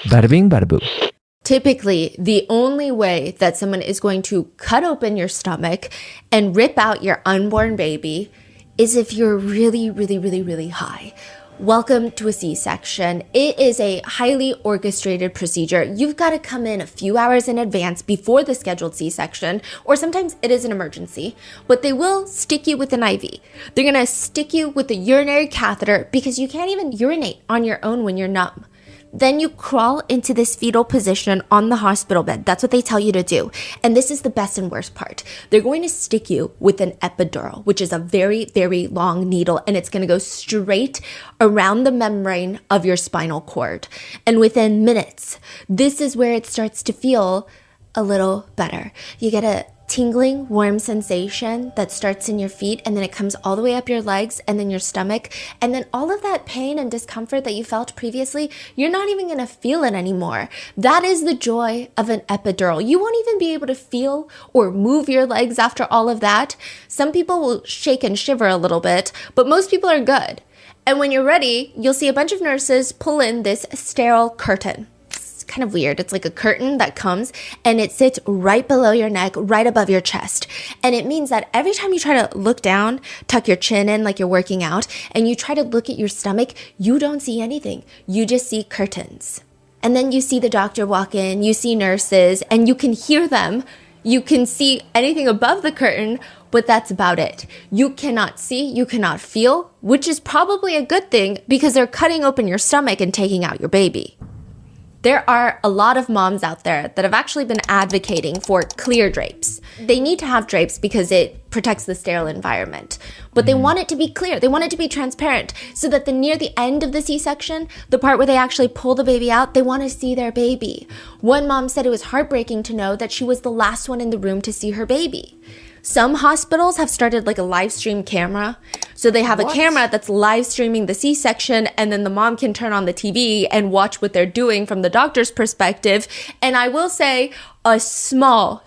Bada bing, bada boo. Typically, the only way that someone is going to cut open your stomach and rip out your unborn baby is if you're really, really, really, really high. Welcome to a C-section. It is a highly orchestrated procedure. You've got to come in a few hours in advance before the scheduled C-section, or sometimes it is an emergency, but they will stick you with an IV. They're going to stick you with a urinary catheter because you can't even urinate on your own when you're numb. Then you crawl into this fetal position on the hospital bed. That's what they tell you to do. And this is the best and worst part. They're going to stick you with an epidural, which is a very, very long needle, and it's going to go straight around the membrane of your spinal cord. And within minutes, this is where it starts to feel a little better. You get a tingling, warm sensation that starts in your feet, and then it comes all the way up your legs and then your stomach. And then all of that pain and discomfort that you felt previously, you're not even going to feel it anymore. That is the joy of an epidural. You won't even be able to feel or move your legs after all of that. Some people will shake and shiver a little bit, but most people are good. And when you're ready, you'll see a bunch of nurses pull in this sterile curtain. Kind of weird. It's like a curtain that comes and it sits right below your neck, right above your chest. And it means that every time you try to look down, tuck your chin in like you're working out, and you try to look at your stomach, you don't see anything. You just see curtains. And then you see the doctor walk in, you see nurses, and you can hear them. You can see anything above the curtain, but that's about it. You cannot see, you cannot feel, which is probably a good thing because they're cutting open your stomach and taking out your baby. There are a lot of moms out there that have actually been advocating for clear drapes. They need to have drapes because it protects the sterile environment. But they want it to be clear. They want it to be transparent so that near the end of the C-section, the part where they actually pull the baby out, they want to see their baby. One mom said it was heartbreaking to know that she was the last one in the room to see her baby. Some hospitals have started like a live stream camera. So they have a camera that's live streaming the C-section, and then the mom can turn on the TV and watch what they're doing from the doctor's perspective. And I will say a small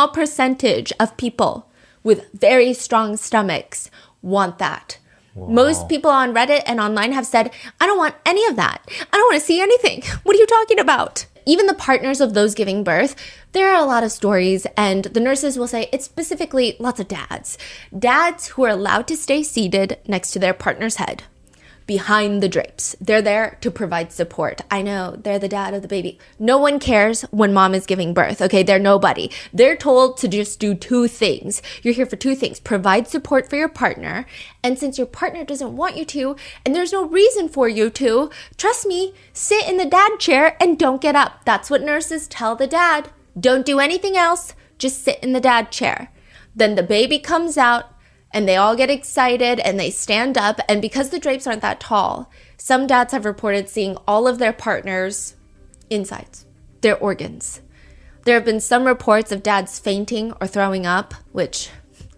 percentage of people with very strong stomachs want that. Wow. Most people on Reddit and online have said, I don't want any of that. I don't want to see anything. What are you talking about? Even the partners of those giving birth, there are a lot of stories, and the nurses will say it's specifically lots of dads. Dads who are allowed to stay seated next to their partner's head, behind the drapes. They're there to provide support. I know, they're the dad of the baby. No one cares when mom is giving birth, okay? They're nobody. They're told to just do two things. You're here for two things. Provide support for your partner, and since your partner doesn't want you to, and there's no reason for you to, trust me, sit in the dad chair and don't get up. That's what nurses tell the dad. Don't do anything else. Just sit in the dad chair. Then the baby comes out, and they all get excited and they stand up. And because the drapes aren't that tall, some dads have reported seeing all of their partners' insides, their organs. There have been some reports of dads fainting or throwing up, which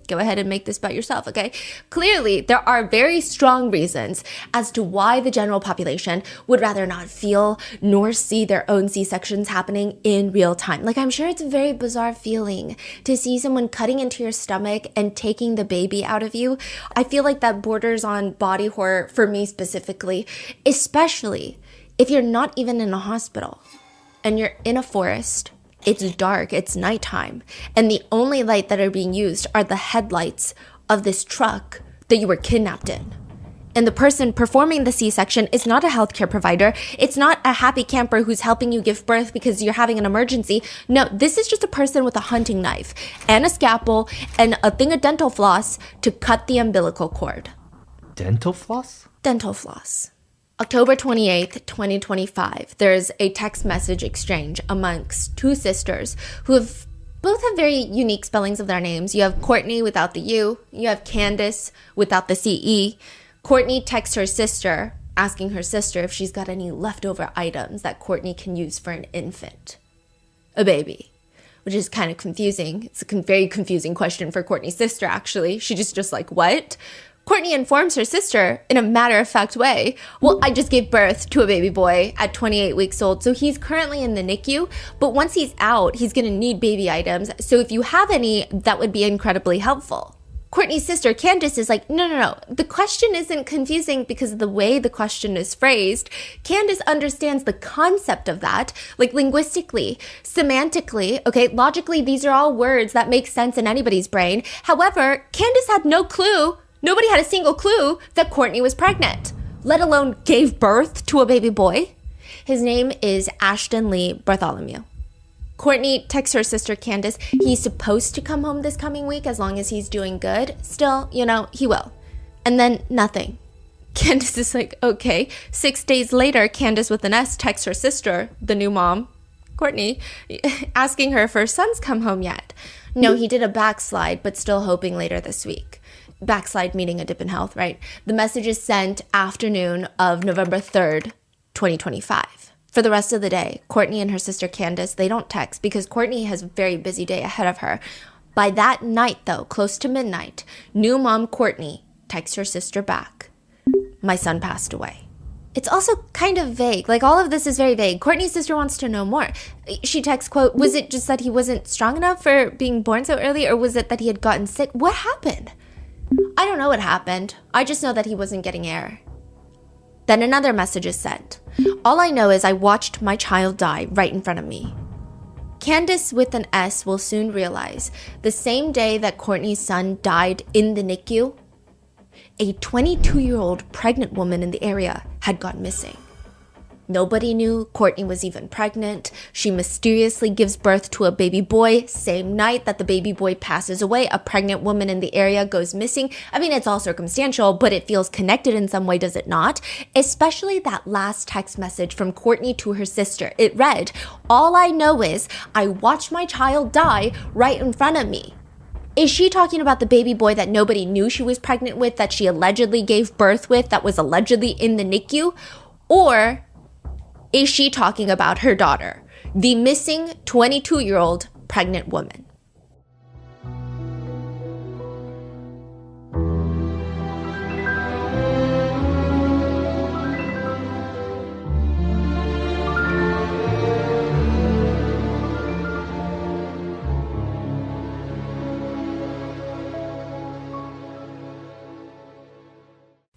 go ahead and make this about yourself, okay? Clearly, there are very strong reasons as to why the general population would rather not feel nor see their own C-sections happening in real time. Like, I'm sure it's a very bizarre feeling to see someone cutting into your stomach and taking the baby out of you. I feel like that borders on body horror for me specifically, especially if you're not even in a hospital and you're in a forest. It's dark, it's nighttime, and the only light that are being used are the headlights of this truck that you were kidnapped in. And the person performing the C-section is not a healthcare provider. It's not a happy camper who's helping you give birth because you're having an emergency. No, this is just a person with a hunting knife and a scalpel and a thing of dental floss to cut the umbilical cord. Dental floss? Dental floss. October 28th, 2025, there's a text message exchange amongst two sisters who both have very unique spellings of their names. You have Courtney without the U. You have Candace without the C-E. Courtney texts her sister, asking her sister if she's got any leftover items that Courtney can use for an infant. A baby. Which is kind of confusing. It's a very confusing question for Courtney's sister, actually. She just like, what? Courtney informs her sister in a matter-of-fact way, well, I just gave birth to a baby boy at 28 weeks old, so he's currently in the NICU, but once he's out, he's going to need baby items, so if you have any, that would be incredibly helpful. Courtney's sister, Candace, is like, no. The question isn't confusing because of the way the question is phrased. Candace understands the concept of that, like linguistically, semantically, okay, logically, these are all words that make sense in anybody's brain. However, Candace had no clue, nobody had a single clue that Courtney was pregnant, let alone gave birth to a baby boy. His name is Ashton Lee Bartholomew. Courtney texts her sister Candace, he's supposed to come home this coming week as long as he's doing good. Still, he will. And then nothing. Candace is like, okay. 6 days later, Candace with an S texts her sister, the new mom, Courtney, asking her if her son's come home yet. No, he did a backslide, but still hoping later this week. Backslide meaning a dip in health, right? The message is sent afternoon of November 3rd, 2025. For the rest of the day, Courtney and her sister Candace, they don't text because Courtney has a very busy day ahead of her. By that night, though, close to midnight, new mom Courtney texts her sister back. My son passed away. It's also kind of vague. Like, all of this is very vague. Courtney's sister wants to know more. She texts, quote, was it just that he wasn't strong enough for being born so early, or was it that he had gotten sick? What happened? I don't know what happened. I just know that he wasn't getting air. Then another message is sent. All I know is I watched my child die right in front of me. Candace with an S will soon realize the same day that Courtney's son died in the NICU, a 22-year-old pregnant woman in the area had gone missing. Nobody knew Courtney was even pregnant. She mysteriously gives birth to a baby boy. Same night that the baby boy passes away, a pregnant woman in the area goes missing. I mean, it's all circumstantial, but it feels connected in some way, does it not? Especially that last text message from Courtney to her sister. It read, all I know is I watched my child die right in front of me. Is she talking about the baby boy that nobody knew she was pregnant with, that she allegedly gave birth with, that was allegedly in the NICU? Or is she talking about her daughter, the missing 22-year-old pregnant woman?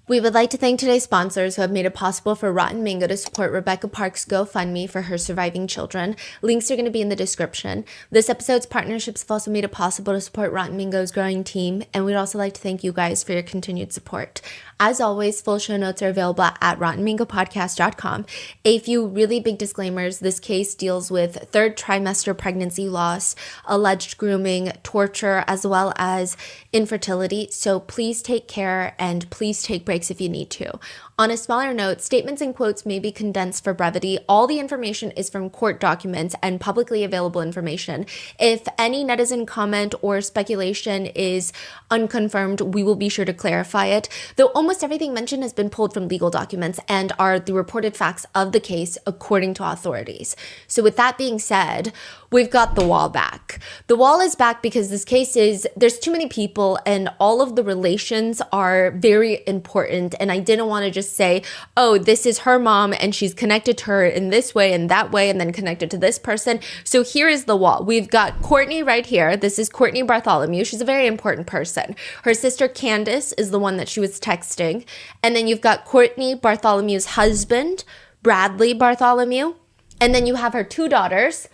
We would like to thank today's sponsors who have made it possible for Rotten Mango to support Rebecca Park's GoFundMe for her surviving children. Links are going to be in the description. This episode's partnerships have also made it possible to support Rotten Mango's growing team, and we'd also like to thank you guys for your continued support. As always, full show notes are available at rottenmangopodcast.com. A few really big disclaimers. This case deals with third trimester pregnancy loss, alleged grooming, torture, as well as infertility. So please take care and please take breaks if you need to. On a smaller note, statements and quotes may be condensed for brevity. All the information is from court documents and publicly available information. If any netizen comment or speculation is unconfirmed, we will be sure to clarify it. Though almost everything mentioned has been pulled from legal documents and are the reported facts of the case according to authorities. So with that being said, we've got the wall back. The wall is back because this case there's too many people and all of the relations are very important. And I didn't want to just say, oh, this is her mom and she's connected to her in this way and that way and then connected to this person. So here is the wall. We've got Courtney right here. This is Courtney Bartholomew. She's a very important person. Her sister Candace is the one that she was texting. And then you've got Courtney Bartholomew's husband, Bradley Bartholomew. And then you have her two daughters,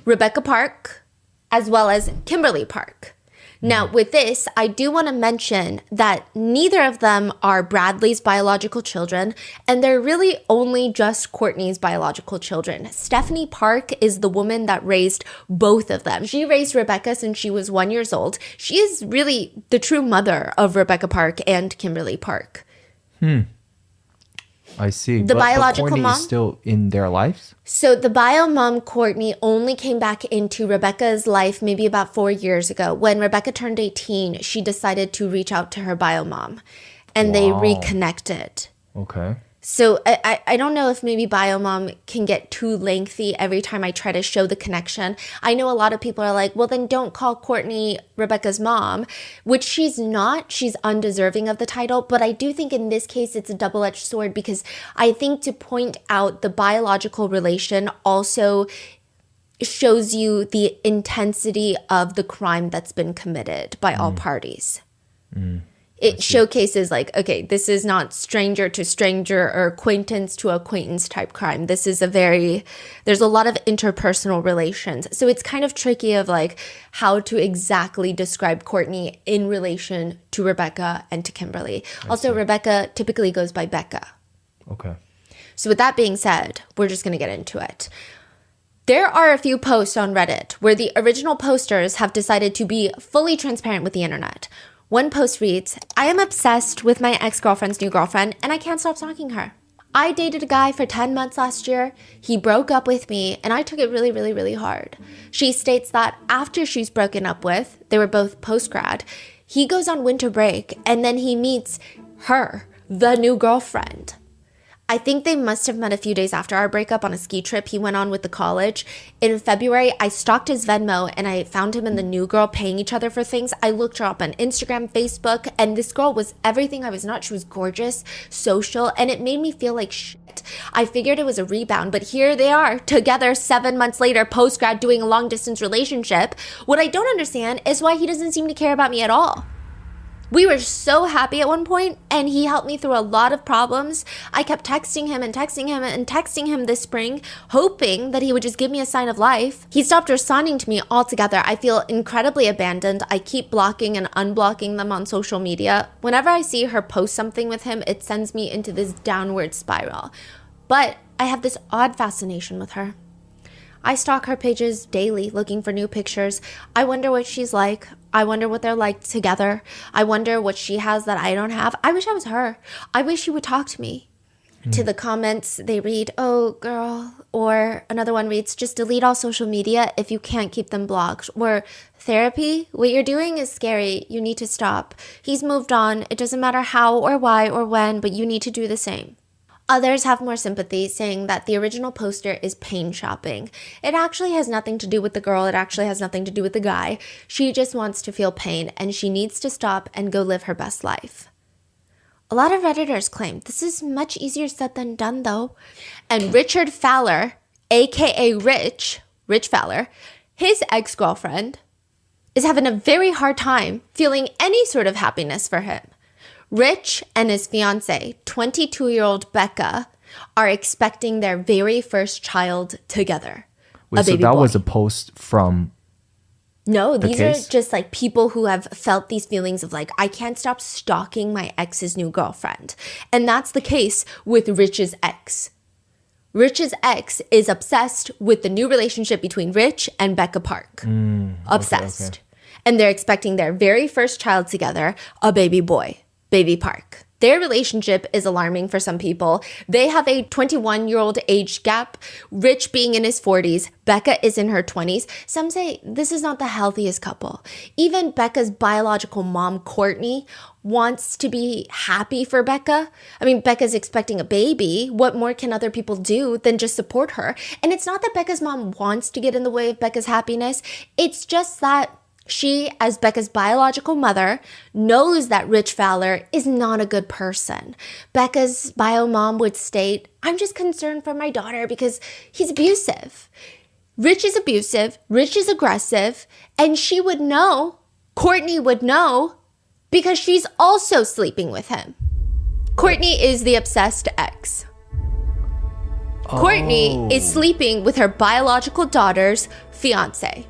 Rebecca Park, as well as Kimberly Park. Now, with this, I do want to mention that neither of them are Bradley's biological children, and they're really only just Courtney's biological children. Stephanie Park is the woman that raised both of them. She raised Rebecca since she was 1 year old. She is really the true mother of Rebecca Park and Kimberly Park. I see. The biological Courtney mom is still in their lives? So the bio mom, Courtney, only came back into Rebecca's life maybe about 4 years ago. When Rebecca turned 18, she decided to reach out to her bio mom and they reconnected. Okay. So I don't know if maybe bio mom can get too lengthy every time I try to show the connection. I know a lot of people are like, well, then don't call Courtney Rebecca's mom, which she's not. She's undeserving of the title. But I do think in this case, it's a double-edged sword because I think to point out the biological relation also shows you the intensity of the crime that's been committed by all parties. It showcases like, okay, this is not stranger to stranger or acquaintance to acquaintance type crime. This is there's a lot of interpersonal relations. So it's kind of tricky of like how to exactly describe Courtney in relation to Rebecca and to Kimberly. Also, Rebecca typically goes by Becca. Okay. So with that being said, we're just going to get into it. There are a few posts on Reddit where the original posters have decided to be fully transparent with the internet. One post reads, I am obsessed with my ex-girlfriend's new girlfriend and I can't stop stalking her. I dated a guy for 10 months last year. He broke up with me and I took it really, really, really hard. She states that after she's broken up with, they were both post-grad, he goes on winter break and then he meets her, the new girlfriend. I think they must have met a few days after our breakup on a ski trip he went on with the college. In February, I stalked his Venmo and I found him and the new girl paying each other for things. I looked her up on Instagram, Facebook, and this girl was everything I was not. She was gorgeous, social, and it made me feel like shit. I figured it was a rebound, but here they are, together 7 months later, post-grad, doing a long-distance relationship. What I don't understand is why he doesn't seem to care about me at all. We were so happy at one point, and he helped me through a lot of problems. I kept texting him and texting him and texting him this spring, hoping that he would just give me a sign of life. He stopped responding to me altogether. I feel incredibly abandoned. I keep blocking and unblocking them on social media. Whenever I see her post something with him, it sends me into this downward spiral. But I have this odd fascination with her. I stalk her pages daily looking for new pictures. I wonder what she's like. I wonder what they're like together. I wonder what she has that I don't have. I wish I was her. I wish she would talk to me. To the comments, they read, oh, girl. Or another one reads, just delete all social media if you can't keep them blocked. Or therapy, what you're doing is scary. You need to stop. He's moved on. It doesn't matter how or why or when, but you need to do the same. Others have more sympathy, saying that the original poster is pain shopping. It actually has nothing to do with the girl. It actually has nothing to do with the guy. She just wants to feel pain, and she needs to stop and go live her best life. A lot of Redditors claim this is much easier said than done, though. And Richard Fowler, aka Rich Fowler, his ex-girlfriend, is having a very hard time feeling any sort of happiness for him. Rich and his fiancée, 22-year-old Becca, are expecting their very first child together. Wait, so that was a post from No, these case? are just like people who have felt these feelings of like, I can't stop stalking my ex's new girlfriend. And that's the case with Rich's ex. Rich's ex is obsessed with the new relationship between Rich and Becca Park. Obsessed. Okay. And they're expecting their very first child together, a baby boy. Baby Park. Their relationship is alarming for some people. They have a 21-year-old age gap, Rich being in his 40s, Becca is in her 20s. Some say this is not the healthiest couple. Even Becca's biological mom, Courtney, wants to be happy for Becca. I mean, Becca's expecting a baby. What more can other people do than just support her? And it's not that Becca's mom wants to get in the way of Becca's happiness. It's just that she, as Becca's biological mother, knows that Rich Fowler is not a good person. Becca's bio mom would state, I'm just concerned for my daughter because he's abusive. Rich is abusive, Rich is aggressive, and she would know, Courtney would know, because she's also sleeping with him. Courtney is the obsessed ex. Courtney is sleeping with her biological daughter's fiance.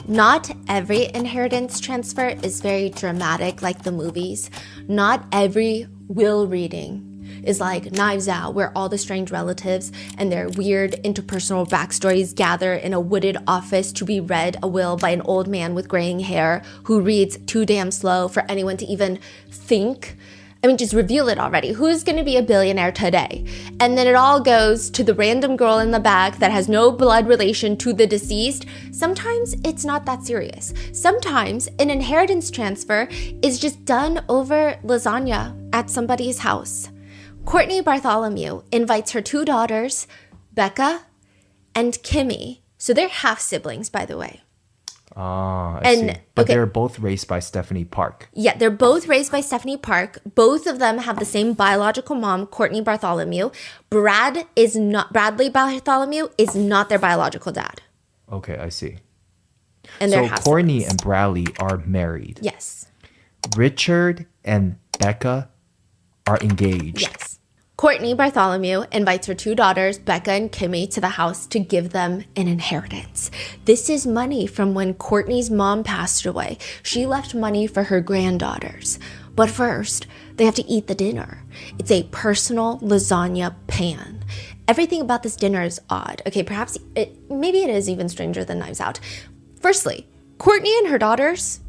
Not every inheritance transfer is very dramatic like the movies. Not every will reading is like Knives Out, where all the strange relatives and their weird interpersonal backstories gather in a wooded office to be read a will by an old man with graying hair who reads too damn slow for anyone to even think. I mean, just reveal it already. Who's going to be a billionaire today? And then it all goes to the random girl in the back that has no blood relation to the deceased. Sometimes it's not that serious. Sometimes an inheritance transfer is just done over lasagna at somebody's house. Courtney Bartholomew invites her two daughters, Becca and Kimmy. So they're half siblings, by the way. I see. But they're both raised by Stephanie Park. Yeah, they're both raised by Stephanie Park. Both of them have the same biological mom, Courtney Bartholomew. Bradley Bartholomew is not their biological dad. Okay, I see. And so Courtney and Bradley are married. Yes. Richard and Becca are engaged. Yes. Courtney Bartholomew invites her 2 daughters, Becca and Kimmy, to the house to give them an inheritance. This is money from when Courtney's mom passed away. She left money for her granddaughters. But first, they have to eat the dinner. It's a personal lasagna pan. Everything about this dinner is odd. Okay, maybe it is even stranger than Knives Out. Firstly, Courtney and her daughters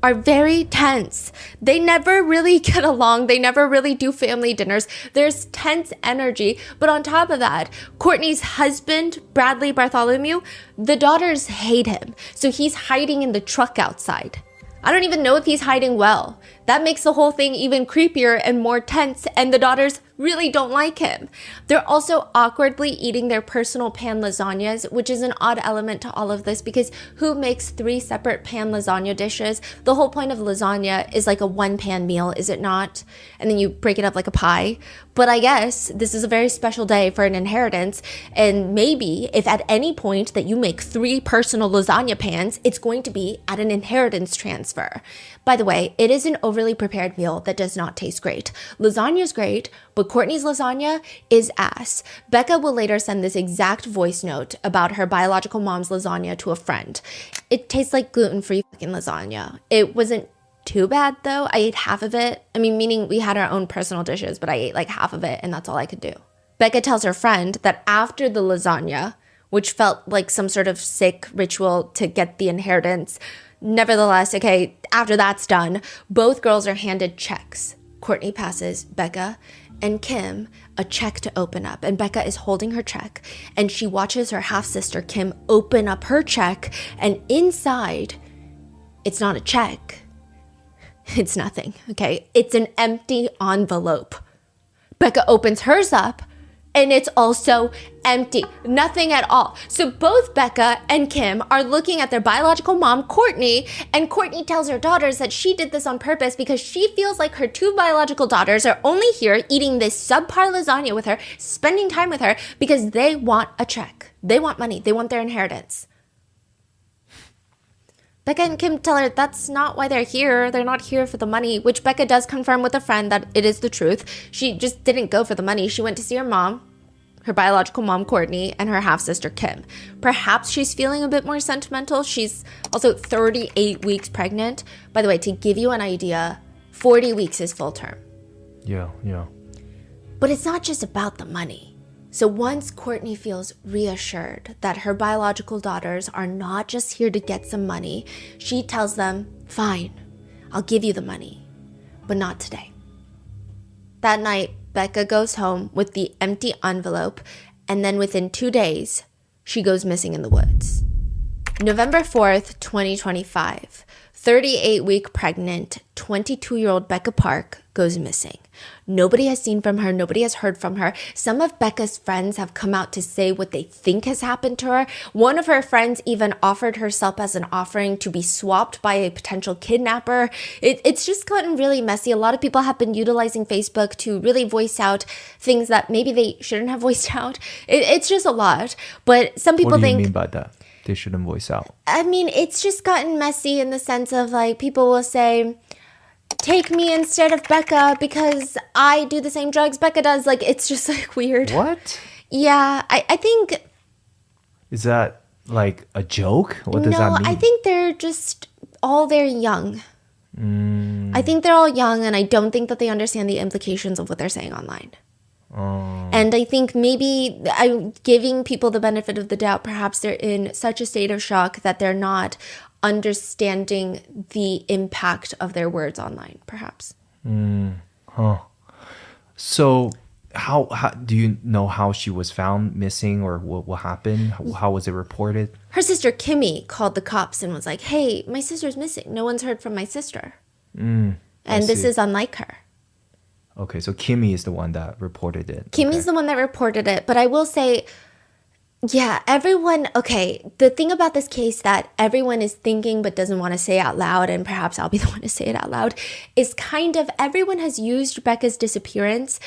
are very tense. They never really get along. They never really do family dinners. There's tense energy. But on top of that, Courtney's husband, Bradley Bartholomew, the daughters hate him. So he's hiding in the truck outside. I don't even know if he's hiding well. That makes the whole thing even creepier and more tense, and the daughters really don't like him. They're also awkwardly eating their personal pan lasagnas, which is an odd element to all of this because who makes 3 separate pan lasagna dishes? The whole point of lasagna is like a 1-pan meal, is it not? And then you break it up like a pie. But I guess this is a very special day for an inheritance, and maybe if at any point that you make 3 personal lasagna pans, it's going to be at an inheritance transfer. By the way, it is an overly prepared meal that does not taste great. Lasagna is great, but Courtney's lasagna is ass. Becca will later send this exact voice note about her biological mom's lasagna to a friend. It tastes like gluten-free fucking lasagna. It wasn't too bad though. I ate half of it. I mean, meaning we had our own personal dishes, but I ate like half of it and that's all I could do. Becca tells her friend that after the lasagna, which felt like some sort of sick ritual to get the inheritance, nevertheless, okay, after that's done, both girls are handed checks. Courtney passes Becca and Kim a check to open up, and Becca is holding her check, and she watches her half-sister Kim open up her check, and inside, it's not a check. It's nothing, okay? It's an empty envelope. Becca opens hers up, and it's also empty. Nothing at all. So both Becca and Kim are looking at their biological mom, Courtney, and Courtney tells her daughters that she did this on purpose because she feels like her 2 biological daughters are only here eating this subpar lasagna with her, spending time with her, because they want a check. They want money. They want their inheritance. Becca and Kim tell her that's not why they're here. They're not here for the money, which Becca does confirm with a friend that it is the truth. She just didn't go for the money. She went to see her mom, her biological mom, Courtney, and her half-sister, Kim. Perhaps she's feeling a bit more sentimental. She's also 38 weeks pregnant. By the way, to give you an idea, 40 weeks is full term. Yeah. But it's not just about the money. So once Courtney feels reassured that her biological daughters are not just here to get some money, she tells them, fine, I'll give you the money, but not today. That night, Becca goes home with the empty envelope, and then within 2 days, she goes missing in the woods. November 4th, 2025, 38-week pregnant, 22-year-old Becca Park goes missing. Nobody has seen from her. Nobody has heard from her. Some of Becca's friends have come out to say what they think has happened to her. One of her friends even offered herself as an offering to be swapped by a potential kidnapper. It's just gotten really messy. A lot of people have been utilizing Facebook to really voice out things that maybe they shouldn't have voiced out. It's just a lot. But some people think... What do you mean by that? They shouldn't voice out. I mean, it's just gotten messy in the sense of like people will say, take me instead of Becca because I do the same drugs Becca does. Like, it's just like weird. What? Yeah, I think... Is that like a joke? What does that mean? No, I think they're just all very young. I think they're all young, and I don't think that they understand the implications of what they're saying online. And I think maybe I'm giving people the benefit of the doubt. Perhaps they're in such a state of shock that they're not understanding the impact of their words online, perhaps. So how do you know how she was found missing or what happened? How was it reported? Her sister Kimmy called the cops and was like, hey, my sister's missing. No one's heard from my sister. And this is unlike her. Okay, so Kimmy is the one that reported it. Kimmy's the one that reported it. But I will say, yeah, everyone, okay, the thing about this case that everyone is thinking but doesn't want to say out loud, and perhaps I'll be the one to say it out loud, is kind of everyone has used Becca's disappearance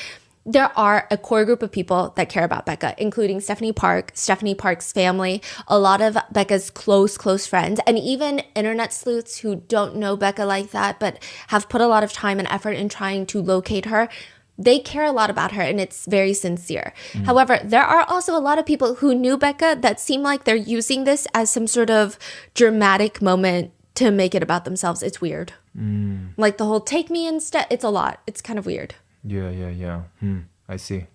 there are a core group of people that care about Becca, including Stephanie Park, Stephanie Park's family, a lot of Becca's close friends, and even internet sleuths who don't know Becca like that, but have put a lot of time and effort in trying to locate her. They care a lot about her, and it's very sincere. However, there are also a lot of people who knew Becca that seem like they're using this as some sort of dramatic moment to make it about themselves. It's weird. Like the whole take me instead. It's a lot. It's kind of weird. Yeah. I see.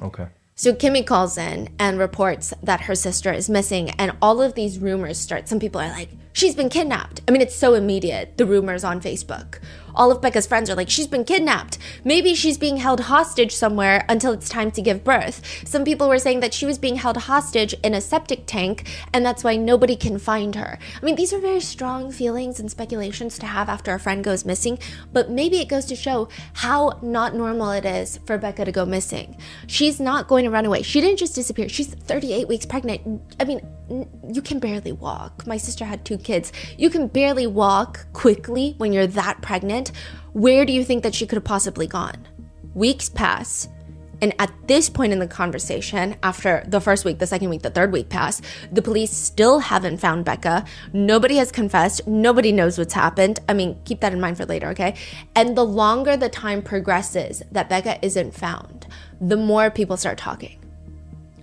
Okay. So Kimmy calls in and reports that her sister is missing, and all of these rumors start. Some people are like, she's been kidnapped. I mean, it's so immediate, the rumors on Facebook. All of Becca's friends are like, she's been kidnapped. Maybe she's being held hostage somewhere until it's time to give birth. Some people were saying that she was being held hostage in a septic tank, and that's why nobody can find her. I mean, these are very strong feelings and speculations to have after a friend goes missing, but maybe it goes to show how not normal it is for Becca to go missing. She's not going to run away. She didn't just disappear. She's 38 weeks pregnant. I mean, you can barely walk. My sister had 2 kids. You can barely walk quickly when you're that pregnant. Where do you think that she could have possibly gone? Weeks pass, and at this point in the conversation, after the first week, the second week, the third week pass, the police still haven't found Becca. Nobody has confessed. Nobody knows what's happened. I mean, keep that in mind for later, okay? And the longer the time progresses that Becca isn't found, the more people start talking,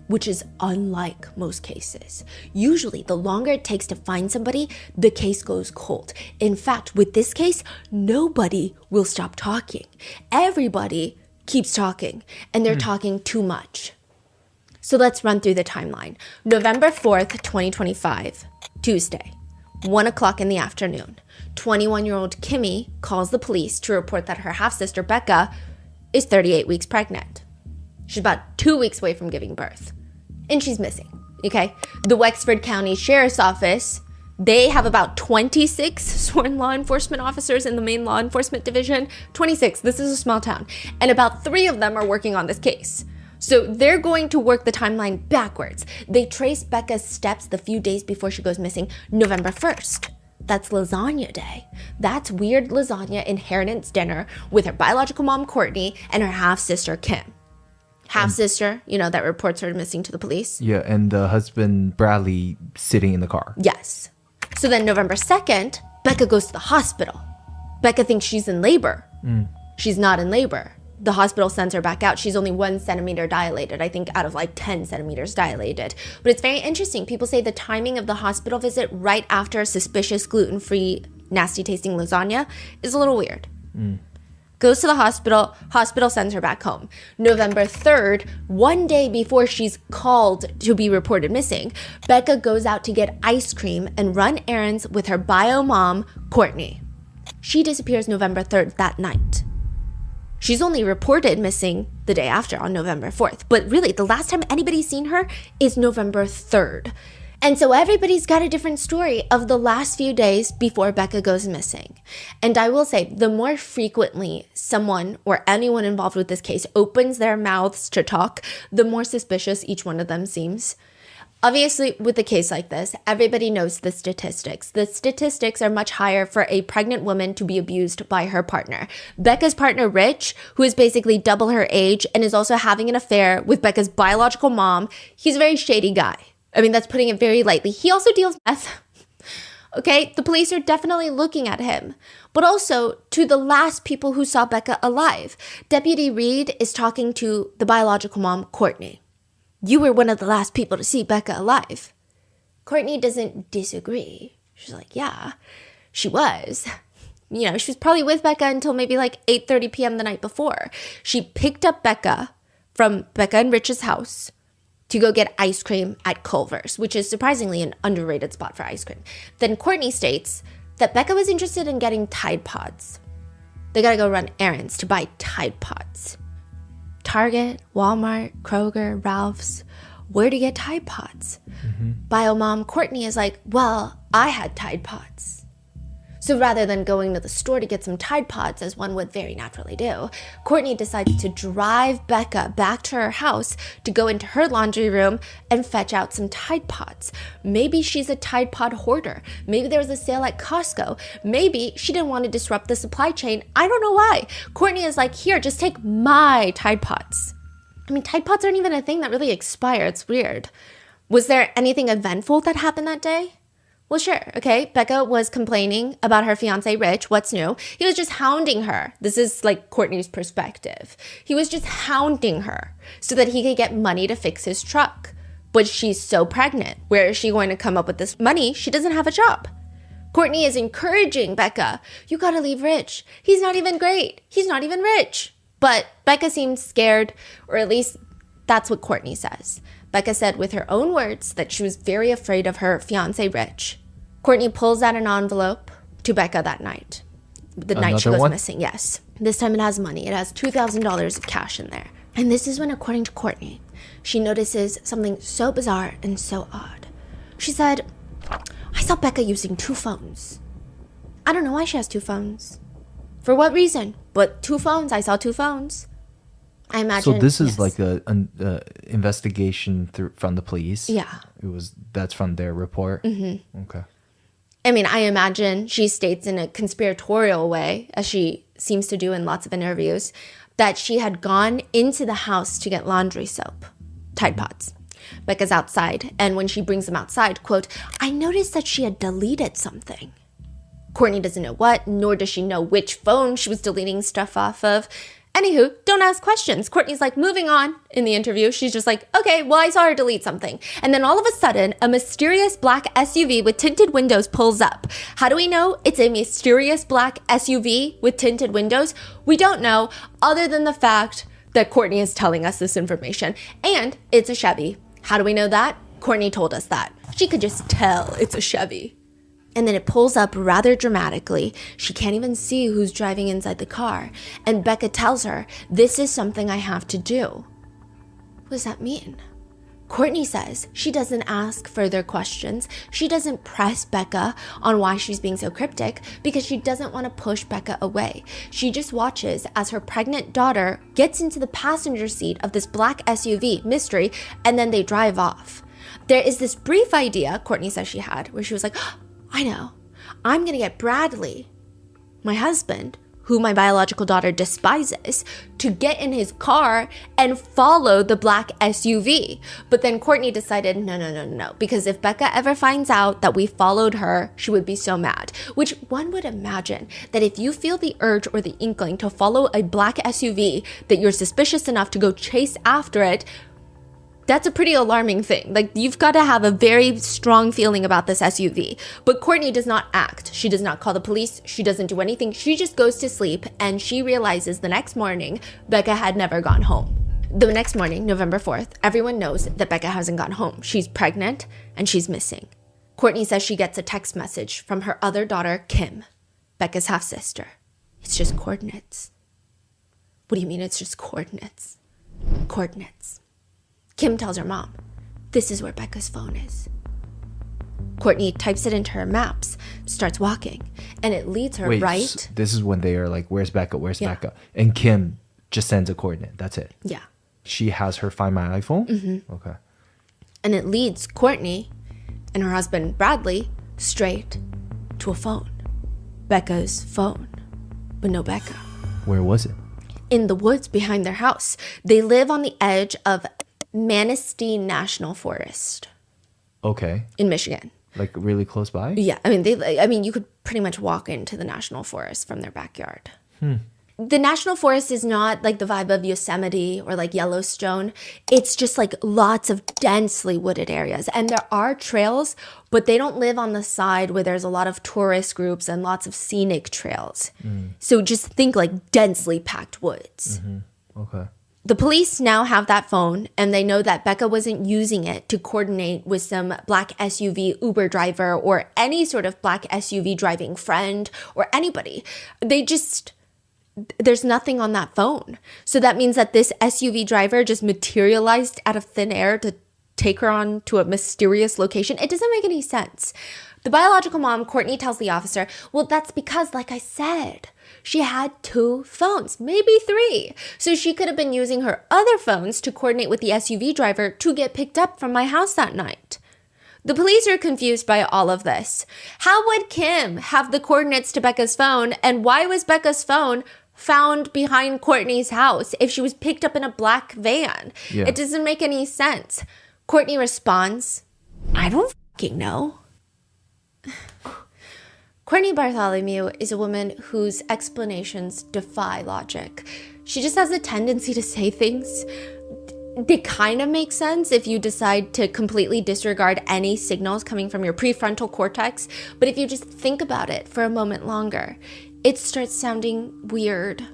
which is unlike most cases. Usually, the longer it takes to find somebody, the case goes cold. In fact, with this case, nobody will stop talking. Everybody keeps talking, and they're talking too much. So let's run through the timeline. November 4th, 2025, Tuesday, 1 o'clock in the afternoon. 21-year-old Kimmy calls the police to report that her half-sister, Becca, is 38 weeks pregnant. She's about 2 weeks away from giving birth. And she's missing, okay? The Wexford County Sheriff's Office, they have about 26 sworn law enforcement officers in the main law enforcement division. 26, this is a small town. And about 3 of them are working on this case. So they're going to work the timeline backwards. They trace Becca's steps the few days before she goes missing, November 1st. That's lasagna day. That's weird lasagna inheritance dinner with her biological mom, Courtney, and her half-sister, Kim. Half-sister, that reports her missing to the police. Yeah, and the husband, Bradley, sitting in the car. Yes. So then November 2nd, Becca goes to the hospital. Becca thinks she's in labor. She's not in labor. The hospital sends her back out. She's only 1 centimeter dilated, I think out of like 10 centimeters dilated. But it's very interesting. People say the timing of the hospital visit right after suspicious gluten-free, nasty-tasting lasagna is a little weird. Goes to the hospital sends her back home. November 3rd, 1 day before she's called to be reported missing, Becca goes out to get ice cream and run errands with her bio mom, Courtney. She disappears November 3rd that night. She's only reported missing the day after on November 4th, but really the last time anybody's seen her is November 3rd. And so everybody's got a different story of the last few days before Becca goes missing. And I will say, the more frequently someone or anyone involved with this case opens their mouths to talk, the more suspicious each one of them seems. Obviously, with a case like this, everybody knows the statistics. The statistics are much higher for a pregnant woman to be abused by her partner. Becca's partner, Rich, who is basically double her age and is also having an affair with Becca's biological mom, he's a very shady guy. I mean, that's putting it very lightly. He also deals meth. Okay, the police are definitely looking at him. But also to the last people who saw Becca alive. Deputy Reed is talking to the biological mom, Courtney. You were one of the last people to see Becca alive. Courtney doesn't disagree. She's like, yeah, she was. She was probably with Becca until maybe like 8:30 p.m. the night before. She picked up Becca from Becca and Rich's house to go get ice cream at Culver's, which is surprisingly an underrated spot for ice cream. Then Courtney states that Becca was interested in getting Tide Pods. They gotta go run errands to buy Tide Pods. Target, Walmart, Kroger, Ralph's. Where to get Tide Pods? Bio mom Courtney is like, well, I had Tide Pods. So rather than going to the store to get some Tide Pods, as one would very naturally do, Courtney decides to drive Becca back to her house to go into her laundry room and fetch out some Tide Pods. Maybe she's a Tide Pod hoarder. Maybe there was a sale at Costco. Maybe she didn't want to disrupt the supply chain. I don't know why. Courtney is like, here, just take my Tide Pods. I mean, Tide Pods aren't even a thing that really expire. It's weird. Was there anything eventful that happened that day? Well, sure. Okay. Becca was complaining about her fiance, Rich. What's new? He was just hounding her. This is like Courtney's perspective. He was just hounding her so that he could get money to fix his truck. But she's so pregnant. Where is she going to come up with this money? She doesn't have a job. Courtney is encouraging Becca. You got to leave Rich. He's not even great. He's not even rich. But Becca seems scared, or at least that's what Courtney says. Becca said with her own words that she was very afraid of her fiance, Rich. Courtney pulls out an envelope to Becca that night. The night she goes missing, yes. This time it has money. It has $2,000 of cash in there. And this is when, according to Courtney, she notices something so bizarre and so odd. She said, I saw Becca using 2 phones. I don't know why she has 2 phones. For what reason? But 2 phones. I saw 2 phones. I imagine. So this is like a investigation from the police. Yeah. That's from their report. Mm-hmm. Okay. I mean, I imagine she states in a conspiratorial way, as she seems to do in lots of interviews, that she had gone into the house to get laundry soap, Tide Pods. Becca's outside, and when she brings them outside, quote, I noticed that she had deleted something. Courtney doesn't know what, nor does she know which phone she was deleting stuff off of. Anywho, don't ask questions. Courtney's like, moving on in the interview. She's just like, okay, well, I saw her delete something. And then all of a sudden, a mysterious black SUV with tinted windows pulls up. How do we know it's a mysterious black SUV with tinted windows? We don't know, other than the fact that Courtney is telling us this information. And it's a Chevy. How do we know that? Courtney told us that. She could just tell it's a Chevy. And then it pulls up rather dramatically. She can't even see who's driving inside the car. And Becca tells her, this is something I have to do. What does that mean? Courtney says she doesn't ask further questions. She doesn't press Becca on why she's being so cryptic because she doesn't want to push Becca away. She just watches as her pregnant daughter gets into the passenger seat of this black SUV, mystery, and then they drive off. There is this brief idea, Courtney says she had, where she was like, I know. I'm going to get Bradley, my husband, who my biological daughter despises, to get in his car and follow the black SUV. But then Courtney decided, no. Because if Becca ever finds out that we followed her, she would be so mad. Which one would imagine that if you feel the urge or the inkling to follow a black SUV, that you're suspicious enough to go chase after it. That's a pretty alarming thing. Like, you've got to have a very strong feeling about this SUV. But Courtney does not act. She does not call the police. She doesn't do anything. She just goes to sleep, and she realizes the next morning Becca had never gone home. The next morning, November 4th, everyone knows that Becca hasn't gone home. She's pregnant, and she's missing. Courtney says she gets a text message from her other daughter, Kim, Becca's half-sister. It's just coordinates. What do you mean it's just coordinates? Coordinates. Kim tells her mom, this is where Becca's phone is. Courtney types it into her maps, starts walking, and it leads her right. So this is when they are like, where's Becca? Where's Becca? And Kim just sends a coordinate. That's it. Yeah. She has her Find My iPhone? Mm-hmm. Okay. And it leads Courtney and her husband, Bradley, straight to a phone. Becca's phone. But no Becca. Where was it? In the woods behind their house. They live on the edge of Manistee National Forest. Okay. In Michigan. Like really close by? Yeah. I mean, you could pretty much walk into the national forest from their backyard. The national forest is not like the vibe of Yosemite or like Yellowstone. It's just like lots of densely wooded areas. And there are trails, but they don't live on the side where there's a lot of tourist groups and lots of scenic trails. So just think like densely packed woods. Mm-hmm. Okay. The police now have that phone, and they know that Becca wasn't using it to coordinate with some black SUV Uber driver or any sort of black SUV driving friend or anybody. There's nothing on that phone. So that means that this SUV driver just materialized out of thin air to take her on to a mysterious location. It doesn't make any sense. The biological mom, Courtney, tells the officer, well, that's because, like I said, she had 2 phones, maybe 3. So she could have been using her other phones to coordinate with the SUV driver to get picked up from my house that night. The police are confused by all of this. How would Kim have the coordinates to Becca's phone, and why was Becca's phone found behind Courtney's house if she was picked up in a black van? Yeah. It doesn't make any sense. Courtney responds, I don't fucking know. Courtney Bartholomew is a woman whose explanations defy logic. She just has a tendency to say things. They kind of make sense if you decide to completely disregard any signals coming from your prefrontal cortex. But if you just think about it for a moment longer, it starts sounding weird.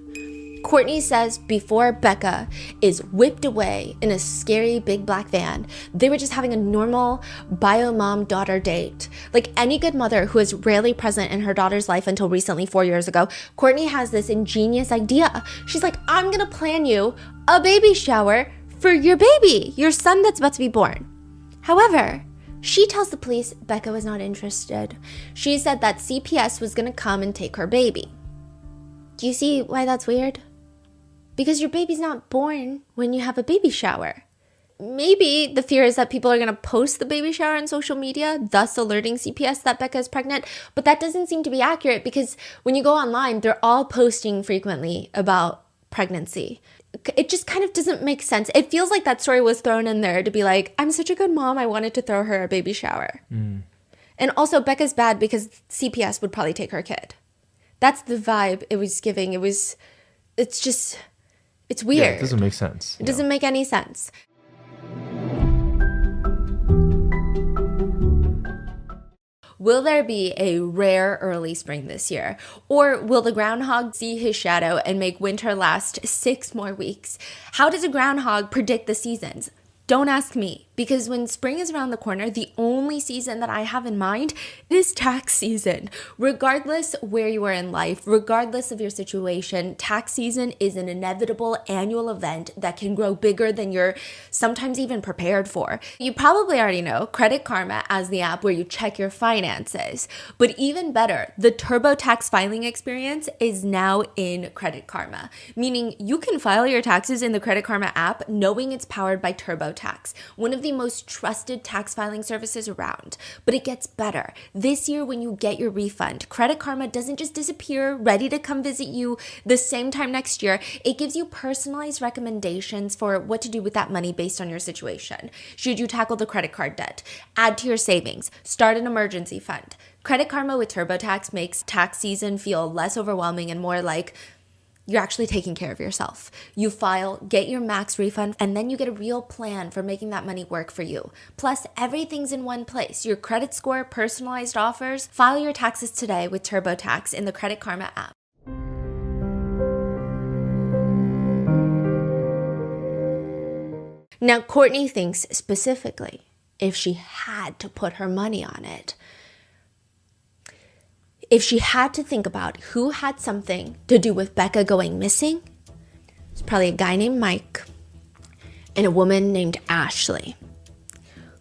Courtney says before Becca is whipped away in a scary big black van, they were just having a normal bio-mom-daughter date. Like any good mother who is rarely present in her daughter's life until recently 4 years ago, Courtney has this ingenious idea. She's like, I'm gonna plan you a baby shower for your baby, your son that's about to be born. However, she tells the police Becca was not interested. She said that CPS was gonna come and take her baby. Do you see why that's weird? Because your baby's not born when you have a baby shower. Maybe the fear is that people are going to post the baby shower on social media, thus alerting CPS that Becca is pregnant. But that doesn't seem to be accurate because when you go online, they're all posting frequently about pregnancy. It just kind of doesn't make sense. It feels like that story was thrown in there to be like, I'm such a good mom, I wanted to throw her a baby shower. And also, Becca's bad because CPS would probably take her kid. That's the vibe it was giving. It's weird. Yeah, it doesn't make sense. It doesn't make any sense. Will there be a rare early spring this year? Or will the groundhog see his shadow and make winter last 6 more weeks? How does a groundhog predict the seasons? Don't ask me, because when spring is around the corner, the only season that I have in mind is tax season. Regardless where you are in life, regardless of your situation, tax season is an inevitable annual event that can grow bigger than you're sometimes even prepared for. You probably already know Credit Karma as the app where you check your finances. But even better, the TurboTax filing experience is now in Credit Karma, meaning you can file your taxes in the Credit Karma app knowing it's powered by TurboTax, one of the most trusted tax filing services around. But it gets better. This year, when you get your refund, Credit Karma doesn't just disappear, ready to come visit you the same time next year. It gives you personalized recommendations for what to do with that money based on your situation. Should you tackle the credit card debt, add to your savings, start an emergency fund? Credit Karma with TurboTax makes tax season feel less overwhelming and more like you're actually taking care of yourself. You file, get your max refund, and then you get a real plan for making that money work for you. Plus, everything's in one place. Your credit score, personalized offers. File your taxes today with TurboTax in the Credit Karma app. Now, Courtney thinks specifically, if she had to put her money on it, if she had to think about who had something to do with Becca going missing, it's probably a guy named Mike and a woman named Ashley.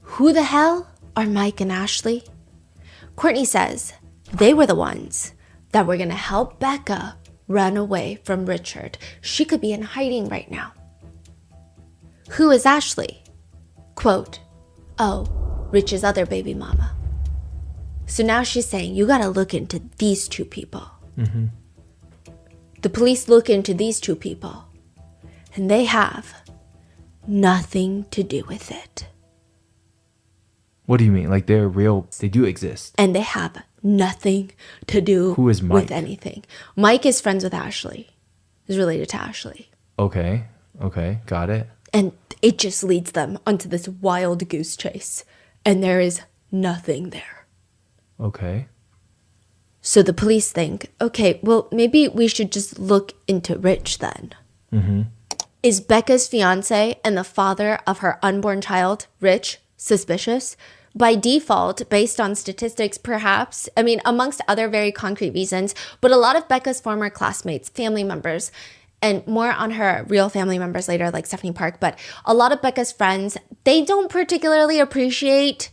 Who the hell are Mike and Ashley? Courtney says they were the ones that were going to help Becca run away from Richard. She could be in hiding right now. Who is Ashley? Quote, oh, Rich's other baby mama. So now she's saying, you got to look into these 2 people. Mm-hmm. The police look into these 2 people, and they have nothing to do with it. What do you mean? Like they're real, they do exist. And they have nothing to do Who is Mike? With anything. Mike is friends with Ashley, is related to Ashley. Okay, got it. And it just leads them onto this wild goose chase, and there is nothing there. Okay. So the police think, okay, well, maybe we should just look into Rich then. Mm-hmm. Is Becca's fiance and the father of her unborn child, Rich, suspicious? By default, based on statistics, perhaps. I mean, amongst other very concrete reasons, but a lot of Becca's former classmates, family members, and more on her real family members later, like Stephanie Park, but a lot of Becca's friends, they don't particularly appreciate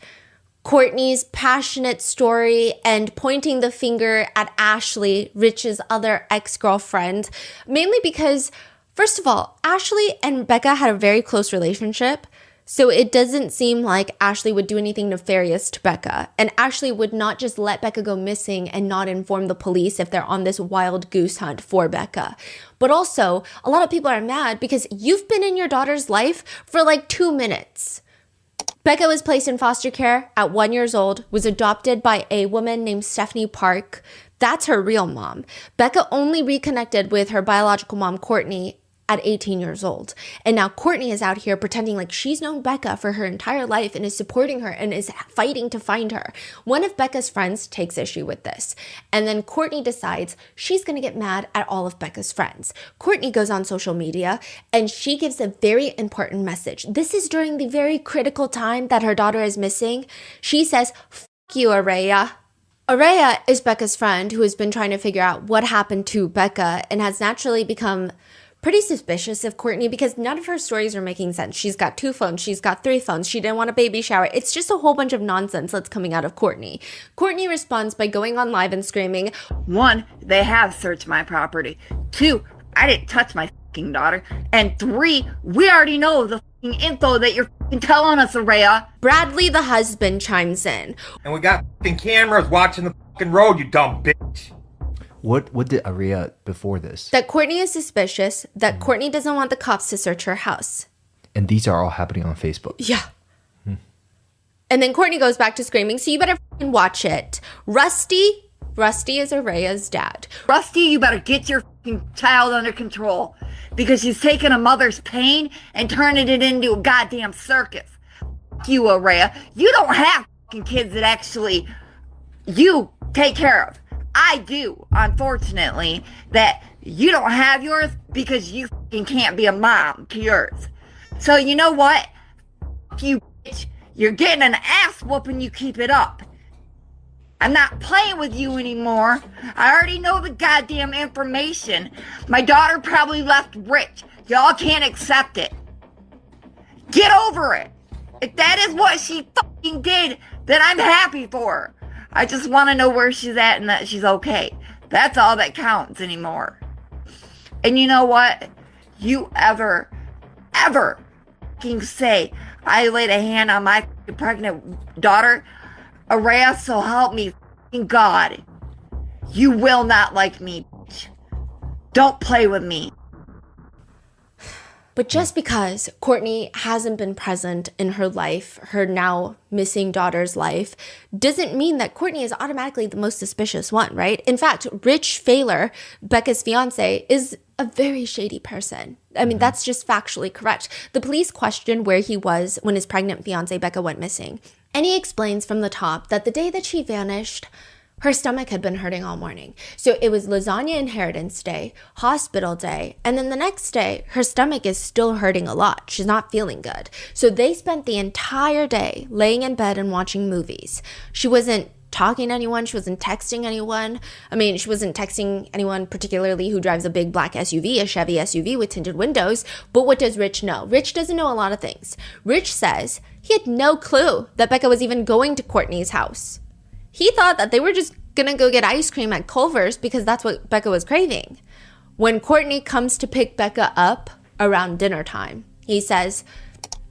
Courtney's passionate story and pointing the finger at Ashley, Rich's other ex-girlfriend, mainly because, first of all, Ashley and Becca had a very close relationship, so it doesn't seem like Ashley would do anything nefarious to Becca, and Ashley would not just let Becca go missing and not inform the police if they're on this wild goose hunt for Becca. But also, a lot of people are mad because you've been in your daughter's life for like 2 minutes. Becca was placed in foster care at 1 year old, was adopted by a woman named Stephanie Park. That's her real mom. Becca only reconnected with her biological mom, Courtney, at 18 years old. And now Courtney is out here pretending like she's known Becca for her entire life and is supporting her and is fighting to find her. One of Becca's friends takes issue with this. And then Courtney decides she's going to get mad at all of Becca's friends. Courtney goes on social media and she gives a very important message. This is during the very critical time that her daughter is missing. She says, "F you, Araya." Araya is Becca's friend who has been trying to figure out what happened to Becca and has naturally become pretty suspicious of Courtney because none of her stories are making sense. She's got 2 phones. She's got 3 phones. She didn't want a baby shower. It's just a whole bunch of nonsense that's coming out of Courtney. Courtney responds by going on live and screaming, 1, they have searched my property. 2, I didn't touch my fucking daughter. And 3, we already know the fucking info that you're fucking telling us, Araya. Bradley, the husband, chimes in. And we got fucking cameras watching the fucking road, you dumb bitch. What did Aria before this? That Courtney is suspicious, that Courtney doesn't want the cops to search her house. And these are all happening on Facebook. Yeah. And then Courtney goes back to screaming, so you better fucking watch it. Rusty is Araya's dad. Rusty, you better get your fucking child under control because she's taking a mother's pain and turning it into a goddamn circus. Fuck you, Araya. You don't have fucking kids that actually you take care of. I do, unfortunately, that you don't have yours because you fucking can't be a mom to yours. So you know what? F you, bitch. You're getting an ass whooping, you keep it up. I'm not playing with you anymore. I already know the goddamn information. My daughter probably left Rich. Y'all can't accept it. Get over it. If that is what she fucking did, then I'm happy for her. I just want to know where she's at and that she's okay. That's all that counts anymore. And you know what? You ever fucking say I laid a hand on my pregnant daughter, Araya, so help me fucking God. You will not like me, bitch. Don't play with me. But just because Courtney hasn't been present in her life, her now missing daughter's life, doesn't mean that Courtney is automatically the most suspicious one, right? In fact, Rich Failer, Becca's fiance, is a very shady person. I mean, that's just factually correct. The police questioned where he was when his pregnant fiance, Becca, went missing. And he explains from the top that the day that she vanished, her stomach had been hurting all morning. So it was lasagna inheritance day, hospital day, and then the next day, her stomach is still hurting a lot. She's not feeling good. So they spent the entire day laying in bed and watching movies. She wasn't talking to anyone. She wasn't texting anyone. I mean, she wasn't texting anyone particularly who drives a big black SUV, a Chevy SUV with tinted windows. But what does Rich know? Rich doesn't know a lot of things. Rich says he had no clue that Becca was even going to Courtney's house. He thought that they were just gonna go get ice cream at Culver's because that's what Becca was craving. When Courtney comes to pick Becca up around dinner time, he says,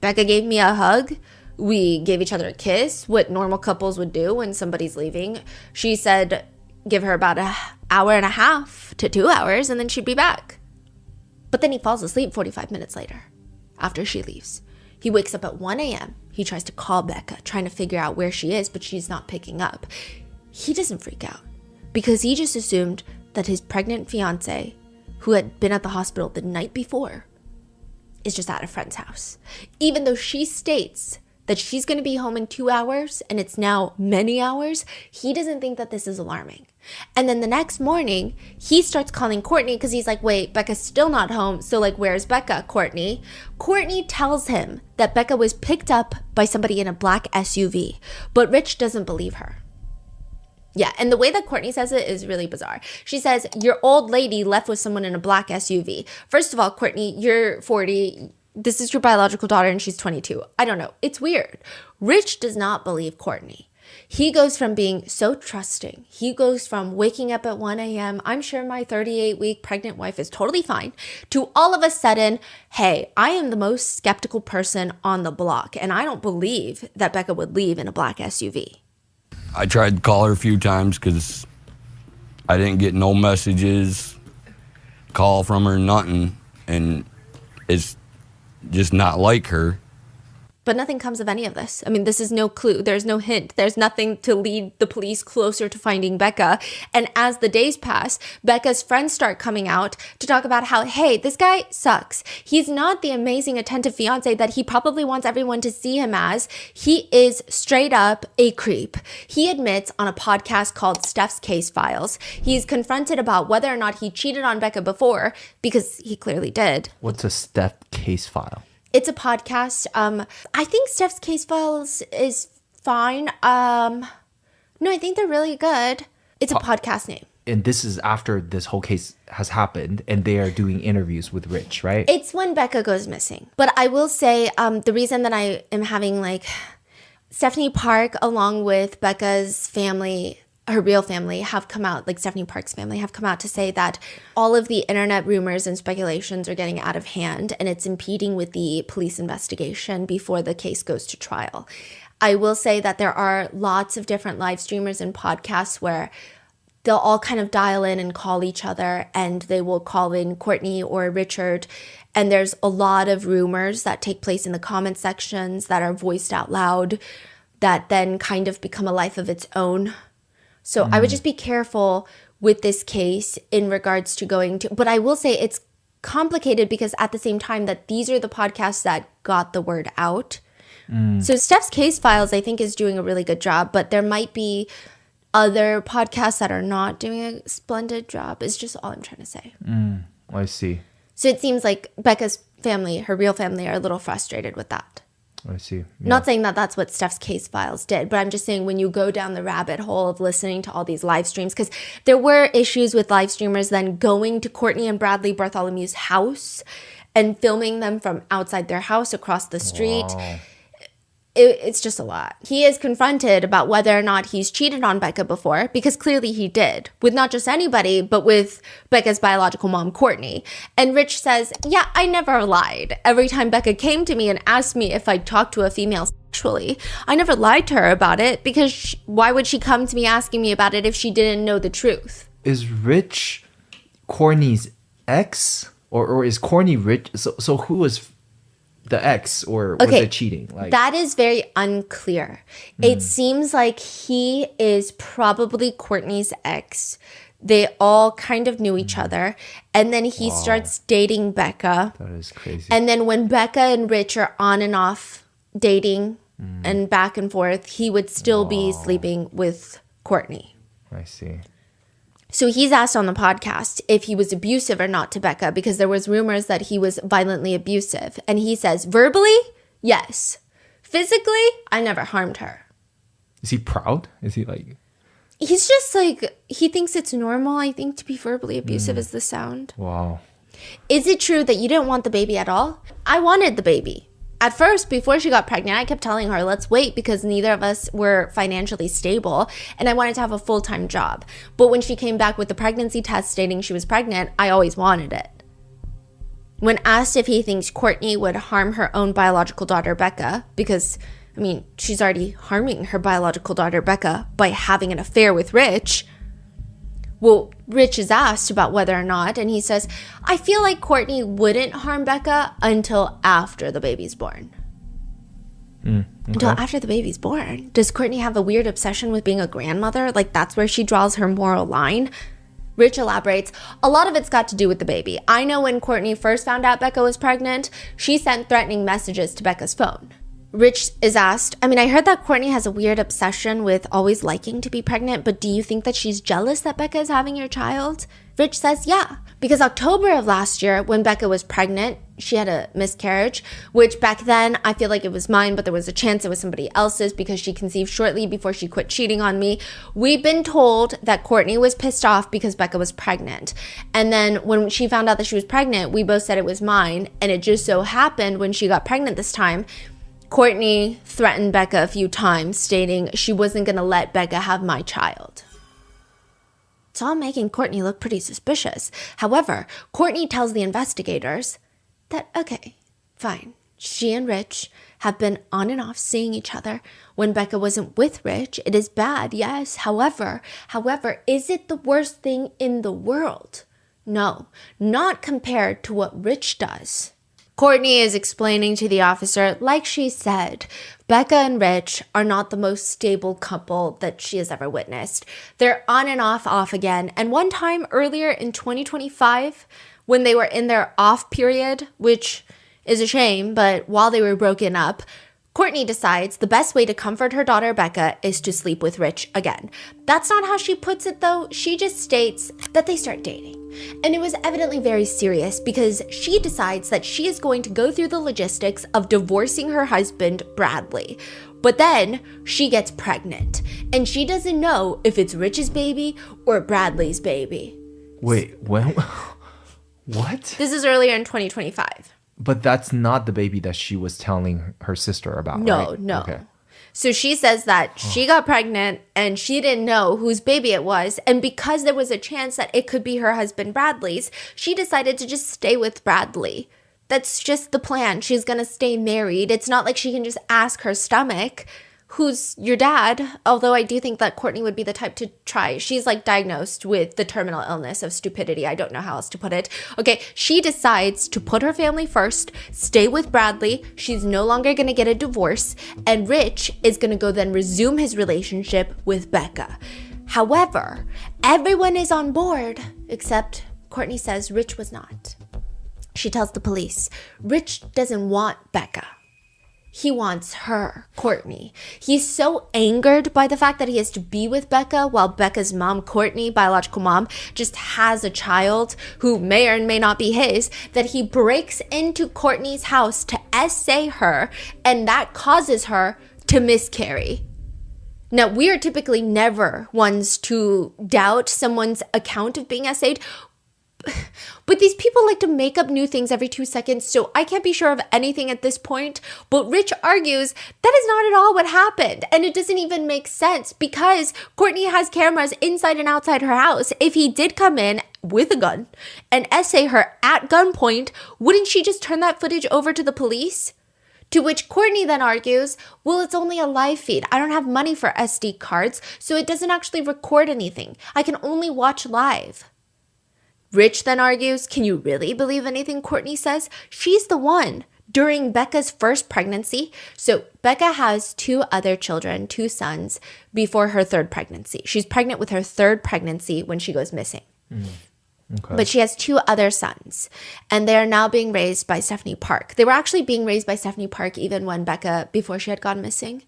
Becca gave me a hug. We gave each other a kiss, what normal couples would do when somebody's leaving. She said, give her about an hour and a half to 2 hours and then she'd be back. But then he falls asleep 45 minutes later after she leaves. He wakes up at 1 a.m. He tries to call Becca, trying to figure out where she is, but she's not picking up. He doesn't freak out because he just assumed that his pregnant fiance, who had been at the hospital the night before, is just at a friend's house. Even though she states that she's going to be home in 2 hours and it's now many hours, he doesn't think that this is alarming. And then the next morning, he starts calling Courtney because he's like, wait, Becca's still not home. So like, where's Becca, Courtney? Courtney tells him that Becca was picked up by somebody in a black SUV, but Rich doesn't believe her. Yeah, and the way that Courtney says it is really bizarre. She says, your old lady left with someone in a black SUV. First of all, Courtney, you're 40. this is your biological daughter and she's 22. I don't know. It's weird. Rich does not believe Courtney. He goes from being so trusting. He goes from waking up at 1 a.m., I'm sure my 38-week pregnant wife is totally fine, to all of a sudden, hey, I am the most skeptical person on the block, and I don't believe that Becca would leave in a black SUV. I tried to call her a few times because I didn't get no messages, call from her, nothing, and it's just not like her. But nothing comes of any of this. I mean, this is no clue. There's no hint. There's nothing to lead the police closer to finding Becca. And as the days pass, Becca's friends start coming out to talk about how, hey, this guy sucks. He's not the amazing, attentive fiance that he probably wants everyone to see him as. He is straight up a creep. He admits on a podcast called Steph's Case Files, he's confronted about whether or not he cheated on Becca before, because he clearly did. What's a Steph Case File? It's a podcast. I think Steph's Case Files is fine. No, I think they're really good. It's a podcast name. And this is after this whole case has happened and they are doing interviews with Rich, right? It's when Becca goes missing. But I will say the reason that I am having Stephanie Park along with Becca's family, her real family, have come out, like Stephanie Park's family have come out to say that all of the internet rumors and speculations are getting out of hand and it's impeding with the police investigation before the case goes to trial. I will say that there are lots of different live streamers and podcasts where they'll all kind of dial in and call each other, and they will call in Courtney or Richard. And there's a lot of rumors that take place in the comment sections that are voiced out loud that then kind of become a life of its own. So I would just be careful with this case in regards to going to, but I will say it's complicated because at the same time that these are the podcasts that got the word out. So Steph's Case Files, I think, is doing a really good job, but there might be other podcasts that are not doing a splendid job is just all I'm trying to say. I see. So it seems like Becca's family, her real family, are a little frustrated with that. I see. Yeah. Not saying that that's what Steph's Case Files did, but I'm just saying when you go down the rabbit hole of listening to all these live streams, because there were issues with live streamers then going to Courtney and Bradley Bartholomew's house and filming them from outside their house across the street. Wow. It's just a lot. He is confronted about whether or not he's cheated on Becca before, because clearly he did, with not just anybody, but with Becca's biological mom, Courtney. And Rich says, yeah, I never lied. Every time Becca came to me and asked me if I'd talked to a female sexually, I never lied to her about it, because why would she come to me asking me about it if she didn't know the truth? Is Rich Courtney's ex? Or is Courtney Rich? So who was the ex, or was it cheating? That is very unclear. It seems like he is probably Courtney's ex. They all kind of knew each other. And then he starts dating Becca. That is crazy. And then when Becca and Rich are on and off dating and back and forth, he would still be sleeping with Courtney. I see. So he's asked on the podcast if he was abusive or not to Becca, because there was rumors that he was violently abusive. And he says, verbally, yes. Physically, I never harmed her. Is he proud? Is he like... He's just like, he thinks it's normal, I think, to be verbally abusive is the sound. Wow. Is it true that you didn't want the baby at all? I wanted the baby. At first, before she got pregnant, I kept telling her, let's wait, because neither of us were financially stable and I wanted to have a full-time job. But when she came back with the pregnancy test stating she was pregnant, I always wanted it. When asked if he thinks Courtney would harm her own biological daughter, Becca, because, I mean, she's already harming her biological daughter, Becca, by having an affair with Rich. Well, Rich is asked about whether or not, and he says, I feel like Courtney wouldn't harm Becca until after the baby's born. Okay. Until after the baby's born. Does Courtney have a weird obsession with being a grandmother? Like, that's where she draws her moral line? Rich elaborates, a lot of it's got to do with the baby. I know when Courtney first found out Becca was pregnant, she sent threatening messages to Becca's phone. Rich is asked, I mean, I heard that Courtney has a weird obsession with always liking to be pregnant, but do you think that she's jealous that Becca is having your child? Rich says, yeah, because October of last year, when Becca was pregnant, she had a miscarriage, which back then I feel like it was mine, but there was a chance it was somebody else's because she conceived shortly before she quit cheating on me. We've been told that Courtney was pissed off because Becca was pregnant. And then when she found out that she was pregnant, we both said it was mine. And it just so happened when she got pregnant this time, Courtney threatened Becca a few times, stating she wasn't going to let Becca have my child. It's all making Courtney look pretty suspicious. However, Courtney tells the investigators that, okay, fine, she and Rich have been on and off seeing each other when Becca wasn't with Rich. It is bad, yes. However, is it the worst thing in the world? No, not compared to what Rich does. Courtney is explaining to the officer, like she said, Becca and Rich are not the most stable couple that she has ever witnessed. They're on and off again. And one time earlier in 2025, when they were in their off period, which is a shame, but while they were broken up, Courtney decides the best way to comfort her daughter Becca is to sleep with Rich again. That's not how she puts it though. She just states that they start dating. And it was evidently very serious because she decides that she is going to go through the logistics of divorcing her husband, Bradley. But then she gets pregnant and she doesn't know if it's Rich's baby or Bradley's baby. Wait, when? What? This is earlier in 2025. But that's not the baby that she was telling her sister about, No, right? no. Okay. So she says that she got pregnant and she didn't know whose baby it was. And because there was a chance that it could be her husband Bradley's, she decided to just stay with Bradley. That's just the plan. She's going to stay married. It's not like she can just ask her stomach, who's your dad? Although I do think that Courtney would be the type to try. She's like diagnosed with the terminal illness of stupidity. I don't know how else to put it. Okay, she decides to put her family first, stay with Bradley. She's no longer going to get a divorce. And Rich is going to go then resume his relationship with Becca. However, everyone is on board except Courtney says Rich was not. She tells the police, Rich doesn't want Becca. He wants her, Courtney. He's so angered by the fact that he has to be with Becca while Becca's mom, Courtney, biological mom, just has a child who may or may not be his, that he breaks into Courtney's house to essay her, and that causes her to miscarry. Now, we are typically never ones to doubt someone's account of being essayed, but these people like to make up new things every 2 seconds, so I can't be sure of anything at this point. But Rich argues that is not at all what happened, and it doesn't even make sense because Courtney has cameras inside and outside her house. If he did come in with a gun and essay her at gunpoint, wouldn't she just turn that footage over to the police? To which Courtney then argues, well, it's only a live feed. I don't have money for SD cards, so it doesn't actually record anything. I can only watch live. Rich then argues, can you really believe anything Courtney says? She's the one during Becca's first pregnancy. So Becca has 2 other children, 2 sons, before her 3rd pregnancy. She's pregnant with her 3rd pregnancy when she goes missing. Okay. But she has 2 other sons, and they are now being raised by Stephanie Park. They were actually being raised by Stephanie Park even when Becca, before she had gone missing.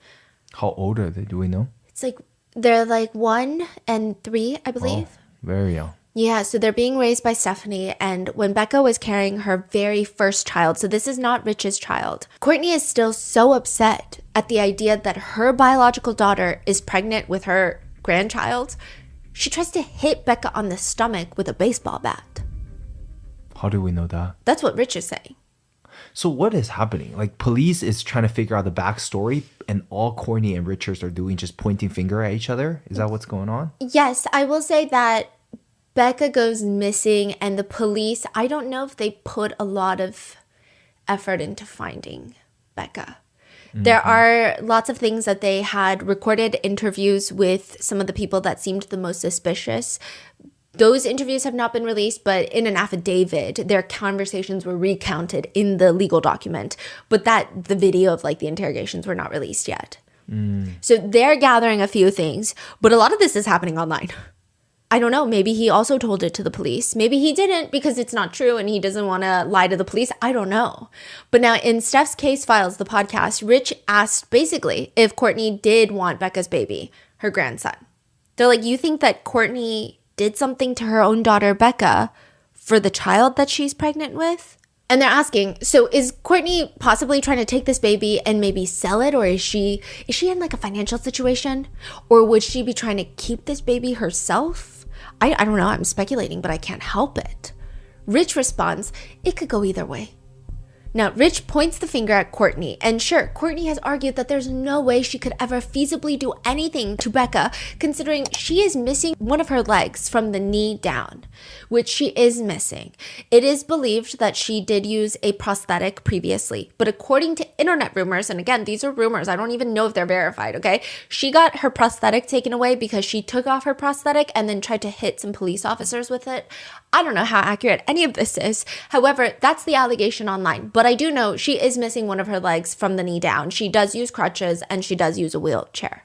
How old are they? Do we know? It's like, they're like 1 and 3, I believe. Oh, very young. Yeah, so they're being raised by Stephanie, and when Becca was carrying her very first child, so this is not Rich's child, Courtney is still so upset at the idea that her biological daughter is pregnant with her grandchild. She tries to hit Becca on the stomach with a baseball bat. How do we know that? That's what Rich is saying. So what is happening? Like, police is trying to figure out the backstory, and all Courtney and Richards are doing just pointing finger at each other? Is that what's going on? Yes, I will say that Becca goes missing, and the police, I don't know if they put a lot of effort into finding Becca. Mm-hmm. There are lots of things that they had recorded interviews with some of the people that seemed the most suspicious. Those interviews have not been released, but in an affidavit, their conversations were recounted in the legal document. But the video of like the interrogations were not released yet. So they're gathering a few things, but a lot of this is happening online. I don't know. Maybe he also told it to the police. Maybe he didn't because it's not true and he doesn't want to lie to the police. I don't know. But now in Steph's Case Files, the podcast, Rich asked basically if Courtney did want Becca's baby, her grandson. They're like, you think that Courtney did something to her own daughter, Becca, for the child that she's pregnant with? And they're asking, so is Courtney possibly trying to take this baby and maybe sell it? Or is she in like a financial situation? Or would she be trying to keep this baby herself? I don't know. I'm speculating, but I can't help it. Rich responds, it could go either way. Now, Rich points the finger at Courtney, and sure, Courtney has argued that there's no way she could ever feasibly do anything to Becca, considering she is missing one of her legs from the knee down, which she is missing. It is believed that she did use a prosthetic previously, but according to internet rumors, and again, these are rumors, I don't even know if they're verified, okay? She got her prosthetic taken away because she took off her prosthetic and then tried to hit some police officers with it. I don't know how accurate any of this is. However, that's the allegation online. But I do know she is missing one of her legs from the knee down. She does use crutches and she does use a wheelchair.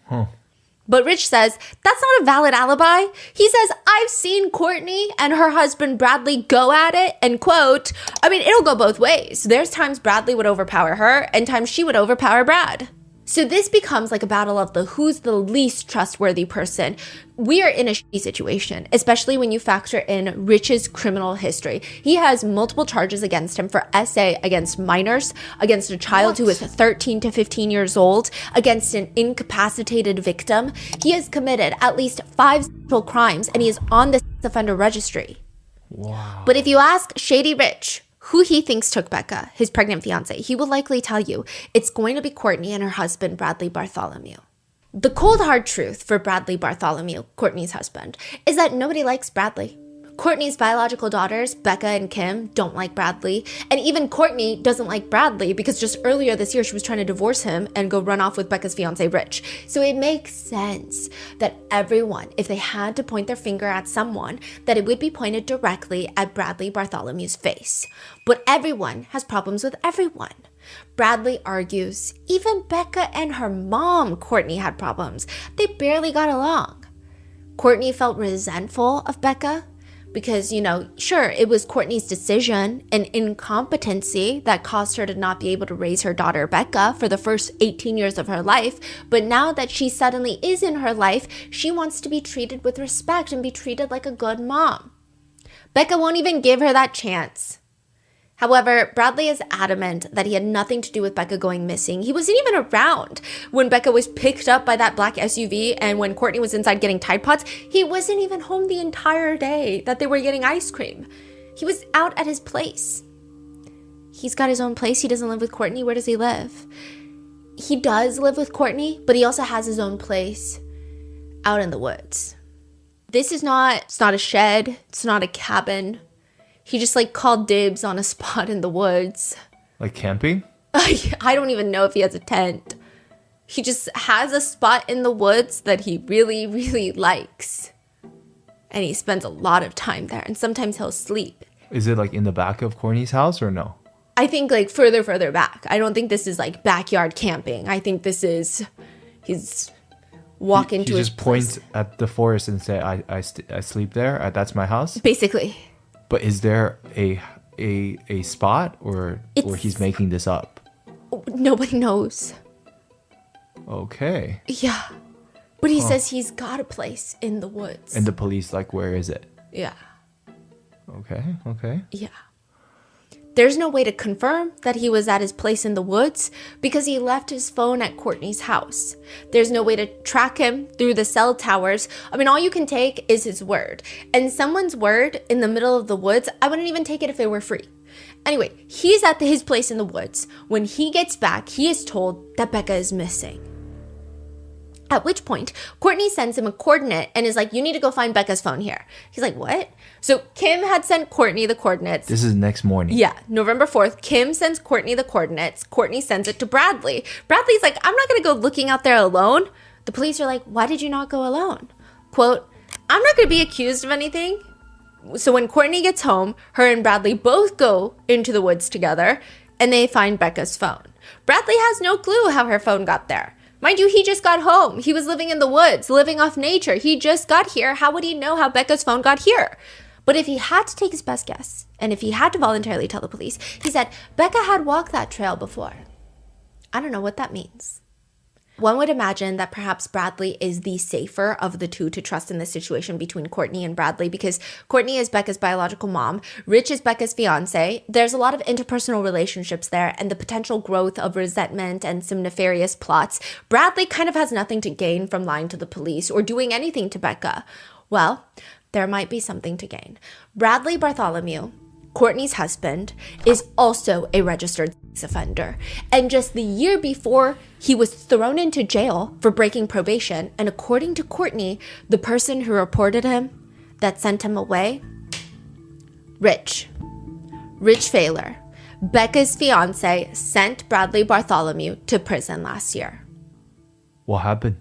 But Rich says, that's not a valid alibi. He says, I've seen Courtney and her husband Bradley go at it, and quote, I mean, it'll go both ways. There's times Bradley would overpower her and times she would overpower Brad. So this becomes like a battle of the who's the least trustworthy person. We are in a shitty situation, especially when you factor in Rich's criminal history. He has multiple charges against him for SA against minors, against a child who is 13 to 15 years old, against an incapacitated victim. He has committed at least 5 sexual crimes and he is on the sex offender registry. Wow. But if you ask Shady Rich who he thinks took Becca, his pregnant fiance, he will likely tell you it's going to be Courtney and her husband, Bradley Bartholomew. The cold hard truth for Bradley Bartholomew, Courtney's husband, is that nobody likes Bradley. Courtney's biological daughters, Becca and Kim, don't like Bradley. And even Courtney doesn't like Bradley because just earlier this year she was trying to divorce him and go run off with Becca's fiance, Rich. So it makes sense that everyone, if they had to point their finger at someone, that it would be pointed directly at Bradley Bartholomew's face. But everyone has problems with everyone. Bradley argues even Becca and her mom, Courtney, had problems. They barely got along. Courtney felt resentful of Becca because, you know, sure, it was Courtney's decision and incompetency that caused her to not be able to raise her daughter, Becca, for the first 18 years of her life. But now that she suddenly is in her life, she wants to be treated with respect and be treated like a good mom. Becca won't even give her that chance. However, Bradley is adamant that he had nothing to do with Becca going missing. He wasn't even around when Becca was picked up by that black SUV and when Courtney was inside getting Tide Pods. He wasn't even home the entire day that they were getting ice cream. He was out at his place. He's got his own place. He doesn't live with Courtney. Where does he live? He does live with Courtney, but he also has his own place out in the woods. This is not, it's not a shed. It's not a cabin. He just like called dibs on a spot in the woods. Like camping? I don't even know if he has a tent. He just has a spot in the woods that he really, really likes. And he spends a lot of time there. And sometimes he'll sleep. Is it like in the back of Courtney's house or no? I think like further back. I don't think this is like backyard camping. I think this is, he's walking to his place. He just points at the forest and say, I sleep there. That's my house. Basically. But is there a spot or he's making this up? Nobody knows. Okay. Yeah. But he says he's got a place in the woods. And the police like, where is it? Yeah. Okay. Yeah. There's no way to confirm that he was at his place in the woods because he left his phone at Courtney's house. There's no way to track him through the cell towers. I mean, all you can take is his word. And someone's word in the middle of the woods, I wouldn't even take it if it were free. Anyway, he's at his place in the woods. When he gets back, he is told that Becca is missing. At which point, Courtney sends him a coordinate and is like, you need to go find Becca's phone here. He's like, what? So Kim had sent Courtney the coordinates. This is next morning. Yeah, November 4th. Kim sends Courtney the coordinates. Courtney sends it to Bradley. Bradley's like, I'm not going to go looking out there alone. The police are like, why did you not go alone? Quote, I'm not going to be accused of anything. So when Courtney gets home, her and Bradley both go into the woods together and they find Becca's phone. Bradley has no clue how her phone got there. Mind you, he just got home. He was living in the woods, living off nature. He just got here. How would he know how Becca's phone got here? But if he had to take his best guess, and if he had to voluntarily tell the police, he said, Becca had walked that trail before. I don't know what that means. One would imagine that perhaps Bradley is the safer of the two to trust in this situation between Courtney and Bradley, because Courtney is Becca's biological mom, Rich is Becca's fiance. There's a lot of interpersonal relationships there and the potential growth of resentment and some nefarious plots. Bradley kind of has nothing to gain from lying to the police or doing anything to Becca. Well, there might be something to gain. Bradley Bartholomew, Courtney's husband, is also a registered sex offender. And just the year before, he was thrown into jail for breaking probation. And according to Courtney, the person who reported him, that sent him away, Rich Failer, Becca's fiance, sent Bradley Bartholomew to prison last year. What happened?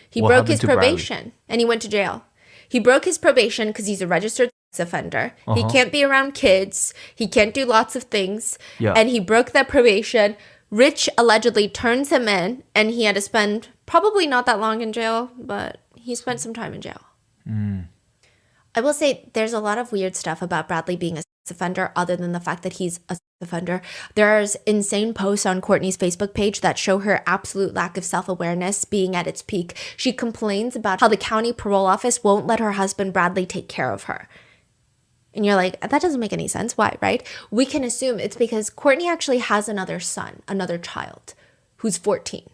He broke his probation and he went to jail. He broke his probation because he's a registered sex offender. He can't be around kids. He can't do lots of things. Yeah. And he broke that probation. Rich allegedly turns him in, and he had to spend probably not that long in jail, but he spent some time in jail. I will say there's a lot of weird stuff about Bradley being a sex offender other than the fact that he's a sex offender. There's insane posts on Courtney's Facebook page that show her absolute lack of self-awareness being at its peak. She complains about how the county parole office won't let her husband Bradley take care of her. And you're like, that doesn't make any sense. Why, right? We can assume it's because Courtney actually has another son, another child, who's 14.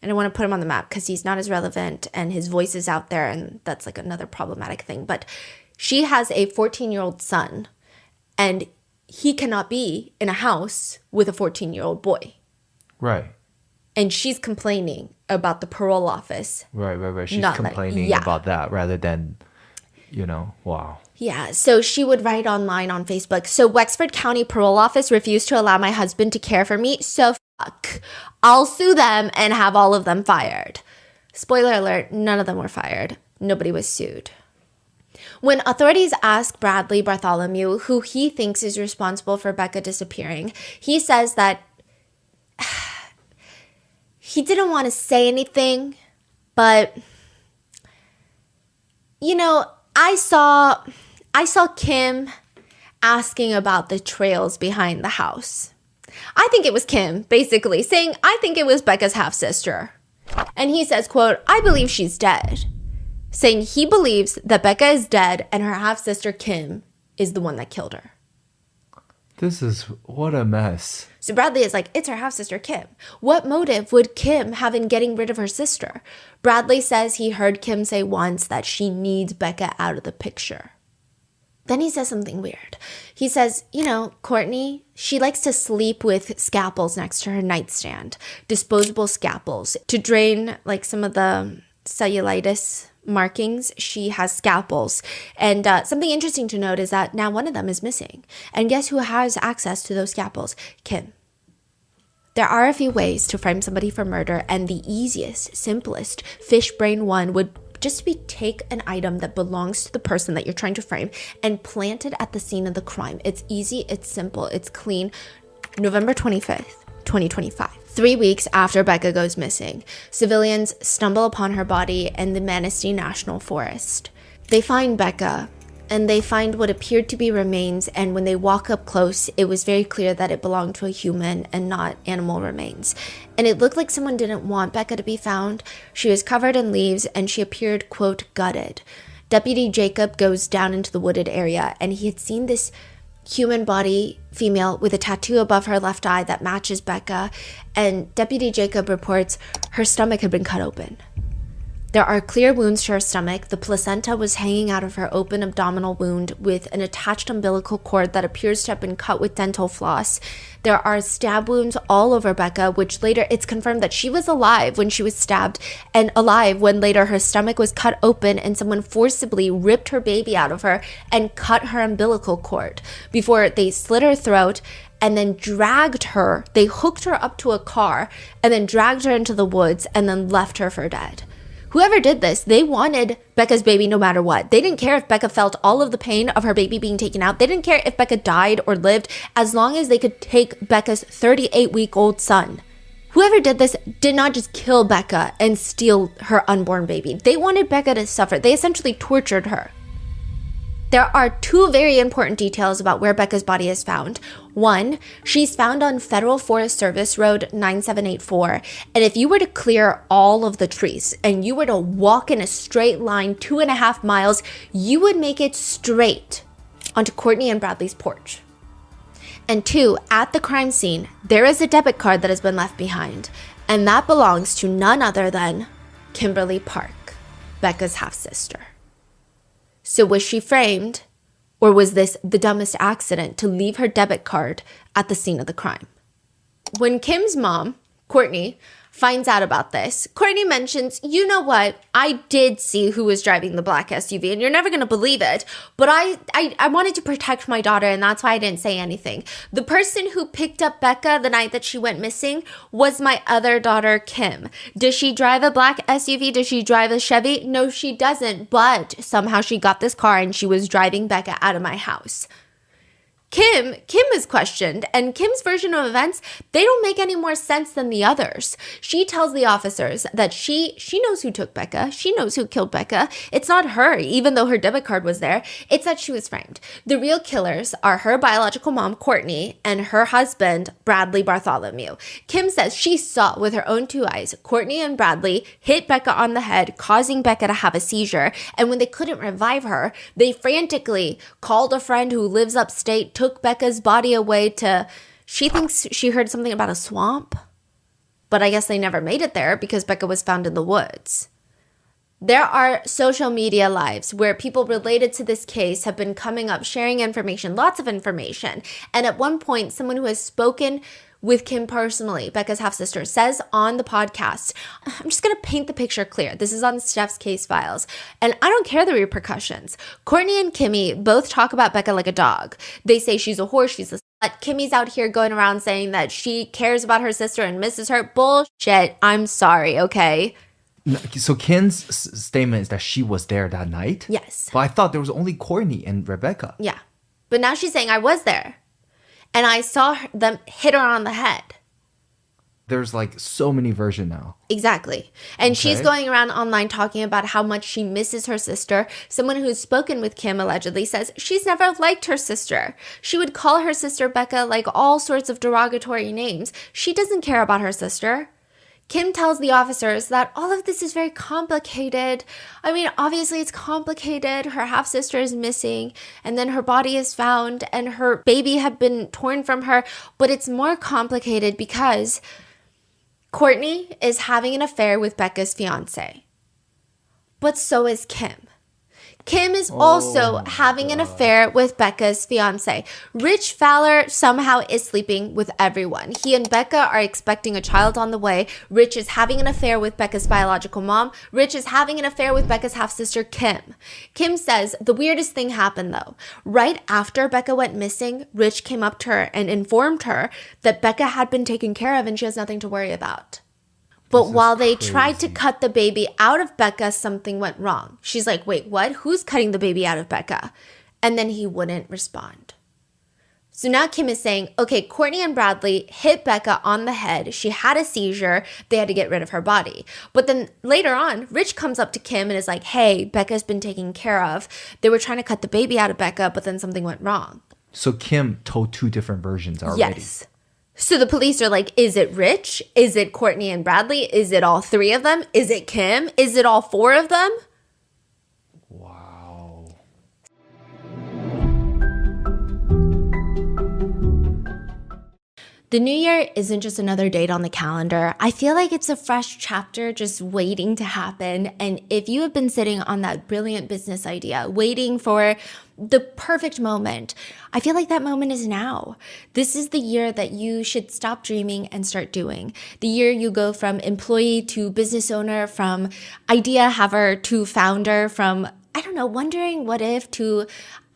And I want to put him on the map because he's not as relevant and his voice is out there, and that's like another problematic thing. But she has a 14-year-old son, and he cannot be in a house with a 14-year-old boy. Right. And she's complaining about the parole office. Right. She's complaining about that rather than, wow. Yeah, so she would write online on Facebook, so Wexford County Parole Office refused to allow my husband to care for me, so fuck. I'll sue them and have all of them fired. Spoiler alert, none of them were fired. Nobody was sued. When authorities ask Bradley Bartholomew who he thinks is responsible for Becca disappearing, he says that he didn't want to say anything, but, I saw Kim asking about the trails behind the house. I think it was Kim, basically, saying, I think it was Becca's half-sister. And he says, quote, I believe she's dead. Saying he believes that Becca is dead and her half-sister Kim is the one that killed her. What a mess. So Bradley is like, it's her half-sister Kim. What motive would Kim have in getting rid of her sister? Bradley says he heard Kim say once that she needs Becca out of the picture. Then he says something weird. He says, Courtney, she likes to sleep with scalpels next to her nightstand, disposable scalpels. To drain some of the cellulitis markings, she has scalpels. And something interesting to note is that now one of them is missing. And guess who has access to those scalpels? Kim. There are a few ways to frame somebody for murder, and the easiest, simplest, fish brain one would just be take an item that belongs to the person that you're trying to frame and plant it at the scene of the crime. It's easy, it's simple, it's clean. November 25th, 2025. 3 weeks after Becca goes missing, civilians stumble upon her body in the Manistee National Forest. They find Becca, and they find what appeared to be remains, and when they walk up close, it was very clear that it belonged to a human and not animal remains. And it looked like someone didn't want Becca to be found. She was covered in leaves, and she appeared, quote, gutted. Deputy Jacob goes down into the wooded area, and he had seen this human body female with a tattoo above her left eye that matches Becca, and Deputy Jacob reports her stomach had been cut open. There are clear wounds to her stomach. The placenta was hanging out of her open abdominal wound with an attached umbilical cord that appears to have been cut with dental floss. There are stab wounds all over Becca, which later it's confirmed that she was alive when she was stabbed and alive when later her stomach was cut open and someone forcibly ripped her baby out of her and cut her umbilical cord before they slit her throat and then dragged her. They hooked her up to a car and then dragged her into the woods and then left her for dead. Whoever did this, they wanted Becca's baby no matter what. They didn't care if Becca felt all of the pain of her baby being taken out. They didn't care if Becca died or lived, as long as they could take Becca's 38-week-old son. Whoever did this did not just kill Becca and steal her unborn baby. They wanted Becca to suffer. They essentially tortured her. There are two very important details about where Becca's body is found. One, she's found on Federal Forest Service Road 9784. And if you were to clear all of the trees and you were to walk in a straight line 2.5 miles, you would make it straight onto Courtney and Bradley's porch. And two, at the crime scene, there is a debit card that has been left behind. And that belongs to none other than Kimberly Park, Becca's half-sister. So was she framed, or was this the dumbest accident to leave her debit card at the scene of the crime? When Kim's mom, Courtney, finds out about this, Courtney mentions, you know what, I did see who was driving the black SUV, and you're never going to believe it, but I wanted to protect my daughter, and that's why I didn't say anything. The person who picked up Becca the night that she went missing was my other daughter, Kim. Does she drive a black SUV? Does she drive a Chevy? No, she doesn't, but somehow she got this car, and she was driving Becca out of my house. Kim is questioned, and Kim's version of events, they don't make any more sense than the others. She tells the officers that she knows who took Becca. She knows who killed Becca. It's not her, even though her debit card was there. It's that she was framed. The real killers are her biological mom, Courtney, and her husband, Bradley Bartholomew. Kim says she saw with her own two eyes Courtney and Bradley hit Becca on the head, causing Becca to have a seizure. And when they couldn't revive her, they frantically called a friend who lives upstate, took Becca's body away to, she thinks she heard something about a swamp, but I guess they never made it there because Becca was found in the woods. There are social media lives where people related to this case have been coming up, sharing information, lots of information. And at one point, someone who has spoken with Kim personally, Becca's half-sister, says on the podcast, I'm just going to paint the picture clear. This is on Steph's case files. And I don't care the repercussions. Courtney and Kimmy both talk about Becca like a dog. They say she's a horse, she's a slut. Kimmy's out here going around saying that she cares about her sister and misses her. Bullshit. I'm sorry, okay? So Kim's statement is that she was there that night? Yes. But I thought there was only Courtney and Rebecca. Yeah. But now she's saying I was there. And I saw them hit her on the head. There's like so many versions now. Exactly. And she's going around online talking about how much she misses her sister. Someone who's spoken with Kim allegedly says she's never liked her sister. She would call her sister Becca like all sorts of derogatory names. She doesn't care about her sister. Kim tells the officers that all of this is very complicated. I mean, obviously it's complicated. Her half-sister is missing, and then her body is found, and her baby had been torn from her. But it's more complicated because Courtney is having an affair with Becca's fiance. But so is Kim. Kim is also having an affair with Becca's fiance. Rich Fowler somehow is sleeping with everyone. He and Becca are expecting a child on the way. Rich is having an affair with Becca's biological mom. Rich is having an affair with Becca's half-sister, Kim. Kim says the weirdest thing happened, though. Right after Becca went missing, Rich came up to her and informed her that Becca had been taken care of and she has nothing to worry about. But while they tried to cut the baby out of Becca, something went wrong. She's like, wait, what? Who's cutting the baby out of Becca? And then he wouldn't respond. So now Kim is saying, okay, Courtney and Bradley hit Becca on the head. She had a seizure. They had to get rid of her body. But then later on, Rich comes up to Kim and is like, hey, Becca's been taken care of. They were trying to cut the baby out of Becca, but then something went wrong. So Kim told two different versions already. Yes. So the police are like, is it Rich? Is it Courtney and Bradley? Is it all three of them? Is it Kim? Is it all four of them? Wow. The new year isn't just another date on the calendar. I feel like it's a fresh chapter just waiting to happen. And if you have been sitting on that brilliant business idea, waiting for the perfect moment, I feel like that moment is now. This is the year that you should stop dreaming and start doing. The year you go from employee to business owner, from idea haver to founder, from, I don't know, wondering what if to,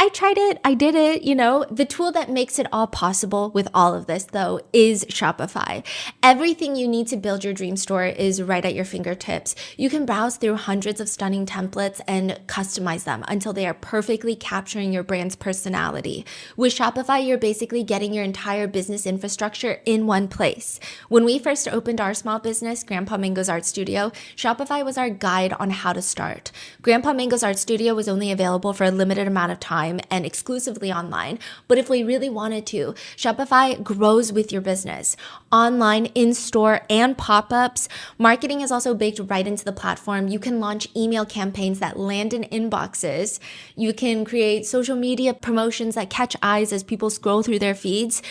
I tried it. I did it. The tool that makes it all possible with all of this, though, is Shopify. Everything you need to build your dream store is right at your fingertips. You can browse through hundreds of stunning templates and customize them until they are perfectly capturing your brand's personality. With Shopify, you're basically getting your entire business infrastructure in one place. When we first opened our small business, Grandpa Mango's Art Studio, Shopify was our guide on how to start. Grandpa Mango's Art Studio was only available for a limited amount of time and exclusively online. But if we really wanted to, Shopify grows with your business. Online, in-store, and pop-ups. Marketing is also baked right into the platform. You can launch email campaigns that land in inboxes. You can create social media promotions that catch eyes as people scroll through their feeds.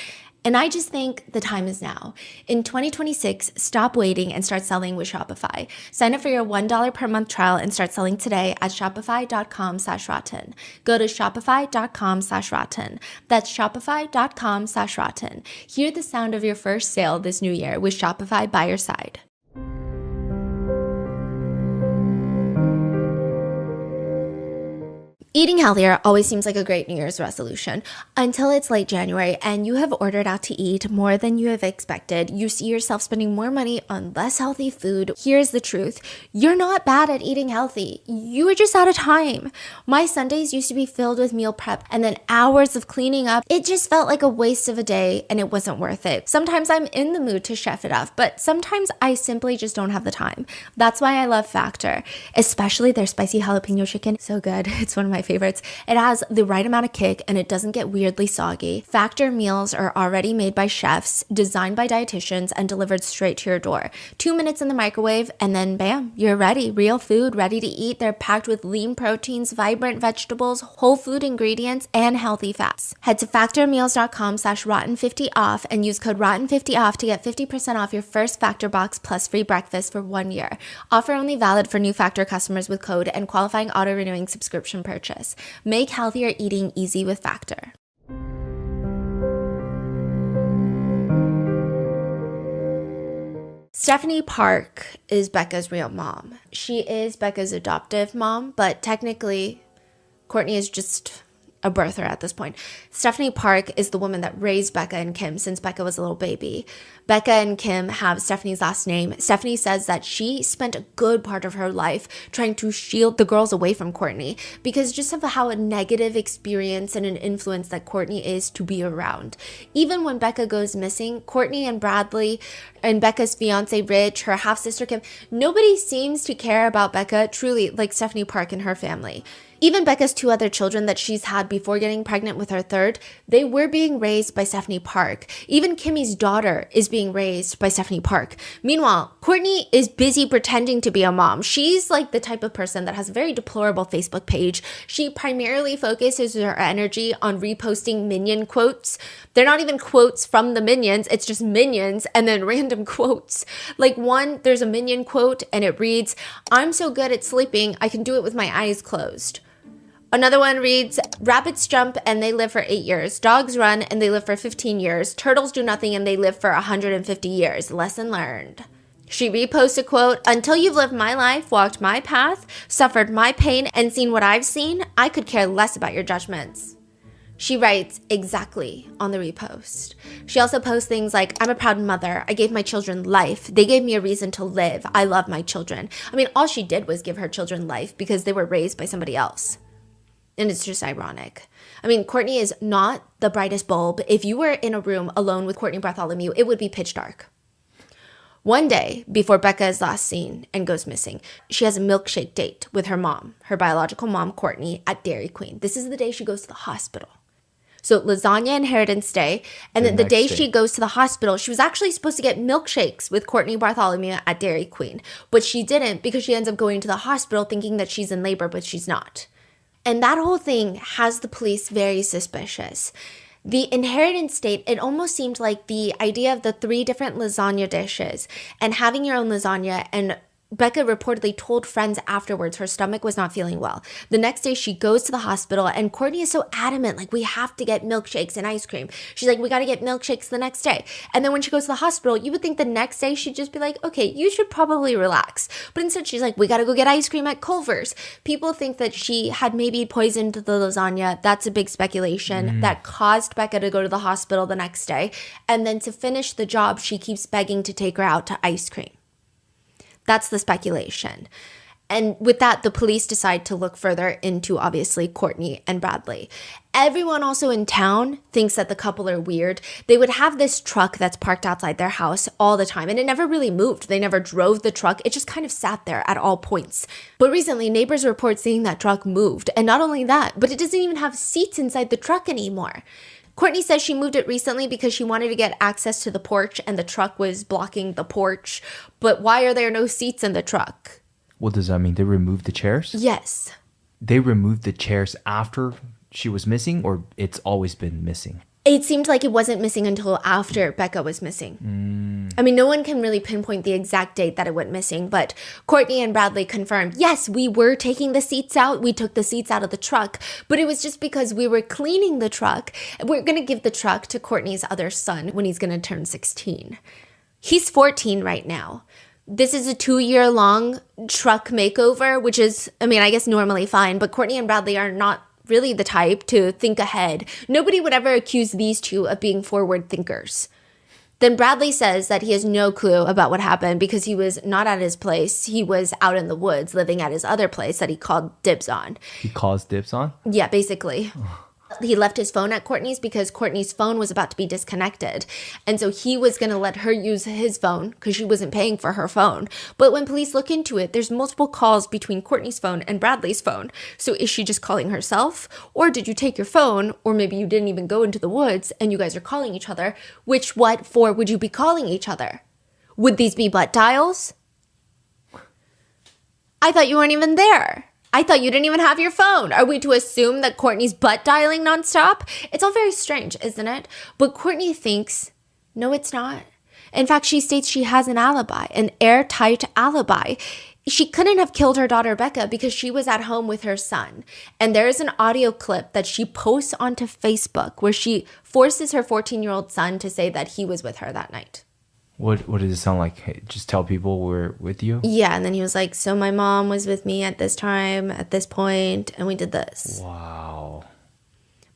And I just think the time is now. In 2026, stop waiting and start selling with Shopify. Sign up for your $1 per month trial and start selling today at shopify.com/rotten. Go to shopify.com/rotten. That's shopify.com/rotten. Hear the sound of your first sale this new year with Shopify by your side. Eating healthier always seems like a great New Year's resolution until it's late January and you have ordered out to eat more than you have expected. You see yourself spending more money on less healthy food. Here's the truth. You're not bad at eating healthy. You were just out of time. My Sundays used to be filled with meal prep and then hours of cleaning up. It just felt like a waste of a day and it wasn't worth it. Sometimes I'm in the mood to chef it up, but sometimes I simply just don't have the time. That's why I love Factor, especially their spicy jalapeno chicken. So good. It's one of my favorites. It has the right amount of kick and it doesn't get weirdly soggy. Factor meals are already made by chefs, designed by dietitians, and delivered straight to your door. 2 minutes in the microwave and then bam, you're ready. Real food, ready to eat. They're packed with lean proteins, vibrant vegetables, whole food ingredients, and healthy fats. Head to factormeals.com/rotten50off and use code rotten50off to get 50% off your first Factor box plus free breakfast for 1 year. Offer only valid for new Factor customers with code and qualifying auto-renewing subscription purchase. Make healthier eating easy with Factor. Stephanie Park is Becca's real mom. She is Becca's adoptive mom, but technically, Courtney is just a birther at this point. Stephanie Park is the woman that raised Becca and Kim since Becca was a little baby. Becca and Kim have Stephanie's last name. Stephanie says that she spent a good part of her life trying to shield the girls away from Courtney because just of how a negative experience and an influence that Courtney is to be around. Even when Becca goes missing, Courtney and Bradley and Becca's fiance Rich, her half-sister Kim, nobody seems to care about Becca truly like Stephanie Park and her family. Even Becca's 2 other children that she's had before getting pregnant with her third, they were being raised by Stephanie Park. Even Kimmy's daughter is being raised by Stephanie Park. Meanwhile, Courtney is busy pretending to be a mom. She's like the type of person that has a very deplorable Facebook page. She primarily focuses her energy on reposting Minion quotes. They're not even quotes from the Minions. It's just Minions and then random quotes. Like there's a Minion quote and it reads, "I'm so good at sleeping, I can do it with my eyes closed." Another one reads, "Rabbits jump and they live for 8 years. Dogs run and they live for 15 years. Turtles do nothing and they live for 150 years. Lesson learned." She reposts a quote, "Until you've lived my life, walked my path, suffered my pain, and seen what I've seen, I could care less about your judgments." She writes exactly on the repost. She also posts things like, "I'm a proud mother. I gave my children life. They gave me a reason to live. I love my children." I mean, all she did was give her children life because they were raised by somebody else. And it's just ironic. I mean, Courtney is not the brightest bulb. If you were in a room alone with Courtney Bartholomew, it would be pitch dark. One day, before Becca is last seen and goes missing, she has a milkshake date with her mom, her biological mom, Courtney, at Dairy Queen. This is the day she goes to the hospital. So lasagna Inheritance Day, and then the day she goes to the hospital, she was actually supposed to get milkshakes with Courtney Bartholomew at Dairy Queen, but she didn't because she ends up going to the hospital thinking that she's in labor, but she's not. And that whole thing has the police very suspicious. The inheritance date, it almost seemed like the idea of the 3 different lasagna dishes and having your own lasagna and Becca reportedly told friends afterwards her stomach was not feeling well. The next day, she goes to the hospital, and Courtney is so adamant, like, we have to get milkshakes and ice cream. She's like, we got to get milkshakes the next day. And then when she goes to the hospital, you would think the next day she'd just be like, okay, you should probably relax. But instead, she's like, we got to go get ice cream at Culver's. People think that she had maybe poisoned the lasagna. That's a big speculation that caused Becca to go to the hospital the next day. And then to finish the job, she keeps begging to take her out to ice cream. That's the speculation. And with that, the police decide to look further into, obviously, Courtney and Bradley. Everyone also in town thinks that the couple are weird. They would have this truck that's parked outside their house all the time, and it never really moved. They never drove the truck. It just kind of sat there at all points. But recently, neighbors report seeing that truck moved. And not only that, but it doesn't even have seats inside the truck anymore. Courtney says she moved it recently because she wanted to get access to the porch and the truck was blocking the porch. But why are there no seats in the truck? What does that mean? They removed the chairs? Yes. They removed the chairs after she was missing, or it's always been missing? It seemed like it wasn't missing until after Becca was missing. I mean, no one can really pinpoint the exact date that it went missing, but Courtney and Bradley confirmed, yes, we were taking the seats out. We took the seats out of the truck, but it was just because we were cleaning the truck. We're going to give the truck to Courtney's other son when he's going to turn 16. He's 14 right now. This is a 2-year-long truck makeover, which is, I mean, I guess normally fine, but Courtney and Bradley are not really the type to think ahead. Nobody would ever accuse these two of being forward thinkers. Then Bradley says that he has no clue about what happened because he was not at his place. He was out in the woods living at his other place that he called dibs on. He calls dibs on? Yeah, basically. He left his phone at Courtney's because Courtney's phone was about to be disconnected. And so he was going to let her use his phone because she wasn't paying for her phone. But when police look into it, there's multiple calls between Courtney's phone and Bradley's phone. So is she just calling herself? Or did you take your phone? Or maybe you didn't even go into the woods and you guys are calling each other. What for would you be calling each other? Would these be butt dials? I thought you weren't even there. I thought you didn't even have your phone. Are we to assume that Courtney's butt dialing nonstop? It's all very strange, isn't it? But Courtney thinks, no, it's not. In fact, she states she has an alibi, an airtight alibi. She couldn't have killed her daughter, Becca, because she was at home with her son. And there is an audio clip that she posts onto Facebook where she forces her 14-year-old son to say that he was with her that night. What does it sound like? Hey, just tell people we're with you? Yeah, and then he was like, so my mom was with me at this time, at this point, and we did this. Wow.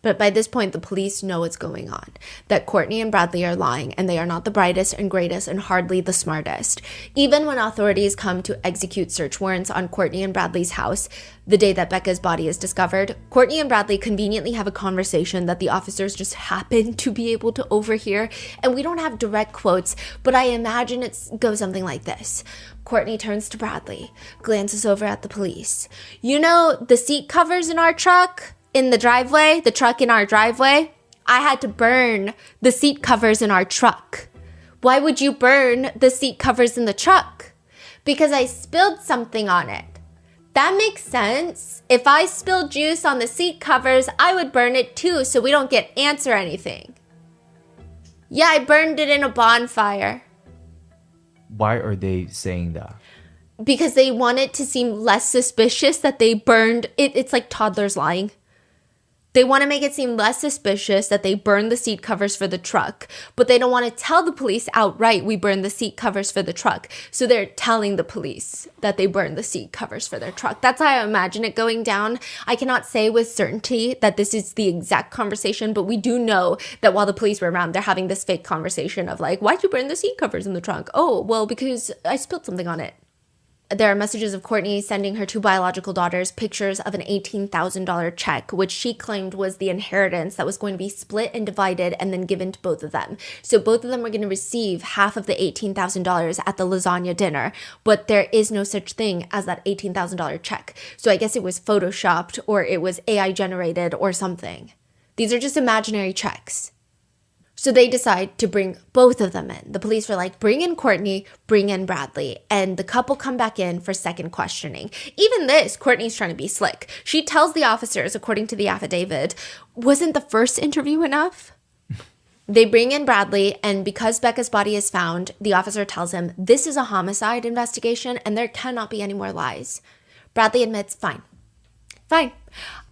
But by this point, the police know what's going on, that Courtney and Bradley are lying, and they are not the brightest and greatest and hardly the smartest. Even when authorities come to execute search warrants on Courtney and Bradley's house, the day that Becca's body is discovered, Courtney and Bradley conveniently have a conversation that the officers just happen to be able to overhear. And we don't have direct quotes, but I imagine it goes something like this. Courtney turns to Bradley, glances over at the police. You know the seat covers in our truck? In the driveway, the truck in our driveway, I had to burn the seat covers in our truck. Why would you burn the seat covers in the truck? Because I spilled something on it. That makes sense. If I spilled juice on the seat covers, I would burn it too so we don't get ants or anything. Yeah, I burned it in a bonfire. Why are they saying that? Because they want it to seem less suspicious that they burned it. It's like toddlers lying. They want to make it seem less suspicious that they burned the seat covers for the truck, but they don't want to tell the police outright we burned the seat covers for the truck. So they're telling the police that they burned the seat covers for their truck. That's how I imagine it going down. I cannot say with certainty that this is the exact conversation, but we do know that while the police were around, they're having this fake conversation of like, why'd you burn the seat covers in the trunk? Oh, well, because I spilled something on it. There are messages of Courtney sending her two biological daughters pictures of an $18,000 check, which she claimed was the inheritance that was going to be split and divided and then given to both of them. So both of them were going to receive half of the $18,000 at the lasagna dinner, but there is no such thing as that $18,000 check. So I guess it was photoshopped or it was AI generated or something. These are just imaginary checks. So they decide to bring both of them in. The police were like, bring in Courtney, bring in Bradley. And the couple come back in for second questioning. Even this, Courtney's trying to be slick. She tells the officers, according to the affidavit, wasn't the first interview enough? They bring in Bradley, and because Becca's body is found, the officer tells him this is a homicide investigation and there cannot be any more lies. Bradley admits, fine.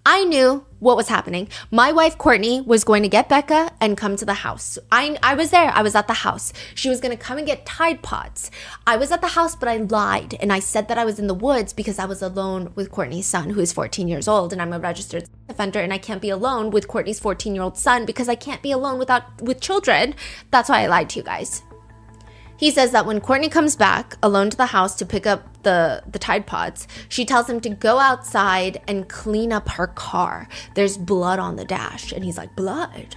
I knew what was happening. My wife, Courtney, was going to get Becca and come to the house. I was there. I was at the house. She was going to come and get Tide Pods. I was at the house, but I lied. And I said that I was in the woods because I was alone with Courtney's son, who is 14 years old. And I'm a registered sex offender. And I can't be alone with Courtney's 14-year-old son because I can't be alone with children. That's why I lied to you guys. He says that when Courtney comes back alone to the house to pick up the Tide Pods, she tells him to go outside and clean up her car. There's blood on the dash. And he's like, blood?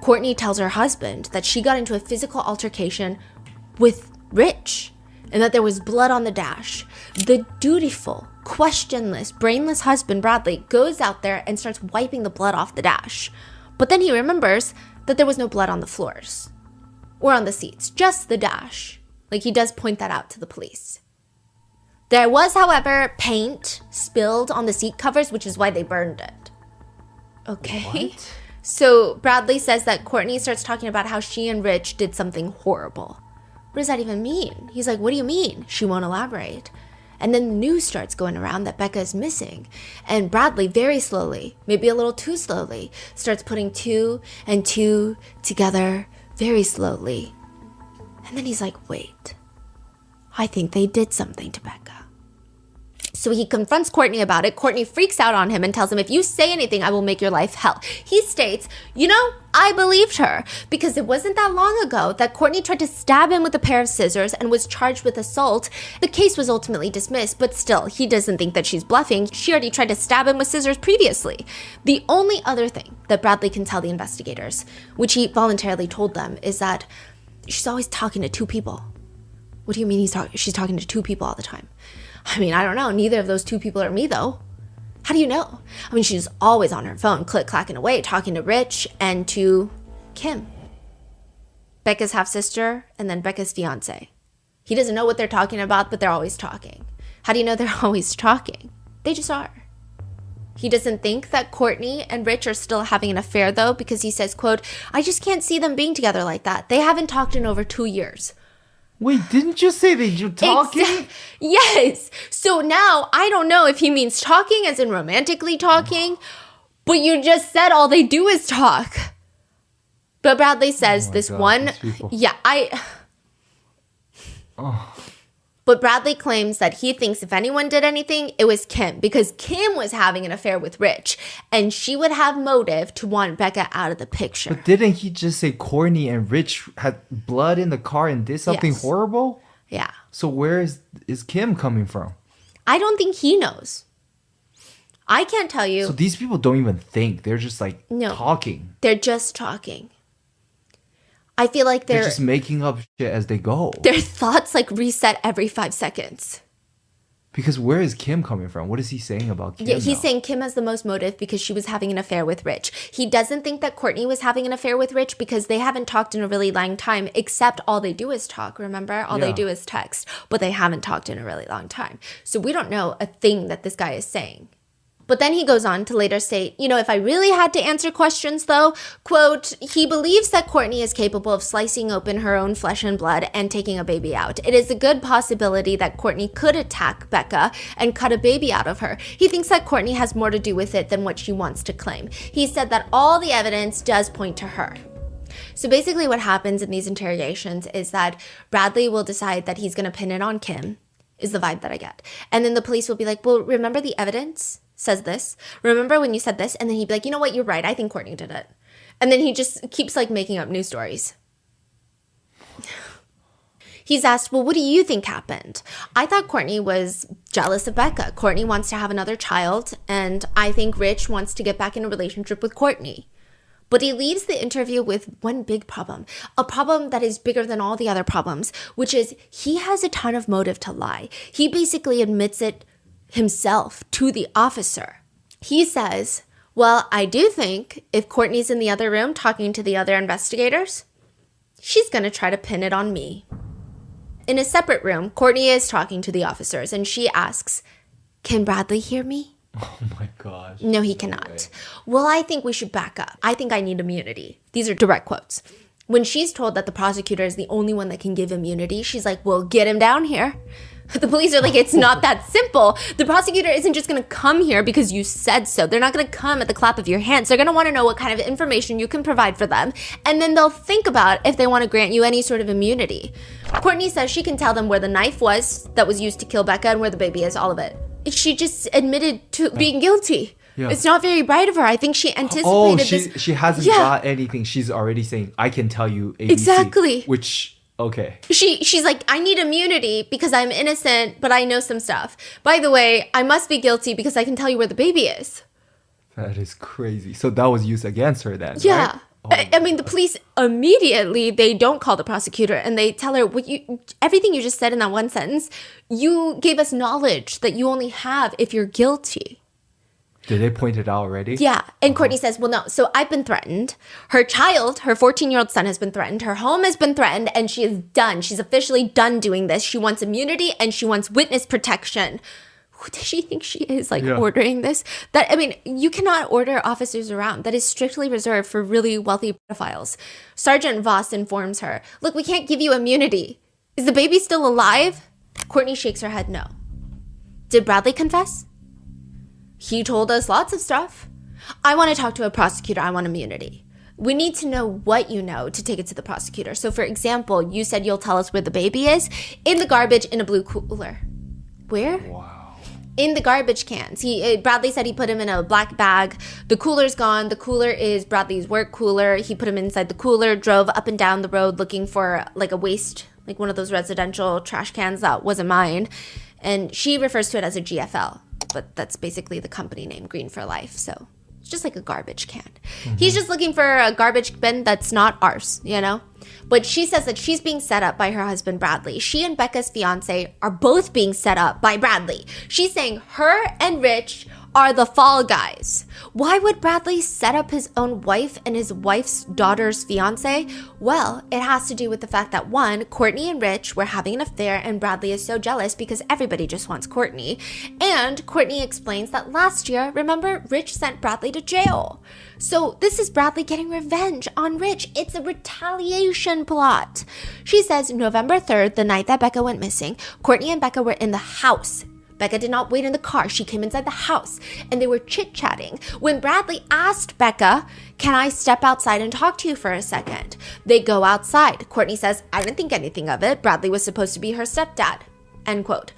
Courtney tells her husband that she got into a physical altercation with Rich and that there was blood on the dash. The dutiful, questionless, brainless husband, Bradley, goes out there and starts wiping the blood off the dash. But then he remembers that there was no blood on the floors or on the seats, just the dash. Like, he does point that out to the police. There was, however, paint spilled on the seat covers, which is why they burned it. Okay. What? So Bradley says that Courtney starts talking about how she and Rich did something horrible. What does that even mean? He's like, what do you mean? She won't elaborate. And then the news starts going around that Becca is missing. And Bradley, very slowly, maybe a little too slowly, starts putting two and two together very slowly. And then he's like, wait, I think they did something to Becca. So he confronts Courtney about it. Courtney freaks out on him and tells him, if you say anything, I will make your life hell. He states, I believed her because it wasn't that long ago that Courtney tried to stab him with a pair of scissors and was charged with assault. The case was ultimately dismissed, but still, he doesn't think that she's bluffing. She already tried to stab him with scissors previously. The only other thing that Bradley can tell the investigators, which he voluntarily told them, is that she's always talking to two people. What do you mean she's talking to two people all the time? I mean, I don't know. Neither of those two people are me, though. How do you know? I mean, she's always on her phone, click-clacking away, talking to Rich and to Kim, Becca's half-sister, and then Becca's fiance. He doesn't know what they're talking about, but they're always talking. How do you know they're always talking? They just are. He doesn't think that Courtney and Rich are still having an affair, though, because he says, quote, I just can't see them being together like that. They haven't talked in over 2 years. Wait, didn't you say they were talking? Yes. So now I don't know if he means talking as in romantically talking, but you just said all they do is talk. But Bradley says But Bradley claims that he thinks if anyone did anything, it was Kim, because Kim was having an affair with Rich, and she would have motive to want Becca out of the picture. But didn't he just say Courtney and Rich had blood in the car and did something horrible? Yeah. So where is Kim coming from? I don't think he knows. I can't tell you. So these people don't even think. They're just talking. They're just talking. I feel like they're just making up shit as they go. Their thoughts reset every 5 seconds. Because where is Kim coming from? What is he saying about Kim? Yeah, he's saying Kim has the most motive because she was having an affair with Rich. He doesn't think that Courtney was having an affair with Rich because they haven't talked in a really long time, except all they do is talk, remember? All they do is text, but they haven't talked in a really long time. So we don't know a thing that this guy is saying. But then he goes on to later state, if I really had to answer questions, though, quote, he believes that Courtney is capable of slicing open her own flesh and blood and taking a baby out. It is a good possibility that Courtney could attack Becca and cut a baby out of her. He thinks that Courtney has more to do with it than what she wants to claim. He said that all the evidence does point to her. So basically what happens in these interrogations is that Bradley will decide that he's going to pin it on Kim, is the vibe that I get. And then the police will be like, well, remember the evidence says this? Remember when you said this? And then he'd be like, you know what? You're right. I think Courtney did it. And then he just keeps making up news stories. He's asked, well, what do you think happened? I thought Courtney was jealous of Becca. Courtney wants to have another child. And I think Rich wants to get back in a relationship with Courtney. But he leaves the interview with one big problem, a problem that is bigger than all the other problems, which is he has a ton of motive to lie. He basically admits it himself to the officer. He says, well, I do think if Courtney's in the other room talking to the other investigators, she's going to try to pin it on me. In a separate room, Courtney is talking to the officers and she asks, can Bradley hear me? Oh my gosh. No, he cannot. Well, I think we should back up. I think I need immunity. These are direct quotes. When she's told that the prosecutor is the only one that can give immunity, she's like, well, get him down here. The police are like, it's not that simple. The prosecutor isn't just going to come here because you said so. They're not going to come at the clap of your hands. They're going to want to know what kind of information you can provide for them. And then they'll think about if they want to grant you any sort of immunity. Courtney says she can tell them where the knife was that was used to kill Becca and where the baby is, all of it. She just admitted to being guilty. Yeah. It's not very bright of her. I think she anticipated this. She hasn't got anything. She's already saying, I can tell you ABC. Exactly. Which, okay. She's like, I need immunity because I'm innocent, but I know some stuff. By the way, I must be guilty because I can tell you where the baby is. That is crazy. So that was used against her then, yeah. Right? I mean, the police immediately, they don't call the prosecutor and they tell her, everything you just said in that one sentence, you gave us knowledge that you only have if you're guilty. Did they point it out already? Yeah. And Courtney says, well, no. So I've been threatened. Her child, her 14-year-old son has been threatened. Her home has been threatened and she is done. She's officially done doing this. She wants immunity and she wants witness protection. Who does she think she is, ordering this? You cannot order officers around. That is strictly reserved for really wealthy pedophiles. Sergeant Voss informs her, look, we can't give you immunity. Is the baby still alive? Courtney shakes her head no. Did Bradley confess? He told us lots of stuff. I want to talk to a prosecutor. I want immunity. We need to know what you know to take it to the prosecutor. So, for example, you said you'll tell us where the baby is in the garbage in a blue cooler. Where? Wow. In the garbage cans. Bradley said he put him in a black bag. The cooler's gone. The cooler is Bradley's work cooler. He put him inside the cooler, drove up and down the road looking for a waste, like one of those residential trash cans that wasn't mine. And she refers to it as a GFL. But that's basically the company name, Green for Life. So it's just like a garbage can. Mm-hmm. He's just looking for a garbage bin that's not ours, you know? But she says that she's being set up by her husband, Bradley. She and Becca's fiance are both being set up by Bradley. She's saying her and Rich are the fall guys. Why would Bradley set up his own wife and his wife's daughter's fiance? Well, it has to do with the fact that one, Courtney and Rich were having an affair and Bradley is so jealous because everybody just wants Courtney. And Courtney explains that last year, remember, Rich sent Bradley to jail. So this is Bradley getting revenge on Rich. It's a retaliation plot. She says November 3rd, the night that Becca went missing, Courtney and Becca were in the house. Becca did not wait in the car. She came inside the house and they were chit-chatting. When Bradley asked Becca, can I step outside and talk to you for a second? They go outside. Courtney says, I didn't think anything of it. Bradley was supposed to be her stepdad, end quote.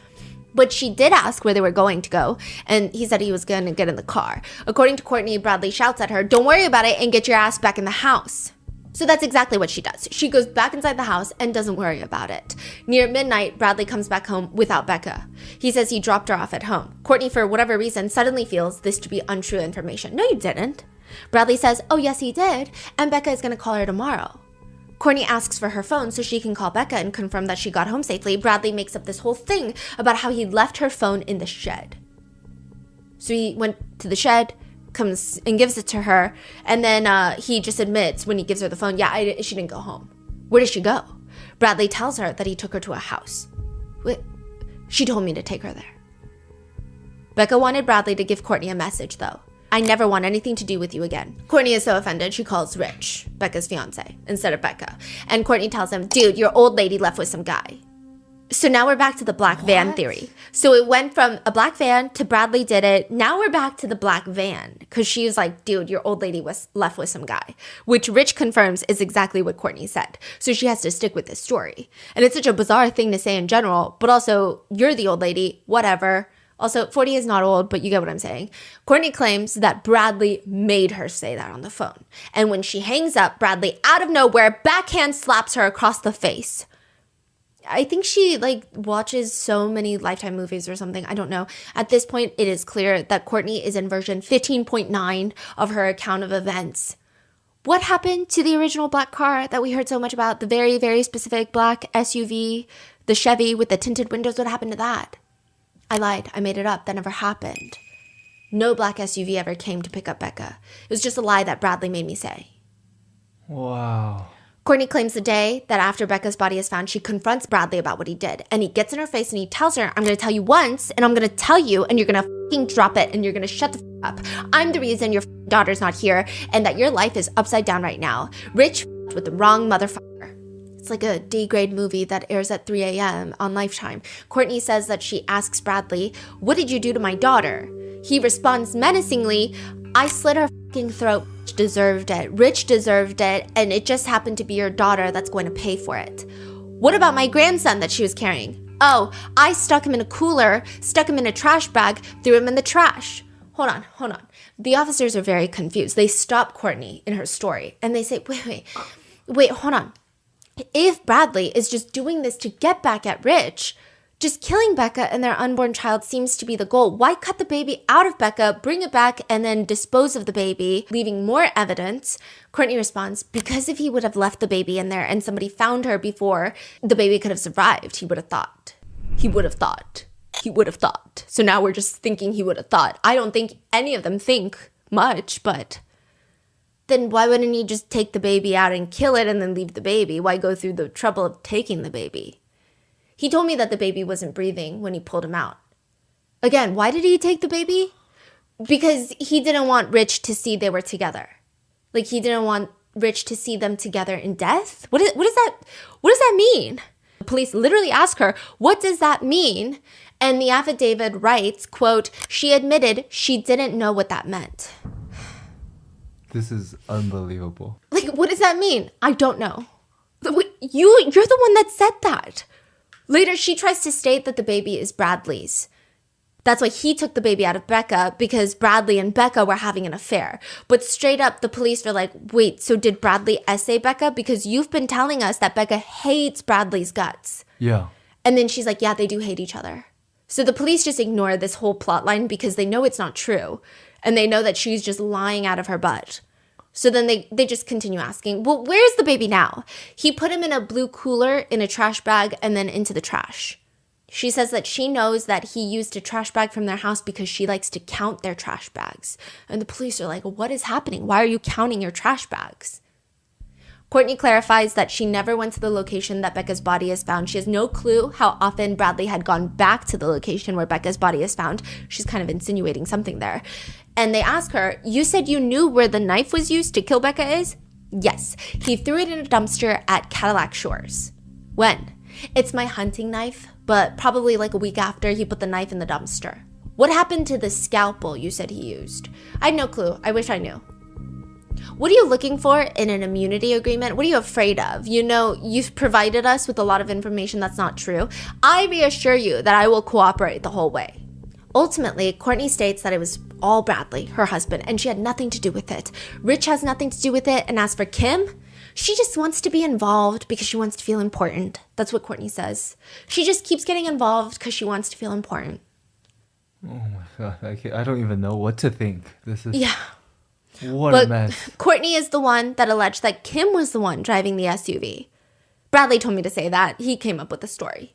But she did ask where they were going to go, and he said he was going to get in the car. According to Courtney, Bradley shouts at her, don't worry about it and get your ass back in the house. So that's exactly what she does. She goes back inside the house and doesn't worry about it. Near midnight, Bradley comes back home without Becca. He says he dropped her off at home. Courtney, for whatever reason, suddenly feels this to be untrue information. No, you didn't. Bradley says, oh, yes, he did, and Becca is going to call her tomorrow. Courtney asks for her phone so she can call Becca and confirm that she got home safely. Bradley makes up this whole thing about how he left her phone in the shed. So he went to the shed, comes and gives it to her, and then he just admits when he gives her the phone, she didn't go home. Where did she go? Bradley tells her that he took her to a house. She told me to take her there. Becca wanted Bradley to give Courtney a message, though. I never want anything to do with you again. Courtney is so offended, she calls Rich, Becca's fiance, instead of Becca. And Courtney tells him, dude, your old lady left with some guy. So now we're back to the black van theory. So it went from a black van to Bradley did it. Now we're back to the black van because she was like, dude, your old lady was left with some guy, which Rich confirms is exactly what Courtney said. So she has to stick with this story. And it's such a bizarre thing to say in general, but also you're the old lady, whatever. Also, 40 is not old, but you get what I'm saying. Courtney claims that Bradley made her say that on the phone. And when she hangs up, Bradley, out of nowhere, backhand slaps her across the face. I think she watches so many Lifetime movies or something. I don't know. At this point, it is clear that Courtney is in version 15.9 of her account of events. What happened to the original black car that we heard so much about? The very, very specific black SUV, the Chevy with the tinted windows. What happened to that? I lied. I made it up. That never happened. No black SUV ever came to pick up Becca. It was just a lie that Bradley made me say. Wow. Courtney claims the day that after Becca's body is found, she confronts Bradley about what he did. And he gets in her face and he tells her, I'm going to tell you once and I'm going to tell you and you're going to fucking drop it and you're going to shut the up. I'm the reason your daughter's not here and that your life is upside down right now. Rich with the wrong motherfucker. It's like a D-grade movie that airs at 3 a.m. on Lifetime. Courtney says that she asks Bradley, "What did you do to my daughter?" He responds menacingly, "I slit her fucking throat. Rich deserved it. Rich deserved it, and it just happened to be your daughter that's going to pay for it. What about my grandson that she was carrying? Oh, I stuck him in a cooler, stuck him in a trash bag, threw him in the trash." Hold on. The officers are very confused. They stop Courtney in her story, and they say, wait, hold on. If Bradley is just doing this to get back at Rich, just killing Becca and their unborn child seems to be the goal. Why cut the baby out of Becca, bring it back, and then dispose of the baby, leaving more evidence? Courtney responds, because if he would have left the baby in there and somebody found her before, the baby could have survived, he would have thought. So now we're just thinking he would have thought. I don't think any of them think much, but then why wouldn't he just take the baby out and kill it and then leave the baby? Why go through the trouble of taking the baby? He told me that the baby wasn't breathing when he pulled him out. Again, why did he take the baby? Because he didn't want Rich to see they were together. Like, he didn't want Rich to see them together in death? What does that mean? The police literally ask her, what does that mean? And the affidavit writes, quote, "She admitted she didn't know what that meant." This is unbelievable. Like, what does that mean? I don't know. You're the one that said that. Later, she tries to state that the baby is Bradley's. That's why he took the baby out of Becca, because Bradley and Becca were having an affair. But straight up, the police were like, wait, so did Bradley essay Becca? Because you've been telling us that Becca hates Bradley's guts. Yeah. And then she's like, yeah, they do hate each other. So the police just ignore this whole plot line because they know it's not true. And they know that she's just lying out of her butt. So then they just continue asking, well, where's the baby now? He put him in a blue cooler, in a trash bag, and then into the trash. She says that she knows that he used a trash bag from their house because she likes to count their trash bags. And the police are like, what is happening? Why are you counting your trash bags? Courtney clarifies that she never went to the location that Becca's body is found. She has no clue how often Bradley had gone back to the location where Becca's body is found. She's kind of insinuating something there. And they ask her, you said you knew where the knife was used to kill Becca is? Yes. He threw it in a dumpster at Cadillac Shores. When? It's my hunting knife, but probably like a week after he put the knife in the dumpster. What happened to the scalpel you said he used? I had no clue. I wish I knew. What are you looking for in an immunity agreement? What are you afraid of? You know, you've provided us with a lot of information that's not true. I reassure you that I will cooperate the whole way. Ultimately, Courtney states that it was all Bradley, her husband, and she had nothing to do with it. Rich has nothing to do with it, and as for Kim, she just wants to be involved because she wants to feel important. That's what Courtney says. She just keeps getting involved because she wants to feel important. Oh my God, I don't even know what to think. This is... Yeah. What a mess. Courtney is the one that alleged that Kim was the one driving the SUV. Bradley told me to say that. He came up with the story.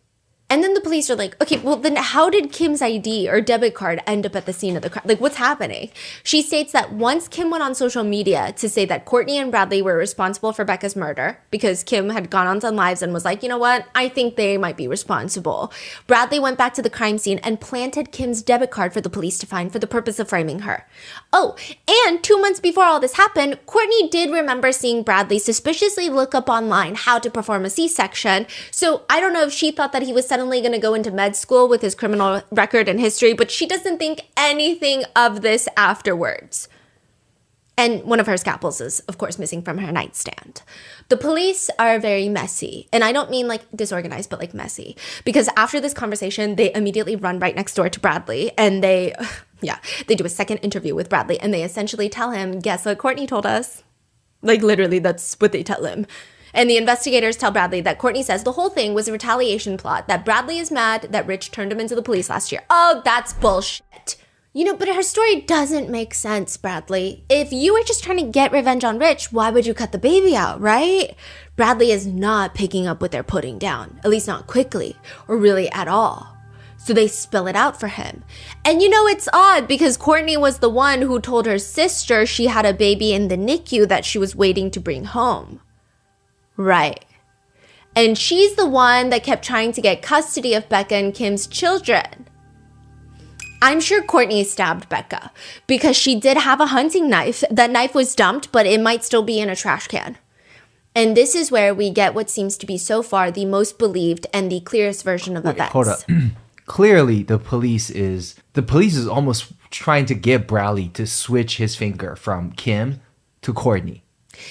And then the police are like, okay, well then how did Kim's ID or debit card end up at the scene of the crime? Like, what's happening? She states that once Kim went on social media to say that Courtney and Bradley were responsible for Becca's murder, because Kim had gone on some lives and was like, you know what? I think they might be responsible. Bradley went back to the crime scene and planted Kim's debit card for the police to find for the purpose of framing her. Oh, and 2 months before all this happened, Courtney did remember seeing Bradley suspiciously look up online how to perform a C-section. So I don't know if she thought that he was suddenly going to go into med school with his criminal record and history, but she doesn't think anything of this afterwards. And one of her scalpels is, of course, missing from her nightstand. The police are very messy. And I don't mean like disorganized, but like messy. Because after this conversation, they immediately run right next door to Bradley. And they do a second interview with Bradley. And they essentially tell him, guess what Courtney told us? Like literally, that's what they tell him. And the investigators tell Bradley that Courtney says the whole thing was a retaliation plot, that Bradley is mad that Rich turned him into the police last year. Oh, that's bullshit. You know, but her story doesn't make sense, Bradley. If you were just trying to get revenge on Rich, why would you cut the baby out, right? Bradley is not picking up what they're putting down, at least not quickly, or really at all. So they spill it out for him. And you know, it's odd because Courtney was the one who told her sister she had a baby in the NICU that she was waiting to bring home. Right. And she's the one that kept trying to get custody of Becca and Kim's children. I'm sure Courtney stabbed Becca because she did have a hunting knife. That knife was dumped, but it might still be in a trash can. And this is where we get what seems to be so far the most believed and the clearest version of events. Hold up. Clearly, the police is almost trying to get Bradley to switch his finger from Kim to Courtney.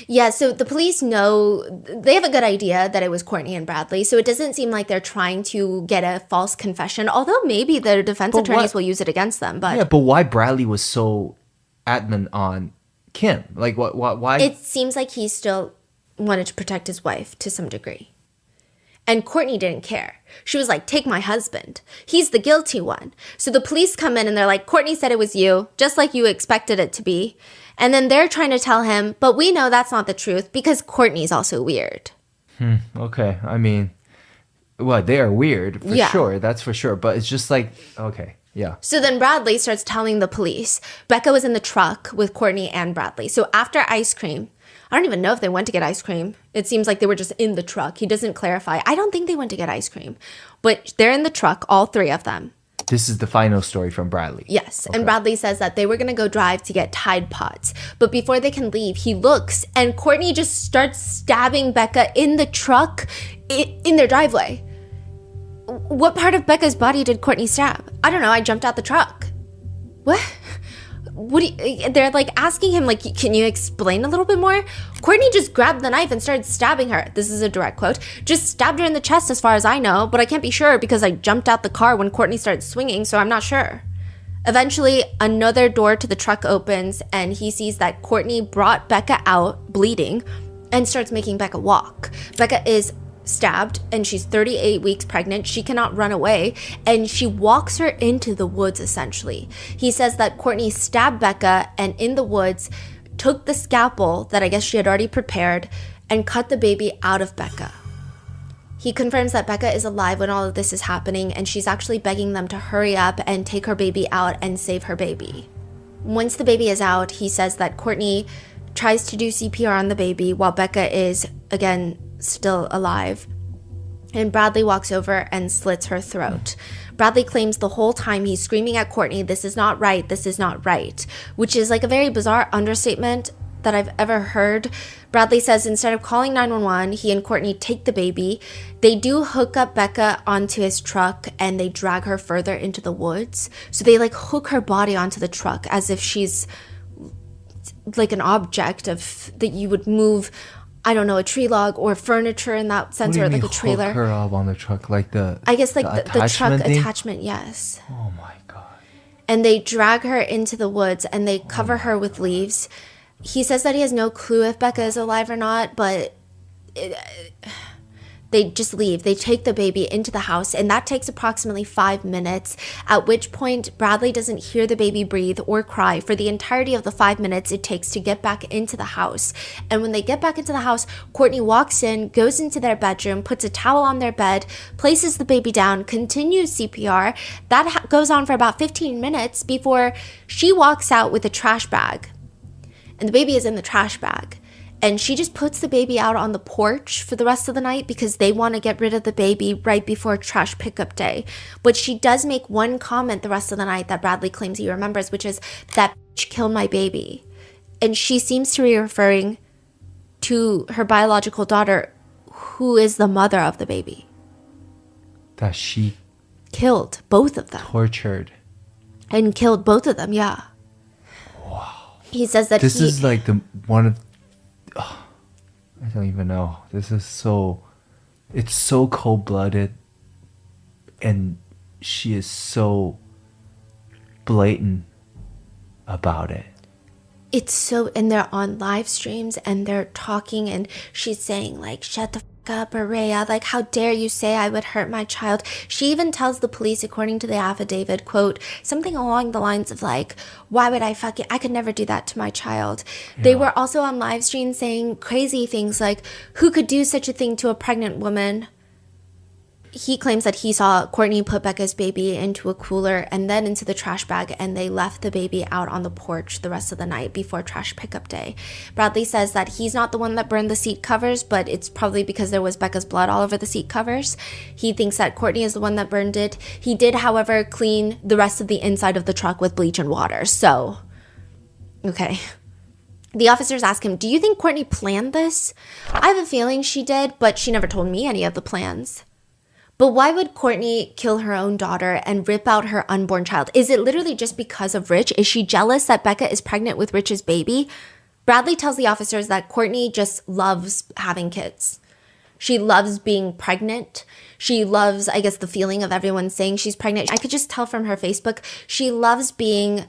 Yeah, so the police know, they have a good idea that it was Courtney and Bradley, so it doesn't seem like they're trying to get a false confession, although maybe their defense attorneys will use it against them. But yeah, but why Bradley was so adamant on Kim? Like, why? It seems like he still wanted to protect his wife to some degree. And Courtney didn't care. She was like, take my husband. He's the guilty one. So the police come in and they're like, Courtney said it was you, just like you expected it to be. And then they're trying to tell him, but we know that's not the truth because Courtney's also weird. Okay. I mean, well, they are weird for sure. That's for sure. But it's just like, okay. Yeah. So then Bradley starts telling the police. Becca was in the truck with Courtney and Bradley. So after ice cream, I don't even know if they went to get ice cream. It seems like they were just in the truck. He doesn't clarify. I don't think they went to get ice cream. But they're in the truck, all three of them. This is the final story from Bradley. Yes. Okay. And Bradley says that they were going to go drive to get Tide Pods. But before they can leave, he looks and Courtney just starts stabbing Becca in the truck in their driveway. What part of Becca's body did Courtney stab? I don't know. I jumped out the truck. What? They're like asking him, like, can you explain a little bit more? Courtney just grabbed the knife and started stabbing her. This is a direct quote. Just stabbed her in the chest as far as I know, but I can't be sure because I jumped out the car when Courtney started swinging, so I'm not sure. Eventually, another door to the truck opens and he sees that Courtney brought Becca out bleeding and starts making Becca walk. Becca is stabbed and she's 38 weeks pregnant. She cannot run away and she walks her into the woods essentially. He says that Courtney stabbed Becca and in the woods took the scalpel that I guess she had already prepared and cut the baby out of Becca. He confirms that Becca is alive when all of this is happening and she's actually begging them to hurry up and take her baby out and save her baby. Once the baby is out, he says that Courtney tries to do CPR on the baby while Becca is, again, still alive. And Bradley walks over and slits her throat. Bradley claims the whole time he's screaming at Courtney, this is not right, this is not right, which is like a very bizarre understatement that I've ever heard. Bradley says instead of calling 911, he and Courtney take the baby. They do hook up Becca onto his truck and they drag her further into the woods. So they like hook her body onto the truck as if she's like an object of that you would move, I don't know, a tree log or furniture in that sense, or like a trailer. Hook her up on the truck, like the truck attachment, yes. Oh my god! And they drag her into the woods and they cover her with leaves. He says that he has no clue if Becca is alive or not, but they just leave. They take the baby into the house, and that takes approximately 5 minutes, at which point Bradley doesn't hear the baby breathe or cry for the entirety of the 5 minutes it takes to get back into the house. And when they get back into the house, Courtney walks in, goes into their bedroom, puts a towel on their bed, places the baby down, continues CPR. That goes on for about 15 minutes before she walks out with a trash bag. And the baby is in the trash bag. And she just puts the baby out on the porch for the rest of the night because they want to get rid of the baby right before trash pickup day. But she does make one comment the rest of the night that Bradley claims he remembers, which is, that bitch killed my baby. And she seems to be referring to her biological daughter, who is the mother of the baby. That she killed both of them. Tortured. And killed both of them, yeah. Wow. He says that this is like the one of... I don't even know. This is so... It's so cold-blooded. And she is so blatant about it. It's so... And they're on live streams and they're talking and she's saying like, shut the up, Araya, like, how dare you say I would hurt my child? She even tells the police, according to the affidavit, quote, something along the lines of like, why would I could never do that to my child. Yeah. They were also on live stream saying crazy things like, who could do such a thing to a pregnant woman? He claims that he saw Courtney put Becca's baby into a cooler and then into the trash bag, and they left the baby out on the porch the rest of the night before trash pickup day. Bradley says that he's not the one that burned the seat covers, but it's probably because there was Becca's blood all over the seat covers. He thinks that Courtney is the one that burned it. He did, however, clean the rest of the inside of the truck with bleach and water. So, okay. The officers ask him, do you think Courtney planned this? I have a feeling she did, but she never told me any of the plans. But why would Courtney kill her own daughter and rip out her unborn child? Is it literally just because of Rich? Is she jealous that Becca is pregnant with Rich's baby? Bradley tells the officers that Courtney just loves having kids. She loves being pregnant. She loves, I guess, the feeling of everyone saying she's pregnant. I could just tell from her Facebook, she loves being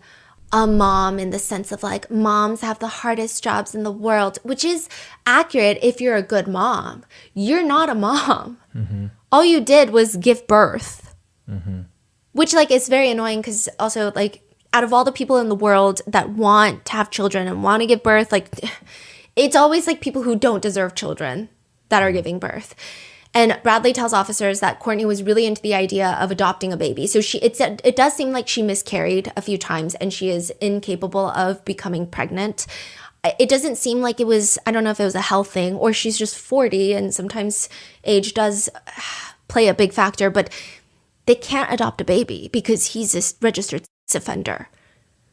a mom in the sense of like, moms have the hardest jobs in the world, which is accurate if you're a good mom. You're not a mom. Mm-hmm. All you did was give birth, which like is very annoying because also like out of all the people in the world that want to have children and want to give birth, like it's always like people who don't deserve children that are giving birth. And Bradley tells officers that Courtney was really into the idea of adopting a baby. So it does seem like she miscarried a few times and she is incapable of becoming pregnant. It doesn't seem like it was, I don't know if it was a health thing or she's just 40 and sometimes age does play a big factor, but they can't adopt a baby because he's a registered sex offender.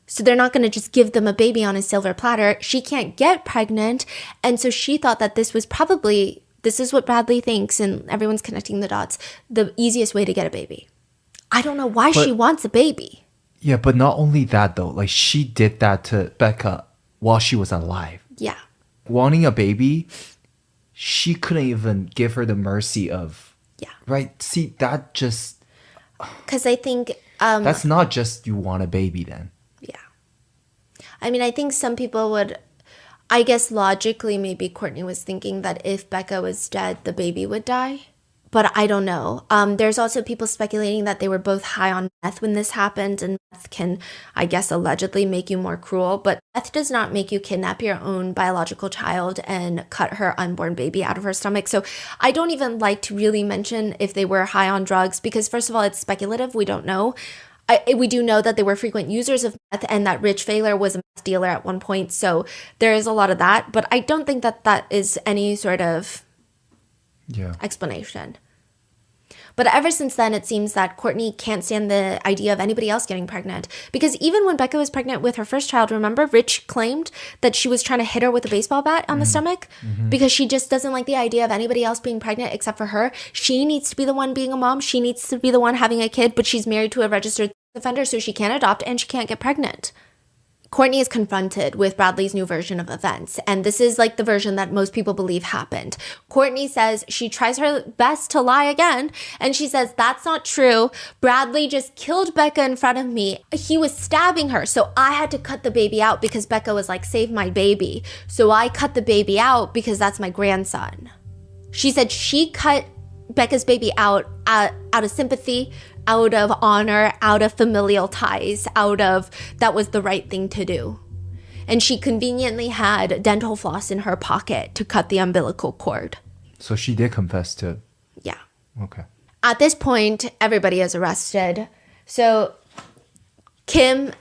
So they're not going to just give them a baby on a silver platter. She can't get pregnant. And so she thought that this was probably, this is what Bradley thinks, and everyone's connecting the dots, the easiest way to get a baby. I don't know why she wants a baby. Yeah, but not only that though. Like she did that to Becca while she was alive. Yeah. Wanting a baby, she couldn't even give her the mercy of. Yeah. Right? See, that just. Because I think. That's not just you want a baby then. Yeah. I mean, I think some people would. I guess logically, maybe Courtney was thinking that if Becca was dead, the baby would die. But I don't know. There's also people speculating that they were both high on meth when this happened. And meth can, I guess, allegedly make you more cruel. But meth does not make you kidnap your own biological child and cut her unborn baby out of her stomach. So I don't even like to really mention if they were high on drugs. Because first of all, it's speculative. We don't know. We do know that they were frequent users of meth and that Rich Failer was a meth dealer at one point. So there is a lot of that. But I don't think that that is any sort of explanation. But ever since then, it seems that Courtney can't stand the idea of anybody else getting pregnant. Because even when Becca was pregnant with her first child, remember, Rich claimed that she was trying to hit her with a baseball bat on the stomach because she just doesn't like the idea of anybody else being pregnant except for her. She needs to be the one being a mom. She needs to be the one having a kid, but she's married to a registered sex offender, so she can't adopt and she can't get pregnant. Courtney is confronted with Bradley's new version of events, and this is like the version that most people believe happened. Courtney says she tries her best to lie again, and she says, that's not true. Bradley just killed Becca in front of me. He was stabbing her, so I had to cut the baby out because Becca was like, save my baby. So I cut the baby out because that's my grandson. She said she cut Becca's baby out of sympathy, out of honor, out of familial ties, that was the right thing to do. And she conveniently had dental floss in her pocket to cut the umbilical cord. So she did confess to. Yeah. Okay. At this point, everybody is arrested. So Kim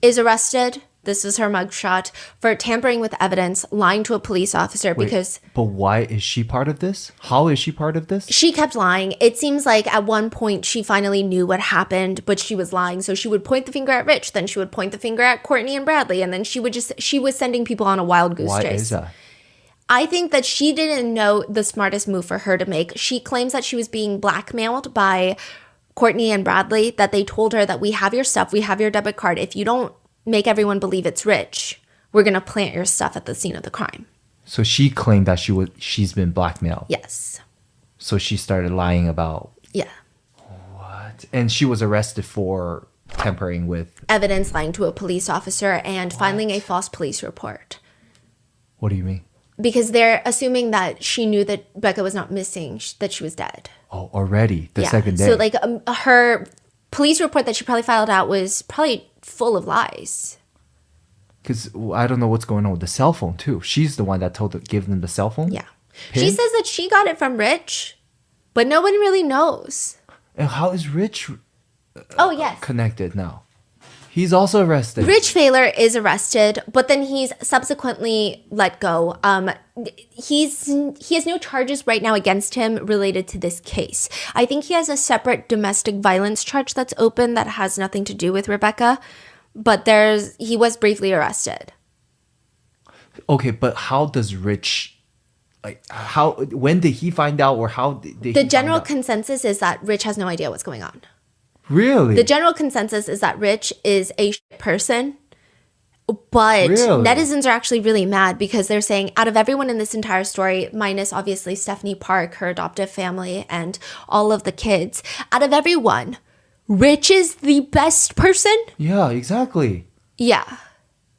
is arrested. This is her mugshot for tampering with evidence, lying to a police officer because... But why is she part of this? How is she part of this? She kept lying. It seems like at one point she finally knew what happened, but she was lying. So she would point the finger at Rich, then she would point the finger at Courtney and Bradley, and then she was sending people on a wild goose chase. Why is that? I think that she didn't know the smartest move for her to make. She claims that she was being blackmailed by Courtney and Bradley, that they told her that we have your stuff, we have your debit card. If you don't make everyone believe it's Rich, we're going to plant your stuff at the scene of the crime. So she claimed that she's been blackmailed. Yes. So she started lying about. Yeah. What? And she was arrested for tampering with evidence, lying to a police officer, and filing a false police report. What do you mean? Because they're assuming that she knew that Becca was not missing, that she was dead. Oh, already? The second day? So like her police report that she probably filed out was probably full of lies. Because I don't know what's going on with the cell phone too. She's the one that gave them the cell phone? Yeah. Pin? She says that she got it from Rich, but no one really knows. And how is Rich yes. connected now? He's also arrested. Rich Failer is arrested, but then he's subsequently let go. He has no charges right now against him related to this case. I think he has a separate domestic violence charge that's open that has nothing to do with Rebecca, but he was briefly arrested. Okay, but how does Rich, when did he find out, or how did he The find general out? consensus is that Rich has no idea what's going on. Really? The general consensus is that Rich is a shit person, but Really? netizens are actually really mad because they're saying out of everyone in this entire story, minus obviously Stephanie Park, her adoptive family, and all of the kids, out of everyone, Rich is the best person? Yeah, exactly. Yeah.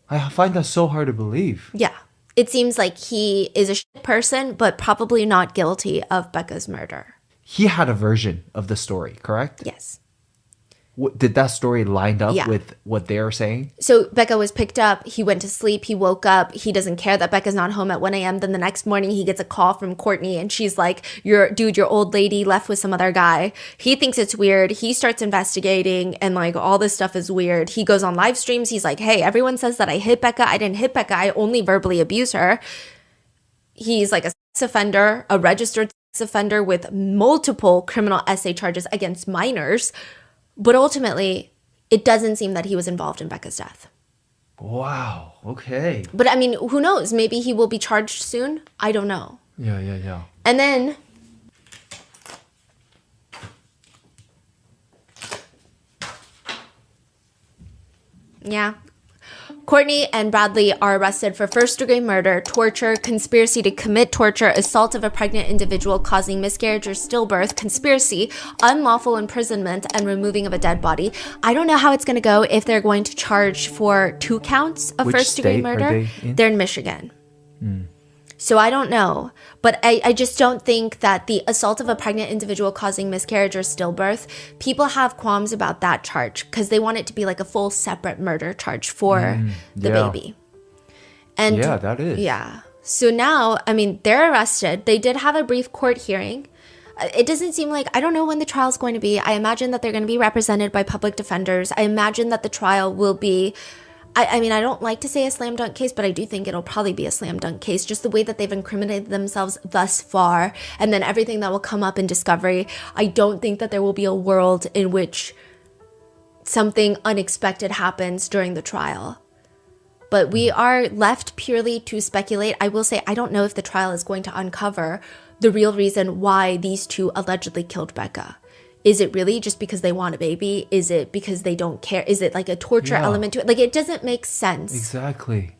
I find that so hard to believe. Yeah. It seems like he is a shit person, but probably not guilty of Becca's murder. He had a version of the story, correct? Yes. Did that story line up Yeah. with what they're saying? So Becca was picked up. He went to sleep. He woke up. He doesn't care that Becca's not home at 1 a.m. Then the next morning he gets a call from Courtney and she's like, your old lady left with some other guy. He thinks it's weird. He starts investigating and like all this stuff is weird. He goes on live streams. He's like, hey, everyone says that I hit Becca. I didn't hit Becca. I only verbally abuse her. He's like a sex offender, a registered sex offender with multiple criminal essay charges against minors. But ultimately, it doesn't seem that he was involved in Becca's death. Wow. Okay. But I mean, who knows? Maybe he will be charged soon. I don't know. Yeah. And then, yeah. Courtney and Bradley are arrested for first-degree murder, torture, conspiracy to commit torture, assault of a pregnant individual causing miscarriage or stillbirth, conspiracy, unlawful imprisonment, and removing of a dead body. I don't know how it's going to go if they're going to charge for 2 counts of Which first-degree state are murder. they in? They're in Michigan. So I don't know. But I just don't think that the assault of a pregnant individual causing miscarriage or stillbirth, people have qualms about that charge because they want it to be like a full separate murder charge for the yeah. baby. And Yeah, that is. Yeah. So now, I mean, they're arrested. They did have a brief court hearing. It doesn't seem like, I don't know when the trial is going to be. I imagine that they're going to be represented by public defenders. I imagine that the trial will be, I mean, I don't like to say a slam dunk case, but I do think it'll probably be a slam dunk case, just the way that they've incriminated themselves thus far, and then everything that will come up in discovery. I don't think that there will be a world in which something unexpected happens during the trial. But we are left purely to speculate. I will say, I don't know if the trial is going to uncover the real reason why these two allegedly killed Becca. Is it really just because they want a baby? Is it because they don't care? Is it like a torture element to it? Like, it doesn't make sense. Exactly.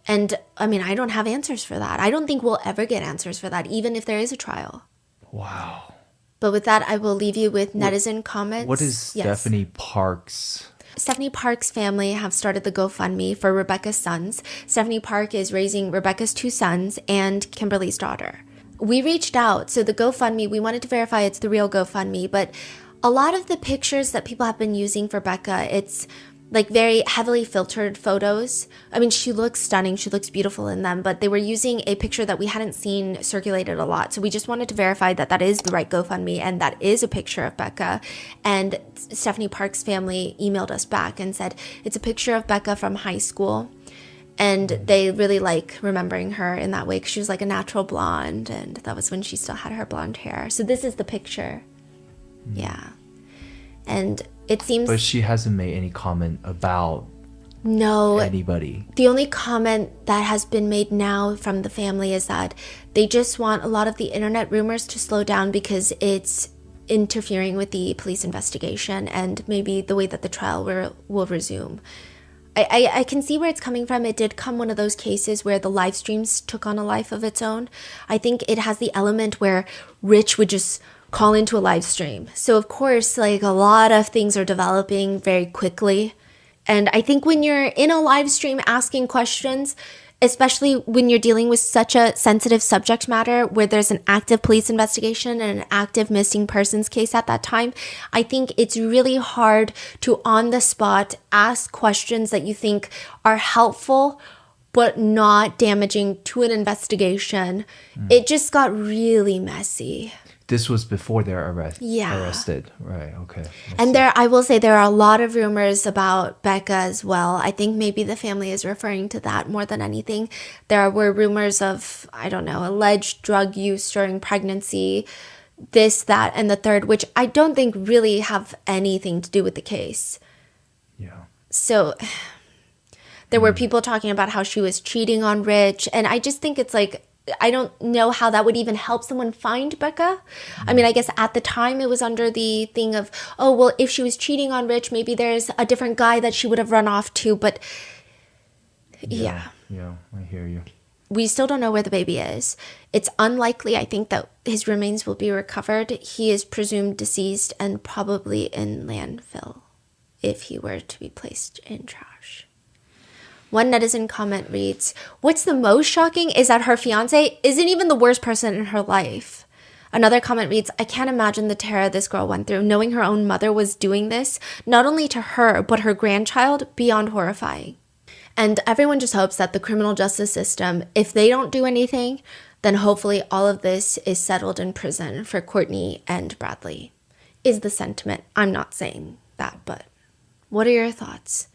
And I mean, I don't have answers for that. I don't think we'll ever get answers for that, even if there is a trial. Wow. But with that, I will leave you with netizen comments. What is Yes. Stephanie Park's? Stephanie Park's family have started the GoFundMe for Rebecca's sons. Stephanie Park is raising Rebecca's 2 sons and Kimberly's daughter. We reached out, so the GoFundMe, we wanted to verify it's the real GoFundMe, but a lot of the pictures that people have been using for Becca, it's like very heavily filtered photos. I mean, she looks stunning, she looks beautiful in them, but they were using a picture that we hadn't seen circulated a lot. So we just wanted to verify that that is the right GoFundMe and that is a picture of Becca. And Stephanie Park's family emailed us back and said, it's a picture of Becca from high school. And they really like remembering her in that way because she was like a natural blonde, and that was when she still had her blonde hair. So this is the picture. Yeah. And it seems... But she hasn't made any comment about no, anybody. the only comment that has been made now from the family is that they just want a lot of the internet rumors to slow down because it's interfering with the police investigation and maybe the way that the trial will resume. I can see where it's coming from. It did come one of those cases where the live streams took on a life of its own. I think it has the element where Rich would just call into a live stream. So of course, like a lot of things are developing very quickly. And I think when you're in a live stream asking questions, especially when you're dealing with such a sensitive subject matter where there's an active police investigation and an active missing persons case at that time, I think it's really hard to on the spot ask questions that you think are helpful but not damaging to an investigation. It just got really messy. This was before they're Yeah. arrested. Right, okay. And I will say there are a lot of rumors about Becca as well. I think maybe the family is referring to that more than anything. There were rumors of, I don't know, alleged drug use during pregnancy, this, that, and the third, which I don't think really have anything to do with the case. Yeah. So There were people talking about how she was cheating on Rich. And I just think it's like, I don't know how that would even help someone find Becca. I mean, I guess at the time it was under the thing of, oh, well, if she was cheating on Rich, maybe there's a different guy that she would have run off to. But yeah. Yeah, I hear you. We still don't know where the baby is. It's unlikely, I think, that his remains will be recovered. He is presumed deceased and probably in landfill if he were to be placed in trash. One netizen comment reads, "What's the most shocking is that her fiance isn't even the worst person in her life." Another comment reads, "I can't imagine the terror this girl went through, knowing her own mother was doing this, not only to her, but her grandchild, beyond horrifying." And everyone just hopes that the criminal justice system, if they don't do anything, then hopefully all of this is settled in prison for Courtney and Bradley, is the sentiment. I'm not saying that, but what are your thoughts?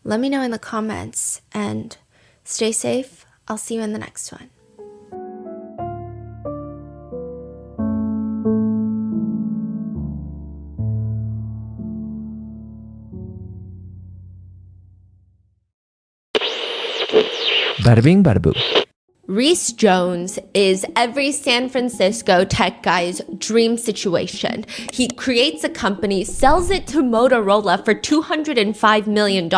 Let me know in the comments, and stay safe. I'll see you in the next one. Bada bing, bada boo. Reese Jones is every San Francisco tech guy's dream situation. He creates a company, sells it to Motorola for $205 million.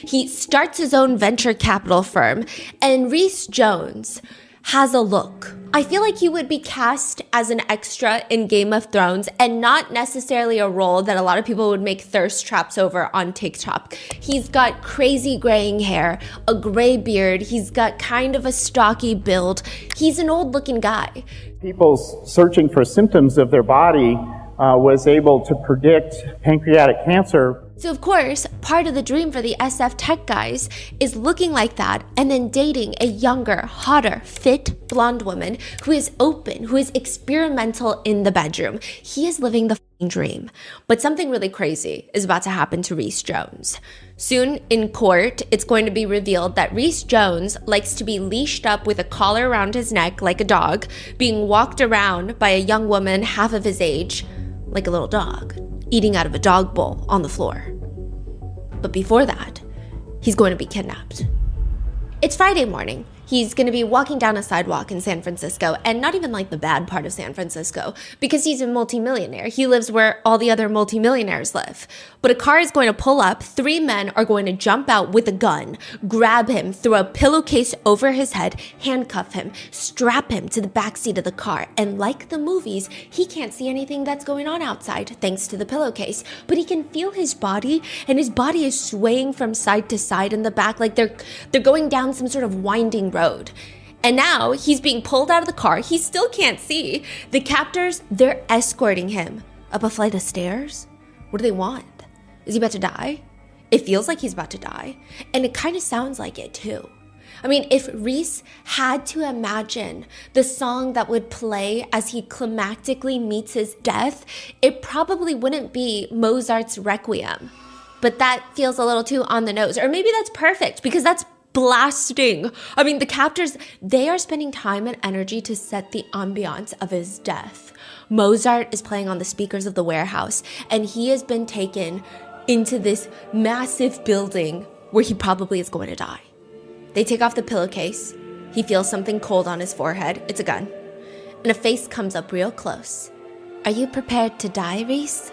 He starts his own venture capital firm, and Reese Jones has a look. I feel like he would be cast as an extra in Game of Thrones and not necessarily a role that a lot of people would make thirst traps over on TikTok. He's got crazy graying hair, a gray beard, he's got kind of a stocky build. He's an old looking guy. People searching for symptoms of their body was able to predict pancreatic cancer. So of course, part of the dream for the SF tech guys is looking like that and then dating a younger, hotter, fit, blonde woman who is open, who is experimental in the bedroom. He is living the f***ing dream. But something really crazy is about to happen to Reese Jones. Soon in court, it's going to be revealed that Reese Jones likes to be leashed up with a collar around his neck like a dog, being walked around by a young woman half of his age, like a little dog, eating out of a dog bowl on the floor. But before that, he's going to be kidnapped. It's Friday morning. He's going to be walking down a sidewalk in San Francisco, and not even like the bad part of San Francisco, because he's a multimillionaire. He lives where all the other multimillionaires live. But a car is going to pull up, 3 men are going to jump out with a gun, grab him, throw a pillowcase over his head, handcuff him, strap him to the backseat of the car, and like the movies, he can't see anything that's going on outside thanks to the pillowcase, but he can feel his body, and his body is swaying from side to side in the back like they're going down some sort of winding road. And now he's being pulled out of the car. He still can't see. The captors, they're escorting him up a flight of stairs. What do they want? Is he about to die? It feels like he's about to die. And it kind of sounds like it too. I mean, if Reese had to imagine the song that would play as he climactically meets his death, it probably wouldn't be Mozart's Requiem. But that feels a little too on the nose. Or maybe that's perfect, because that's blasting. I mean, the captors, they are spending time and energy to set the ambiance of his death. Mozart is playing on the speakers of the warehouse, and he has been taken into this massive building where he probably is going to die. They take off the pillowcase. He feels something cold on his forehead. It's a gun. And a face comes up real close. Are you prepared to die, Reese?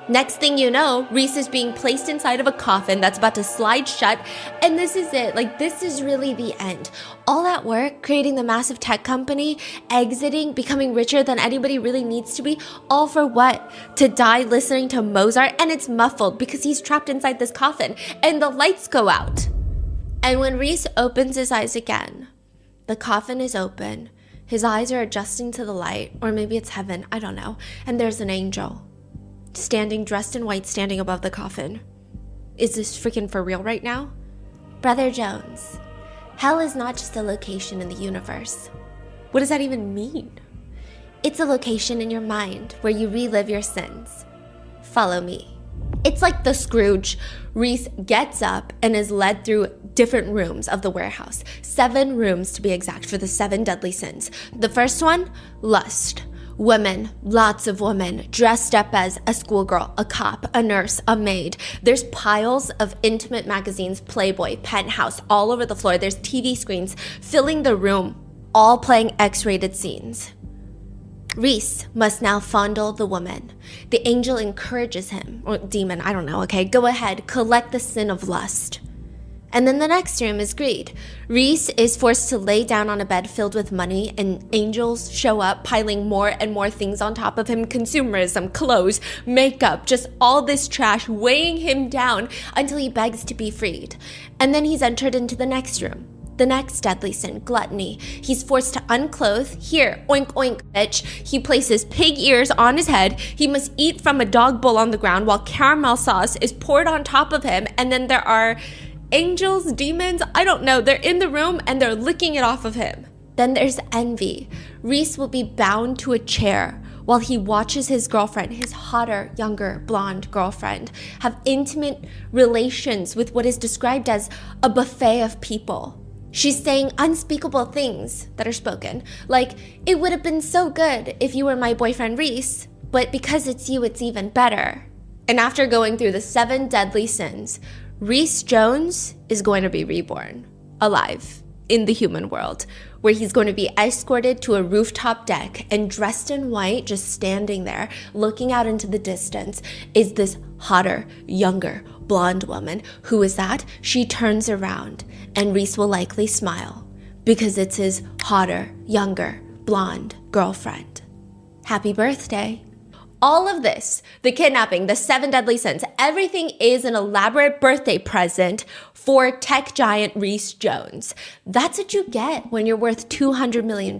Next thing you know, Reese is being placed inside of a coffin that's about to slide shut, and this is it. Like, this is really the end. All that work, creating the massive tech company, exiting, becoming richer than anybody really needs to be, all for what? To die listening to Mozart, and it's muffled because he's trapped inside this coffin, and the lights go out. And when Reese opens his eyes again, the coffin is open, his eyes are adjusting to the light, or maybe it's heaven, I don't know, and there's an angel. Standing, dressed in white, standing above the coffin. Is this freaking for real right now? Brother Jones, hell is not just a location in the universe. What does that even mean? It's a location in your mind where you relive your sins. Follow me. It's like the Scrooge. Reese gets up and is led through different rooms of the warehouse. 7 rooms to be exact, for the 7 deadly sins. The first one, lust. Women, lots of women, dressed up as a schoolgirl, a cop, a nurse, a maid. There's piles of intimate magazines, Playboy, Penthouse, all over the floor. There's TV screens filling the room, all playing X-rated scenes. Reese must now fondle the woman. The angel encourages him, or demon, I don't know, okay? Go ahead, collect the sin of lust. And then the next room is greed. Reese is forced to lay down on a bed filled with money, and angels show up piling more and more things on top of him. Consumerism, clothes, makeup, just all this trash weighing him down until he begs to be freed. And then he's entered into the next room. The next deadly sin, gluttony. He's forced to unclothe. Here, oink oink, bitch. He places pig ears on his head. He must eat from a dog bowl on the ground while caramel sauce is poured on top of him. And then there are angels, demons, I don't know. They're in the room and they're licking it off of him. Then there's envy. Reese will be bound to a chair while he watches his girlfriend, his hotter, younger, blonde girlfriend, have intimate relations with what is described as a buffet of people. She's saying unspeakable things that are spoken, like, it would have been so good if you were my boyfriend Reese, but because it's you, it's even better. And after going through the 7 deadly sins, Reese Jones is going to be reborn, alive, in the human world, where he's going to be escorted to a rooftop deck, and dressed in white, just standing there, looking out into the distance, is this hotter, younger, blonde woman. Who is that? She turns around, and Reese will likely smile, because it's his hotter, younger, blonde girlfriend. Happy birthday. All of this, the kidnapping, the 7 deadly sins, everything is an elaborate birthday present for tech giant Reese Jones. That's what you get when you're worth $200 million.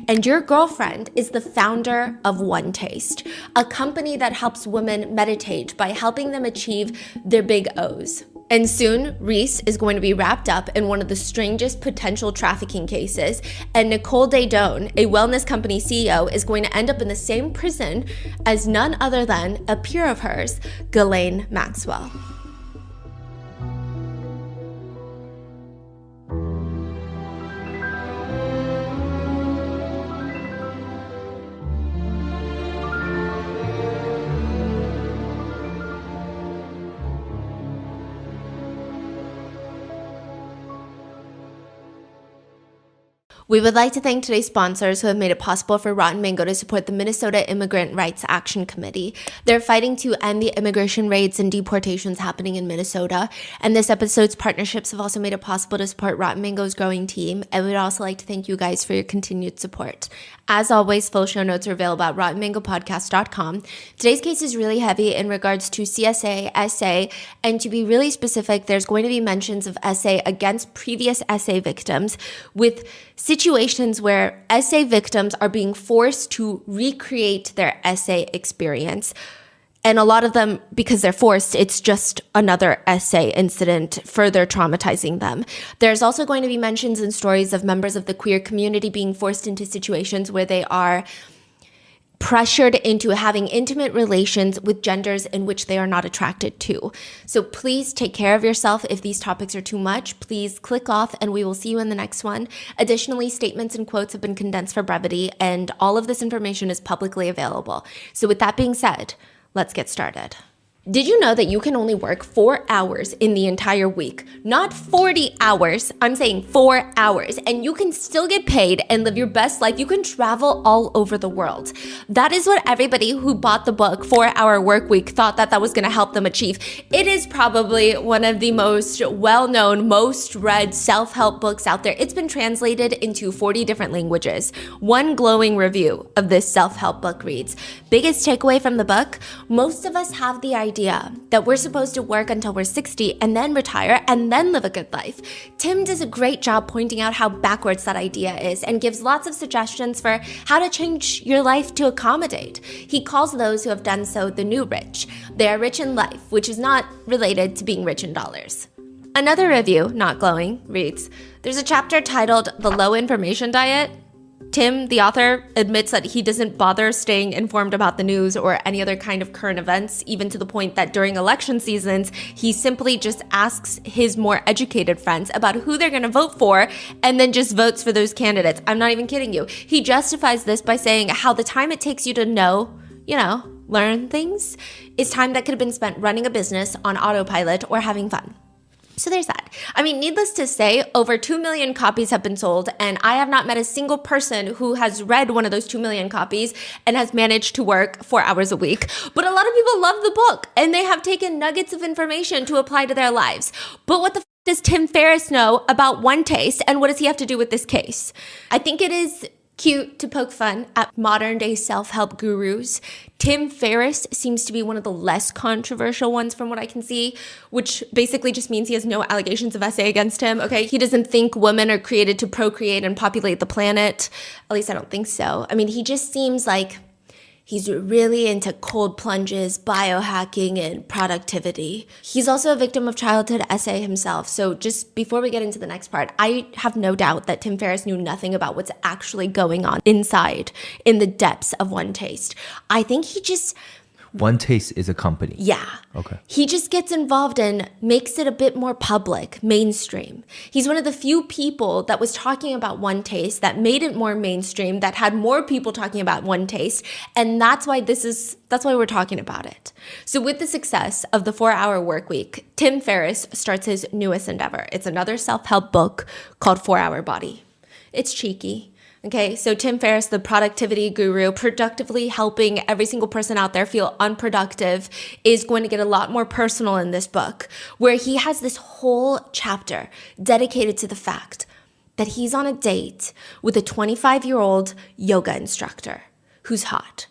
And your girlfriend is the founder of One Taste, a company that helps women meditate by helping them achieve their big O's. And soon, Reese is going to be wrapped up in one of the strangest potential trafficking cases, and Nicole Daydone, a wellness company CEO, is going to end up in the same prison as none other than a peer of hers, Ghislaine Maxwell. We would like to thank today's sponsors who have made it possible for Rotten Mango to support the Minnesota Immigrant Rights Action Committee. They're fighting to end the immigration raids and deportations happening in Minnesota. And this episode's partnerships have also made it possible to support Rotten Mango's growing team. And we'd also like to thank you guys for your continued support. As always, full show notes are available at rottenmangopodcast.com. Today's case is really heavy in regards to CSA, SA, and to be really specific, there's going to be mentions of SA against previous SA victims, with situations where SA victims are being forced to recreate their SA experience. And a lot of them, because they're forced, it's just another SA incident, further traumatizing them. There's also going to be mentions and stories of members of the queer community being forced into situations where they are pressured into having intimate relations with genders in which they are not attracted to. So please take care of yourself. If these topics are too much, please click off and we will see you in the next one. Additionally, statements and quotes have been condensed for brevity, and all of this information is publicly available. So with that being said, let's get started. Did you know that you can only work 4 hours in the entire week? Not 40 hours, I'm saying 4 hours, and you can still get paid and live your best life. You can travel all over the world. That is what everybody who bought the book 4 Hour Work Week thought that was going to help them achieve. It is probably one of the most well-known, most read self-help books out there. It's been translated into 40 different languages. One glowing review of this self-help book reads, biggest takeaway from the book, most of us have the idea that we're supposed to work until we're 60 and then retire and then live a good life. Tim does a great job pointing out how backwards that idea is and gives lots of suggestions for how to change your life to accommodate. He calls those who have done so the new rich. They are rich in life, which is not related to being rich in dollars. Another review, not glowing, reads, there's a chapter titled The Low Information Diet. Tim, the author, admits that he doesn't bother staying informed about the news or any other kind of current events, even to the point that during election seasons, he simply just asks his more educated friends about who they're going to vote for and then just votes for those candidates. I'm not even kidding you. He justifies this by saying how the time it takes you to know, learn things is time that could have been spent running a business on autopilot or having fun. So there's that. I mean, needless to say, over 2 million copies have been sold, and I have not met a single person who has read one of those 2 million copies and has managed to work 4 hours a week. But a lot of people love the book, and they have taken nuggets of information to apply to their lives. But what the does Tim Ferriss know about One Taste, and what does he have to do with this case? I think it is cute to poke fun at modern day self-help gurus. Tim Ferriss seems to be one of the less controversial ones from what I can see, which basically just means he has no allegations of SA against him. Okay, he doesn't think women are created to procreate and populate the planet. At least I don't think so. I mean, he just seems like he's really into cold plunges, biohacking, and productivity. He's also a victim of childhood SA himself. So just before we get into the next part, I have no doubt that Tim Ferriss knew nothing about what's actually going on inside, in the depths of One Taste. I think he just... One Taste is a company. Yeah. Okay. He just gets involved and makes it a bit more public, mainstream. He's one of the few people that was talking about One Taste, that made it more mainstream, that had more people talking about One Taste, and that's why we're talking about it. So with the success of the 4-Hour Workweek, Tim Ferriss starts his newest endeavor. It's another self-help book called 4-Hour Body. It's cheeky. Okay, so Tim Ferriss, the productivity guru, productively helping every single person out there feel unproductive, is going to get a lot more personal in this book, where he has this whole chapter dedicated to the fact that he's on a date with a 25-year-old yoga instructor who's hot.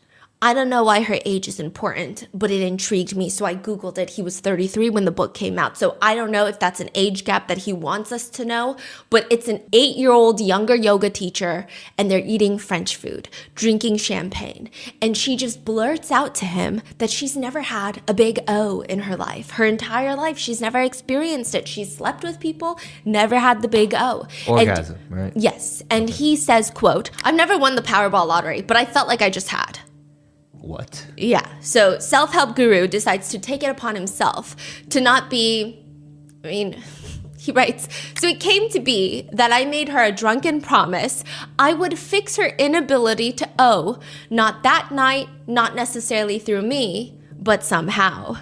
I don't know why her age is important, but it intrigued me, so I Googled it. He was 33 when the book came out, so I don't know if that's an age gap that he wants us to know, but it's an 8-year-old younger yoga teacher, and they're eating French food, drinking champagne, and she just blurts out to him that she's never had a big O in her life. Her entire life, she's never experienced it. She's slept with people, never had the big O. Orgasm, right? Yes, and he says, quote, "I've never won the Powerball lottery, but I felt like I just had." What? Yeah. So self-help guru decides to take it upon himself to not be, he writes, "So it came to be that I made her a drunken promise I would fix her inability to owe, not that night, not necessarily through me, but somehow."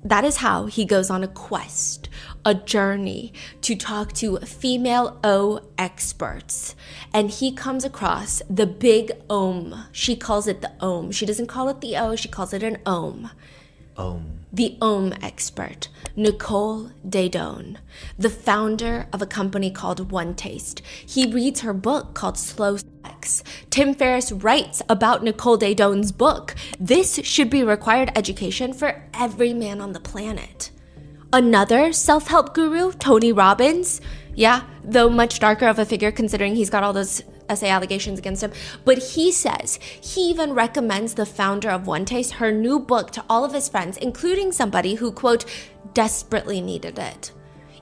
That is how he goes on a quest, a journey to talk to female O experts. And he comes across the big OM. She calls it the OM. She doesn't call it the O, she calls it an OM. The OM expert, Nicole Daedone, the founder of a company called One Taste. He reads her book called Slow Sex. Tim Ferriss writes about Nicole Daedone's book. This should be required education for every man on the planet. Another self-help guru, Tony Robbins, yeah, though much darker of a figure considering he's got all those SA allegations against him, but he says he even recommends the founder of One Taste her new book to all of his friends, including somebody who, quote, desperately needed it.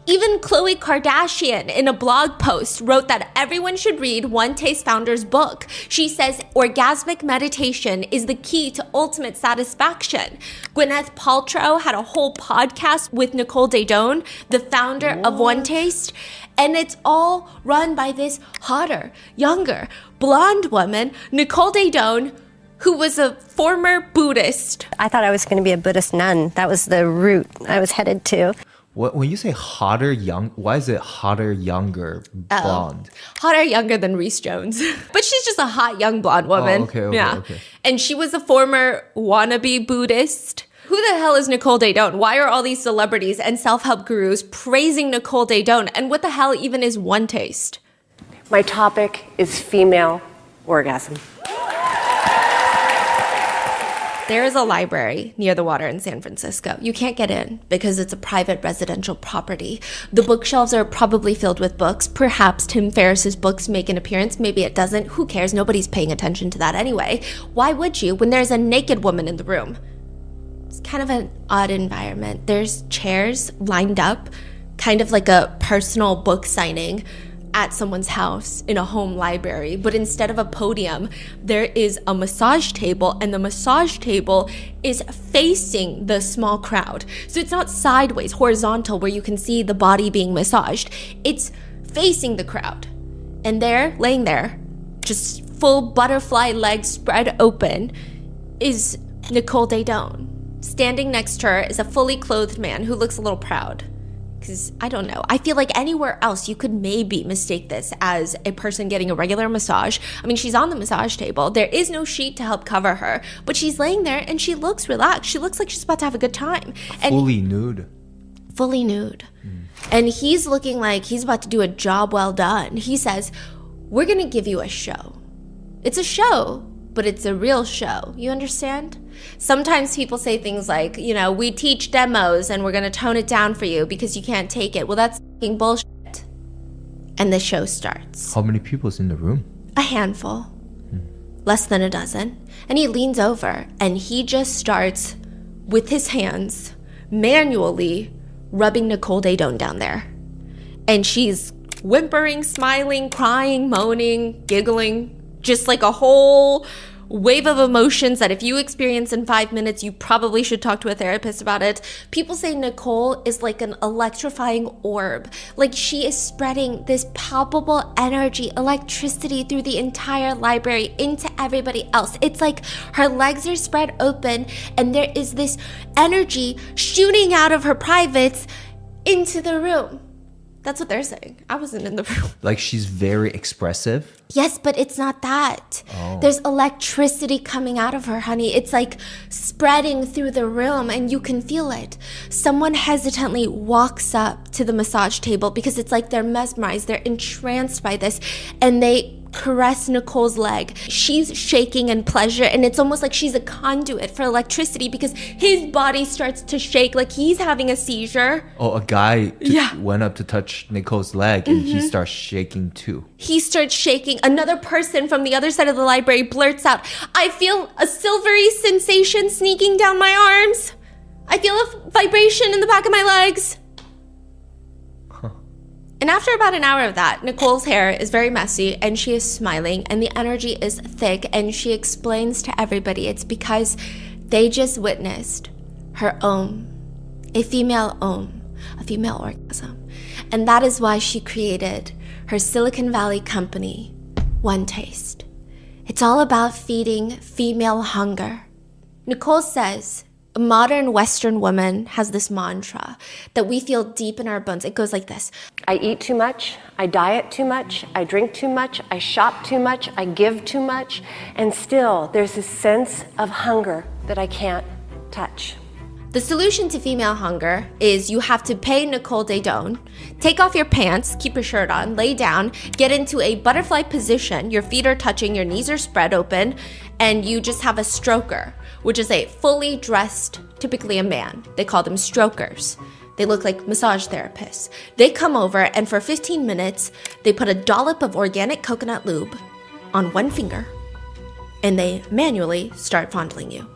Even Khloe Kardashian, in a blog post, wrote that everyone should read One Taste founder's book. She says orgasmic meditation is the key to ultimate satisfaction. Gwyneth Paltrow had a whole podcast with Nicole Daedone, the founder of One Taste, and it's all run by this hotter, younger, blonde woman, Nicole Daedone, who was a former Buddhist. I thought I was going to be a Buddhist nun. That was the route I was headed to. When you say hotter, young, why is it hotter, younger, blonde? Hotter, younger than Reese Jones. But she's just a hot, young, blonde woman. Okay. And she was a former wannabe Buddhist. Who the hell is Nicole Daedone? Why are all these celebrities and self-help gurus praising Nicole Daedone? And what the hell even is One Taste? My topic is female orgasm. There is a library near the water in San Francisco. You can't get in because it's a private residential property. The bookshelves are probably filled with books. Perhaps Tim Ferriss's books make an appearance. Maybe it doesn't. Who cares? Nobody's paying attention to that anyway. Why would you when there's a naked woman in the room? It's kind of an odd environment. There's chairs lined up, kind of like a personal book signing. at someone's house in a home library, but instead of a podium, there is a massage table, and the massage table is facing the small crowd. So it's not sideways, horizontal, where you can see the body being massaged. It's facing the crowd. And there, laying there, just full butterfly legs spread open, is Nicole Daedone. Standing next to her is a fully clothed man who looks a little proud. Because, I don't know, I feel like anywhere else you could maybe mistake this as a person getting a regular massage. I mean, she's on the massage table. There is no sheet to help cover her, but she's laying there and she looks relaxed. She looks like she's about to have a good time. And Fully nude. Fully nude. And he's looking like he's about to do a job well done. He says, we're going to give you a show. It's a show, but it's a real show. You understand? Sometimes people say things like, you know, we teach demos and we're going to tone it down for you because you can't take it. Well, that's fucking bullshit. And the show starts. How many people's in the room? A handful. Less than a dozen. And he leans over and he just starts with his hands manually rubbing Nicole Daedone down there. And she's whimpering, smiling, crying, moaning, giggling, just like a whole wave of emotions that if you experience in 5 minutes, you probably should talk to a therapist about it. People say Nicole is like an electrifying orb. Like she is spreading this palpable energy, electricity through the entire library into everybody else. It's like her legs are spread open and there is this energy shooting out of her privates into the room. That's what they're saying. I wasn't in the room. Like she's very expressive? Yes, but it's not that. There's electricity coming out of her, honey. It's like spreading through the room and you can feel it. Someone hesitantly walks up to the massage table because it's like they're mesmerized, they're entranced by this, and they caress Nicole's leg. She's shaking in pleasure and it's almost like she's a conduit for electricity because his body starts to shake like he's having a seizure. Oh, a guy went up to touch Nicole's leg and he starts shaking too. He starts shaking. Another person from the other side of the library blurts out, I feel a silvery sensation sneaking down my arms. I feel a vibration in the back of my legs. And after about an hour of that, Nicole's hair is very messy and she is smiling and the energy is thick and she explains to everybody it's because they just witnessed her a female orgasm. And that is why she created her Silicon Valley company, One Taste. It's all about feeding female hunger. Nicole says a modern Western woman has this mantra that we feel deep in our bones. It goes like this. I eat too much, I diet too much, I drink too much, I shop too much, I give too much, and still there's this sense of hunger that I can't touch. The solution to female hunger is you have to pay Nicole Daedone, take off your pants, keep your shirt on, lay down, get into a butterfly position, your feet are touching, your knees are spread open, and you just have a stroker, which is a fully dressed, typically a man. They call them strokers. They look like massage therapists. They come over and for 15 minutes, they put a dollop of organic coconut lube on one finger and they manually start fondling you.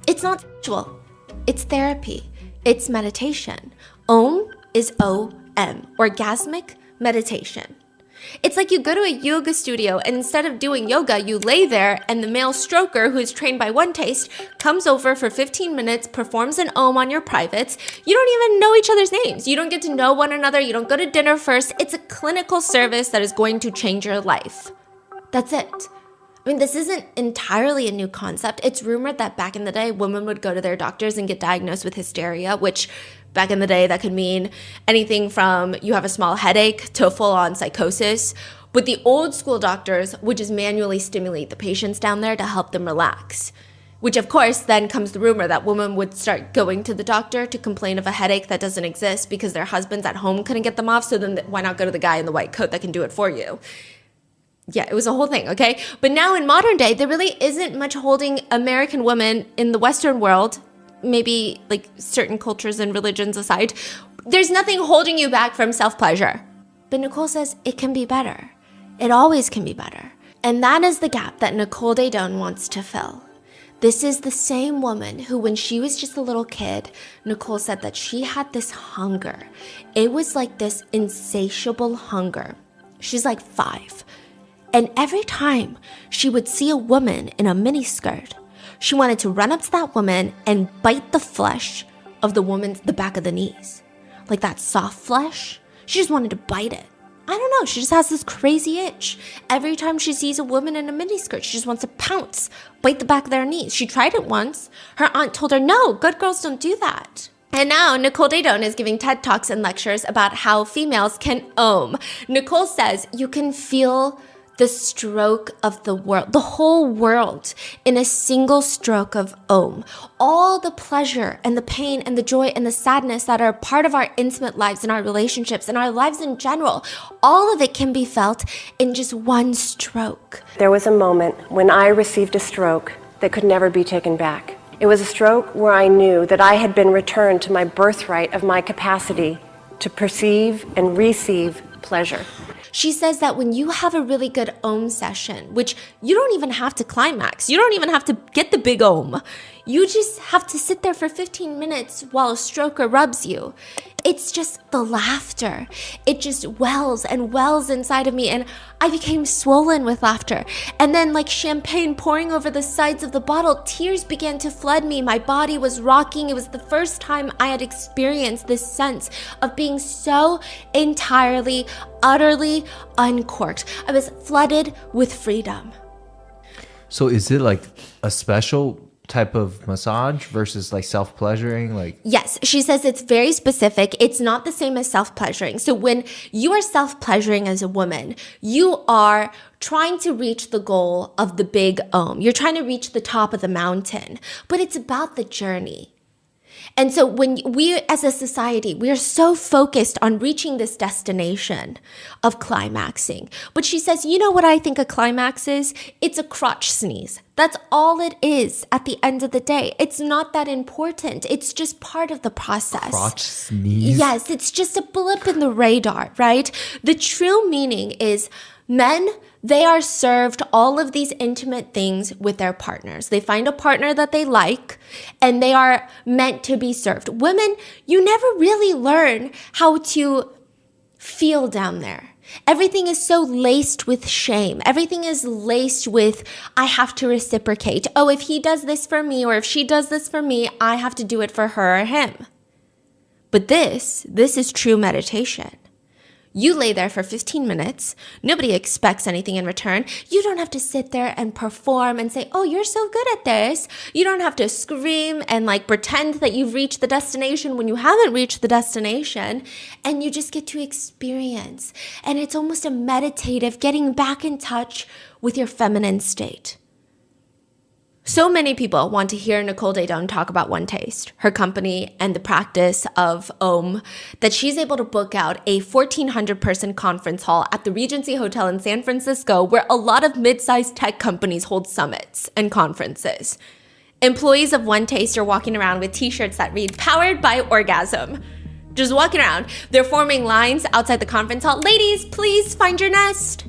It's not sexual. It's therapy. It's meditation. OM is OM, orgasmic meditation. It's like you go to a yoga studio and instead of doing yoga, you lay there and the male stroker who is trained by One Taste comes over for 15 minutes, performs an OM on your privates. You don't even know each other's names. You don't get to know one another. You don't go to dinner first. It's a clinical service that is going to change your life. That's it. I mean, this isn't entirely a new concept. It's rumored that back in the day, women would go to their doctors and get diagnosed with hysteria, which back in the day, that could mean anything from you have a small headache to full-on psychosis. But the old school doctors would just manually stimulate the patients down there to help them relax. Which, of course, then comes the rumor that women would start going to the doctor to complain of a headache that doesn't exist because their husbands at home couldn't get them off. So then why not go to the guy in the white coat that can do it for you? Yeah, it was a whole thing, okay? But now in modern day, there really isn't much holding American women in the Western world, maybe like certain cultures and religions aside. There's nothing holding you back from self-pleasure. But Nicole says it can be better. It always can be better. And that is the gap that Nicole Daedone wants to fill. This is the same woman who, when she was just a little kid, Nicole said that she had this hunger. It was like this insatiable hunger. She's like 5. And every time she would see a woman in a miniskirt, she wanted to run up to that woman and bite the flesh of the back of the knees. Like that soft flesh. She just wanted to bite it. I don't know. She just has this crazy itch. Every time she sees a woman in a miniskirt, she just wants to pounce, bite the back of their knees. She tried it once. Her aunt told her, no, good girls don't do that. And now Nicole Daedone is giving TED Talks and lectures about how females can ohm. Nicole says you can feel the stroke of the world, the whole world, in a single stroke of ohm. All the pleasure and the pain and the joy and the sadness that are part of our intimate lives and our relationships and our lives in general, all of it can be felt in just one stroke. There was a moment when I received a stroke that could never be taken back. It was a stroke where I knew that I had been returned to my birthright of my capacity to perceive and receive pleasure. She says that when you have a really good ohm session, which you don't even have to climax, you don't even have to get the big ohm, you just have to sit there for 15 minutes while a stroker rubs you. It's just the laughter. It just wells and wells inside of me, and I became swollen with laughter. And then like champagne pouring over the sides of the bottle, tears began to flood me. My body was rocking. It was the first time I had experienced this sense of being so entirely, utterly uncorked. I was flooded with freedom. So is it like a special type of massage versus like self-pleasuring? Like, yes, she says it's very specific. It's not the same as self-pleasuring. So when you are self-pleasuring as a woman, you are trying to reach the goal of the big ohm. You're trying to reach the top of the mountain, but it's about the journey. And so when we as a society, we are so focused on reaching this destination of climaxing. But she says, you know what I think a climax is? It's a crotch sneeze. That's all it is at the end of the day. It's not that important. It's just part of the process. Crotch sneeze? Yes, it's just a blip in the radar, right? The true meaning is men, they are served all of these intimate things with their partners. They find a partner that they like, and they are meant to be served. Women, you never really learn how to feel down there. Everything is so laced with shame. Everything is laced with, I have to reciprocate. Oh, if he does this for me, or if she does this for me, I have to do it for her or him. But this is true meditation. You lay there for 15 minutes. Nobody expects anything in return. You don't have to sit there and perform and say, oh, you're so good at this. You don't have to scream and like pretend that you've reached the destination when you haven't reached the destination. And you just get to experience. And it's almost a meditative getting back in touch with your feminine state. So many people want to hear Nicole Daedone talk about One Taste, her company, and the practice of Om, that she's able to book out a 1,400-person conference hall at the Regency Hotel in San Francisco, where a lot of mid-sized tech companies hold summits and conferences. Employees of One Taste are walking around with t-shirts that read, "Powered by Orgasm." Just walking around. They're forming lines outside the conference hall. Ladies, please find your nest.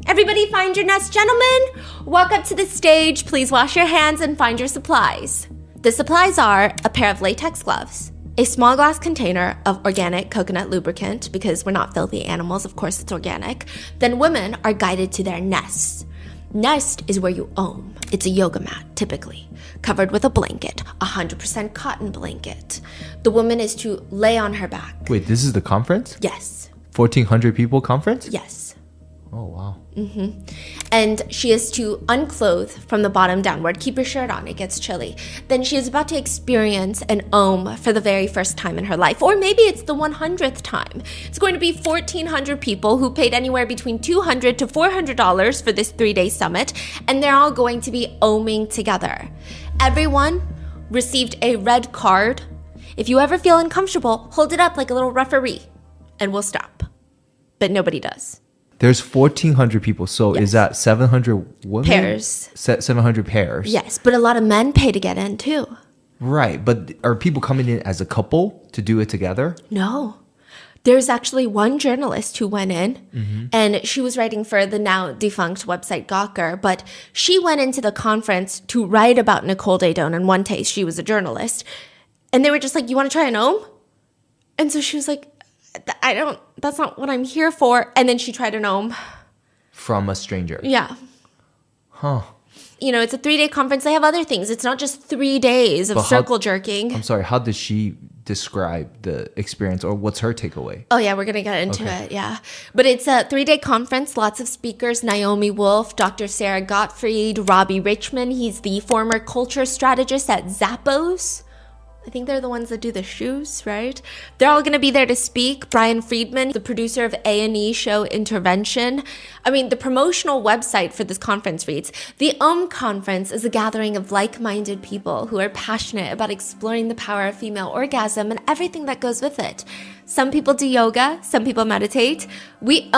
Everybody find your nest. Gentlemen, walk up to the stage. Please wash your hands and find your supplies. The supplies are a pair of latex gloves, a small glass container of organic coconut lubricant, because we're not filthy animals, of course it's organic. Then women are guided to their nests. Nest is where you ohm. It's a yoga mat, typically, covered with a blanket, 100% cotton blanket. The woman is to lay on her back. Wait, this is the conference? Yes. 1,400 people conference? Yes. Oh, wow. Mm-hmm. And she is to unclothe from the bottom downward. Keep your shirt on, it gets chilly. Then she is about to experience an ohm for the very first time in her life. Or maybe it's the 100th time. It's going to be 1,400 people who paid anywhere between $200 to $400 for this 3-day summit. And they're all going to be ohming together. Everyone received a red card. If you ever feel uncomfortable, hold it up like a little referee and we'll stop. But nobody does. There's 1,400 people, so Yes. Is that 700 women? Pairs. 700 pairs. Yes, but a lot of men pay to get in too. Right, but are people coming in as a couple to do it together? No. There's actually one journalist who went in, and she was writing for the now defunct website Gawker, but she went into the conference to write about Nicole Daedone and One Taste. She was a journalist. And they were just like, you want to try an ohm? And so she was like, that's not what I'm here for. And then she tried an ohm. From a stranger. Yeah. Huh. You know, it's a 3-day conference. They have other things. It's not just 3 days of circle jerking. I'm sorry, how does she describe the experience, or what's her takeaway? Oh, yeah, we're going to get into it, yeah. But it's a 3-day conference, lots of speakers, Naomi Wolf, Dr. Sarah Gottfried, Robbie Richmond. He's the former culture strategist at Zappos. I think they're the ones that do the shoes, right? They're all going to be there to speak. Brian Friedman, the producer of A&E show Intervention. I mean, the promotional website for this conference reads, "The Conference is a gathering of like-minded people who are passionate about exploring the power of female orgasm and everything that goes with it. Some people do yoga, some people meditate. We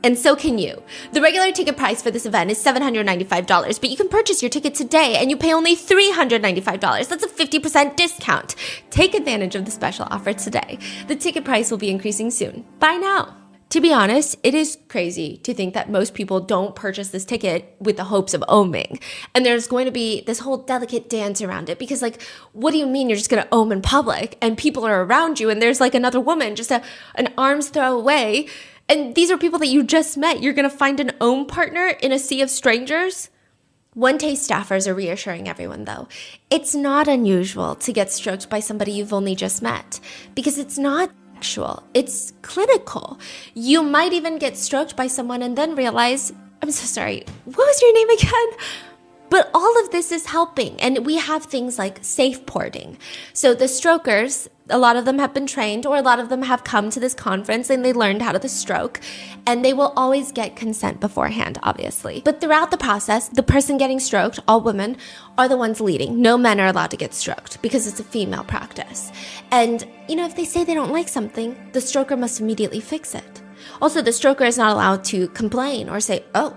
and so can you. The regular ticket price for this event is $795, but you can purchase your ticket today and you pay only $395. That's a 50% discount. Take advantage of the special offer today. The ticket price will be increasing soon. Buy now." To be honest, it is crazy to think that most people don't purchase this ticket with the hopes of oming. And there's going to be this whole delicate dance around it because, like, what do you mean you're just going to ohm in public and people are around you and there's like another woman just an arm's throw away? And these are people that you just met. You're going to find an ohm partner in a sea of strangers? One Taste staffers are reassuring everyone, though. It's not unusual to get stroked by somebody you've only just met because it's not sexual. It's clinical. You might even get stroked by someone and then realize, I'm so sorry, what was your name again? But all of this is helping, and we have things like safe porting. So the strokers, a lot of them have been trained, or a lot of them have come to this conference and they learned how to stroke, and they will always get consent beforehand, obviously. But throughout the process, the person getting stroked, all women, are the ones leading. No men are allowed to get stroked because it's a female practice. And, you know, if they say they don't like something, the stroker must immediately fix it. Also, the stroker is not allowed to complain or say, oh.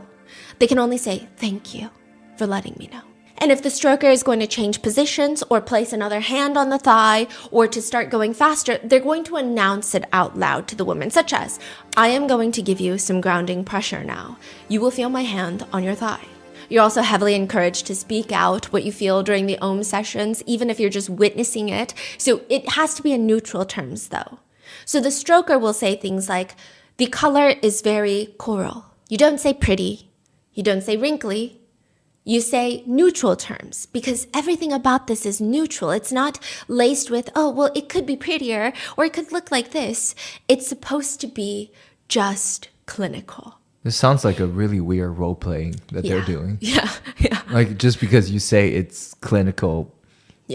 They can only say, thank you for letting me know. And if the stroker is going to change positions or place another hand on the thigh or to start going faster, they're going to announce it out loud to the woman, such as, I am going to give you some grounding pressure now. You will feel my hand on your thigh. You're also heavily encouraged to speak out what you feel during the ohm sessions, even if you're just witnessing it. So it has to be in neutral terms, though. So the stroker will say things like, the color is very coral. You don't say pretty. You don't say wrinkly. You say neutral terms because everything about this is neutral. It's not laced with, oh, well, it could be prettier or it could look like this. It's supposed to be just clinical. This sounds like a really weird role playing that they're doing. Yeah. Like, just because you say it's clinical,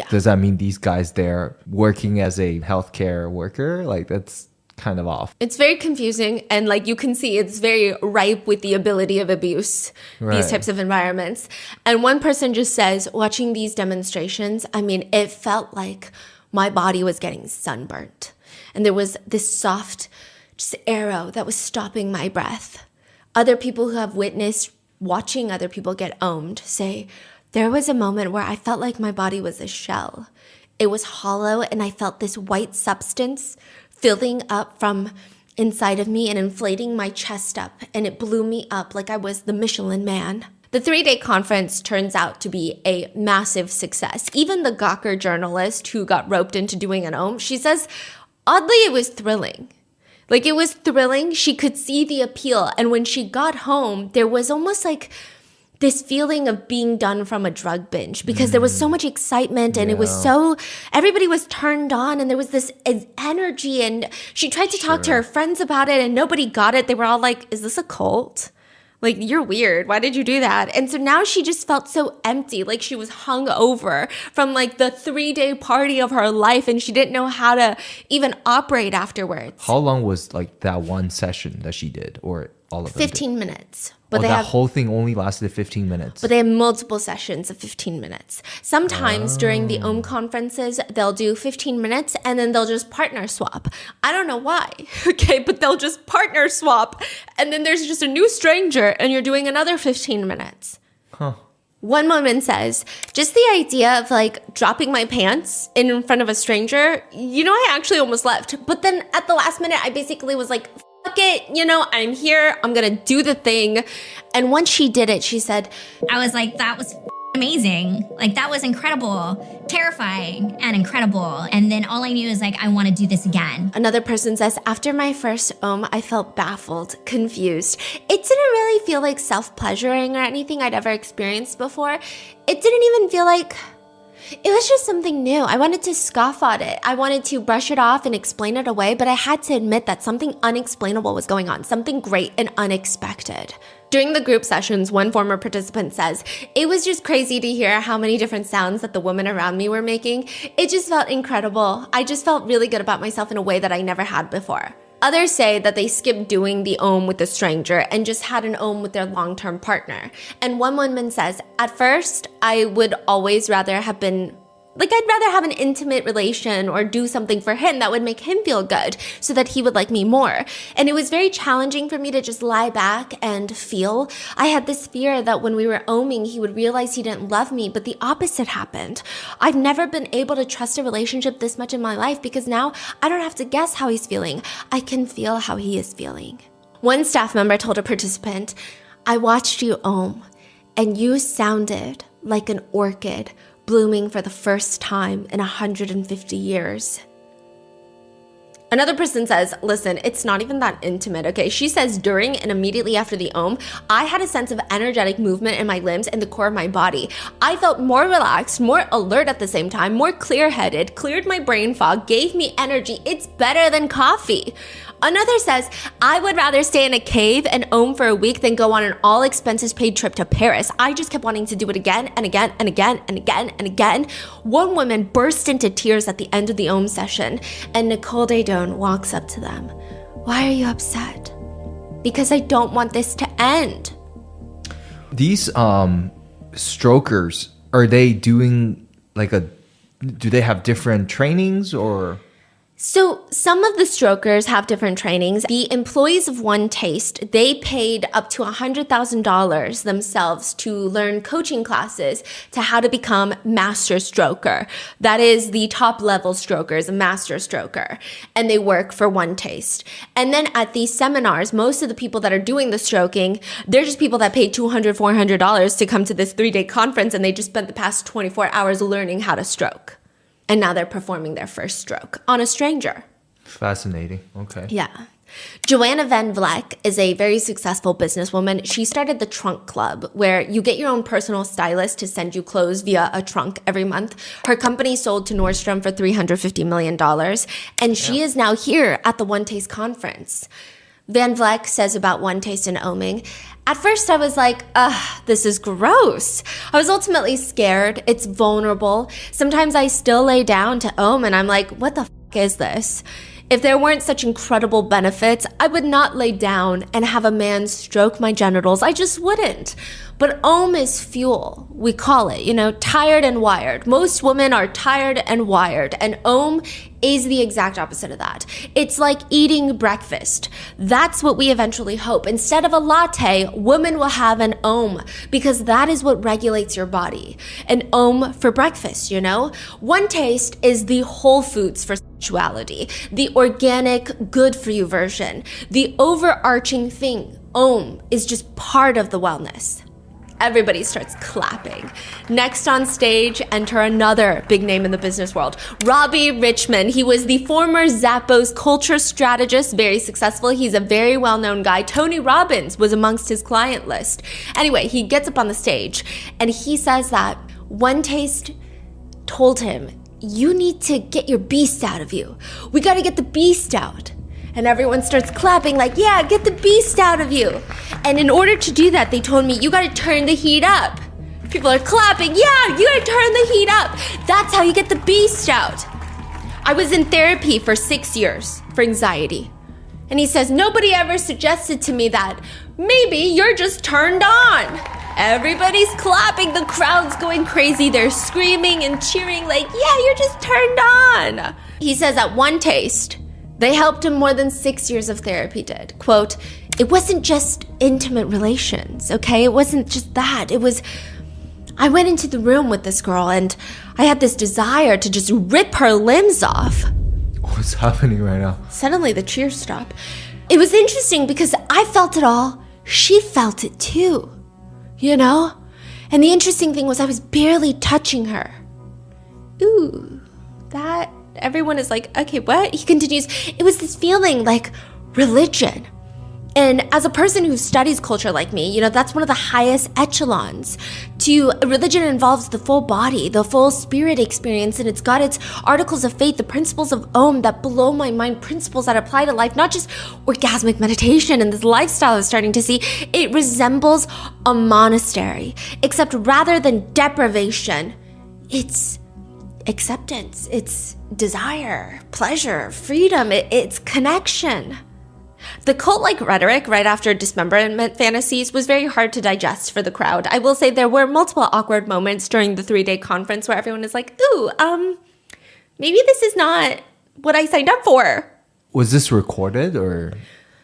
does that mean these guys there working as a healthcare worker? Like, that's kind of off. It's very confusing, and like you can see, it's very ripe with the ability of abuse, these types of environments. And one person just says, watching these demonstrations, I mean, it felt like my body was getting sunburnt. And there was this soft just arrow that was stopping my breath. Other people who have witnessed watching other people get ohmed say, there was a moment where I felt like my body was a shell. It was hollow, and I felt this white substance filling up from inside of me and inflating my chest up, and it blew me up like I was the Michelin Man. The 3-day conference turns out to be a massive success. Even the Gawker journalist who got roped into doing an ohm, she says, oddly, it was thrilling. Like, it was thrilling. She could see the appeal, and when she got home, there was almost like this feeling of being done from a drug binge because there was so much excitement and it was so, everybody was turned on and there was this energy, and she tried to talk to her friends about it and nobody got it. They were all like, is this a cult? Like, you're weird. Why did you do that? And so now she just felt so empty, like she was hung over from like the 3-day party of her life and she didn't know how to even operate afterwards. How long was like that one session that she did, or all of them? 15 minutes. But that whole thing only lasted 15 minutes. But they have multiple sessions of 15 minutes. Sometimes during the ohm conferences, they'll do 15 minutes and then they'll just partner swap. I don't know why, okay? But they'll just partner swap. And then there's just a new stranger and you're doing another 15 minutes. Huh. One woman says, just the idea of like dropping my pants in front of a stranger, you know, I actually almost left. But then at the last minute, I basically was like, it, you know, I'm here, I'm gonna do the thing. And once she did it, she said, I was like, that was amazing. Like, that was incredible, terrifying, and incredible. And then all I knew is, like, I want to do this again. Another person says, after my first I felt baffled, confused. It didn't really feel like self-pleasuring or anything I'd ever experienced before. It didn't even feel like... It was just something new. I wanted to scoff at it. I wanted to brush it off and explain it away, but I had to admit that something unexplainable was going on, something great and unexpected. During the group sessions, one former participant says, it was just crazy to hear how many different sounds that the women around me were making. It just felt incredible. I just felt really good about myself in a way that I never had before. Others say that they skipped doing the Om with a stranger and just had an Om with their long-term partner. And one woman says, at first, I would always rather have been... I'd rather have an intimate relation or do something for him that would make him feel good so that he would like me more. And it was very challenging for me to just lie back and feel. I had this fear that when we were oming, he would realize he didn't love me, but the opposite happened. I've never been able to trust a relationship this much in my life because now I don't have to guess how he's feeling. I can feel how he is feeling. One staff member told a participant, I watched you om, and you sounded like an orchid blooming for the first time in 150 years. Another person says, listen, it's not even that intimate, okay? She says during and immediately after the Om, I had a sense of energetic movement in my limbs and the core of my body. I felt more relaxed, more alert at the same time, more clear-headed, cleared my brain fog, gave me energy. It's better than coffee. Another says, I would rather stay in a cave and Om for a week than go on an all expenses paid trip to Paris. I just kept wanting to do it again and again and again and again and again. One woman burst into tears at the end of the Om session, and Nicole Daydone walks up to them. Why are you upset? Because I don't want this to end. These strokers, are they doing do they have different trainings or? So some of the strokers have different trainings. The employees of One Taste, they paid up to $100,000 themselves to learn coaching classes to how to become master stroker. That is the top level strokers, a master stroker. And they work for One Taste. And then at these seminars, most of the people that are doing the stroking, they're just people that paid $200, $400 to come to this 3-day conference, and they just spent the past 24 hours learning how to stroke. And now they're performing their first stroke on a stranger. Fascinating. Okay. Yeah. Joanna Van Vleck is a very successful businesswoman. She started the Trunk Club, where you get your own personal stylist to send you clothes via a trunk every month. Her company sold to Nordstrom for $350 million. And she is now here at the One Taste conference. Van Vleck says about One Taste and oming, at first I was like, this is gross. I was ultimately scared. It's vulnerable. Sometimes I still lay down to om and I'm like, what the f*** is this? If there weren't such incredible benefits, I would not lay down and have a man stroke my genitals. I just wouldn't. But Om is fuel, we call it, tired and wired. Most women are tired and wired, and Om is the exact opposite of that. It's like eating breakfast. That's what we eventually hope. Instead of a latte, women will have an Om, because that is what regulates your body. An Om for breakfast, One Taste is the Whole Foods for sexuality, the organic, good-for-you version. The overarching thing, Om, is just part of the wellness. Everybody starts clapping. Next on stage, enter another big name in the business world, Robbie Richmond. He was the former Zappos culture strategist, very successful. He's a very well-known guy. Tony Robbins was amongst his client list. Anyway, he gets up on the stage and he says that One Taste told him, you need to get your beast out of you. We got to get the beast out. And everyone starts clapping like, yeah, get the beast out of you. And in order to do that, they told me, you gotta turn the heat up. People are clapping, yeah, you gotta turn the heat up. That's how you get the beast out. I was in therapy for 6 years for anxiety. And he says, nobody ever suggested to me that maybe you're just turned on. Everybody's clapping, the crowd's going crazy. They're screaming and cheering like, yeah, you're just turned on. He says at One Taste, they helped him more than 6 years of therapy did. Quote, it wasn't just intimate relations, okay? It wasn't just that. It was, I went into the room with this girl and I had this desire to just rip her limbs off. What's happening right now? Suddenly the cheers stop. It was interesting because I felt it all. She felt it too, And the interesting thing was I was barely touching her. Ooh, that, everyone is like, okay, what? He continues, it was this feeling like religion. And as a person who studies culture like me, you know, that's one of the highest echelons. Religion involves the full body, the full spirit experience, and it's got its articles of faith, the principles of Om that blow my mind, principles that apply to life, not just orgasmic meditation and this lifestyle I'm starting to see. It resembles a monastery, except rather than deprivation, it's acceptance, it's desire, pleasure, freedom, it's connection. The cult-like rhetoric right after dismemberment fantasies was very hard to digest for the crowd. I will say there were multiple awkward moments during the 3-day conference where everyone is like, ooh, maybe this is not what I signed up for. Was this recorded or?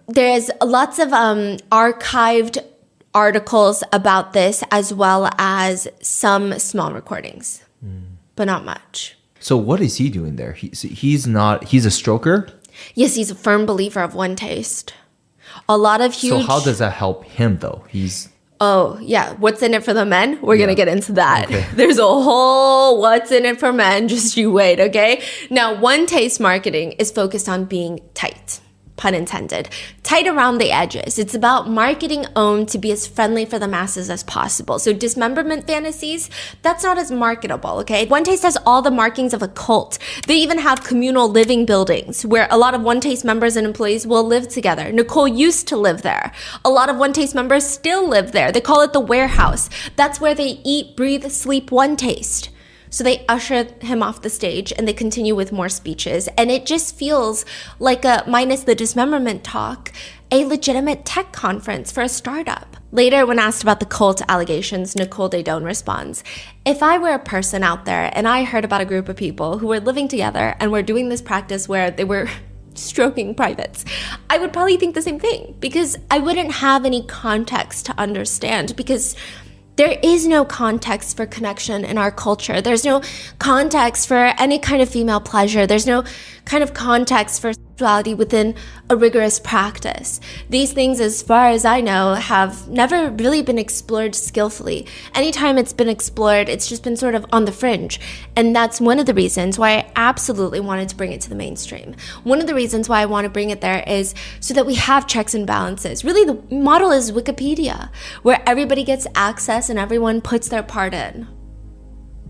There's lots of archived articles about this as well as some small recordings, but not much. So what is he doing there? He's a stroker? Yes, he's a firm believer of one taste. A lot of huge... So how does that help him, though? Oh, yeah. What's in it for the men? We're going to get into that. Okay. There's a whole what's in it for men. Just you wait, okay? Now, one taste marketing is focused on being tight. Pun intended. Tight around the edges. It's about marketing Om to be as friendly for the masses as possible. So dismemberment fantasies, that's not as marketable, okay? One Taste has all the markings of a cult. They even have communal living buildings where a lot of One Taste members and employees will live together. Nicole used to live there. A lot of One Taste members still live there. They call it the warehouse. That's where they eat, breathe, sleep One Taste. So they usher him off the stage and they continue with more speeches. And it just feels like minus the dismemberment talk, a legitimate tech conference for a startup. Later, when asked about the cult allegations, Nicole Daedone responds, if I were a person out there and I heard about a group of people who were living together and were doing this practice where they were stroking privates, I would probably think the same thing because I wouldn't have any context to understand because there is no context for connection in our culture. There's no context for any kind of female pleasure. There's no kind of context for sexuality within a rigorous practice. These things, as far as I know, have never really been explored skillfully. Anytime it's been explored, it's just been sort of on the fringe. And that's one of the reasons why I absolutely wanted to bring it to the mainstream. One of the reasons why I want to bring it there is so that we have checks and balances. Really, the model is Wikipedia, where everybody gets access and everyone puts their part in.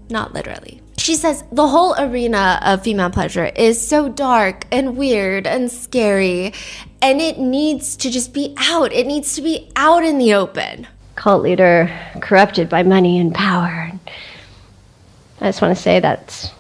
Not literally. She says the whole arena of female pleasure is so dark and weird and scary, and it needs to just be out. It needs to be out in the open. Cult leader corrupted by money and power. I just want to say that's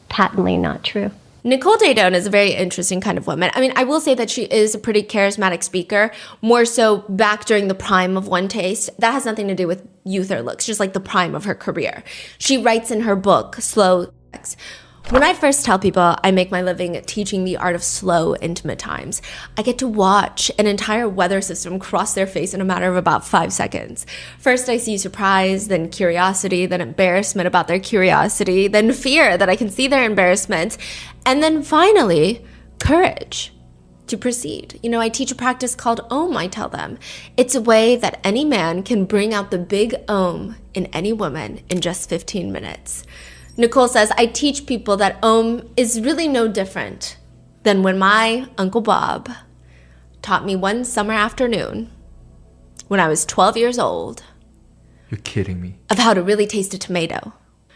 patently not true. Nicole Daedone is a very interesting kind of woman. I mean, I will say that she is a pretty charismatic speaker, more so back during the prime of One Taste. That has nothing to do with youth or looks, just like the prime of her career. She writes in her book, Slow Sex. When I first tell people I make my living teaching the art of slow, intimate times, I get to watch an entire weather system cross their face in a matter of about 5 seconds. First I see surprise, then curiosity, then embarrassment about their curiosity, then fear that I can see their embarrassment, and then finally, courage to proceed. You know, I teach a practice called Om, I tell them. It's a way that any man can bring out the big Om in any woman in just 15 minutes. Nicole says, I teach people that Om is really no different than when my Uncle Bob taught me one summer afternoon when I was 12 years old. You're kidding me. Of how to really taste a tomato.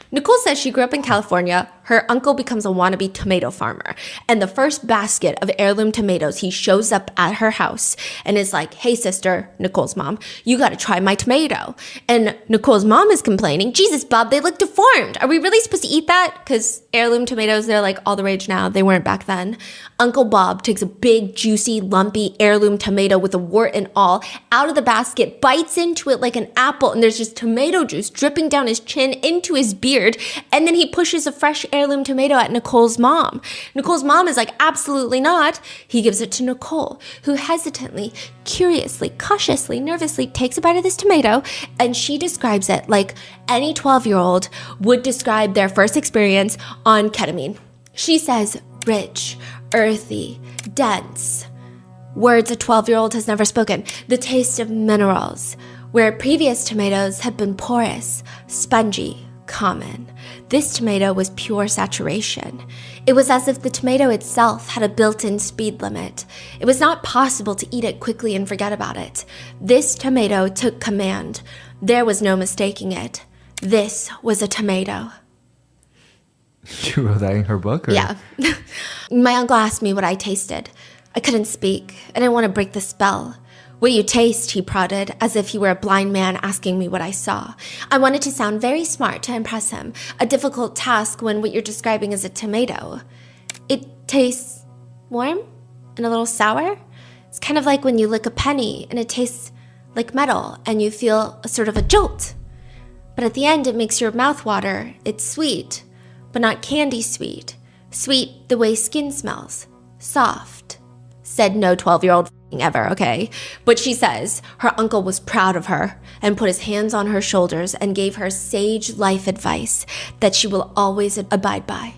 Nicole says she grew up in California. Her uncle becomes a wannabe tomato farmer. And the first basket of heirloom tomatoes, he shows up at her house and is like, hey, sister, Nicole's mom, you got to try my tomato. And Nicole's mom is complaining, Jesus, Bob, they look deformed. Are we really supposed to eat that? Because heirloom tomatoes, they're like all the rage now. They weren't back then. Uncle Bob takes a big, juicy, lumpy heirloom tomato with a wart and all out of the basket, bites into it like an apple, and there's just tomato juice dripping down his chin into his beard. And then he pushes a fresh heirloom tomato at Nicole's mom. Nicole's mom is like, absolutely not. He gives it to Nicole, who hesitantly, curiously, cautiously, nervously takes a bite of this tomato, and she describes it like any 12-year-old would describe their first experience on ketamine. She says, rich, earthy, dense. Words a 12-year-old has never spoken. The taste of minerals. Where previous tomatoes had been porous, spongy, common, this tomato was pure saturation. It was as if the tomato itself had a built-in speed limit. It was not possible to eat it quickly and forget about it. This tomato took command. There was no mistaking it. This was a tomato. She wrote that in her book? Or? Yeah. My uncle asked me what I tasted. I couldn't speak. I didn't want to break the spell. What you taste, he prodded, as if he were a blind man asking me what I saw. I wanted to sound very smart to impress him, a difficult task when what you're describing is a tomato. It tastes warm and a little sour. It's kind of like when you lick a penny and it tastes like metal and you feel a sort of a jolt. But at the end, it makes your mouth water. It's sweet, but not candy sweet. Sweet the way skin smells. Soft. Said no 12-year-old ever, okay? But she says her uncle was proud of her and put his hands on her shoulders and gave her sage life advice that she will always abide by.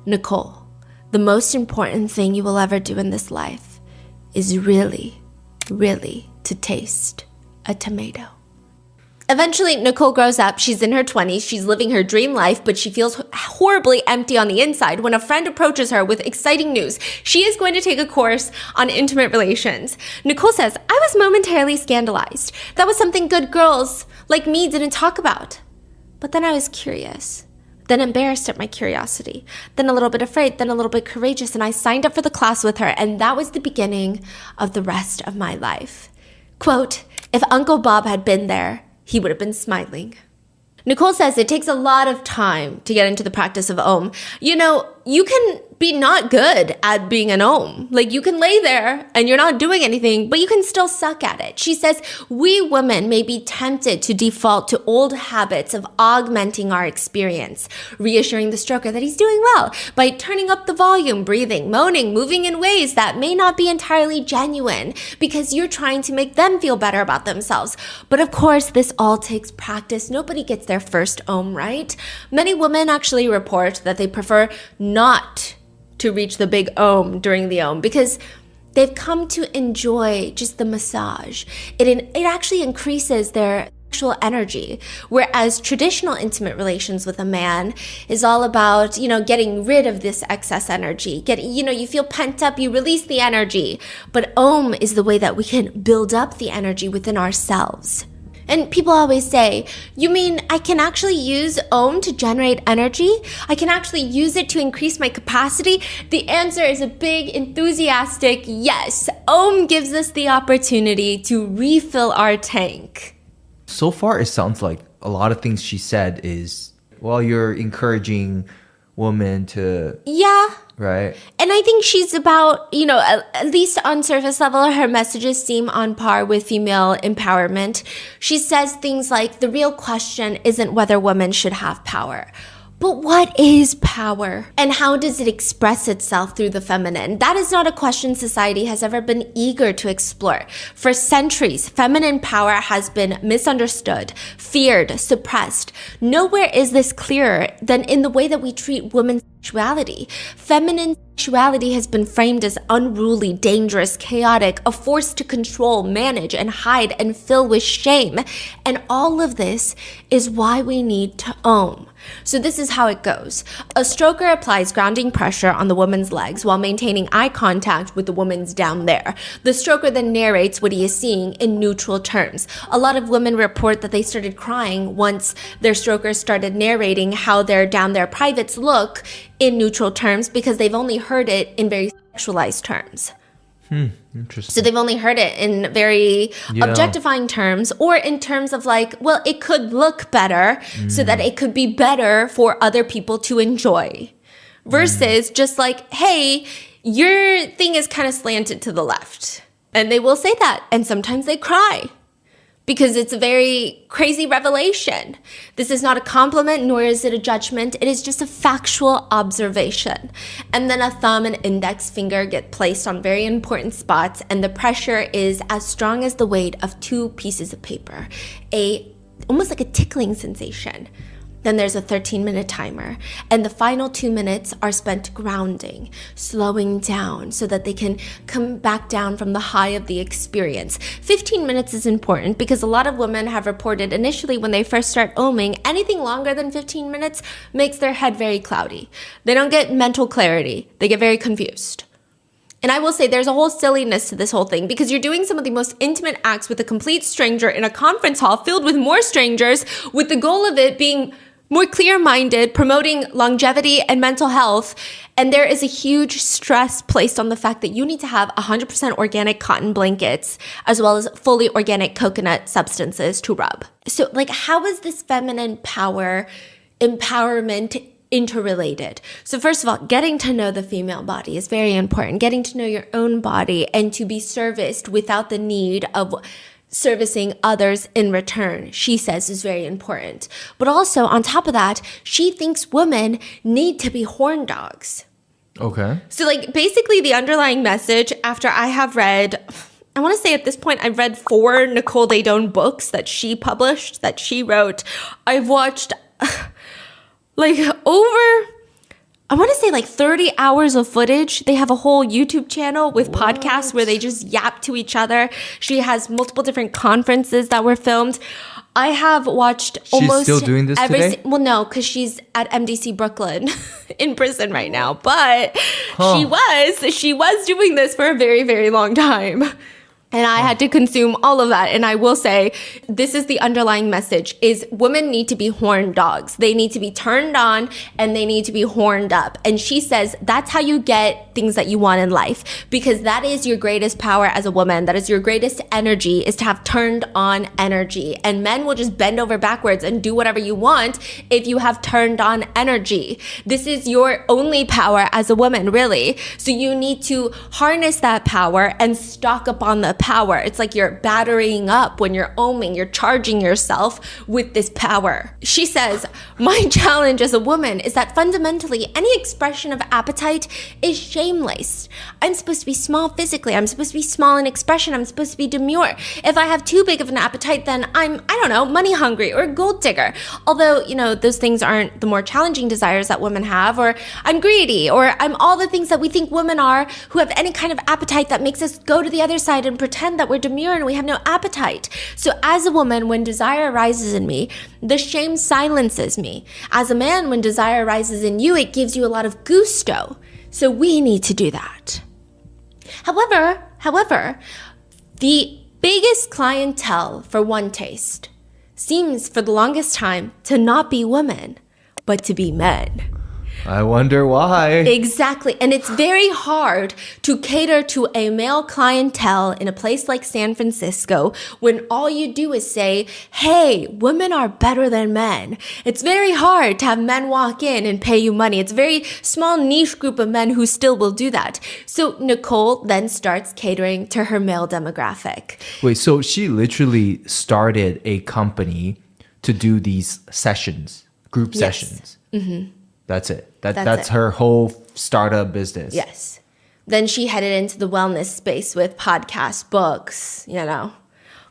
Nicole, the most important thing you will ever do in this life is really, really to taste a tomato. Eventually, Nicole grows up. She's in her 20s. She's living her dream life, but she feels horribly empty on the inside when a friend approaches her with exciting news. She is going to take a course on intimate relations. Nicole says, I was momentarily scandalized. That was something good girls like me didn't talk about. But then I was curious, then embarrassed at my curiosity, then a little bit afraid, then a little bit courageous, and I signed up for the class with her, and that was the beginning of the rest of my life. Quote, if Uncle Bob had been there, he would have been smiling. Nicole says it takes a lot of time to get into the practice of Om. You know, you can be not good at being an Om. Like, you can lay there and you're not doing anything, but you can still suck at it. She says, we women may be tempted to default to old habits of augmenting our experience, reassuring the stroker that he's doing well by turning up the volume, breathing, moaning, moving in ways that may not be entirely genuine because you're trying to make them feel better about themselves. But of course, this all takes practice. Nobody gets their first Om right. Many women actually report that they prefer not to reach the big Om during the Om because they've come to enjoy just the massage. It actually increases their sexual energy, whereas traditional intimate relations with a man is all about, getting rid of this excess energy. You feel pent up, you release the energy. But Om is the way that we can build up the energy within ourselves. And people always say, you mean I can actually use Om to generate energy? I can actually use it to increase my capacity? The answer is a big, enthusiastic yes. Om gives us the opportunity to refill our tank. So far, it sounds like a lot of things she said is, well, you're encouraging women to... Yeah. Right. And I think she's about, at least on surface level, her messages seem on par with female empowerment. She says things like, the real question isn't whether women should have power, but what is power? And how does it express itself through the feminine? That is not a question society has ever been eager to explore. For centuries, feminine power has been misunderstood, feared, suppressed. Nowhere is this clearer than in the way that we treat women's sexuality. Feminine sexuality has been framed as unruly, dangerous, chaotic, a force to control, manage, and hide and fill with shame. And all of this is why we need to Om. So this is how it goes. A stroker applies grounding pressure on the woman's legs while maintaining eye contact with the woman's down there. The stroker then narrates what he is seeing in neutral terms. A lot of women report that they started crying once their stroker started narrating how their down there privates look in neutral terms because they've only heard it in very sexualized terms. Interesting. So they've only heard it in very objectifying terms, or in terms of like, well, it could look better so that it could be better for other people to enjoy. Versus just like, hey, your thing is kind of slanted to the left. And they will say that. And sometimes they cry because it's a very crazy revelation. This is not a compliment, nor is it a judgment. It is just a factual observation. And then a thumb and index finger get placed on very important spots, and the pressure is as strong as the weight of 2 pieces of paper. Almost like a tickling sensation Then there's a 13-minute timer. And the final 2 minutes are spent grounding, slowing down so that they can come back down from the high of the experience. 15 minutes is important because a lot of women have reported initially when they first start oming, anything longer than 15 minutes makes their head very cloudy. They don't get mental clarity. They get very confused. And I will say there's a whole silliness to this whole thing because you're doing some of the most intimate acts with a complete stranger in a conference hall filled with more strangers with the goal of it being more clear-minded, promoting longevity and mental health. And there is a huge stress placed on the fact that you need to have 100% organic cotton blankets as well as fully organic coconut substances to rub. So like, how is this feminine power, empowerment interrelated? So first of all, getting to know the female body is very important. Getting to know your own body and to be serviced without the need of servicing others in return, she says, is very important. But also on top of that, she thinks women need to be horn dogs. Okay. So like basically the underlying message after I have read, I want to say at this point, I've read 4 Nicole Daedone books that she published, that she wrote. I've watched like I want to say like 30 hours of footage. They have a whole YouTube channel with podcasts where they just yap to each other. She has multiple different conferences that were filmed. I have watched almost She's still doing this today? Well, no, because she's at MDC Brooklyn in prison right now. But she was doing this for a very, very long time. And I had to consume all of that. And I will say, this is the underlying message, is women need to be horn dogs. They need to be turned on and they need to be horned up. And she says that's how you get things that you want in life, because that is your greatest power as a woman. That is your greatest energy, is to have turned on energy. And men will just bend over backwards and do whatever you want if you have turned on energy. This is your only power as a woman, really. So you need to harness that power and stock up on the power. It's like you're battering up when you're oming, you're charging yourself with this power. She says, my challenge as a woman is that fundamentally any expression of appetite is shameless. I'm supposed to be small physically. I'm supposed to be small in expression. I'm supposed to be demure. If I have too big of an appetite, then I'm, I don't know, money hungry or a gold digger. Although, you know, those things aren't the more challenging desires that women have, or I'm greedy, or I'm all the things that we think women are who have any kind of appetite that makes us go to the other side and pretend that we're demure and we have no appetite. So as a woman, when desire arises in me, the shame silences me. As a man, when desire arises in you, it gives you a lot of gusto. So we need to do that. However, the biggest clientele for One Taste seems for the longest time to not be women, but to be men. I wonder why. Exactly. And it's very hard to cater to a male clientele in a place like San Francisco when all you do is say, hey, women are better than men. It's very hard to have men walk in and pay you money. It's a very small niche group of men who still will do that. So Nicole then starts catering to her male demographic. Wait, so she literally started a company to do these sessions, group sessions. Mm-hmm. That's it. That's her whole startup business. Yes. Then she headed into the wellness space with podcasts, books, you know,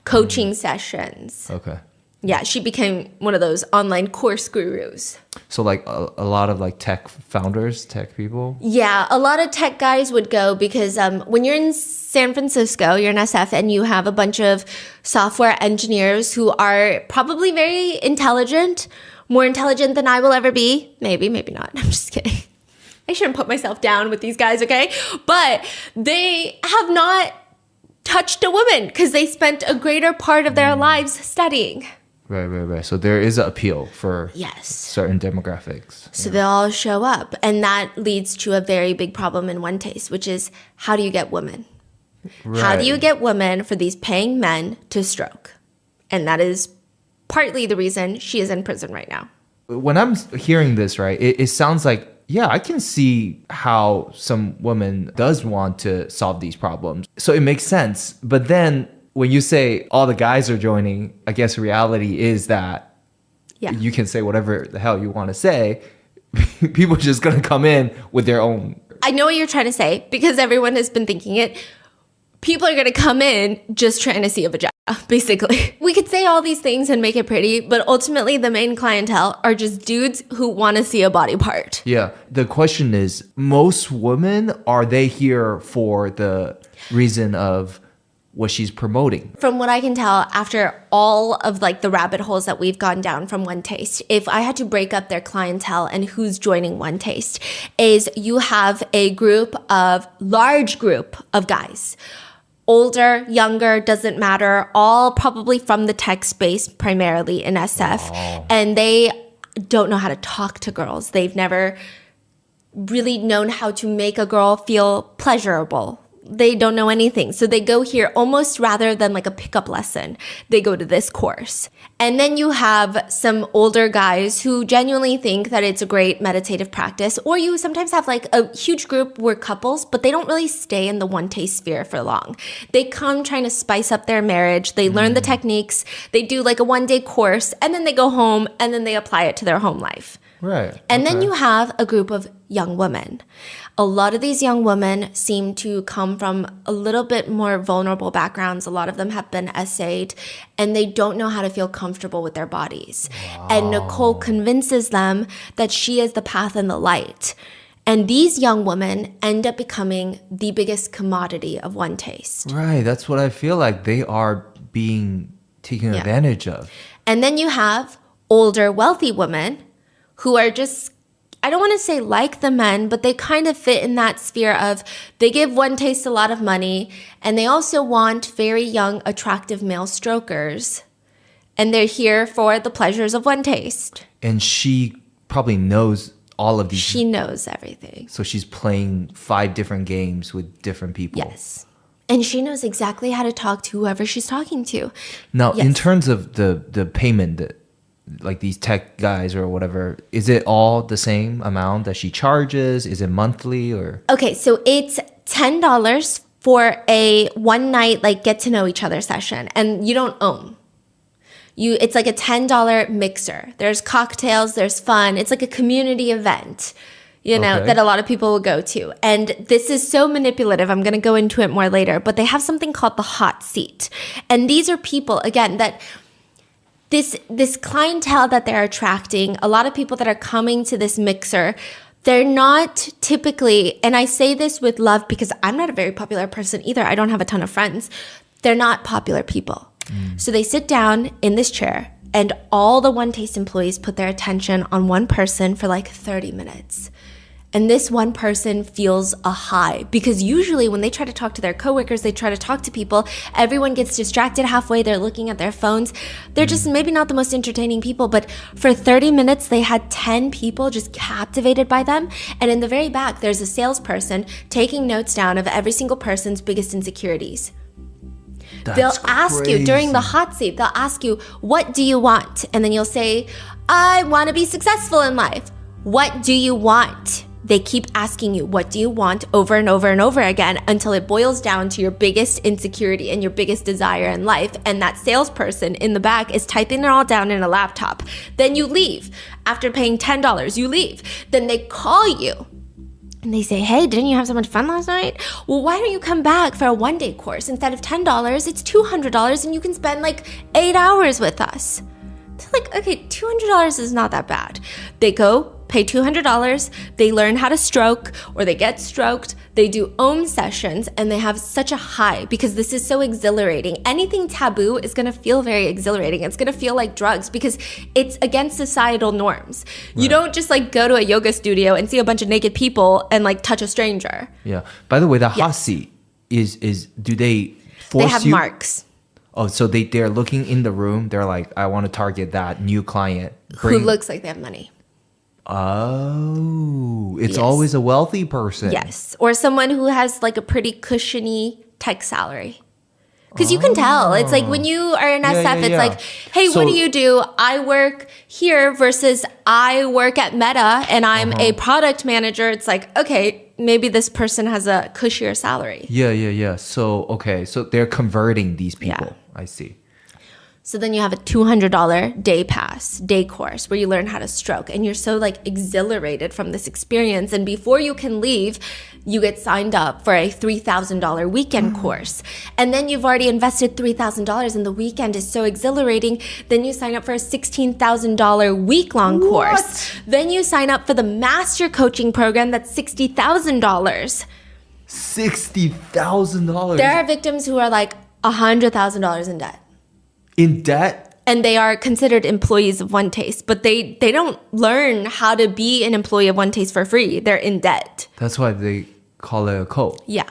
coaching sessions. Okay. Yeah, she became one of those online course gurus. So like a lot of like tech founders, tech people? Yeah, a lot of tech guys would go because when you're in San Francisco, you're in SF, and you have a bunch of software engineers who are probably very intelligent, more intelligent than I will ever be. Maybe, maybe not. I'm just kidding. I shouldn't put myself down with these guys, okay? But they have not touched a woman because they spent a greater part of their lives studying. Right. So there is an appeal for certain demographics. So they all show up. And that leads to a very big problem in One Taste, which is, how do you get women? Right. How do you get women for these paying men to stroke? And that is partly the reason she is in prison right now. When I'm hearing this, right, it sounds like, yeah, I can see how some woman does want to solve these problems. So it makes sense. But then when you say all the guys are joining, I guess reality is that you can say whatever the hell you want to say. People are just going to come in with their own. I know what you're trying to say because everyone has been thinking it. People are going to come in just trying to see a vagina. basically. We could say all these things and make it pretty, but ultimately the main clientele are just dudes who want to see a body part. Yeah. The question is, most women, are they here for the reason of what she's promoting? From what I can tell, after all of like the rabbit holes that we've gone down from One Taste, if I had to break up their clientele and who's joining One Taste, is you have a large group of guys. Older, younger, doesn't matter, all probably from the tech space, primarily in SF. Wow. And they don't know how to talk to girls. They've never really known how to make a girl feel pleasurable. They don't know anything. So they go here almost rather than like a pickup lesson. They go to this course. And then you have some older guys who genuinely think that it's a great meditative practice. Or you sometimes have like a huge group where couples, but they don't really stay in the One Taste sphere for long. They come trying to spice up their marriage. They learn the techniques. They do like a 1-day course and then they go home and then they apply it to their home life. Right. And then you have a group of young women. A lot of these young women seem to come from a little bit more vulnerable backgrounds. A lot of them have been essayed and they don't know how to feel comfortable with their bodies. Wow. And Nicole convinces them that she is the path and the light. And these young women end up becoming the biggest commodity of One Taste. Right. That's what I feel like. They are being taken advantage of. And then you have older, wealthy women who are just, I don't want to say like the men, but they kind of fit in that sphere of they give One Taste a lot of money and they also want very young, attractive male strokers. And they're here for the pleasures of One Taste. And she probably knows all of these. She knows everything. So she's playing 5 different games with different people. Yes. And she knows exactly how to talk to whoever she's talking to. Now, in terms of the payment, like these tech guys or whatever, is it all the same amount that she charges? Is it monthly or? Okay, so it's $10 for a one night like get to know each other session, and you don't own. It's like a $10 mixer. There's cocktails, there's fun. It's like a community event, that a lot of people will go to. And this is so manipulative. I'm going to go into it more later, but they have something called the hot seat. And these are people, again, that this clientele that they're attracting, a lot of people that are coming to this mixer, they're not typically, and I say this with love because I'm not a very popular person either. I don't have a ton of friends. They're not popular people. So they sit down in this chair and all the One Taste employees put their attention on one person for like 30 minutes. And this one person feels a high because usually when they try to talk to their coworkers, they try to talk to people, everyone gets distracted halfway. They're looking at their phones. They're just maybe not the most entertaining people, but for 30 minutes, they had 10 people just captivated by them. And in the very back, there's a salesperson taking notes down of every single person's biggest insecurities. They'll ask you during the hot seat, they'll ask you, what do you want? And then you'll say, I want to be successful in life. What do you want? They keep asking you, what do you want, over and over and over again until it boils down to your biggest insecurity and your biggest desire in life. And that salesperson in the back is typing it all down in a laptop. Then you leave. After paying $10, you leave. Then they call you. And they say, hey, didn't you have so much fun last night? Well, why don't you come back for a one-day course? Instead of $10, it's $200 and you can spend like 8 hours with us. They're like, okay, $200 is not that bad. They go, pay $200, they learn how to stroke or they get stroked, they do Om sessions, and they have such a high because this is so exhilarating. Anything taboo is going to feel very exhilarating. It's going to feel like drugs because it's against societal norms. Right. You don't just like go to a yoga studio and see a bunch of naked people and like touch a stranger. Yeah. By the way, the hot seat is do they force you? They have marks. Oh, so they're looking in the room. They're like, I want to target that new client. Who looks like they have money. Oh, it's always a wealthy person. Yes. Or someone who has like a pretty cushiony tech salary. Because you can tell. It's like when you are in SF, it's like, hey, what do you do? I work here versus I work at Meta and I'm a product manager. It's like, okay, maybe this person has a cushier salary. Yeah. So, okay. So they're converting these people. I see. So then you have a $200 day course where you learn how to stroke, and you're so like exhilarated from this experience. And before you can leave, you get signed up for a $3,000 weekend course. And then you've already invested $3,000 and the weekend is so exhilarating. Then you sign up for a $16,000 week-long course. Then you sign up for the master coaching program that's $60,000. $60,000. There are victims who are like $100,000 in debt. In debt? And they are considered employees of One Taste, but they don't learn how to be an employee of One Taste for free. They're in debt. That's why they call it a cult. Yeah.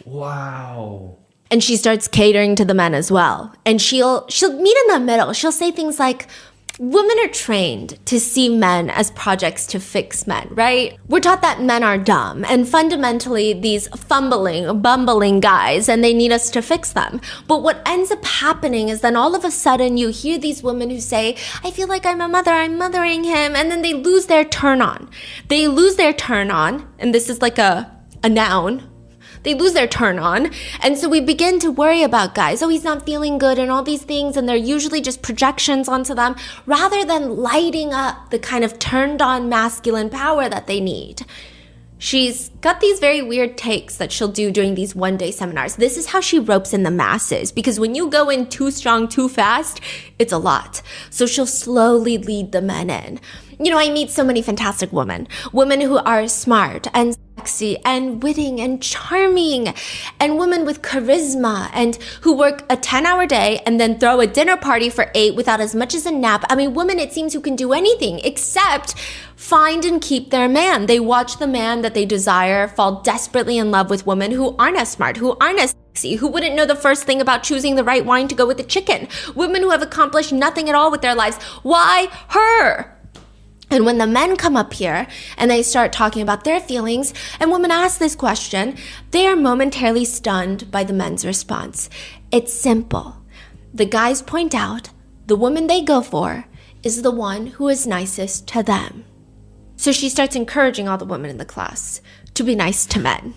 Wow. And she starts catering to the men as well. And she'll meet in the middle. She'll say things like, women are trained to see men as projects to fix men, right? We're taught that men are dumb and fundamentally these bumbling guys, and they need us to fix them. But what ends up happening is then all of a sudden you hear these women who say, I feel like I'm a mother, I'm mothering him, and then they lose their turn on. They lose their turn on, and this is like a noun. They lose their turn on. And so we begin to worry about guys. Oh, he's not feeling good and all these things. And they're usually just projections onto them rather than lighting up the kind of turned on masculine power that they need. She's got these very weird takes that she'll do during these one-day seminars. This is how she ropes in the masses, because when you go in too strong, too fast, it's a lot. So she'll slowly lead the men in. You know, I meet so many fantastic women who are smart and sexy and witty and charming, and women with charisma and who work a 10-hour day and then throw a dinner party for 8 without as much as a nap. I mean, women, it seems, who can do anything except find and keep their man. They watch the man that they desire fall desperately in love with women who aren't as smart, who aren't as sexy, who wouldn't know the first thing about choosing the right wine to go with the chicken. Women who have accomplished nothing at all with their lives. Why her? And when the men come up here and they start talking about their feelings, and women ask this question, they are momentarily stunned by the men's response. It's simple. The guys point out the woman they go for is the one who is nicest to them. So she starts encouraging all the women in the class to be nice to men.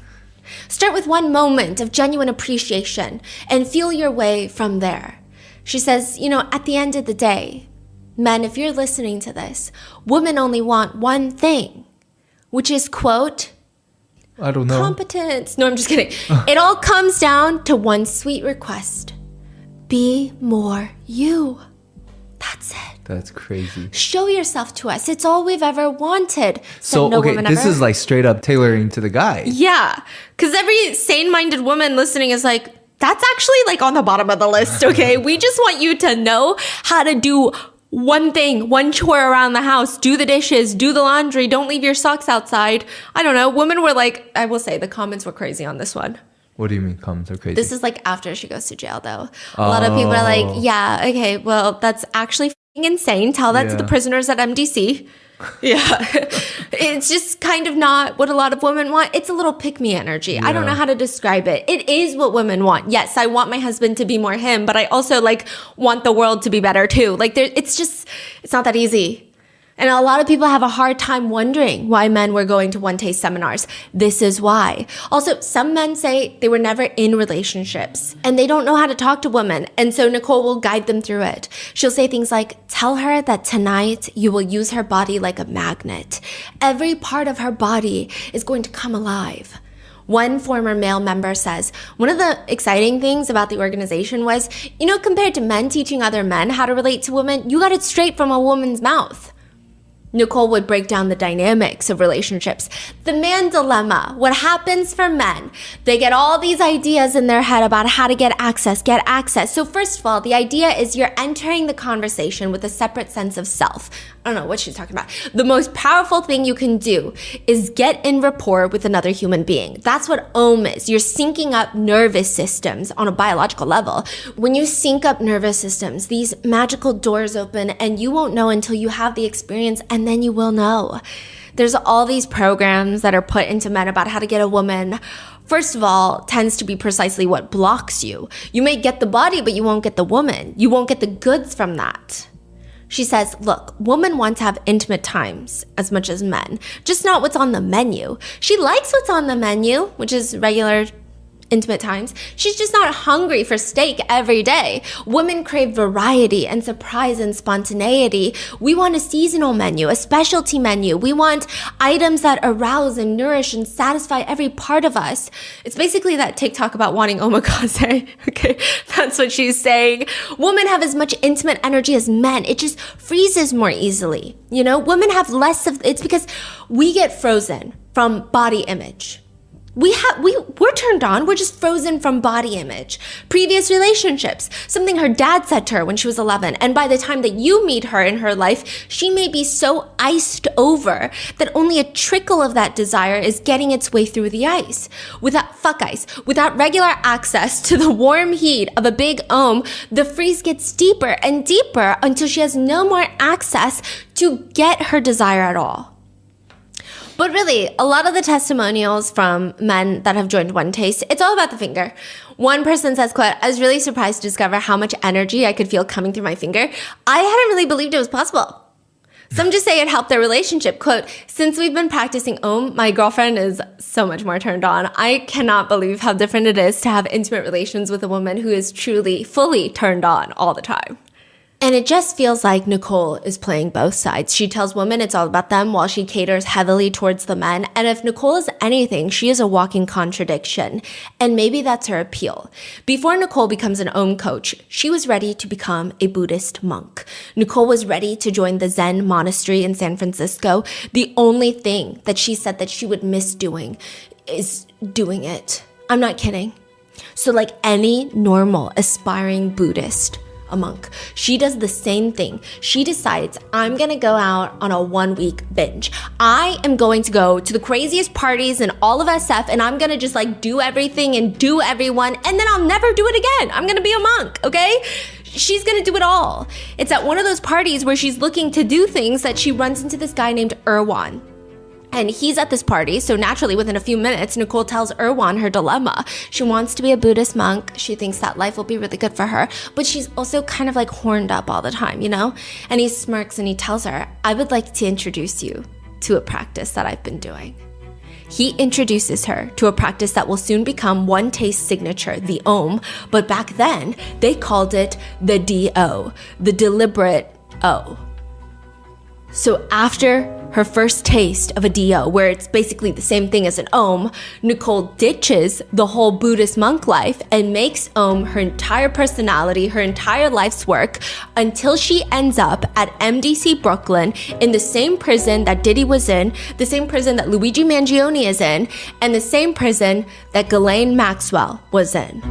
Start with one moment of genuine appreciation and feel your way from there. She says, you know, at the end of the day, men, if you're listening to this, women only want one thing, which is, quote, I don't know. Competence. No, I'm just kidding. It all comes down to one sweet request. Be more you. That's it. That's crazy. Show yourself to us. It's all we've ever wanted. So, no okay, this is like straight up tailoring to the guy. Yeah. Because every sane-minded woman listening is like, that's actually like on the bottom of the list, okay? We just want you to know how to do one thing, one chore around the house, do the dishes, do the laundry, don't leave your socks outside. I don't know. Women were like, I will say the comments were crazy on this one. What do you mean comments are crazy? This is like after she goes to jail though. A lot of people are like, yeah, okay, well, that's actually f***ing insane. Tell that to the prisoners at MDC. Yeah. It's just kind of not what a lot of women want. It's a little pick-me energy. I don't know how to describe it. It is what women want. Yes, I want my husband to be more him, but I also like want the world to be better too. Like it's not that easy. And a lot of people have a hard time wondering why men were going to One Taste seminars. This is why. Also, some men say they were never in relationships and they don't know how to talk to women. And so Nicole will guide them through it. She'll say things like, tell her that tonight you will use her body like a magnet. Every part of her body is going to come alive. One former male member says, one of the exciting things about the organization was, you know, compared to men teaching other men how to relate to women, you got it straight from a woman's mouth. Nicole would break down the dynamics of relationships. The man dilemma, what happens for men. They get all these ideas in their head about how to get access. So first of all, the idea is you're entering the conversation with a separate sense of self. I don't know what she's talking about. The most powerful thing you can do is get in rapport with another human being. That's what OM is. You're syncing up nervous systems on a biological level. When you sync up nervous systems, these magical doors open and you won't know until you have the experience, and then you will know. There's all these programs that are put into men about how to get a woman. First of all, tends to be precisely what blocks you. You may get the body, but you won't get the woman. You won't get the goods from that. She says, look, women want to have intimate times as much as men, just not what's on the menu. She likes what's on the menu, which is regular intimate times. She's just not hungry for steak every day. Women crave variety and surprise and spontaneity. We want a seasonal menu, a specialty menu. We want items that arouse and nourish and satisfy every part of us. It's basically that TikTok about wanting omakase. Okay, that's what she's saying. Women have as much intimate energy as men. It just freezes more easily. You know, women have less of, it's because we get frozen from body image. We're turned on. We're just frozen from body image. Previous relationships, something her dad said to her when she was 11. And by the time that you meet her in her life, she may be so iced over that only a trickle of that desire is getting its way through the ice. Without regular access to the warm heat of a big ohm, the freeze gets deeper and deeper until she has no more access to get her desire at all. But really, a lot of the testimonials from men that have joined One Taste, it's all about the finger. One person says, quote, "I was really surprised to discover how much energy I could feel coming through my finger. I hadn't really believed it was possible." Some just say it helped their relationship. Quote, "Since we've been practicing Om, my girlfriend is so much more turned on. I cannot believe how different it is to have intimate relations with a woman who is truly, fully turned on all the time." And it just feels like Nicole is playing both sides. She tells women it's all about them while she caters heavily towards the men. And if Nicole is anything, she is a walking contradiction. And maybe that's her appeal. Before Nicole becomes an Om coach, she was ready to become a Buddhist monk. Nicole was ready to join the Zen monastery in San Francisco. The only thing that she said that she would miss doing is doing it. I'm not kidding. So like any normal aspiring Buddhist, a monk, she does the same thing. She decides, I'm gonna go out on a 1-week binge. I am going to go to the craziest parties in all of SF, and I'm gonna just like do everything and do everyone, and then I'll never do it again. I'm gonna be a monk, okay? She's gonna do it all. It's at one of those parties where she's looking to do things that she runs into this guy named Erwan. And he's at this party, so naturally within a few minutes, Nicole tells Erwan her dilemma. She wants to be a Buddhist monk. She thinks that life will be really good for her, but she's also kind of like horned up all the time, you know? And he smirks and he tells her, I would like to introduce you to a practice that I've been doing. He introduces her to a practice that will soon become One Taste signature, the Om, but back then they called it the DO, the deliberate O. So after her first taste of a DO, where it's basically the same thing as an Om, Nicole ditches the whole Buddhist monk life and makes Om her entire personality, her entire life's work, until she ends up at MDC Brooklyn in the same prison that Diddy was in, the same prison that Luigi Mangione is in, and the same prison that Ghislaine Maxwell was in.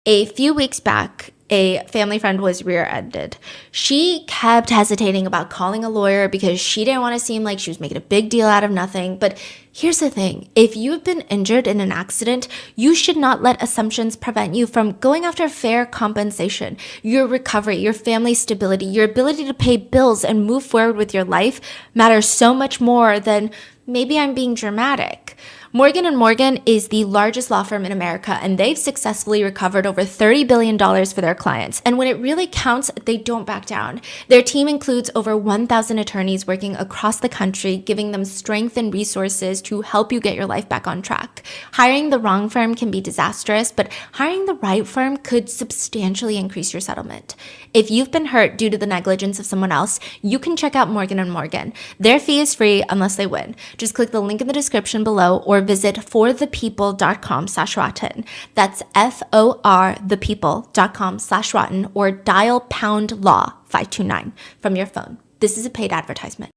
A few weeks back, a family friend was rear-ended. She kept hesitating about calling a lawyer because she didn't want to seem like she was making a big deal out of nothing. But here's the thing. If you've been injured in an accident, you should not let assumptions prevent you from going after fair compensation. Your recovery, your family stability, your ability to pay bills and move forward with your life matters so much more than maybe I'm being dramatic. Morgan & Morgan is the largest law firm in America, and they've successfully recovered over $30 billion for their clients. And when it really counts, they don't back down. Their team includes over 1,000 attorneys working across the country, giving them strength and resources to help you get your life back on track. Hiring the wrong firm can be disastrous, but hiring the right firm could substantially increase your settlement. If you've been hurt due to the negligence of someone else, you can check out Morgan & Morgan. Their fee is free unless they win. Just click the link in the description below or visit forthepeople.com/rotten. That's forthepeople.com/rotten or dial pound law 529 from your phone. This is a paid advertisement.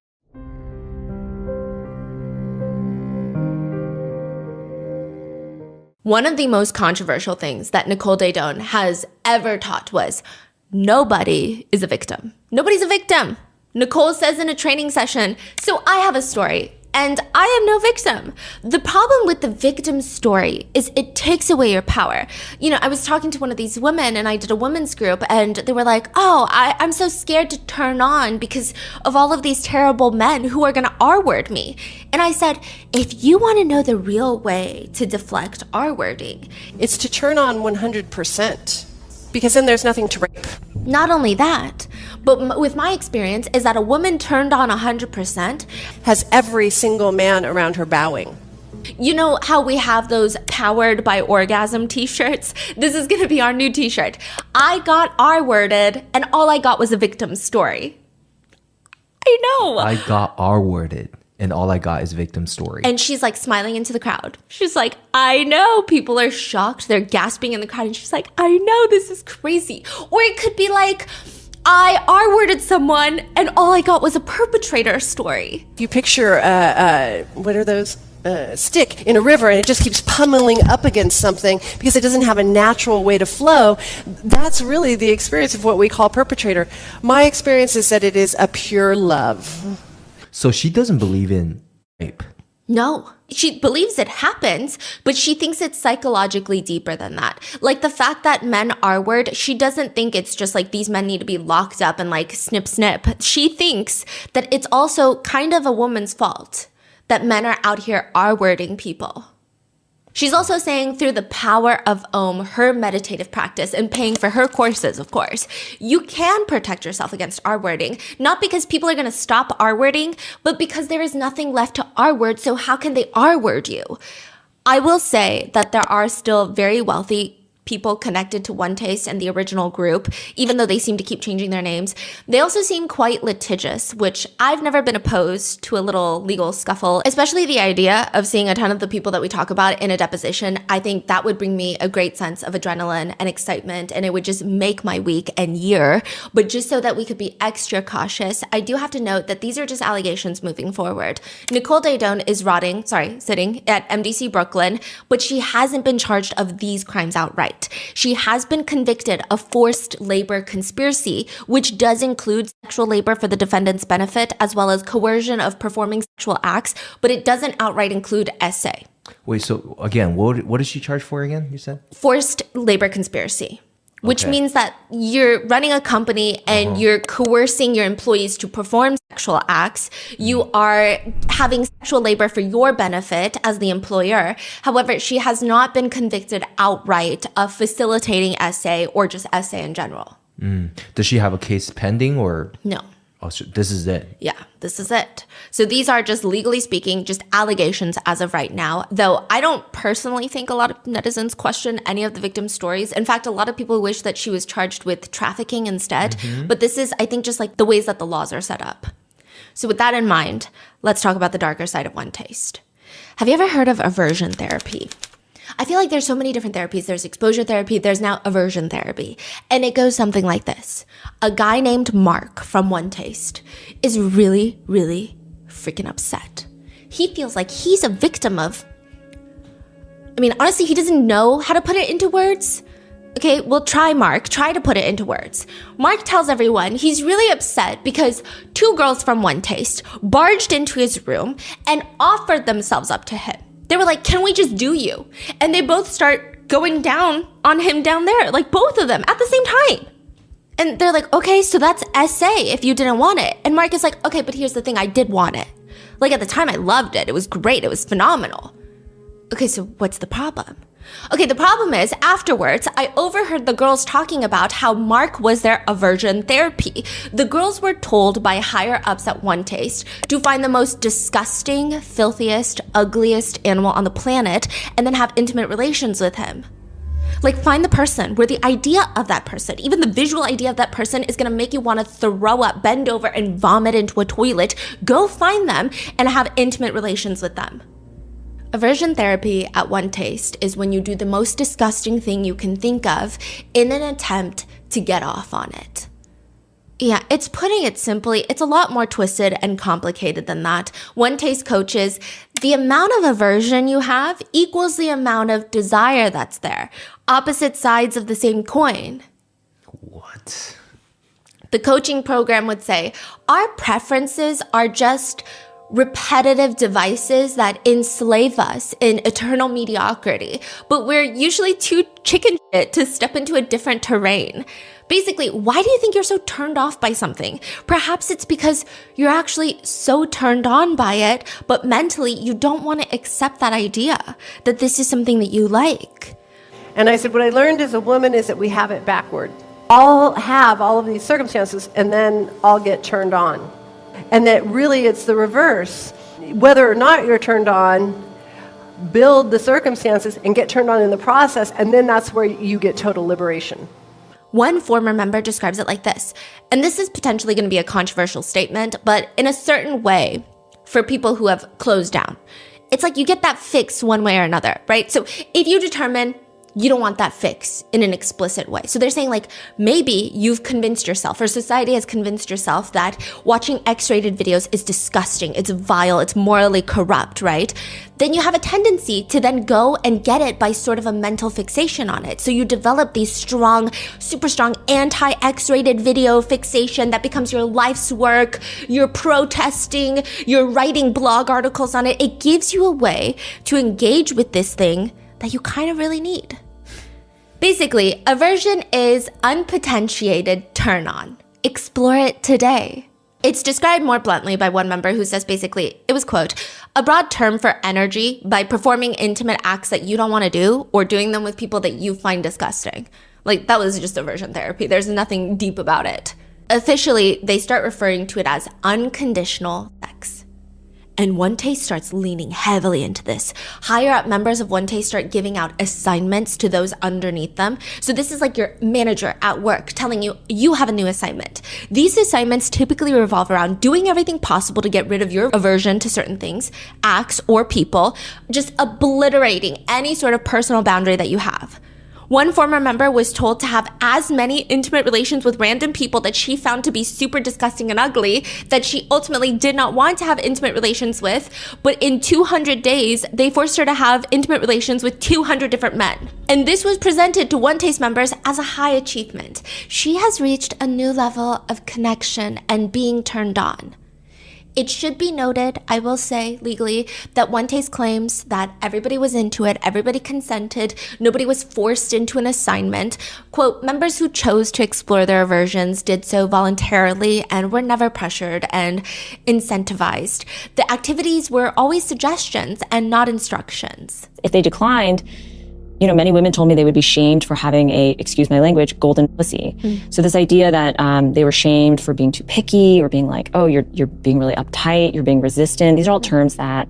One of the most controversial things that Nicole Daedone has ever taught was nobody is a victim. Nobody's a victim. Nicole says in a training session, so I have a story and I am no victim. The problem with the victim story is it takes away your power. You know, I was talking to one of these women and I did a women's group and they were like, oh, I'm so scared to turn on because of all of these terrible men who are gonna R-word me. And I said, if you wanna know the real way to deflect R-wording, It's to turn on 100%, because then there's nothing to rape. not only that, But with my experience is that a woman turned on 100% Has every single man around her bowing. You know how we have those powered by orgasm t-shirts? This is going to be our new t-shirt. I got R-worded and all I got was a victim story. I know. I got R-worded and all I got is victim story. And she's like smiling into the crowd. She's like, I know. People are shocked. They're gasping in the crowd. And she's like, I know, this is crazy. Or it could be like, I R-worded someone and all I got was a perpetrator story. If you picture, what are those? Stick in a river and it just keeps pummeling up against something because it doesn't have a natural way to flow. That's really the experience of what we call perpetrator. My experience is that it is a pure love. So she doesn't believe in rape. No, she believes it happens, but she thinks it's psychologically deeper than that. Like the fact that men R-word, she doesn't think it's just like these men need to be locked up and like snip, snip. She thinks that it's also kind of a woman's fault that men are out here R-wording people. She's also saying through the power of Om, her meditative practice, and paying for her courses, of course, you can protect yourself against R-wording, not because people are going to stop R-wording, but because there is nothing left to R-word, so how can they R-word you? I will say that there are still very wealthy people connected to One Taste and the original group, even though they seem to keep changing their names. They also seem quite litigious, which I've never been opposed to a little legal scuffle, especially the idea of seeing a ton of the people that we talk about in a deposition. I think that would bring me a great sense of adrenaline and excitement, and it would just make my week and year. But just so that we could be extra cautious, I do have to note that these are just allegations moving forward. Nicole Daedone is sitting at MDC Brooklyn, but she hasn't been charged of these crimes outright. She has been convicted of forced labor conspiracy, which does include sexual labor for the defendant's benefit, as well as coercion of performing sexual acts, but it doesn't outright include essay. Wait, so again, what is she charged for again, you said? Forced labor conspiracy. Which means that you're running a company and you're coercing your employees to perform sexual acts. You are having sexual labor for your benefit as the employer. However, she has not been convicted outright of facilitating essay or just essay in general. Does she have a case pending or? No. Oh, so this is it. Yeah, this is it. So these are just legally speaking, just allegations as of right now. Though I don't personally think a lot of netizens question any of the victims' stories. In fact, a lot of people wish that she was charged with trafficking instead. But this is, I think, just like the ways that the laws are set up. So with that in mind, let's talk about the darker side of One Taste. Have you ever heard of aversion therapy? I feel like there's so many different therapies. There's exposure therapy. There's now aversion therapy. And it goes something like this. A guy named Mark from One Taste is really, really freaking upset. He feels like he's a victim of... honestly, he doesn't know how to put it into words. Okay, well, Mark. Try to put it into words. Mark tells everyone he's really upset because 2 girls from One Taste barged into his room and offered themselves up to him. They were like, can we just do you? And they both start going down on him down there, like both of them at the same time. And they're like, okay, so that's essay if you didn't want it. And Mark is like, okay, but here's the thing, I did want it. Like at the time I loved it. It was great. It was phenomenal. Okay, so what's the problem? Okay, the problem is afterwards, I overheard the girls talking about how Mark was their aversion therapy. The girls were told by higher ups at One Taste to find the most disgusting, filthiest, ugliest animal on the planet and then have intimate relations with him. Like find the person where the idea of that person, even the visual idea of that person is gonna make you wanna throw up, bend over and vomit into a toilet. Go find them and have intimate relations with them. Aversion therapy at One Taste is when you do the most disgusting thing you can think of in an attempt to get off on it. Yeah, it's putting it simply, it's a lot more twisted and complicated than that. One Taste coaches, the amount of aversion you have equals the amount of desire that's there. Opposite sides of the same coin. What? The coaching program would say, our preferences are just repetitive devices that enslave us in eternal mediocrity, but we're usually too chicken shit to step into a different terrain. Basically, why do you think you're so turned off by something? Perhaps it's because you're actually so turned on by it, but mentally you don't want to accept that idea that this is something that you like. And I said, what I learned as a woman is that we have it backward. I'll have all of these circumstances and then I'll get turned on. And that really it's the reverse. Whether or not you're turned on, build the circumstances and get turned on in the process, and then that's where you get total liberation. One former member describes it like this, and this is potentially going to be a controversial statement, but in a certain way, for people who have closed down, it's like you get that fix one way or another, right? So if you determine you don't want that fix in an explicit way. So they're saying like, maybe you've convinced yourself, or society has convinced yourself that watching X-rated videos is disgusting, it's vile, it's morally corrupt, right? Then you have a tendency to then go and get it by sort of a mental fixation on it. So you develop these strong, super strong anti-X-rated video fixation that becomes your life's work. You're protesting, you're writing blog articles on it. It gives you a way to engage with this thing that you kind of really need. Basically, aversion is unpotentiated turn on. Explore it today. It's described more bluntly by one member who says basically, it was, quote, a broad term for energy by performing intimate acts that you don't want to do or doing them with people that you find disgusting. Like, that was just aversion therapy. There's nothing deep about it. Officially, they start referring to it as unconditional sex. And One Taste starts leaning heavily into this. Higher up members of One Taste start giving out assignments to those underneath them. So this is like your manager at work telling you, you have a new assignment. These assignments typically revolve around doing everything possible to get rid of your aversion to certain things, acts, or people, just obliterating any sort of personal boundary that you have. One former member was told to have as many intimate relations with random people that she found to be super disgusting and ugly that she ultimately did not want to have intimate relations with, but in 200 days, they forced her to have intimate relations with 200 different men. And this was presented to One Taste members as a high achievement. She has reached a new level of connection and being turned on. It should be noted, I will say legally, that One Taste claims that everybody was into it, everybody consented, nobody was forced into an assignment. Quote, members who chose to explore their aversions did so voluntarily and were never pressured and incentivized. The activities were always suggestions and not instructions. If they declined, you know, many women told me they would be shamed for having a, excuse my language, golden pussy. So this idea that they were shamed for being too picky or being like, oh, you're being really uptight, you're being resistant. These are all terms that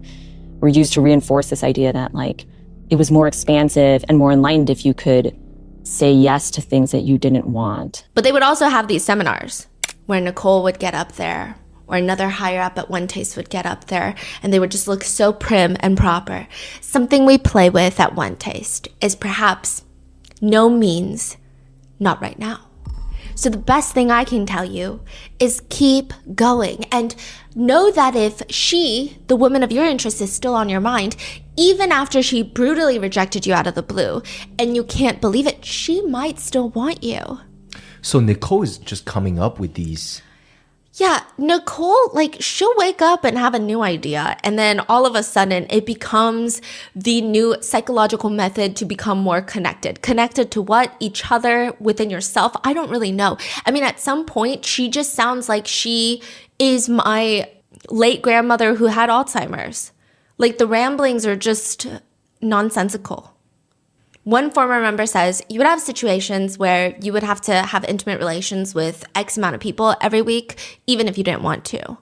were used to reinforce this idea that like it was more expansive and more enlightened if you could say yes to things that you didn't want. But they would also have these seminars where Nicole would get up there, or another higher up at One Taste would get up there, and they would just look so prim and proper. Something we play with at One Taste is perhaps no means not right now. So the best thing I can tell you is keep going and know that if she, the woman of your interest, is still on your mind, even after she brutally rejected you out of the blue, and you can't believe it, she might still want you. So Nicole is just coming up with these. Yeah, Nicole, like, she'll wake up and have a new idea, and then all of a sudden it becomes the new psychological method to become more connected. Connected to what? Each other, within yourself? I don't really know. I mean, at some point, she just sounds like she is my late grandmother who had Alzheimer's. Like, the ramblings are just nonsensical. One former member says you would have situations where you would have to have intimate relations with X amount of people every week, even if you didn't want to.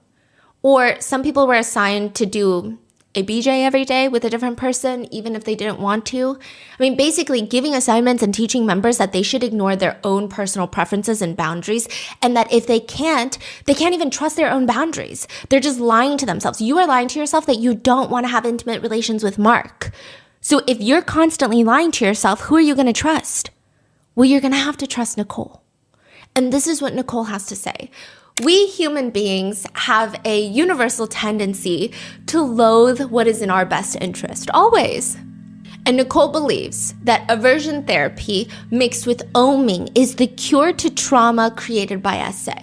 Or some people were assigned to do a BJ every day with a different person, even if they didn't want to. I mean, basically giving assignments and teaching members that they should ignore their own personal preferences and boundaries, and that if they can't even trust their own boundaries. They're just lying to themselves. You are lying to yourself that you don't want to have intimate relations with Mark. So if you're constantly lying to yourself, who are you going to trust? Well, you're going to have to trust Nicole. And this is what Nicole has to say. We human beings have a universal tendency to loathe what is in our best interest, always. And Nicole believes that aversion therapy mixed with oming is the cure to trauma created by SA.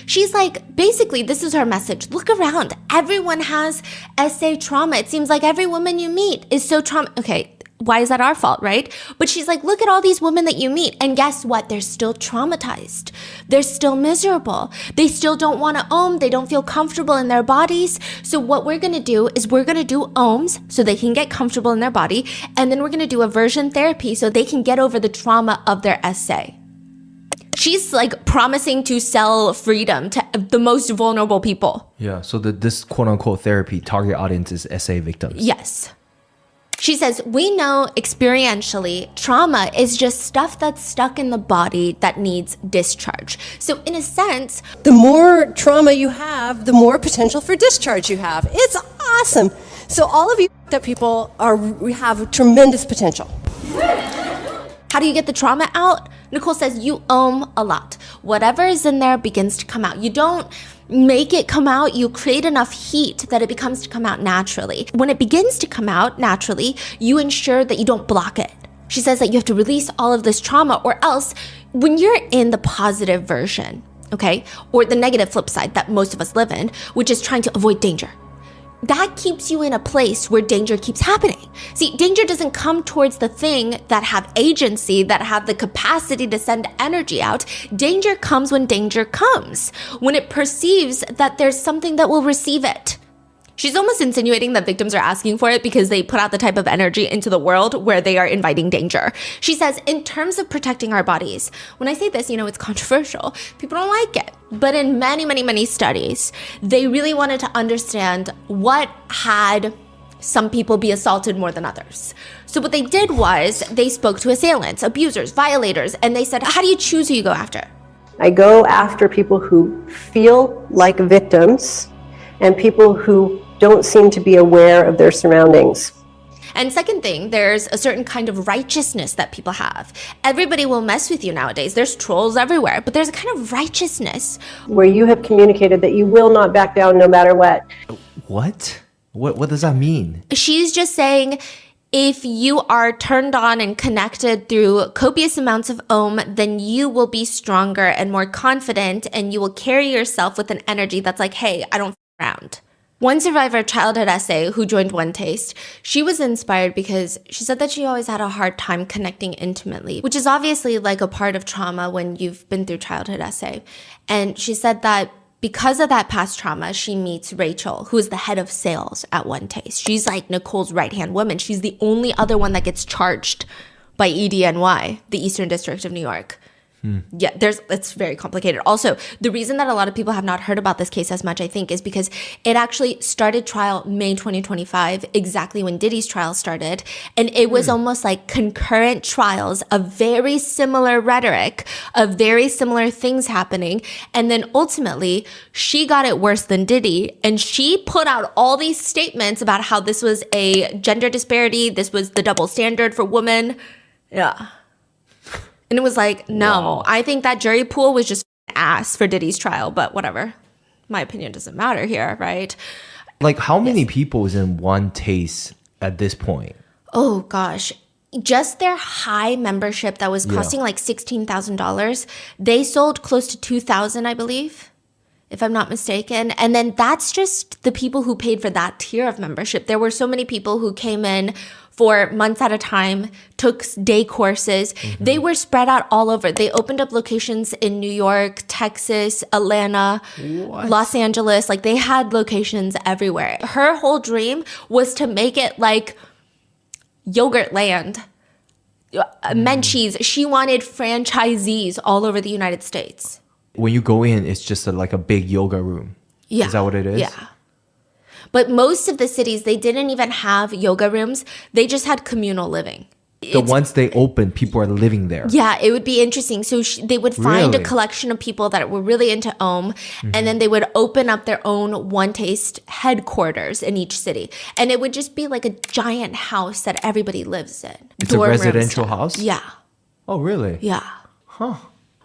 She's like, basically, this is her message. Look around. Everyone has SA trauma. It seems like every woman you meet is so Okay, why is that our fault, right? But she's like, look at all these women that you meet. And guess what? They're still traumatized. They're still miserable. They still don't want to ohm. They don't feel comfortable in their bodies. So what we're going to do is we're going to do ohms so they can get comfortable in their body. And then we're going to do aversion therapy so they can get over the trauma of their SA. She's like promising to sell freedom to the most vulnerable people. Yeah, so this quote-unquote therapy target audience is SA victims. Yes. She says, we know experientially trauma is just stuff that's stuck in the body that needs discharge. So in a sense, the more trauma you have, the more potential for discharge you have. It's awesome. So all of you that people we have tremendous potential. How do you get the trauma out? Nicole says you ohm a lot. Whatever is in there begins to come out. You don't make it come out. You create enough heat that it becomes to come out naturally. When it begins to come out naturally, you ensure that you don't block it. She says that you have to release all of this trauma, or else when you're in the positive version, okay, or the negative flip side that most of us live in, which is trying to avoid danger, that keeps you in a place where danger keeps happening. See, danger doesn't come towards the thing that have agency, that have the capacity to send energy out. Danger comes when danger comes, when it perceives that there's something that will receive it. She's almost insinuating that victims are asking for it because they put out the type of energy into the world where they are inviting danger. She says, in terms of protecting our bodies, when I say this, it's controversial. People don't like it. But in many, many, many studies, they really wanted to understand what had some people be assaulted more than others. So what they did was they spoke to assailants, abusers, violators, and they said, how do you choose who you go after? I go after people who feel like victims and people who don't seem to be aware of their surroundings. And second thing, there's a certain kind of righteousness that people have. Everybody will mess with you nowadays. There's trolls everywhere, but there's a kind of righteousness where you have communicated that you will not back down no matter what. What? What does that mean? She's just saying, if you are turned on and connected through copious amounts of ohm, then you will be stronger and more confident, and you will carry yourself with an energy that's like, hey, I don't f around. One survivor of childhood SA who joined One Taste, she was inspired because she said that she always had a hard time connecting intimately, which is obviously like a part of trauma when you've been through childhood SA. And she said that because of that past trauma, she meets Rachel, who is the head of sales at One Taste. She's like Nicole's right-hand woman. She's the only other one that gets charged by EDNY, the Eastern District of New York. Yeah, it's very complicated. Also, the reason that a lot of people have not heard about this case as much, I think, is because it actually started trial May 2025, exactly when Diddy's trial started. And it was almost like concurrent trials of very similar rhetoric, of very similar things happening. And then ultimately, she got it worse than Diddy. And she put out all these statements about how this was a gender disparity, this was the double standard for women. Yeah. And it was like, no, wow. I think that jury pool was just ass for Diddy's trial, but whatever. My opinion doesn't matter here, right? Like, how many people is in One Taste at this point? Oh, gosh. Just their high membership that was costing like $16,000. They sold close to 2,000, I believe, if I'm not mistaken. And then that's just the people who paid for that tier of membership. There were so many people who came in for months at a time, took day courses. They were spread out all over. They opened up locations in New York, Texas, Atlanta, Los Angeles. Like, they had locations everywhere. Her whole dream was to make it like Yogurt Land, Menchie's. She wanted franchisees all over the United States. When you go in, it's just like a big yoga room. Yeah. Is that what it is? Yeah. But most of the cities, they didn't even have yoga rooms. They just had communal living. Once they open, people are living there. Yeah, it would be interesting. So they would find a collection of people that were really into ohm, and then they would open up their own One Taste headquarters in each city. And it would just be like a giant house that everybody lives in. It's a residential house? Yeah. Oh, really? Yeah. Huh.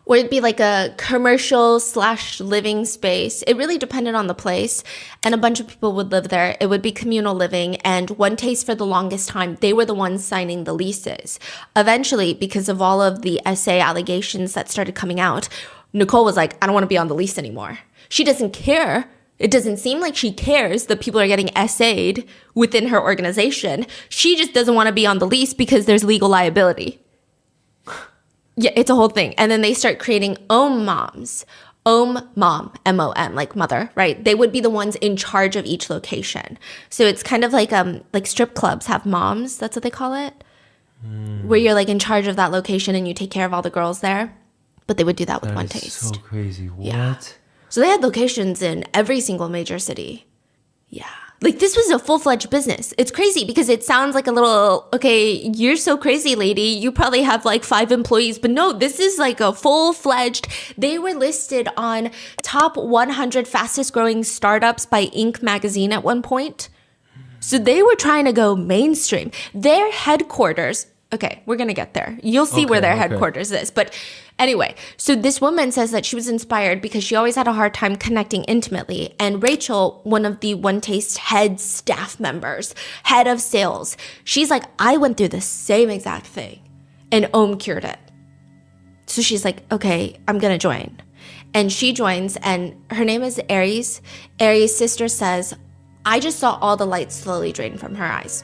Or it'd be like a commercial/living space. It really depended on the place. And a bunch of people would live there. It would be communal living. And One Taste, for the longest time, they were the ones signing the leases. Eventually, because of all of the SA allegations that started coming out, Nicole was like, I don't want to be on the lease anymore. She doesn't care. It doesn't seem like she cares that people are getting SA'd within her organization. She just doesn't want to be on the lease because there's legal liability. Yeah, it's a whole thing. And then they start creating Ohm moms. Ohm mom, M-O-M, like mother, right? They would be the ones in charge of each location. So it's kind of like strip clubs have moms. That's what they call it. Where you're like in charge of that location and you take care of all the girls there. but they would do that with One That is Taste. so crazy. What? Yeah. So they had locations in every single major city. Yeah. Like, this was a full-fledged business. It's crazy because it sounds like a little, okay, you're so crazy, lady. You probably have like 5 employees. But no, this is like a full-fledged. They were listed on top 100 fastest growing startups by Inc. magazine at one point. So they were trying to go mainstream. Their headquarters, okay, we're going to get there. You'll see where their headquarters is. But anyway, so this woman says that she was inspired because she always had a hard time connecting intimately. And Rachel, one of the One Taste head staff members, head of sales, she's like, I went through the same exact thing and Ohm cured it. So she's like, okay, I'm going to join. And she joins, and her name is Aries. Aries' sister says, I just saw all the light slowly drain from her eyes.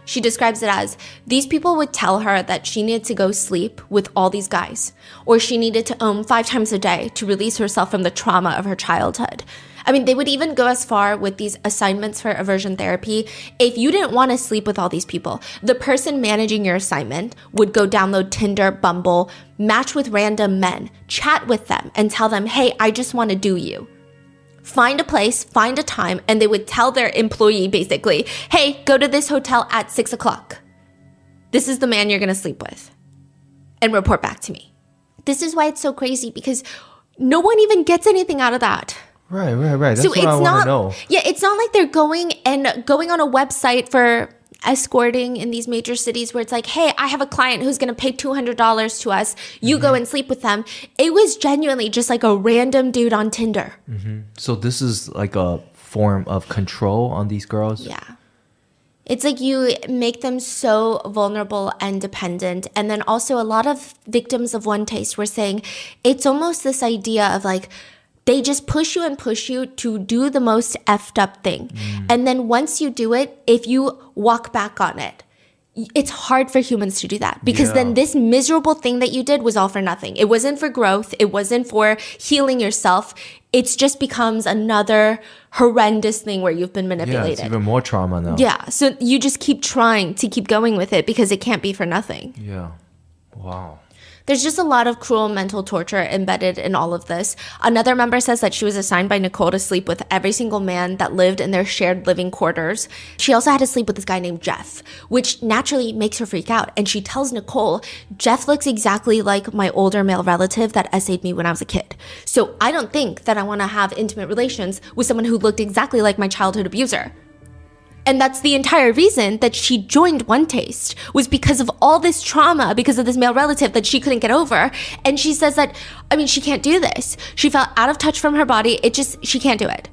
She describes it as, these people would tell her that she needed to go sleep with all these guys, or she needed to own 5 times a day to release herself from the trauma of her childhood. I mean, they would even go as far with these assignments for aversion therapy. If you didn't want to sleep with all these people, the person managing your assignment would go download Tinder, Bumble, match with random men, chat with them, and tell them, hey, I just want to do you. Find a place, find a time, and they would tell their employee basically, hey, go to this hotel at 6 o'clock. This is the man you're going to sleep with. And report back to me. This is why it's so crazy, because no one even gets anything out of that. Right. That's what I want to know. Yeah, it's not like they're going on a website for escorting in these major cities where it's like, hey, I have a client who's going to pay $200 to us. You go and sleep with them. It was genuinely just like a random dude on Tinder. So this is like a form of control on these girls? Yeah. It's like you make them so vulnerable and dependent. And then also a lot of victims of One Taste were saying it's almost this idea of like, they just push you to do the most effed up thing. And then once you do it, if you walk back on it, it's hard for humans to do that, because then this miserable thing that you did was all for nothing. It wasn't for growth. It wasn't for healing yourself. It just becomes another horrendous thing where you've been manipulated. Yeah, it's even more trauma now. Yeah, so you just keep trying to keep going with it because it can't be for nothing. Yeah. Wow. There's just a lot of cruel mental torture embedded in all of this. Another member says that she was assigned by Nicole to sleep with every single man that lived in their shared living quarters. She also had to sleep with this guy named Jeff, which naturally makes her freak out. And she tells Nicole, Jeff looks exactly like my older male relative that essayed me when I was a kid. So I don't think that I want to have intimate relations with someone who looked exactly like my childhood abuser. And that's the entire reason that she joined One Taste, was because of all this trauma, because of this male relative that she couldn't get over. And she says that, I mean, she can't do this. She felt out of touch from her body. She can't do it.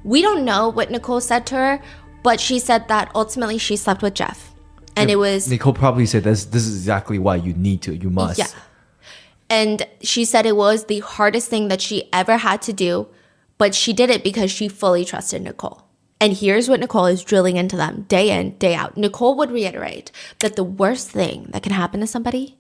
We don't know what Nicole said to her, but she said that ultimately she slept with Jeff. And it was... Nicole probably said this is exactly why you need to, you must. Yeah. And she said it was the hardest thing that she ever had to do, but she did it because she fully trusted Nicole. And here's what Nicole is drilling into them day in, day out. Nicole would reiterate that the worst thing that can happen to somebody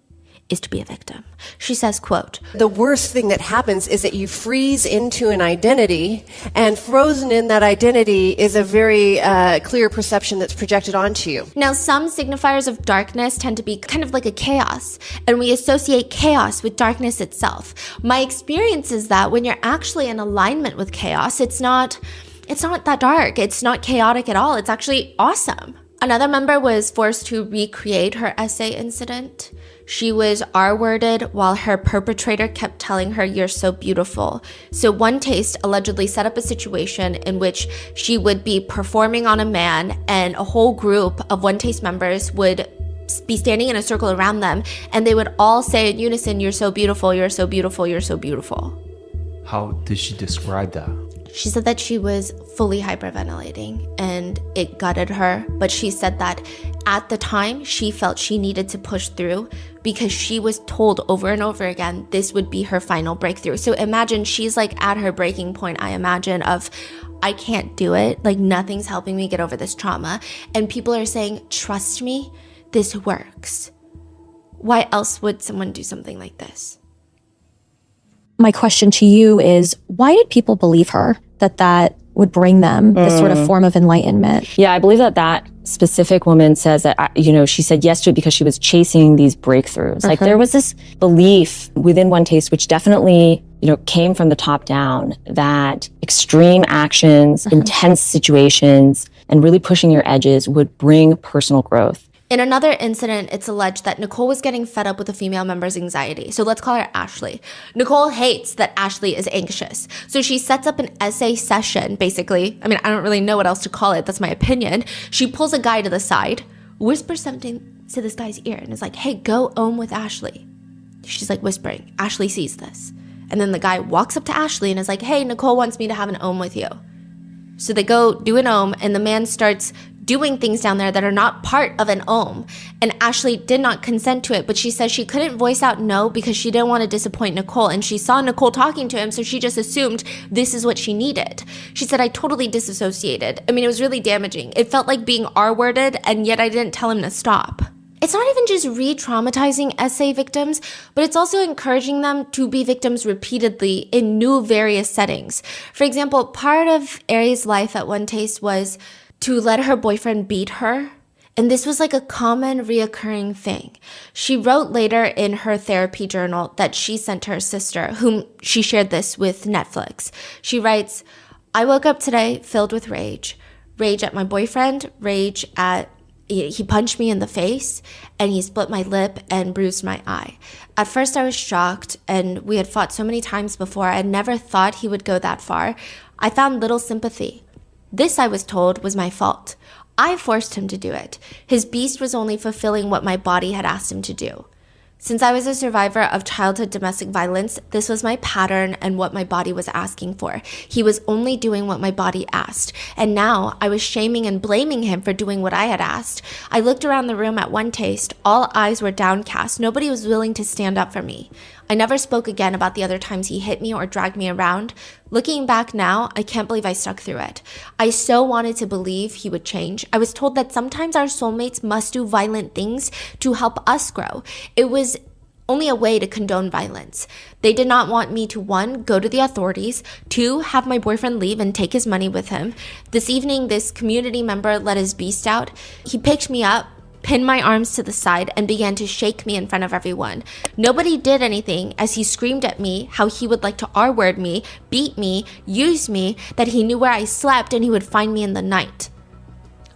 is to be a victim. She says, quote, the worst thing that happens is that you freeze into an identity, and frozen in that identity is a very clear perception that's projected onto you. Now, some signifiers of darkness tend to be kind of like a chaos, and we associate chaos with darkness itself. My experience is that when you're actually in alignment with chaos, it's not that dark. It's not chaotic at all. It's actually awesome. Another member was forced to recreate her essay incident. She was R-worded while her perpetrator kept telling her, you're so beautiful. So One Taste allegedly set up a situation in which she would be performing on a man, and a whole group of One Taste members would be standing in a circle around them, and they would all say in unison, you're so beautiful, you're so beautiful, you're so beautiful. How did she describe that? She said that she was fully hyperventilating and it gutted her, but she said that at the time she felt she needed to push through because she was told over and over again this would be her final breakthrough. So imagine she's like at her breaking point, I imagine, of I can't do it, like nothing's helping me get over this trauma. And people are saying, trust me, this works. Why else would someone do something like this? My question to you is, why did people believe her that would bring them this sort of form of enlightenment. Yeah, I believe that specific woman says that, she said yes to it because she was chasing these breakthroughs. Like there was this belief within One Taste, which definitely, came from the top down, that extreme actions, intense situations, and really pushing your edges would bring personal growth. In another incident, it's alleged that Nicole was getting fed up with a female member's anxiety. So let's call her Ashley. Nicole hates that Ashley is anxious. So she sets up an essay session, basically. I mean, I don't really know what else to call it. That's my opinion. She pulls a guy to the side, whispers something to this guy's ear, and is like, hey, go ohm with Ashley. She's like whispering. Ashley sees this. And then the guy walks up to Ashley and is like, hey, Nicole wants me to have an ohm with you. So they go do an ohm, and the man starts doing things down there that are not part of an ohm. And Ashley did not consent to it, but she says she couldn't voice out no because she didn't want to disappoint Nicole. And she saw Nicole talking to him, so she just assumed this is what she needed. She said, I totally disassociated. I mean, it was really damaging. It felt like being R-worded, and yet I didn't tell him to stop. It's not even just re-traumatizing SA victims, but it's also encouraging them to be victims repeatedly in new various settings. For example, part of Ari's life at One Taste was to let her boyfriend beat her. And this was like a common reoccurring thing. She wrote later in her therapy journal that she sent to her sister, whom she shared this with Netflix. She writes, I woke up today filled with rage. Rage at my boyfriend, rage at he punched me in the face, and he split my lip and bruised my eye. At first I was shocked, and we had fought so many times before, I never thought he would go that far. I found little sympathy. This, I was told, was my fault. I forced him to do it. His beast was only fulfilling what my body had asked him to do. Since I was a survivor of childhood domestic violence, this was my pattern and what my body was asking for. He was only doing what my body asked. And now I was shaming and blaming him for doing what I had asked. I looked around the room at One Taste. All eyes were downcast. Nobody was willing to stand up for me. I never spoke again about the other times he hit me or dragged me around. Looking back now, I can't believe I stuck through it. I so wanted to believe he would change. I was told that sometimes our soulmates must do violent things to help us grow. It was only a way to condone violence. They did not want me to, 1, go to the authorities, 2, have my boyfriend leave and take his money with him. This evening, this community member let his beast out. He picked me up, pinned my arms to the side, and began to shake me in front of everyone. Nobody did anything as he screamed at me how he would like to R-word me, beat me, use me, that he knew where I slept and he would find me in the night.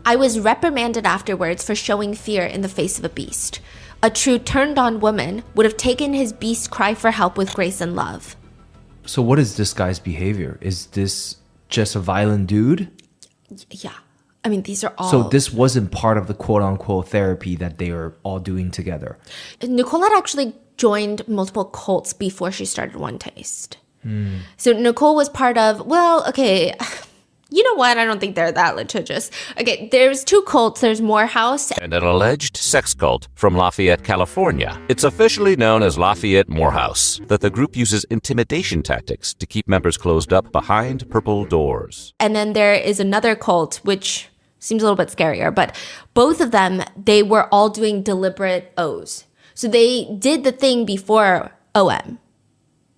I was reprimanded afterwards for showing fear in the face of a beast. A true turned-on woman would have taken his beast cry for help with grace and love. So what is this guy's behavior? Is this just a violent dude? Yeah. I mean, these are all... So this wasn't part of the quote-unquote therapy that they are all doing together? Nicole had actually joined multiple cults before she started One Taste. So Nicole was part of... Well, okay... You know what? I don't think they're that litigious. Okay, there's 2 cults. There's Morehouse. And an alleged sex cult from Lafayette, California. It's officially known as Lafayette Morehouse, that the group uses intimidation tactics to keep members closed up behind purple doors. And then there is another cult, which seems a little bit scarier, but both of them, they were all doing deliberate O's. So they did the thing before OM.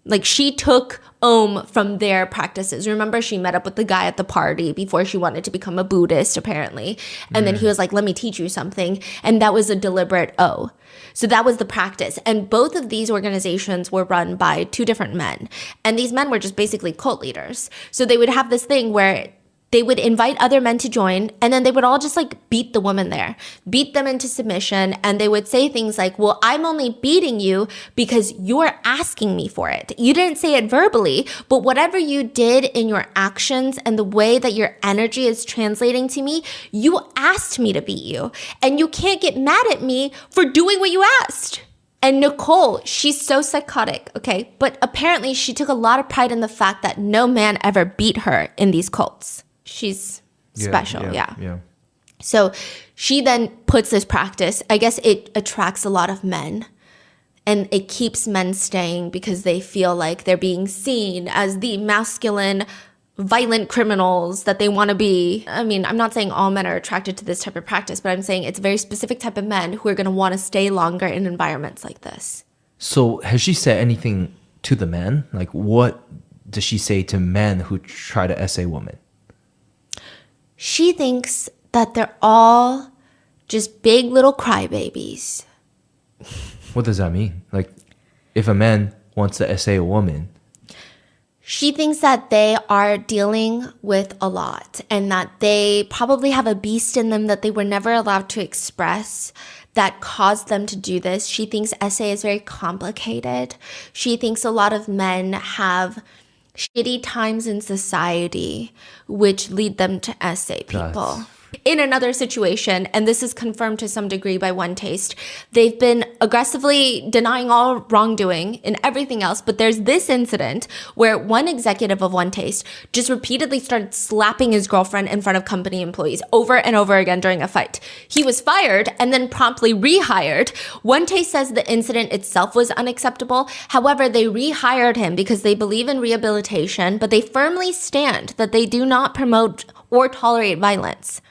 Like, she took Om from their practices. Remember, she met up with the guy at the party before she wanted to become a Buddhist, apparently. And then he was like, let me teach you something. And that was a deliberate O. So that was the practice. And both of these organizations were run by 2 different men. And these men were just basically cult leaders. So they would have this thing where they would invite other men to join, and then they would all just like beat the woman there, beat them into submission. And they would say things like, well, I'm only beating you because you're asking me for it. You didn't say it verbally, but whatever you did in your actions and the way that your energy is translating to me, you asked me to beat you. And you can't get mad at me for doing what you asked. And Nicole, she's so psychotic, okay? But apparently she took a lot of pride in the fact that no man ever beat her in these cults. She's special, yeah. So she then puts this practice. I guess it attracts a lot of men. And it keeps men staying because they feel like they're being seen as the masculine, violent criminals that they want to be. I mean, I'm not saying all men are attracted to this type of practice, but I'm saying it's a very specific type of men who are going to want to stay longer in environments like this. So has she said anything to the men? Like, what does she say to men who try to SA women? She thinks that they're all just big little crybabies. What does that mean? Like, if a man wants to essay a woman, she thinks that they are dealing with a lot and that they probably have a beast in them that they were never allowed to express that caused them to do this. She thinks SA is very complicated. She thinks a lot of men have shitty times in society which lead them to SA people. In another situation, and this is confirmed to some degree by One Taste, they've been aggressively denying all wrongdoing in everything else, but there's this incident where one executive of One Taste just repeatedly started slapping his girlfriend in front of company employees over and over again during a fight. He was fired and then promptly rehired. One Taste says the incident itself was unacceptable. However, they rehired him because they believe in rehabilitation, but they firmly stand that they do not promote or tolerate violence.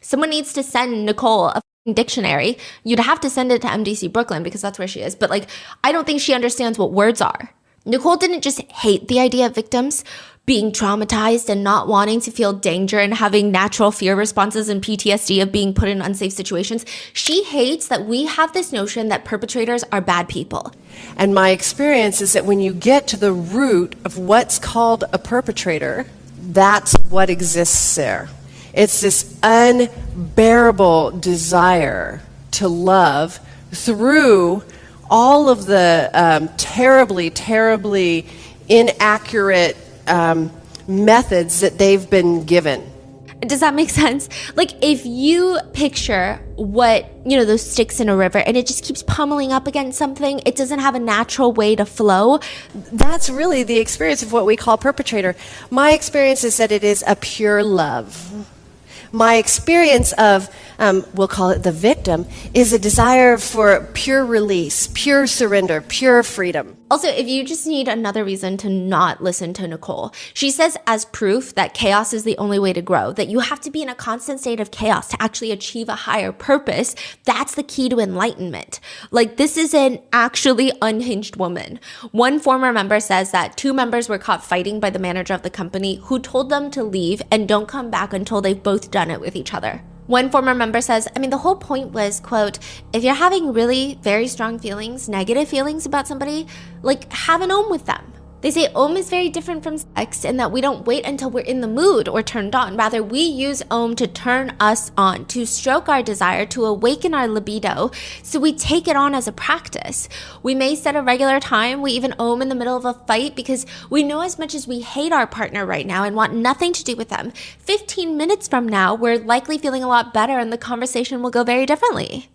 Someone needs to send Nicole a dictionary. You'd have to send it to MDC Brooklyn because that's where she is. But like, I don't think she understands what words are. Nicole didn't just hate the idea of victims being traumatized and not wanting to feel danger and having natural fear responses and PTSD of being put in unsafe situations. She hates that we have this notion that perpetrators are bad people. And my experience is that when you get to the root of what's called a perpetrator, that's what exists there. It's this unbearable desire to love through all of the terribly, terribly inaccurate methods that they've been given. Does that make sense? Like, if you picture what, those sticks in a river and it just keeps pummeling up against something, it doesn't have a natural way to flow. That's really the experience of what we call perpetrator. My experience is that it is a pure love. My experience of, we'll call it the victim, is a desire for pure release, pure surrender, pure freedom. Also, if you just need another reason to not listen to Nicole, she says as proof that chaos is the only way to grow, that you have to be in a constant state of chaos to actually achieve a higher purpose. That's the key to enlightenment. Like, this is an actually unhinged woman. One former member says that 2 members were caught fighting by the manager of the company who told them to leave and don't come back until they've both done it with each other. One former member says, the whole point was, quote, if you're having really very strong feelings, negative feelings about somebody, like, have an OM with them. They say OM is very different from sex in that we don't wait until we're in the mood or turned on. Rather, we use OM to turn us on, to stroke our desire, to awaken our libido. So we take it on as a practice. We may set a regular time. We even OM in the middle of a fight because we know as much as we hate our partner right now and want nothing to do with them, 15 minutes from now, we're likely feeling a lot better and the conversation will go very differently.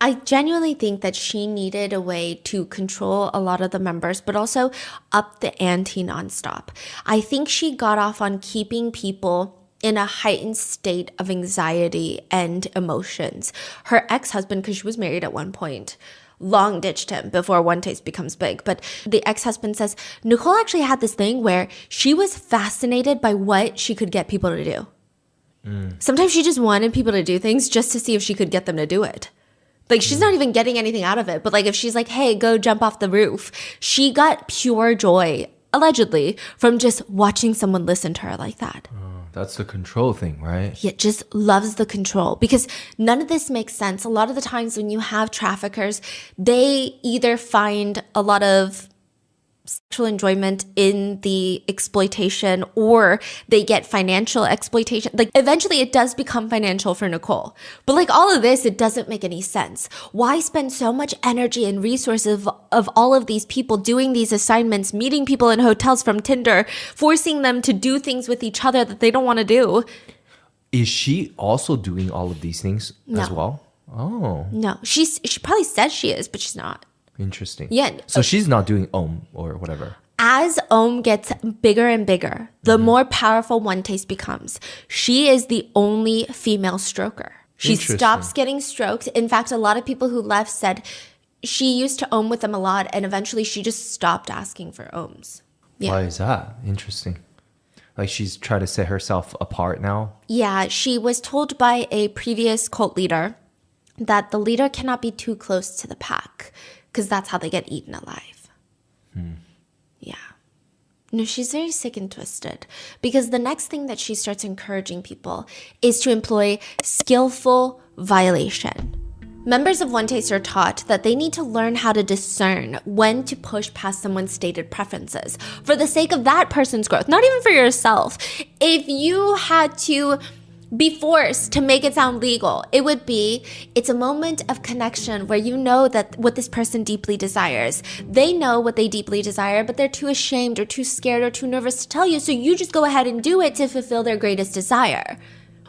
I genuinely think that she needed a way to control a lot of the members, but also up the ante nonstop. I think she got off on keeping people in a heightened state of anxiety and emotions. Her ex-husband, because she was married at one point, long ditched him before One Taste becomes big. But the ex-husband says Nicole actually had this thing where she was fascinated by what she could get people to do. Sometimes she just wanted people to do things just to see if she could get them to do it. Like, she's not even getting anything out of it. But, like, if she's like, hey, go jump off the roof, she got pure joy, allegedly, from just watching someone listen to her like that. That's the control thing, right? Yeah, just loves the control. Because none of this makes sense. A lot of the times when you have traffickers, they either find a lot of sexual enjoyment in the exploitation or they get financial exploitation. Like, eventually it does become financial for Nicole. But like all of this, it doesn't make any sense. Why spend so much energy and resources of all of these people doing these assignments, meeting people in hotels from Tinder, forcing them to do things with each other that they don't want to do? Is she also doing all of these things as well? Oh. No, she probably says she is, but she's not. Interesting. Yeah. So she's not doing OM or whatever. As OM gets bigger and bigger, the more powerful One Taste becomes. She is the only female stroker. She stops getting stroked. In fact, a lot of people who left said she used to OM with them a lot and eventually she just stopped asking for OMs. Yeah. Why is that? Interesting. Like, she's trying to set herself apart now? Yeah, she was told by a previous cult leader that the leader cannot be too close to the pack, because that's how they get eaten alive. Yeah. No, she's very sick and twisted, because the next thing that she starts encouraging people is to employ skillful violation. Members of One Taste are taught that they need to learn how to discern when to push past someone's stated preferences for the sake of that person's growth, not even for yourself. If you had to be forced to make it sound legal, it would be, it's a moment of connection where you know that what this person deeply desires. They know what they deeply desire, but they're too ashamed or too scared or too nervous to tell you, so you just go ahead and do it to fulfill their greatest desire.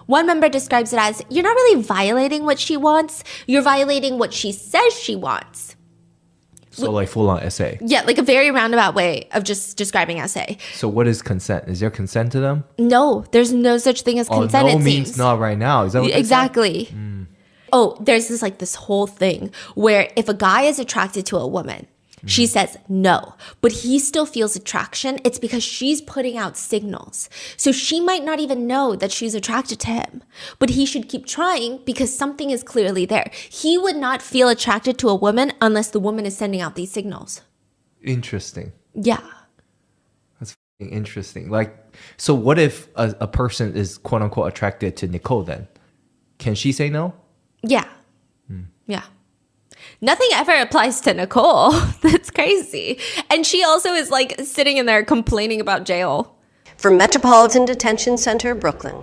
One member describes it as, you're not really violating what she wants, you're violating what she says she wants. So like full-on essay. Yeah, like a very roundabout way of just describing essay. So what is consent? Is there consent to them? No, there's no such thing as consent, no it means seems. not right now. Is that what they Exactly. said? Oh, there's this whole thing where if a guy is attracted to a woman, she says no, but he still feels attraction. It's because she's putting out signals. So she might not even know that she's attracted to him, but he should keep trying because something is clearly there. He would not feel attracted to a woman unless the woman is sending out these signals. Interesting. Yeah. That's interesting. Like, so what if a person is quote unquote attracted to Nicole then? Can she say no? Yeah. Yeah. Nothing ever applies to Nicole. That's crazy. And she also is like sitting in there complaining about jail. From Metropolitan Detention Center, Brooklyn,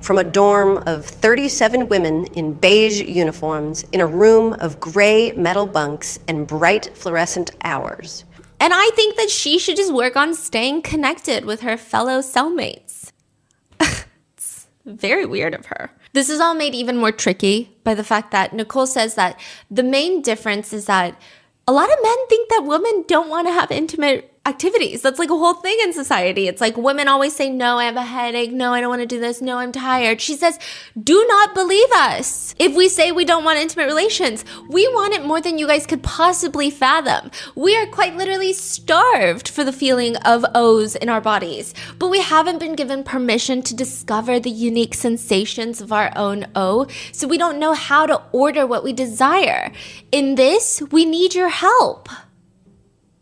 from a dorm of 37 women in beige uniforms in a room of gray metal bunks and bright fluorescent hours. And I think that she should just work on staying connected with her fellow cellmates. It's very weird of her. This is all made even more tricky by the fact that Nicole says that the main difference is that a lot of men think that women don't want to have intimate activities. That's like a whole thing in society. It's like women always say, no, I have a headache. No, I don't want to do this. No, I'm tired. She says, do not believe us. If we say we don't want intimate relations, we want it more than you guys could possibly fathom. We are quite literally starved for the feeling of O's in our bodies, but we haven't been given permission to discover the unique sensations of our own O, so we don't know how to order what we desire. In this, we need your help.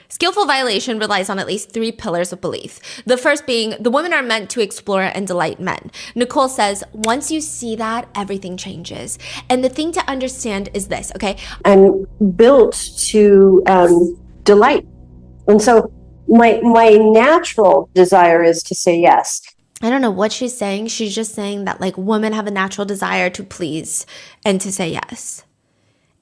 Skillful violation relies on at least 3 pillars of belief. The first being, the women are meant to explore and delight men. Nicole says, once you see that, everything changes. And the thing to understand is this, okay? I'm built to delight. And so my natural desire is to say yes. I don't know what she's saying. She's just saying that like women have a natural desire to please and to say yes.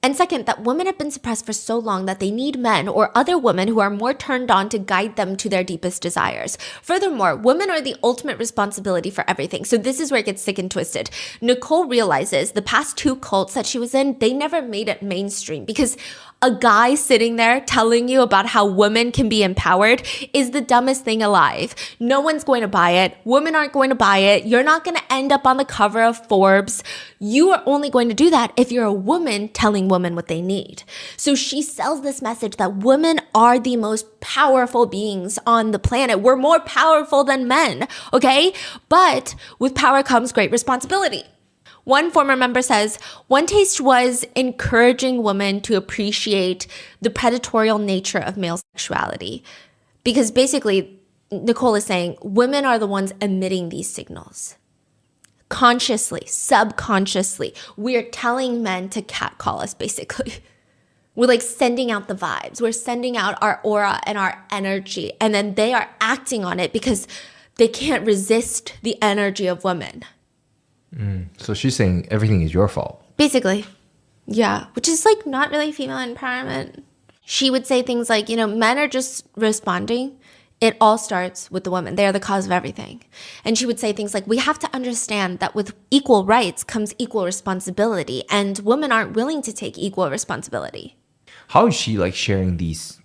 And second, that women have been suppressed for so long that they need men or other women who are more turned on to guide them to their deepest desires. Furthermore, women are the ultimate responsibility for everything. So this is where it gets sick and twisted. Nicole realizes the past 2 cults that she was in, they never made it mainstream because a guy sitting there telling you about how women can be empowered is the dumbest thing alive. No one's going to buy it. Women aren't going to buy it. You're not going to end up on the cover of Forbes. You are only going to do that if you're a woman telling women what they need. So she sells this message that women are the most powerful beings on the planet. We're more powerful than men, okay? But with power comes great responsibility. One former member says, One Taste was encouraging women to appreciate the predatorial nature of male sexuality. Because basically, Nicole is saying, women are the ones emitting these signals. Consciously, subconsciously, we're telling men to catcall us, basically. We're like sending out the vibes. We're sending out our aura and our energy. And then they are acting on it because they can't resist the energy of women. So she's saying everything is your fault. Basically. Yeah. Which is like not really female empowerment. She would say things like, you know, men are just responding. It all starts with the woman. They are the cause of everything. And she would say things like, we have to understand that with equal rights comes equal responsibility. And women aren't willing to take equal responsibility. How is she like sharing these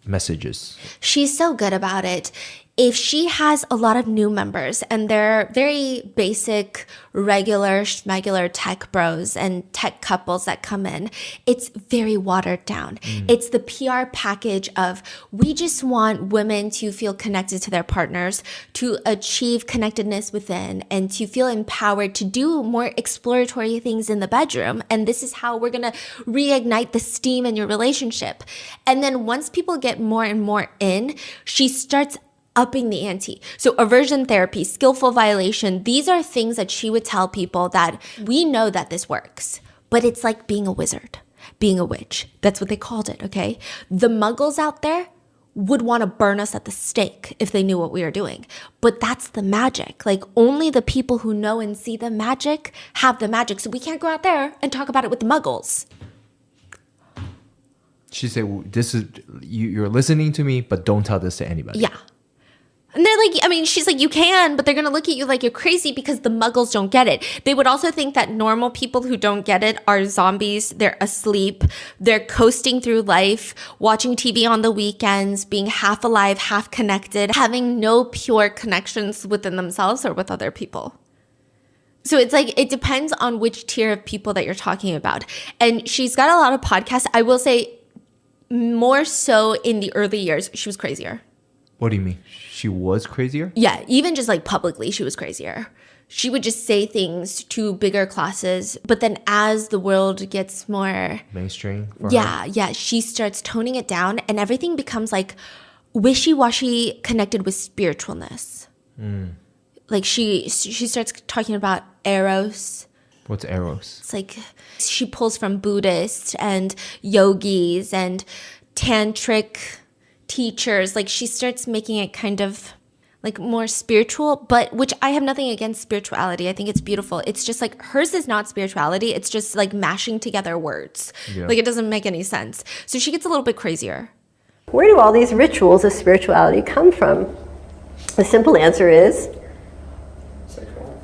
messages? She's so good about it. If she has a lot of new members and they're very basic, regular, schmegular tech bros and tech couples that come in, it's very watered down. It's the PR package of, we just want women to feel connected to their partners, to achieve connectedness within, and to feel empowered to do more exploratory things in the bedroom. And this is how we're going to reignite the steam in your relationship. And then once people get more and more in, she starts upping the ante. So aversion therapy, skillful violation, these are things that she would tell people that we know that this works, but it's like being a wizard, being a witch. That's what they called it, okay? The muggles out there would want to burn us at the stake if they knew what we were doing. But that's the magic. Like, only the people who know and see the magic have the magic. So we can't go out there and talk about it with the muggles. She said, "This is you're listening to me, but don't tell this to anybody." Yeah. And they're like, I mean, she's like, you can, but they're going to look at you like you're crazy because the muggles don't get it. They would also think that normal people who don't get it are zombies. They're asleep. They're coasting through life, watching TV on the weekends, being half alive, half connected, having no pure connections within themselves or with other people. So it's like, it depends on which tier of people that you're talking about. And she's got a lot of podcasts. I will say more so in the early years, she was crazier. What do you mean? She was crazier? Yeah, even just like publicly, she was crazier. She would just say things to bigger classes. But then as the world gets more mainstream for yeah, her? she starts toning it down and everything becomes like wishy-washy connected with spiritualness. Like she starts talking about Eros. What's Eros? It's like she pulls from Buddhists and yogis and tantric teachers. Like she starts making it kind of like more spiritual, but which I have nothing against spirituality. I think it's beautiful. It's just like hers is not spirituality. It's just like mashing together words. Yeah. Like it doesn't make any sense. So she gets a little bit crazier. Where do all these rituals of spirituality come from? The simple answer is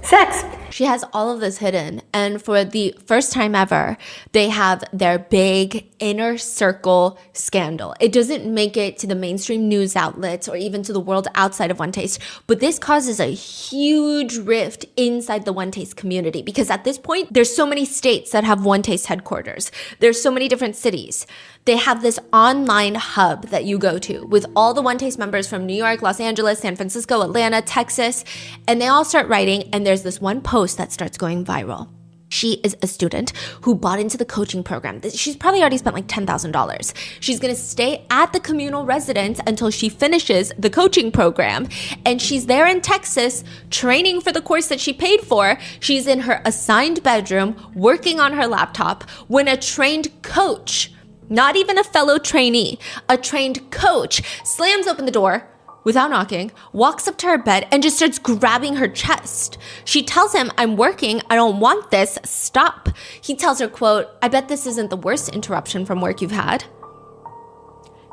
sex. She has all of this hidden. And for the first time ever, they have their big inner circle scandal. It doesn't make it to the mainstream news outlets or even to the world outside of One Taste. But this causes a huge rift inside the One Taste community because at this point, there's so many states that have One Taste headquarters. There's so many different cities. They have this online hub that you go to with all the One Taste members from New York, Los Angeles, San Francisco, Atlanta, Texas, and they all start writing, and there's this one post that starts going viral. She is a student who bought into the coaching program. She's probably already spent like $10,000. She's gonna stay at the communal residence until she finishes the coaching program, and she's there in Texas training for the course that she paid for. She's in her assigned bedroom working on her laptop when a trained coach, not even a fellow trainee, a trained coach slams open the door without knocking, walks up to her bed and just starts grabbing her chest. She tells him, "I'm working, I don't want this, stop." He tells her, quote, "I bet this isn't the worst interruption from work you've had."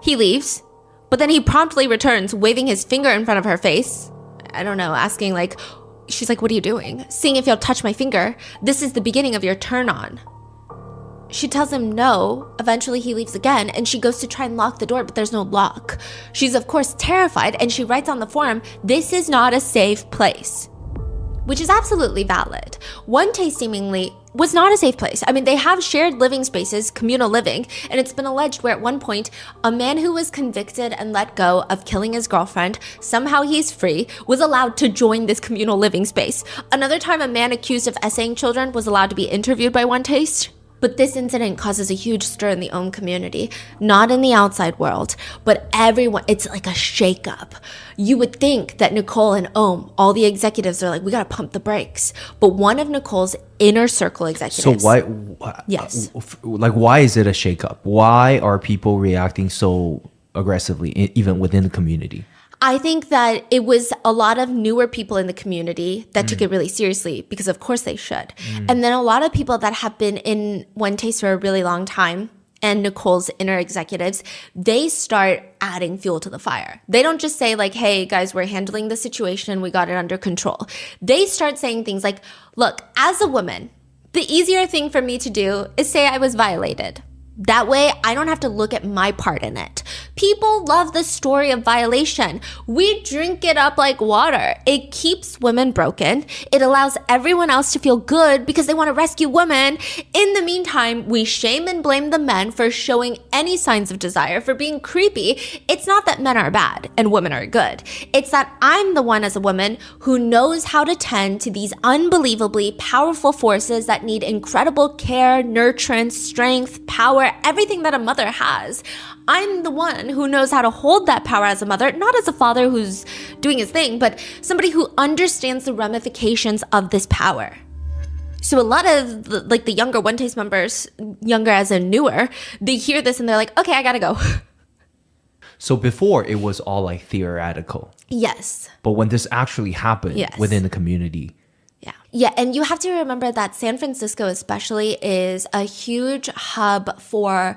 He leaves, but then he promptly returns, waving his finger in front of her face. I don't know, asking like, she's like, "What are you doing?" Seeing if you'll touch my finger. This is the beginning of your turn on. She tells him no. Eventually he leaves again and she goes to try and lock the door, but there's no lock. She's of course terrified and she writes on the forum, "This is not a safe place," which is absolutely valid. One Taste seemingly was not a safe place. I mean, they have shared living spaces, communal living, and it's been alleged where at one point, a man who was convicted and let go of killing his girlfriend, somehow he's free, was allowed to join this communal living space. Another time, a man accused of essaying children was allowed to be interviewed by One Taste. But this incident causes a huge stir in the Ohm community, not in the outside world, but everyone. It's like a shakeup. You would think that Nicole and Ohm, all the executives are like, we got to pump the brakes. But one of Nicole's inner circle executives. So why? Yes. Like, why is it a shakeup? Why are people reacting so aggressively, even within the community? I think that it was a lot of newer people in the community that took it really seriously because of course they should. And then a lot of people that have been in One Taste for a really long time and Nicole's inner executives, they start adding fuel to the fire. They don't just say like, "Hey guys, we're handling the situation. We got it under control." They start saying things like, "Look, as a woman, the easier thing for me to do is say I was violated. That way, I don't have to look at my part in it." People love the story of violation. We drink it up like water. It keeps women broken. It allows everyone else to feel good because they want to rescue women. In the meantime, we shame and blame the men for showing any signs of desire, for being creepy. It's not that men are bad and women are good. It's that I'm the one as a woman who knows how to tend to these unbelievably powerful forces that need incredible care, nurturance, strength, power, power, everything that a mother has. I'm the one who knows how to hold that power as a mother, not as a father who's doing his thing, but somebody who understands the ramifications of this power. So a lot of the younger One Taste members, younger as in newer, they hear this and they're like, okay, I gotta go. So before it was all like theoretical. Yes. But when this actually happened within the community. Yeah, and you have to remember that San Francisco especially is a huge hub for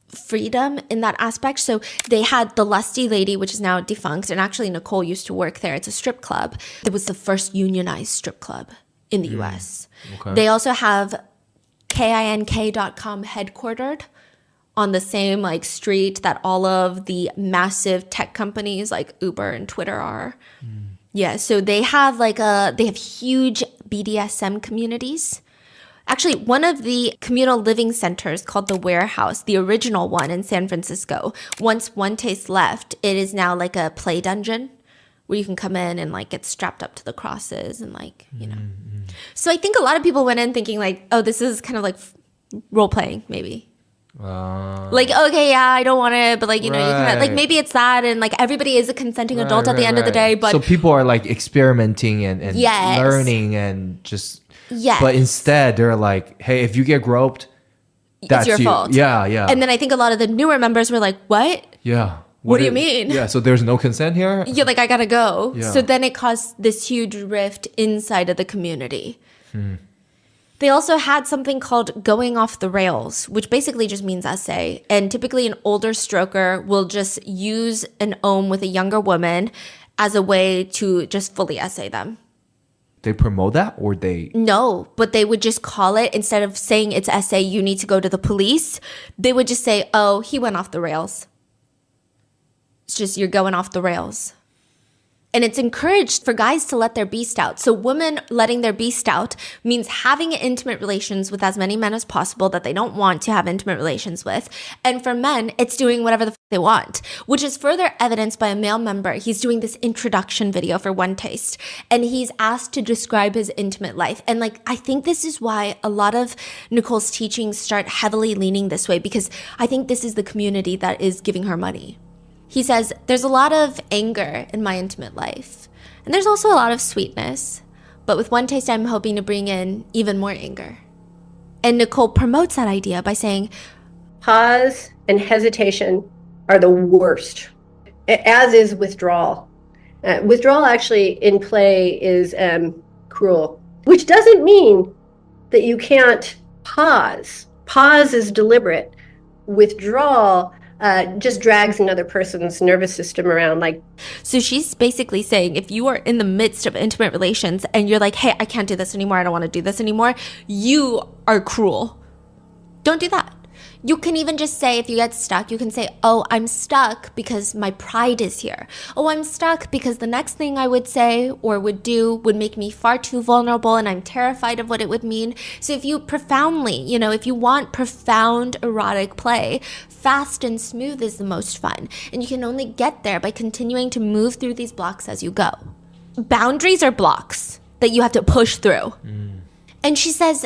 freedom in that aspect. So they had the Lusty Lady, which is now defunct, and actually Nicole used to work there. It's a strip club. It was the first unionized strip club in the US. Okay. They also have KINK.com headquartered on the same like street that all of the massive tech companies like Uber and Twitter are. Yeah, so they have huge BDSM communities. Actually, one of the communal living centers called the Warehouse, the original one in San Francisco, once One Taste left, it is now like a play dungeon where you can come in and like get strapped up to the crosses and like, you know. So I think a lot of people went in thinking like, oh, this is kind of like role playing maybe. Like, okay, yeah, I don't want it, but like, you know, you kind of like maybe it's that, and like everybody is a consenting adult at the end of the day. But so people are like experimenting and learning and just, but instead they're like, hey, if you get groped, that's it's your fault. Yeah. And then I think a lot of the newer members were like, what? Yeah. What do you mean? Yeah, so there's no consent here? Yeah, like I gotta go. Yeah. So then it caused this huge rift inside of the community. They also had something called going off the rails, which basically just means essay. And typically an older stroker will just use an ohm with a younger woman as a way to just fully essay them. They promote that or they... No, but they would just call it, instead of saying it's essay, you need to go to the police. They would just say, oh, he went off the rails. It's just you're going off the rails. And it's encouraged for guys to let their beast out. So women letting their beast out means having intimate relations with as many men as possible that they don't want to have intimate relations with. And for men, it's doing whatever the they want, which is further evidenced by a male member. He's doing this introduction video for One Taste, and he's asked to describe his intimate life. And like, I think this is why a lot of Nicole's teachings start heavily leaning this way, because I think this is the community that is giving her money. He says, there's a lot of anger in my intimate life, and there's also a lot of sweetness. But with One Taste, I'm hoping to bring in even more anger. And Nicole promotes that idea by saying, pause and hesitation are the worst, as is withdrawal. Withdrawal actually in play is cruel, which doesn't mean that you can't pause. Pause is deliberate. Withdrawal just drags another person's nervous system around. So she's basically saying, if you are in the midst of intimate relations and you're like, hey, I can't do this anymore, I don't want to do this anymore, you are cruel. Don't do that. You can even just say, if you get stuck, you can say, oh, I'm stuck because my pride is here. Oh, I'm stuck because the next thing I would say or would do would make me far too vulnerable and I'm terrified of what it would mean. So if you profoundly, if you want profound erotic play, fast and smooth is the most fun. And you can only get there by continuing to move through these blocks as you go. Boundaries are blocks that you have to push through. And she says,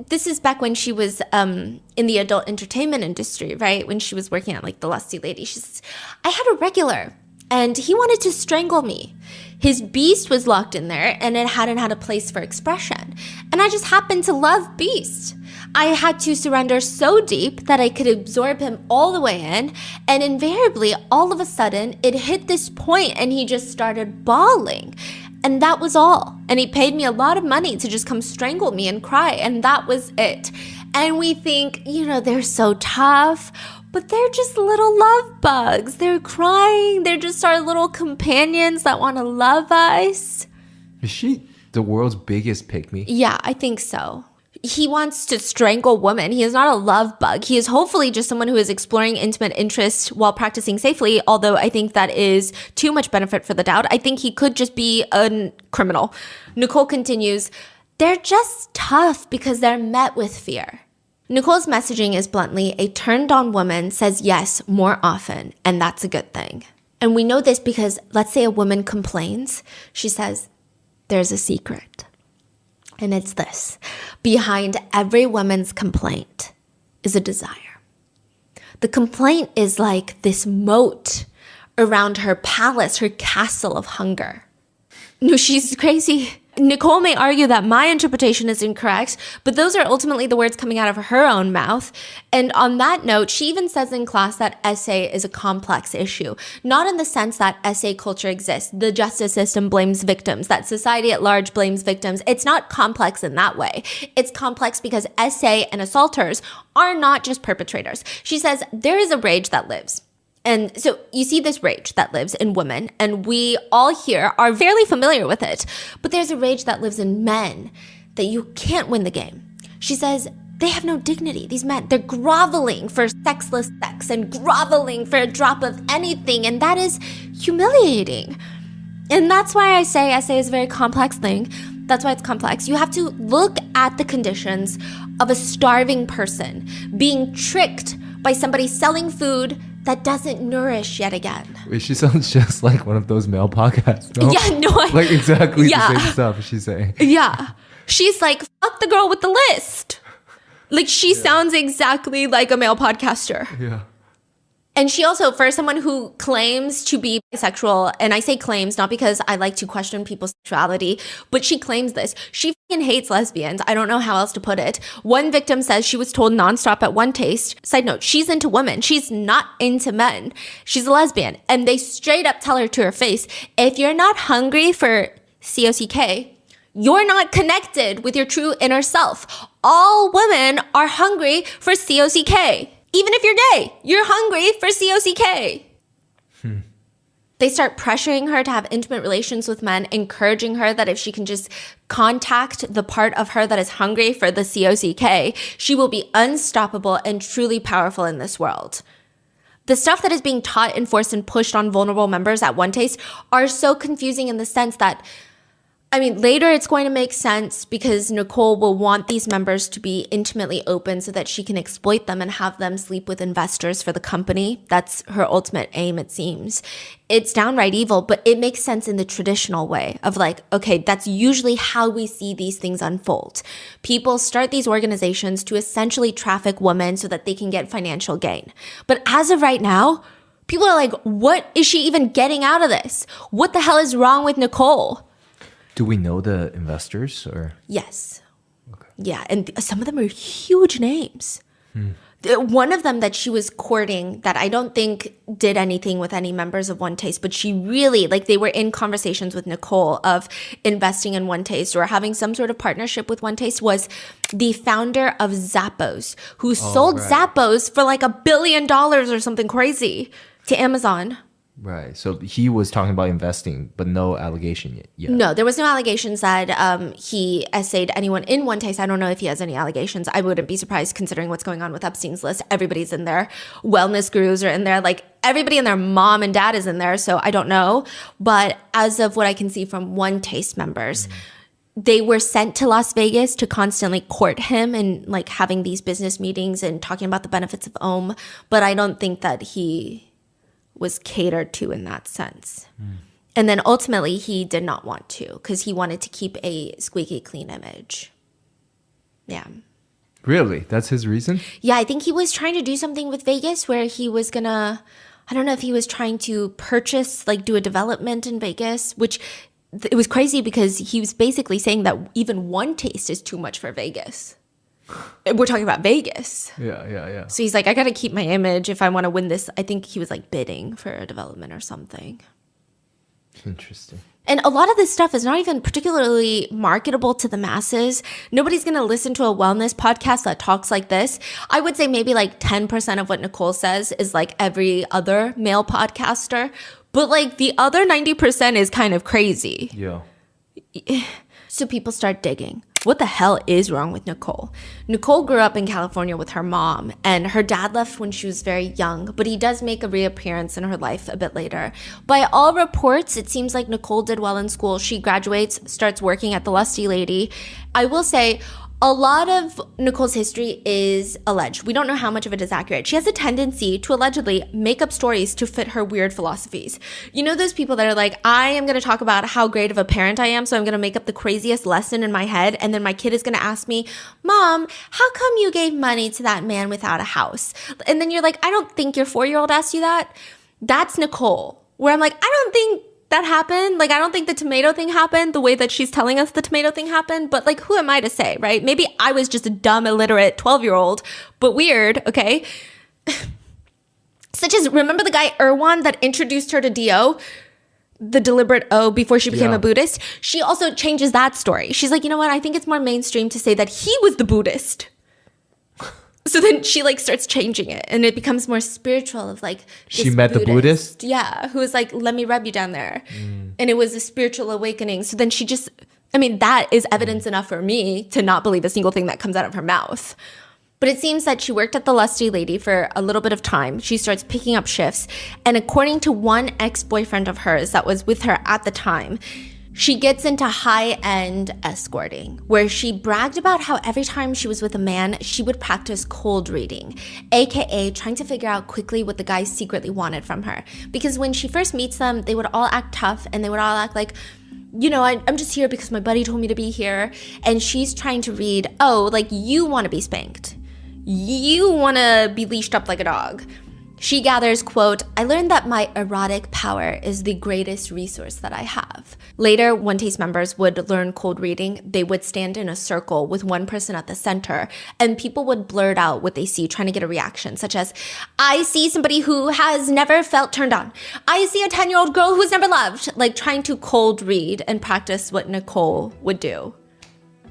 this is back when she was in the adult entertainment industry, right? When she was working at the Lusty Lady. She says, I had a regular and he wanted to strangle me. His beast was locked in there and it hadn't had a place for expression. And I just happened to love beast. I had to surrender so deep that I could absorb him all the way in. And invariably, all of a sudden, it hit this point and he just started bawling. And that was all. And he paid me a lot of money to just come strangle me and cry. And that was it. And we think, they're so tough. But they're just little love bugs. They're crying. They're just our little companions that want to love us. Is she the world's biggest pick-me? Yeah, I think so. He wants to strangle women. He is not a love bug. He is hopefully just someone who is exploring intimate interest while practicing safely, although I think that is too much benefit for the doubt. I think he could just be a criminal. Nicole continues, they're just tough because they're met with fear. Nicole's messaging is bluntly, a turned-on woman says yes more often, and that's a good thing. And we know this because let's say a woman complains. She says, there's a secret. And it's this. Behind every woman's complaint, is a desire. The complaint is like this moat around her palace, her castle of hunger. No, she's crazy. Nicole may argue that my interpretation is incorrect, but those are ultimately the words coming out of her own mouth. And on that note, she even says in class that SA is a complex issue, not in the sense that SA culture exists, the justice system blames victims, that society at large blames victims. It's not complex in that way. It's complex because SA and assaulters are not just perpetrators. She says there is a rage that lives. And so you see this rage that lives in women, and we all here are fairly familiar with it. But there's a rage that lives in men that you can't win the game. She says they have no dignity. These men, they're groveling for sexless sex and groveling for a drop of anything, and that is humiliating. And that's why I say SA is a very complex thing. That's why it's complex. You have to look at the conditions of a starving person being tricked by somebody selling food that doesn't nourish yet again. Wait, she sounds just like one of those male podcasts. No? Yeah, no. Like exactly the same stuff she's saying. Yeah. She's like, fuck the girl with the list. Like she sounds exactly like a male podcaster. Yeah. And she also, for someone who claims to be bisexual, and I say claims not because I like to question people's sexuality, but she claims this. She fucking hates lesbians. I don't know how else to put it. One victim says she was told nonstop at One Taste. Side note, she's into women. She's not into men. She's a lesbian. And they straight up tell her to her face, if you're not hungry for COCK, you're not connected with your true inner self. All women are hungry for COCK. Even if you're gay, you're hungry for COCK. They start pressuring her to have intimate relations with men, encouraging her that if she can just contact the part of her that is hungry for the COCK, she will be unstoppable and truly powerful in this world. The stuff that is being taught, enforced, and pushed on vulnerable members at One Taste are so confusing in the sense that, I mean, later it's going to make sense because Nicole will want these members to be intimately open so that she can exploit them and have them sleep with investors for the company. That's her ultimate aim, it seems. It's downright evil, but it makes sense in the traditional way of like, okay, that's usually how we see these things unfold. People start these organizations to essentially traffic women so that they can get financial gain. But as of right now, people are like, what is she even getting out of this? What the hell is wrong with Nicole? Do we know the investors or? Yes. Okay. Yeah, and some of them are huge names. One of them that she was courting that I don't think did anything with any members of One Taste, but she really, like they were in conversations with Nicole of investing in One Taste or having some sort of partnership with One Taste, was the founder of Zappos, who sold Zappos for like $1 billion or something crazy to Amazon. Right. So he was talking about investing, but no allegation yet. No, there was no allegations that he essayed anyone in One Taste. I don't know if he has any allegations. I wouldn't be surprised considering what's going on with Epstein's list. Everybody's in there. Wellness gurus are in there. Like everybody and their mom and dad is in there. So I don't know. But as of what I can see from One Taste members, they were sent to Las Vegas to constantly court him and like having these business meetings and talking about the benefits of OM. But I don't think that he was catered to in that sense. And then ultimately he did not want to because he wanted to keep a squeaky clean image. Yeah. Really? That's his reason? Yeah, I think he was trying to do something with Vegas where he was gonna, I don't know if he was trying to purchase, like do a development in Vegas, which it was crazy because he was basically saying that even One Taste is too much for Vegas. We're talking about Vegas. Yeah. So he's like, I got to keep my image if I want to win this. I think he was like bidding for a development or something. Interesting. And a lot of this stuff is not even particularly marketable to the masses. Nobody's going to listen to a wellness podcast that talks like this. I would say maybe like 10% of what Nicole says is like every other male podcaster. But like the other 90% is kind of crazy. Yeah. So people start digging. What the hell is wrong with Nicole? Nicole grew up in California with her mom, and her dad left when she was very young, but he does make a reappearance in her life a bit later. By all reports, it seems like Nicole did well in school. She graduates, starts working at the Lusty Lady. I will say, A lot of Nicole's history is alleged. We don't know how much of it is accurate. She has a tendency to allegedly make up stories to fit her weird philosophies. You know those people that are like, I am going to talk about how great of a parent I am, so I'm going to make up the craziest lesson in my head, and then my kid is going to ask me, Mom, how come you gave money to that man without a house? And then you're like, I don't think your 4-year-old asked you that. That's Nicole. Where I'm like, I don't think that happened. Like, I don't think the tomato thing happened the way that she's telling us the tomato thing happened. But like, who am I to say, right? Maybe I was just a dumb, illiterate 12-year-old, but weird, okay? Such as, remember the guy Erwan that introduced her to Dio? The deliberate O before she became a Buddhist? She also changes that story. She's like, you know what? I think it's more mainstream to say that he was the Buddhist. So then she like starts changing it and it becomes more spiritual of like, she met the Buddhist? Yeah. Who was like, let me rub you down there. And it was a spiritual awakening. So then she just, I mean, that is evidence enough for me to not believe a single thing that comes out of her mouth. But it seems that she worked at the Lusty Lady for a little bit of time. She starts picking up shifts. And according to one ex-boyfriend of hers that was with her at the time, she gets into high-end escorting, where she bragged about how every time she was with a man, she would practice cold reading, aka trying to figure out quickly what the guy secretly wanted from her. Because when she first meets them, they would all act tough and they would all act like, you know, I'm just here because my buddy told me to be here. And she's trying to read, oh, like you want to be spanked. You want to be leashed up like a dog. She gathers, quote, I learned that my erotic power is the greatest resource that I have. Later, One Taste members would learn cold reading. They would stand in a circle with one person at the center, and people would blurt out what they see, trying to get a reaction, such as, I see somebody who has never felt turned on. I see a 10-year-old girl who's never loved, like trying to cold read and practice what Nicole would do.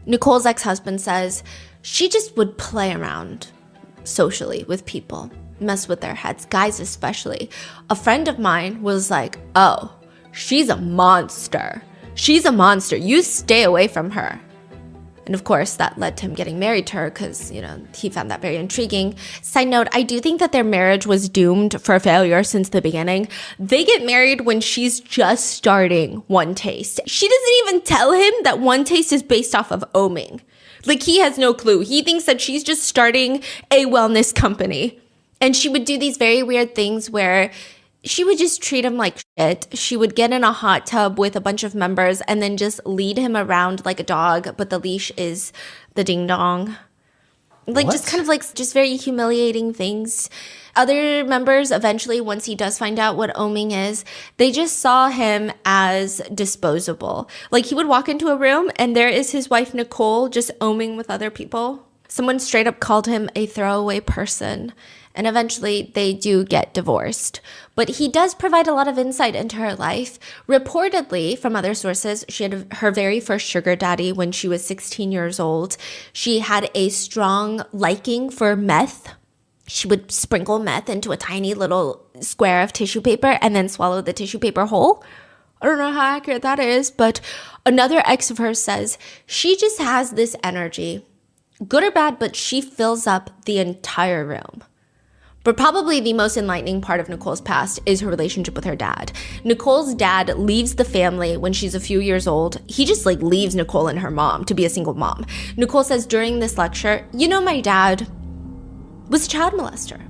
Nicole's ex-husband says she just would play around socially with people. Mess with their heads, guys especially. A friend of mine was like, oh, she's a monster. She's a monster. You stay away from her. And of course, that led to him getting married to her because, you know, he found that very intriguing. Side note, I do think that their marriage was doomed for failure since the beginning. They get married when she's just starting One Taste. She doesn't even tell him that One Taste is based off of oming. Like, he has no clue. He thinks that she's just starting a wellness company. And she would do these very weird things where she would just treat him like shit. She would get in a hot tub with a bunch of members and then just lead him around like a dog, but the leash is the ding dong. Like, what? Just kind of like just very humiliating things. Other members, eventually, once he does find out what oming is, they just saw him as disposable. Like, he would walk into a room and there is his wife, Nicole, just oming with other people. Someone straight up called him a throwaway person. And eventually they do get divorced. But he does provide a lot of insight into her life. Reportedly, from other sources, she had her very first sugar daddy when she was 16 years old. She had a strong liking for meth. She would sprinkle meth into a tiny little square of tissue paper and then swallow the tissue paper whole. I don't know how accurate that is, but another ex of hers says she just has this energy, good or bad, but she fills up the entire room. But probably the most enlightening part of Nicole's past is her relationship with her dad. Nicole's dad leaves the family when she's a few years old. He just like leaves Nicole and her mom to be a single mom. Nicole says during this lecture, you know, my dad was a child molester.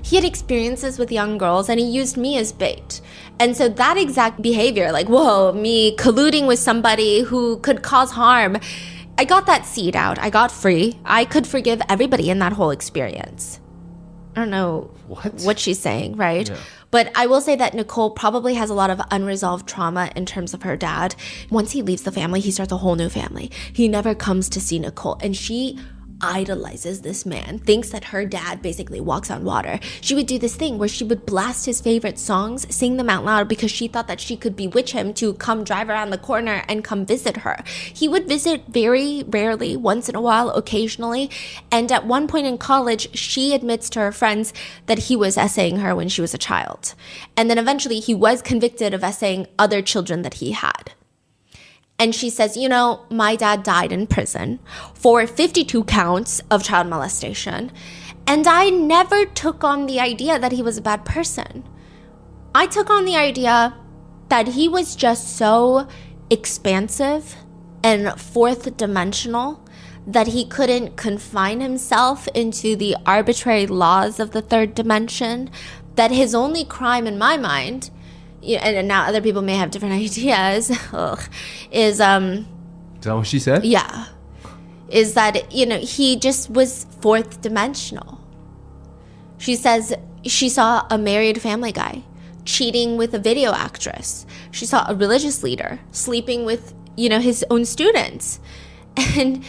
He had experiences with young girls and he used me as bait. And so that exact behavior, like, whoa, me colluding with somebody who could cause harm, I got that seed out. I got free. I could forgive everybody in that whole experience. I don't know what she's saying, right? Yeah. But I will say that Nicole probably has a lot of unresolved trauma in terms of her dad. Once he leaves the family, he starts a whole new family. He never comes to see Nicole, and she idolizes this man, thinks that her dad basically walks on water. She would do this thing where she would blast his favorite songs, sing them out loud because she thought that she could bewitch him to come drive around the corner and come visit her. He would visit very rarely, once in a while, occasionally, and at one point in college, she admits to her friends that he was essaying her when she was a child. And then eventually he was convicted of essaying other children that he had. And she says, you know, my dad died in prison for 52 counts of child molestation. And I never took on the idea that he was a bad person. I took on the idea that he was just so expansive and fourth dimensional that he couldn't confine himself into the arbitrary laws of the third dimension, that his only crime in my mind, and now other people may have different ideas, is that what she said? Yeah. Is that, he just was fourth dimensional. She says she saw a married family guy cheating with a video actress. She saw a religious leader sleeping with, his own students. And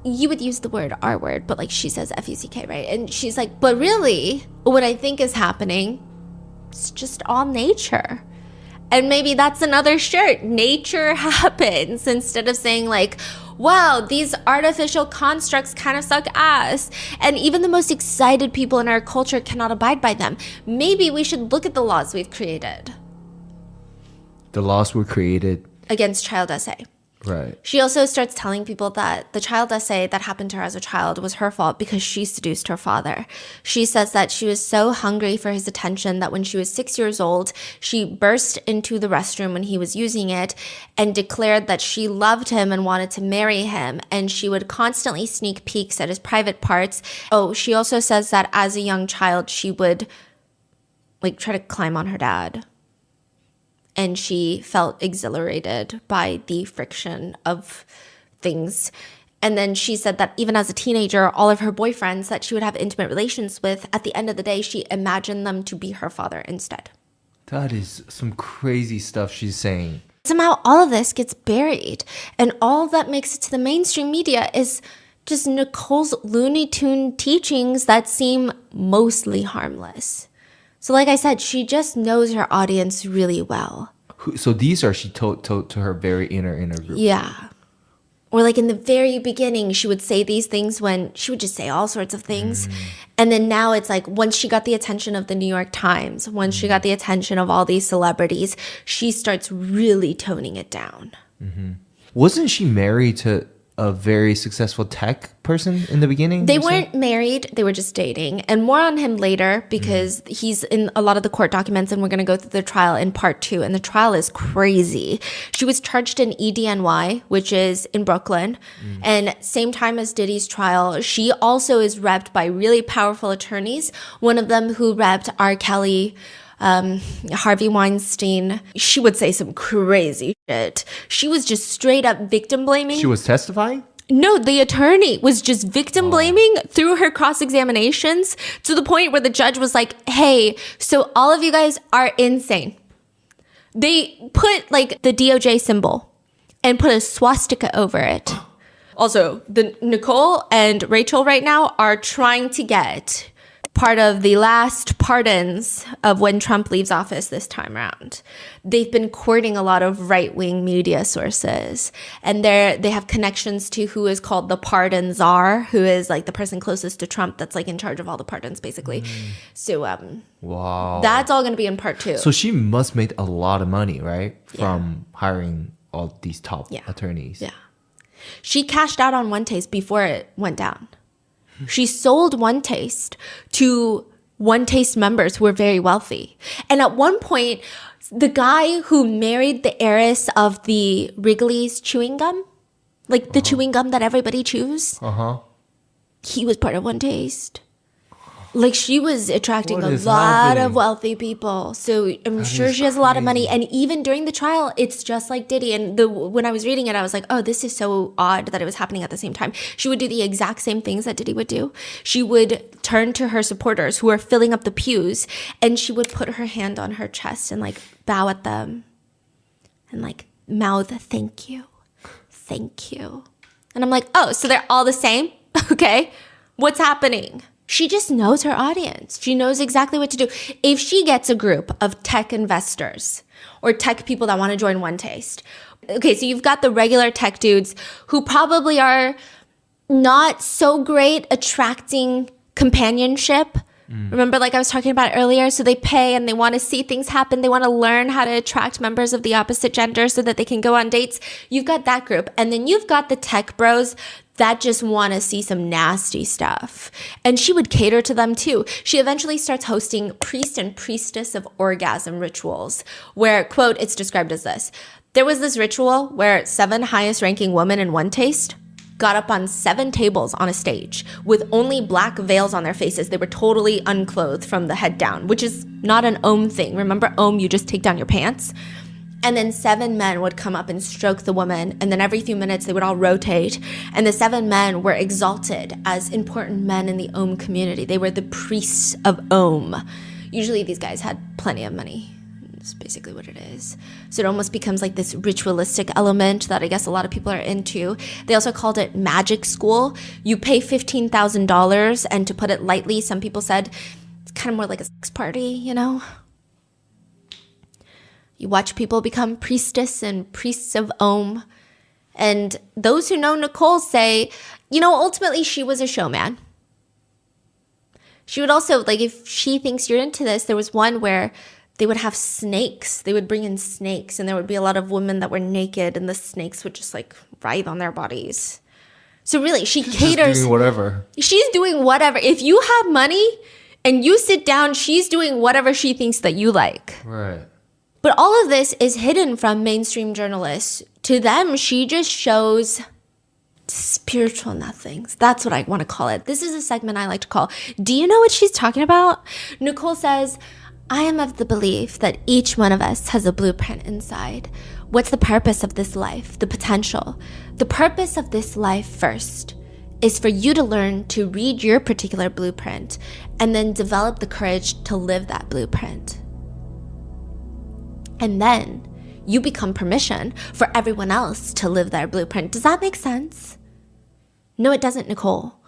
you would use the word R word, but like she says F-U-C-K, right? And she's like, but really, what I think is happening, it's just all nature. And maybe that's another shirt. Nature happens, instead of saying like, wow, these artificial constructs kind of suck ass. And even the most excited people in our culture cannot abide by them. Maybe we should look at the laws we've created. The laws were created against child essay. Right. She also starts telling people that the child essay that happened to her as a child was her fault because she seduced her father. She says that she was so hungry for his attention that when she was 6 years old, she burst into the restroom when he was using it and declared that she loved him and wanted to marry him. And she would constantly sneak peeks at his private parts. Oh, she also says that as a young child, she would like try to climb on her dad. And she felt exhilarated by the friction of things. And then she said that even as a teenager, all of her boyfriends that she would have intimate relations with, at the end of the day, she imagined them to be her father instead. That is some crazy stuff she's saying. Somehow all of this gets buried. And all that makes it to the mainstream media is just Nicole's Looney Tune teachings that seem mostly harmless. So like I said, she just knows her audience really well. So these are she told to her very inner group. Yeah. Or like in the very beginning, she would say these things when she would just say all sorts of things. And then now it's like once she got the attention of the New York Times, once she got the attention of all these celebrities, she starts really toning it down. Wasn't she married to a very successful tech person in the beginning? They weren't married, they were just dating. And more on him later because he's in a lot of the court documents and we're going to go through the trial in part 2. And the trial is crazy. She was charged in EDNY, which is in Brooklyn. And same time as Diddy's trial, she also is repped by really powerful attorneys. One of them who repped R. Kelly, Harvey Weinstein. She would say some crazy shit. She was just straight up victim blaming. She was testifying? No, the attorney was just victim blaming through her cross-examinations to the point where the judge was like, hey, so all of you guys are insane. They put like the DOJ symbol and put a swastika over it. Also, the Nicole and Rachel right now are trying to get part of the last pardons of when Trump leaves office this time around. They've been courting a lot of right-wing media sources, and they have connections to who is called the pardon czar, who is like the person closest to Trump that's like in charge of all the pardons, basically. So, wow, that's all going to be in part 2. So she must make a lot of money, right, from hiring all these top attorneys. Yeah, she cashed out on One Taste before it went down. She sold One Taste to One Taste members who were very wealthy. And at one point, the guy who married the heiress of the Wrigley's chewing gum, like the chewing gum that everybody chews, he was part of One Taste. Like she was attracting a lot of wealthy people. So I'm sure she has a lot of money. And even during the trial, it's just like Diddy. And when I was reading it, I was like, oh, this is so odd that it was happening at the same time. She would do the exact same things that Diddy would do. She would turn to her supporters who are filling up the pews and she would put her hand on her chest and like bow at them and like mouth, thank you. Thank you. And I'm like, oh, so they're all the same? Okay. What's happening? She just knows her audience. She knows exactly what to do. If she gets a group of tech investors or tech people that want to join One Taste. Okay, so you've got the regular tech dudes who probably are not so great attracting companionship. Remember, like I was talking about earlier, so they pay and they want to see things happen. They want to learn how to attract members of the opposite gender so that they can go on dates. You've got that group. And then you've got the tech bros that just want to see some nasty stuff. And she would cater to them too. She eventually starts hosting priest and priestess of orgasm rituals where, quote, it's described as this. There was this ritual where 7 highest ranking women in One Taste got up on 7 tables on a stage with only black veils on their faces. They were totally unclothed from the head down, which is not an Om thing. Remember Om, you just take down your pants? And then 7 men would come up and stroke the woman. And then every few minutes they would all rotate. And the 7 men were exalted as important men in the Om community. They were the priests of Om. Usually these guys had plenty of money. That's basically what it is. So it almost becomes like this ritualistic element that I guess a lot of people are into. They also called it magic school. You pay $15,000, and to put it lightly, some people said it's kind of more like a sex party, you know? You watch people become priestess and priests of Om. And those who know Nicole say, you know, ultimately she was a showman. She would also, like, if she thinks you're into this, there was one where they would have snakes. They would bring in snakes, and there would be a lot of women that were naked, and the snakes would just, like, writhe on their bodies. So really, she's caters. Doing whatever. She's doing whatever. If you have money and you sit down, she's doing whatever she thinks that you like. Right. But all of this is hidden from mainstream journalists. To them, she just shows spiritual nothings. That's what I want to call it. This is a segment I like to call, do you know what she's talking about? Nicole says, I am of the belief that each one of us has a blueprint inside. What's the purpose of this life? The potential. The purpose of this life first is for you to learn to read your particular blueprint and then develop the courage to live that blueprint. And then you become permission for everyone else to live their blueprint. Does that make sense? No, it doesn't, Nicole.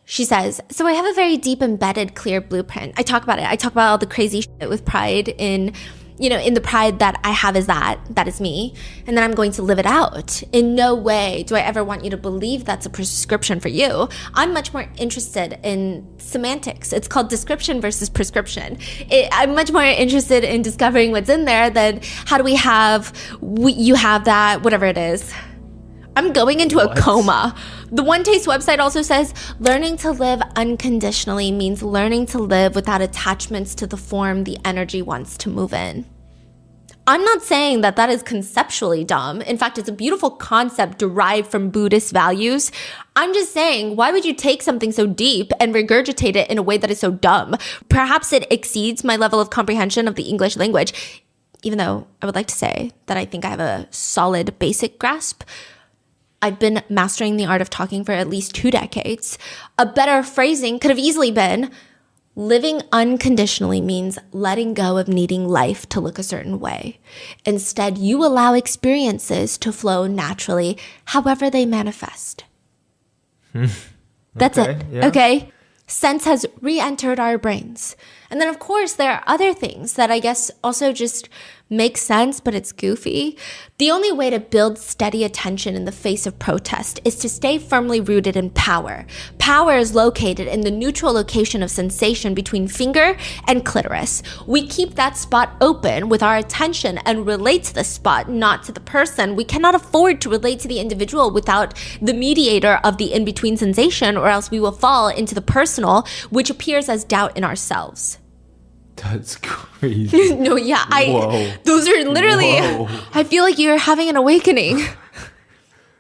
She says, so I have a very deep, embedded, clear blueprint. I talk about it. I talk about all the crazy shit with pride in the pride that I have is that is me. And then I'm going to live it out. In no way do I ever want you to believe that's a prescription for you. I'm much more interested in semantics. It's called description versus prescription. I'm much more interested in discovering what's in there than how do you have that, whatever it is. I'm going into a coma. The One Taste website also says, learning to live unconditionally means learning to live without attachments to the form the energy wants to move in. I'm not saying that that is conceptually dumb. In fact, it's a beautiful concept derived from Buddhist values. I'm just saying, why would you take something so deep and regurgitate it in a way that is so dumb? Perhaps it exceeds my level of comprehension of the English language, even though I would like to say that I think I have a solid basic grasp. I've been mastering the art of talking for at least 2 decades. A better phrasing could have easily been, living unconditionally means letting go of needing life to look a certain way. Instead, you allow experiences to flow naturally, however they manifest. That's it. Yeah. Okay? Sense has re-entered our brains. And then, of course, there are other things that I guess also just make sense, but it's goofy. The only way to build steady attention in the face of protest is to stay firmly rooted in power. Power is located in the neutral location of sensation between finger and clitoris. We keep that spot open with our attention and relate to the spot, not to the person. We cannot afford to relate to the individual without the mediator of the in-between sensation, or else we will fall into the personal, which appears as doubt in ourselves. That's crazy. No, yeah, Whoa. Those are literally, Whoa. I feel like you're having an awakening.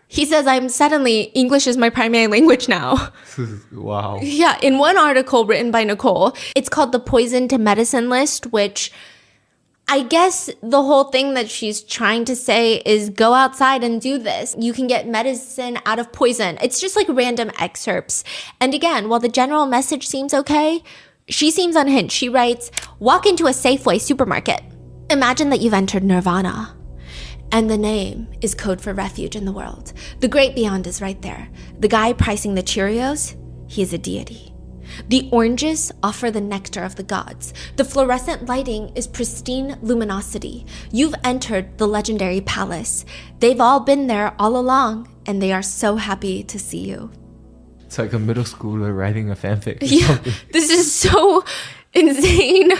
He says, English is my primary language now. Wow. Yeah, in one article written by Nicole, it's called the Poison to Medicine list, which I guess the whole thing that she's trying to say is go outside and do this. You can get medicine out of poison. It's just like random excerpts. And again, while the general message seems okay, she seems unhinged. She writes, walk into a Safeway supermarket. Imagine that you've entered nirvana. And the name is code for refuge in the world. The great beyond is right there. The guy pricing the Cheerios, he is a deity. The oranges offer the nectar of the gods. The fluorescent lighting is pristine luminosity. You've entered the legendary palace. They've all been there all along, and they are so happy to see you. It's like a middle schooler writing a fanfic. Yeah, this is so insane.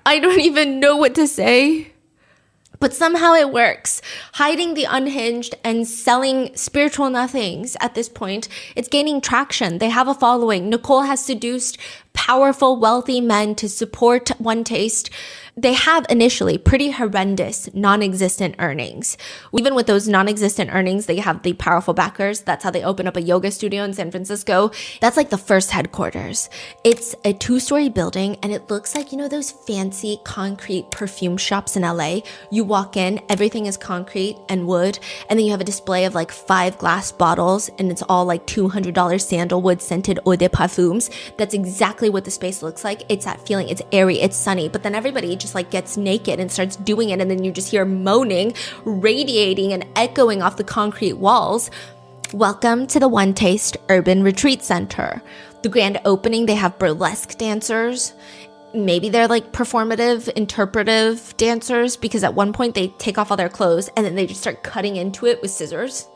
I don't even know what to say. But somehow it works. Hiding the unhinged and selling spiritual nothings at this point, it's gaining traction. They have a following. Nicole has seduced powerful, wealthy men to support One Taste, they have initially pretty horrendous, non-existent earnings. Even with those non-existent earnings, they have the powerful backers. That's how they open up a yoga studio in San Francisco. That's like the first headquarters. It's a 2-story building, and it looks like, you know, those fancy concrete perfume shops in LA. You walk in, everything is concrete and wood, and then you have a display of like 5 glass bottles, and it's all like $200 sandalwood scented eau de parfums. That's exactly what the space looks like. It's that feeling. It's airy, it's sunny, but then everybody just like gets naked and starts doing it, and then you just hear moaning, radiating and echoing off the concrete walls. Welcome to the One Taste Urban Retreat Center. The grand opening, they have burlesque dancers. Maybe they're like performative, interpretive dancers, because at one point they take off all their clothes and then they just start cutting into it with scissors.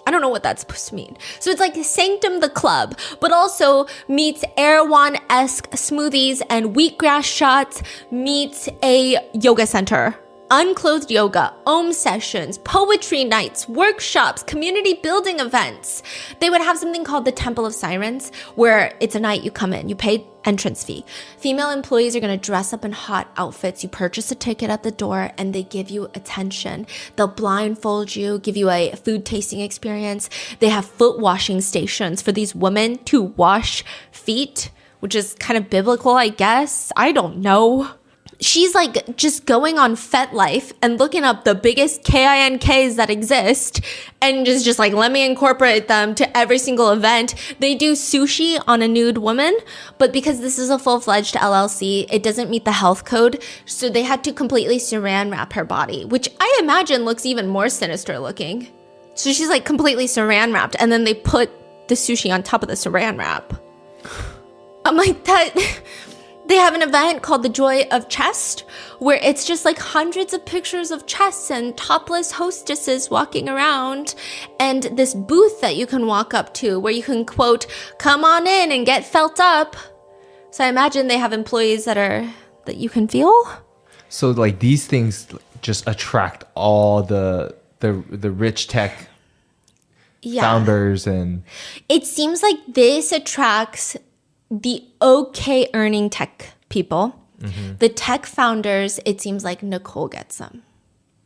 I don't know what that's supposed to mean. So it's like Sanctum the Club, but also meets Erewhon-esque smoothies and wheatgrass shots, meets a yoga center. Unclothed yoga, Om sessions, poetry nights, workshops, community building events. They would have something called the Temple of Sirens, where it's a night you come in, you pay entrance fee. Female employees are going to dress up in hot outfits. You purchase a ticket at the door and they give you attention. They'll blindfold you, give you a food tasting experience. They have foot washing stations for these women to wash feet, which is kind of biblical, I guess. I don't know. She's like just going on FetLife and looking up the biggest KINKs that exist and just like, let me incorporate them to every single event. They do sushi on a nude woman, but because this is a full-fledged LLC, it doesn't meet the health code. So they had to completely saran wrap her body, which I imagine looks even more sinister looking. So she's like completely saran wrapped, and then they put the sushi on top of the saran wrap. I'm like, that... They have an event called The Joy of Chest, where it's just like hundreds of pictures of chests and topless hostesses walking around, and this booth that you can walk up to where you can, quote, come on in and get felt up. So I imagine they have employees that you can feel. So like these things just attract all the rich tech founders, and it seems like this attracts the okay earning tech people. Mm-hmm. The tech founders, it seems like Nicole gets them.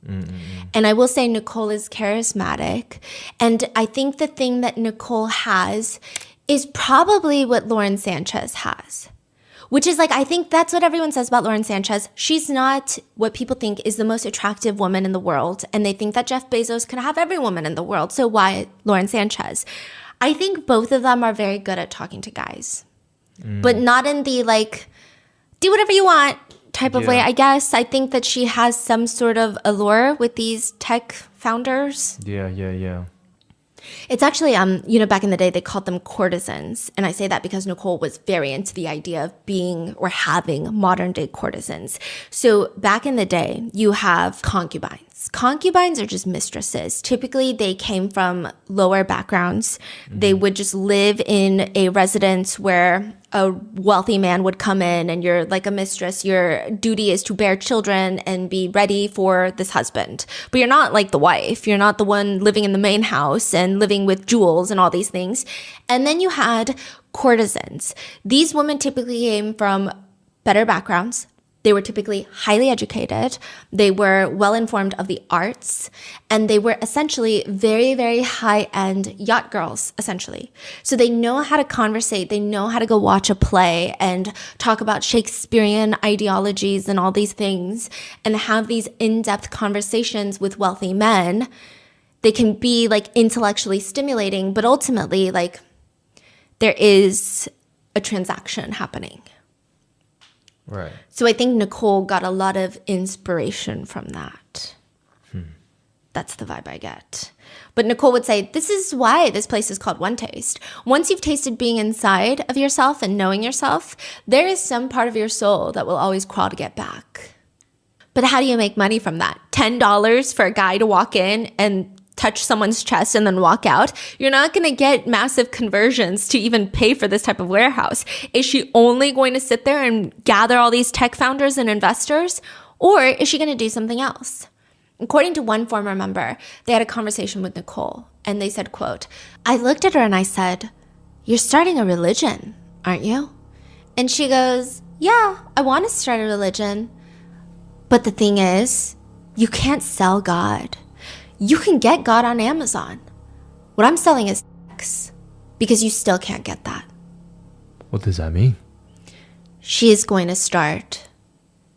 Mm-hmm. And I will say Nicole is charismatic. And I think the thing that Nicole has is probably what Lauren Sanchez has, which is like, I think that's what everyone says about Lauren Sanchez. She's not what people think is the most attractive woman in the world. And they think that Jeff Bezos can have every woman in the world. So why Lauren Sanchez? I think both of them are very good at talking to guys. But not in the like, do whatever you want type of way, I guess. I think that she has some sort of allure with these tech founders. Yeah. It's actually, back in the day, they called them courtesans. And I say that because Nicole was very into the idea of being or having modern day courtesans. So back in the day, you have concubines. Concubines are just mistresses. Typically, they came from lower backgrounds. Mm-hmm. They would just live in a residence where a wealthy man would come in, and you're like a mistress. Your duty is to bear children and be ready for this husband. But you're not like the wife. You're not the one living in the main house and living with jewels and all these things. And then you had courtesans. These women typically came from better backgrounds. They were typically highly educated. They were well informed of the arts, and they were essentially very, very high-end yacht girls, essentially. So they know how to conversate. They know how to go watch a play and talk about Shakespearean ideologies and all these things and have these in-depth conversations with wealthy men. They can be like intellectually stimulating, but ultimately, like, there is a transaction happening. Right. So I think Nicole got a lot of inspiration from that. That's the vibe I get. But Nicole would say, this is why this place is called One Taste. Once you've tasted being inside of yourself and knowing yourself, there is some part of your soul that will always crawl to get back. But how do you make money from that? $10 for a guy to walk in and touch someone's chest and then walk out? You're not going to get massive conversions to even pay for this type of warehouse. Is she only going to sit there and gather all these tech founders and investors? Or is she going to do something else? According to one former member, they had a conversation with Nicole, and they said, quote, I looked at her and I said, you're starting a religion, aren't you? And she goes, yeah, I want to start a religion. But the thing is, you can't sell God. You can get God on Amazon. What I'm selling is sex, because you still can't get that. What does that mean? She is going to start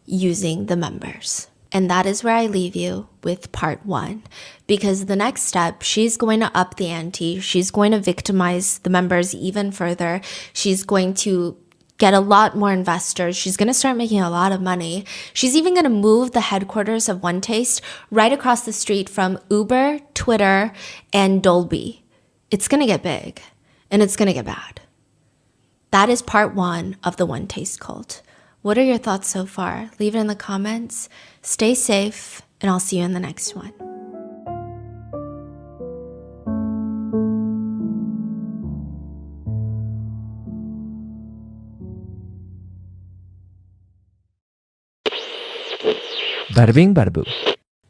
using the members. And that is where I leave you with part 1. Because the next step, she's going to up the ante. She's going to victimize the members even further. She's going to get a lot more investors. She's going to start making a lot of money. She's even going to move the headquarters of One Taste right across the street from Uber, Twitter, and Dolby. It's going to get big, and it's going to get bad. That is part 1 of the One Taste cult. What are your thoughts so far? Leave it in the comments. Stay safe, and I'll see you in the next one. Bada bing, bada boo.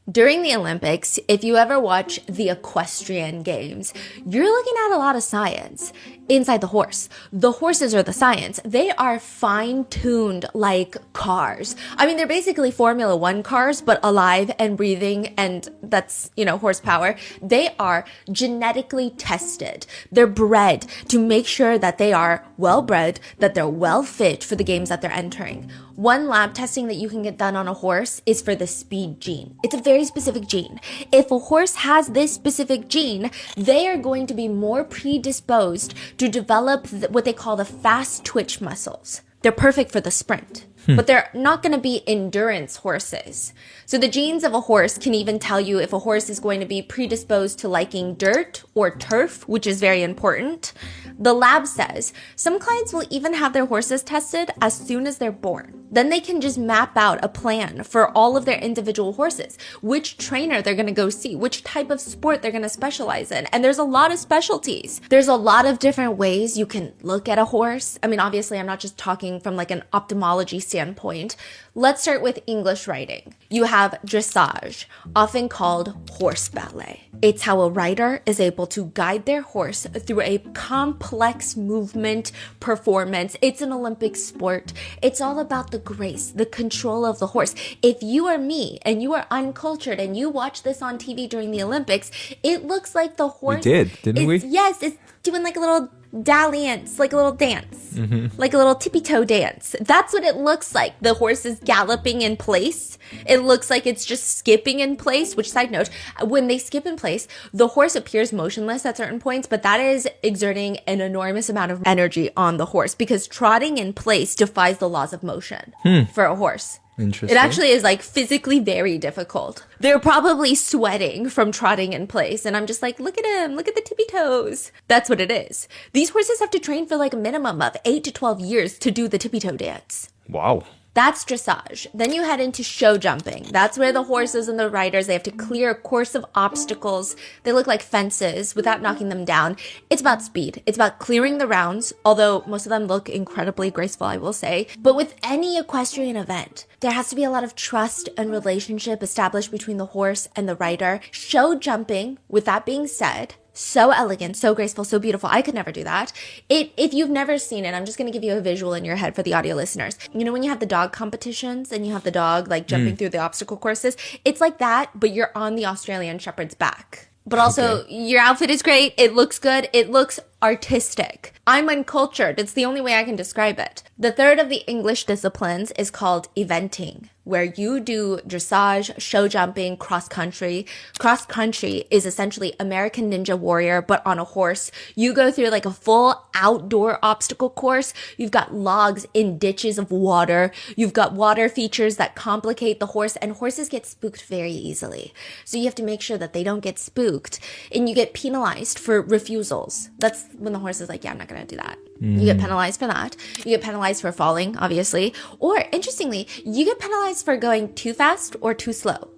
During the Olympics, if you ever watch the equestrian games, you're looking at a lot of science inside the horse. The horses are the science. They are fine-tuned like cars. I mean, they're basically Formula One cars, but alive and breathing, and that's, horsepower. They are genetically tested. They're bred to make sure that they are well-bred, that they're well-fit for the games that they're entering. One lab testing that you can get done on a horse is for the speed gene. It's a very specific gene. If a horse has this specific gene, they are going to be more predisposed to develop what they call the fast twitch muscles. They're perfect for the sprint, but they're not going to be endurance horses. So the genes of a horse can even tell you if a horse is going to be predisposed to liking dirt or turf, which is very important. The lab says some clients will even have their horses tested as soon as they're born. Then they can just map out a plan for all of their individual horses, which trainer they're going to go see, which type of sport they're going to specialize in. And there's a lot of specialties. There's a lot of different ways you can look at a horse. I mean, obviously, I'm not just talking from like an ophthalmology standpoint. Let's start with English writing. You have dressage, often called horse ballet. It's how a rider is able to guide their horse through a complex movement performance. It's an Olympic sport. It's all about the grace, the control of the horse. If you are me and you are uncultured and you watch this on TV during the Olympics, it looks like the horse. We did, didn't we? Yes, it's doing like a little dalliance, like a little dance, like a little tippy toe dance. That's what it looks like. The horse is galloping in place. It looks like it's just skipping in place, which, side note, when they skip in place, the horse appears motionless at certain points, but that is exerting an enormous amount of energy on the horse because trotting in place defies the laws of motion for a horse. Interesting. It actually is like physically very difficult. They're probably sweating from trotting in place. And I'm just like, look at him. Look at the tippy toes. That's what it is. These horses have to train for like a minimum of 8 to 12 years to do the tippy toe dance. Wow. That's dressage. Then you head into show jumping. That's where the horses and the riders, they have to clear a course of obstacles. They look like fences without knocking them down. It's about speed. It's about clearing the rounds, although most of them look incredibly graceful, I will say. But with any equestrian event, there has to be a lot of trust and relationship established between the horse and the rider. Show jumping, with that being said, so elegant, so graceful, so beautiful. I could never do that. If you've never seen it, I'm just going to give you a visual in your head for the audio listeners. You know when you have the dog competitions and you have the dog like jumping through the obstacle courses? It's like that, but you're on the Australian Shepherd's back. But also, your outfit is great. It looks good. It looks artistic. I'm uncultured. It's the only way I can describe it. The third of the English disciplines is called eventing, where you do dressage, show jumping, cross country. Cross country is essentially American Ninja Warrior, but on a horse. You go through like a full outdoor obstacle course. You've got logs in ditches of water. You've got water features that complicate the horse, and horses get spooked very easily. So you have to make sure that they don't get spooked, and you get penalized for refusals. That's when the horse is like, yeah, I'm not going to do that. You get penalized for that. You get penalized for falling, obviously. Or, interestingly, you get penalized for going too fast or too slow.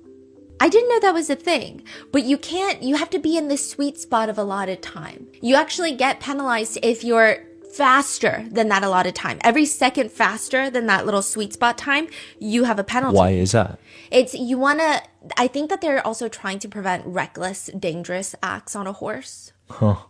I didn't know that was a thing, but you have to be in the sweet spot of allotted time. You actually get penalized if you're faster than that allotted time. Every second faster than that little sweet spot time, you have a penalty. Why is that? I think that they're also trying to prevent reckless, dangerous acts on a horse.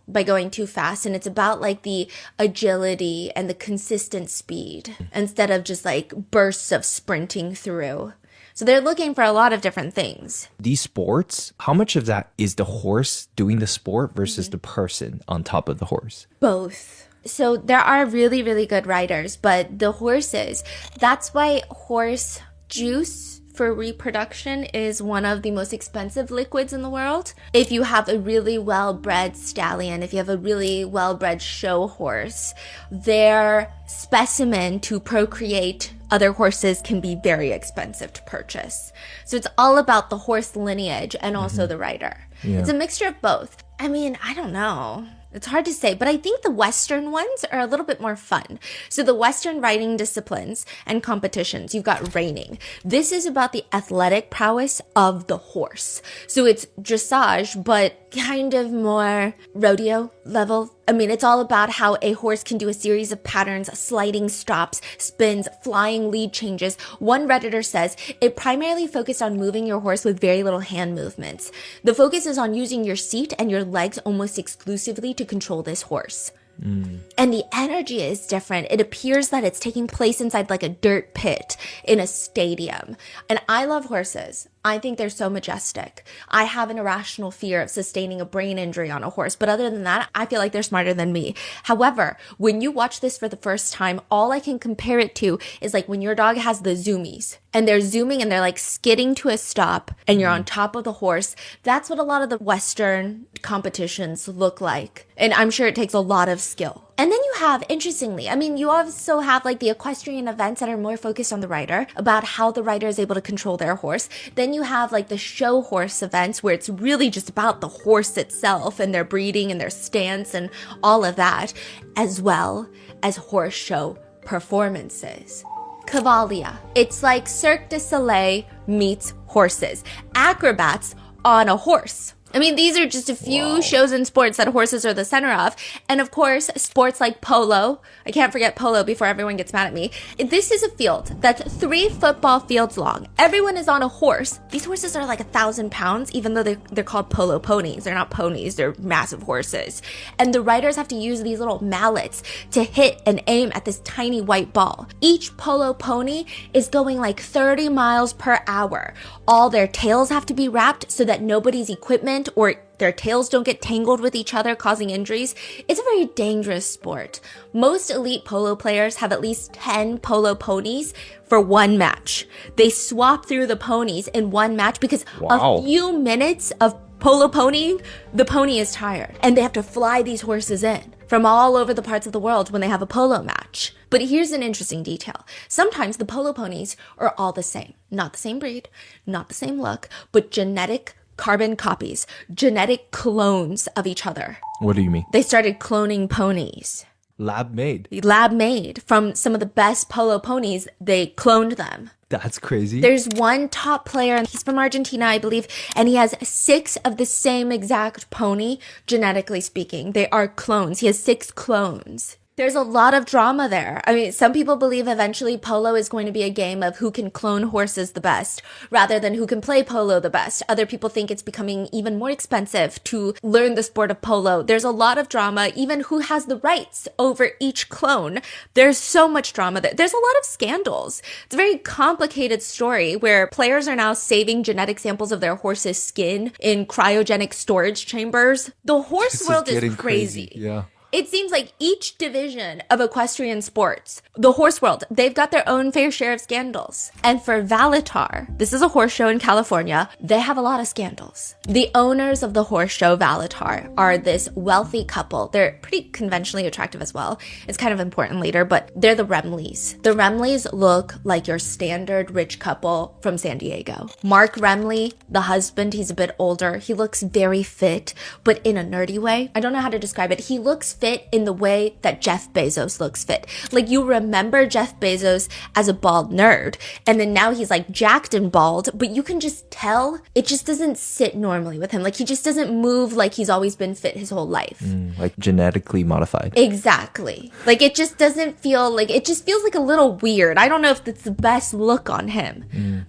by going too fast. And it's about like the agility and the consistent speed instead of just like bursts of sprinting through. So they're looking for a lot of different things. These sports, how much of that is the horse doing the sport versus the person on top of the horse? Both. So there are really, really good riders, but the horses, that's why horse juice for reproduction is one of the most expensive liquids in the world. If you have a really well-bred stallion, if you have a really well-bred show horse, their specimen to procreate other horses can be very expensive to purchase. So it's all about the horse lineage and also the rider. Yeah. It's a mixture of both. I mean, I don't know. It's hard to say, but I think the Western ones are a little bit more fun. So the Western riding disciplines and competitions, you've got reining. This is about the athletic prowess of the horse. So it's dressage, but kind of more rodeo level. I mean, it's all about how a horse can do a series of patterns, sliding stops, spins, flying lead changes. One Redditor says it primarily focused on moving your horse with very little hand movements. The focus is on using your seat and your legs almost exclusively to control this horse. And the energy is different. It appears that it's taking place inside like a dirt pit in a stadium. And I love horses. I think they're so majestic. I have an irrational fear of sustaining a brain injury on a horse, but other than that, I feel like they're smarter than me. However, when you watch this for the first time, all I can compare it to is like when your dog has the zoomies and they're zooming and they're like skidding to a stop and you're on top of the horse. That's what a lot of the Western competitions look like. And I'm sure it takes a lot of skill. And then you have, interestingly, I mean, you also have like the equestrian events that are more focused on the rider, about how the rider is able to control their horse. Then you have like the show horse events where it's really just about the horse itself and their breeding and their stance and all of that, as well as horse show performances. Cavalia. It's like Cirque du Soleil meets horses. Acrobats on a horse. I mean, these are just a few shows in sports that horses are the center of. And of course, sports like polo. I can't forget polo before everyone gets mad at me. This is a field that's 3 football fields long. Everyone is on a horse. These horses are like 1,000 pounds, even though they're called polo ponies. They're not ponies, they're massive horses. And the riders have to use these little mallets to hit and aim at this tiny white ball. Each polo pony is going like 30 miles per hour. All their tails have to be wrapped so that nobody's equipment or their tails don't get tangled with each other, causing injuries. It's a very dangerous sport. Most elite polo players have at least 10 polo ponies for one match. They swap through the ponies in one match because a few minutes of polo ponying, the pony is tired. And they have to fly these horses in from all over the parts of the world when they have a polo match. But here's an interesting detail. Sometimes the polo ponies are all the same. Not the same breed, not the same look, but genetic carbon copies, genetic clones of each other. What do you mean? They started cloning ponies. Lab made. Lab made. From some of the best polo ponies, they cloned them. That's crazy. There's one top player, and he's from Argentina, I believe, and he has 6 of the same exact pony, genetically speaking. They are clones. He has 6 clones. There's a lot of drama there. I mean, some people believe eventually polo is going to be a game of who can clone horses the best rather than who can play polo the best. Other people think it's becoming even more expensive to learn the sport of polo. There's a lot of drama, even who has the rights over each clone. There's so much drama there. There's a lot of scandals. It's a very complicated story where players are now saving genetic samples of their horse's skin in cryogenic storage chambers. The horse world is crazy. Yeah. It seems like each division of equestrian sports, the horse world, they've got their own fair share of scandals. And for Valitar, this is a horse show in California, they have a lot of scandals. The owners of the horse show Valitar are this wealthy couple. They're pretty conventionally attractive as well. It's kind of important later, but they're the Remleys. The Remleys look like your standard rich couple from San Diego. Mark Remley, the husband, he's a bit older. He looks very fit, but in a nerdy way. I don't know how to describe it. He looks fit in the way that Jeff Bezos looks fit. Like, you remember Jeff Bezos as a bald nerd, and then now he's like jacked and bald, but you can just tell it just doesn't sit normally with him. Like, he just doesn't move like he's always been fit his whole life. Like genetically modified. Exactly. Like, it just doesn't feel like, it just feels like a little weird. I don't know if that's the best look on him.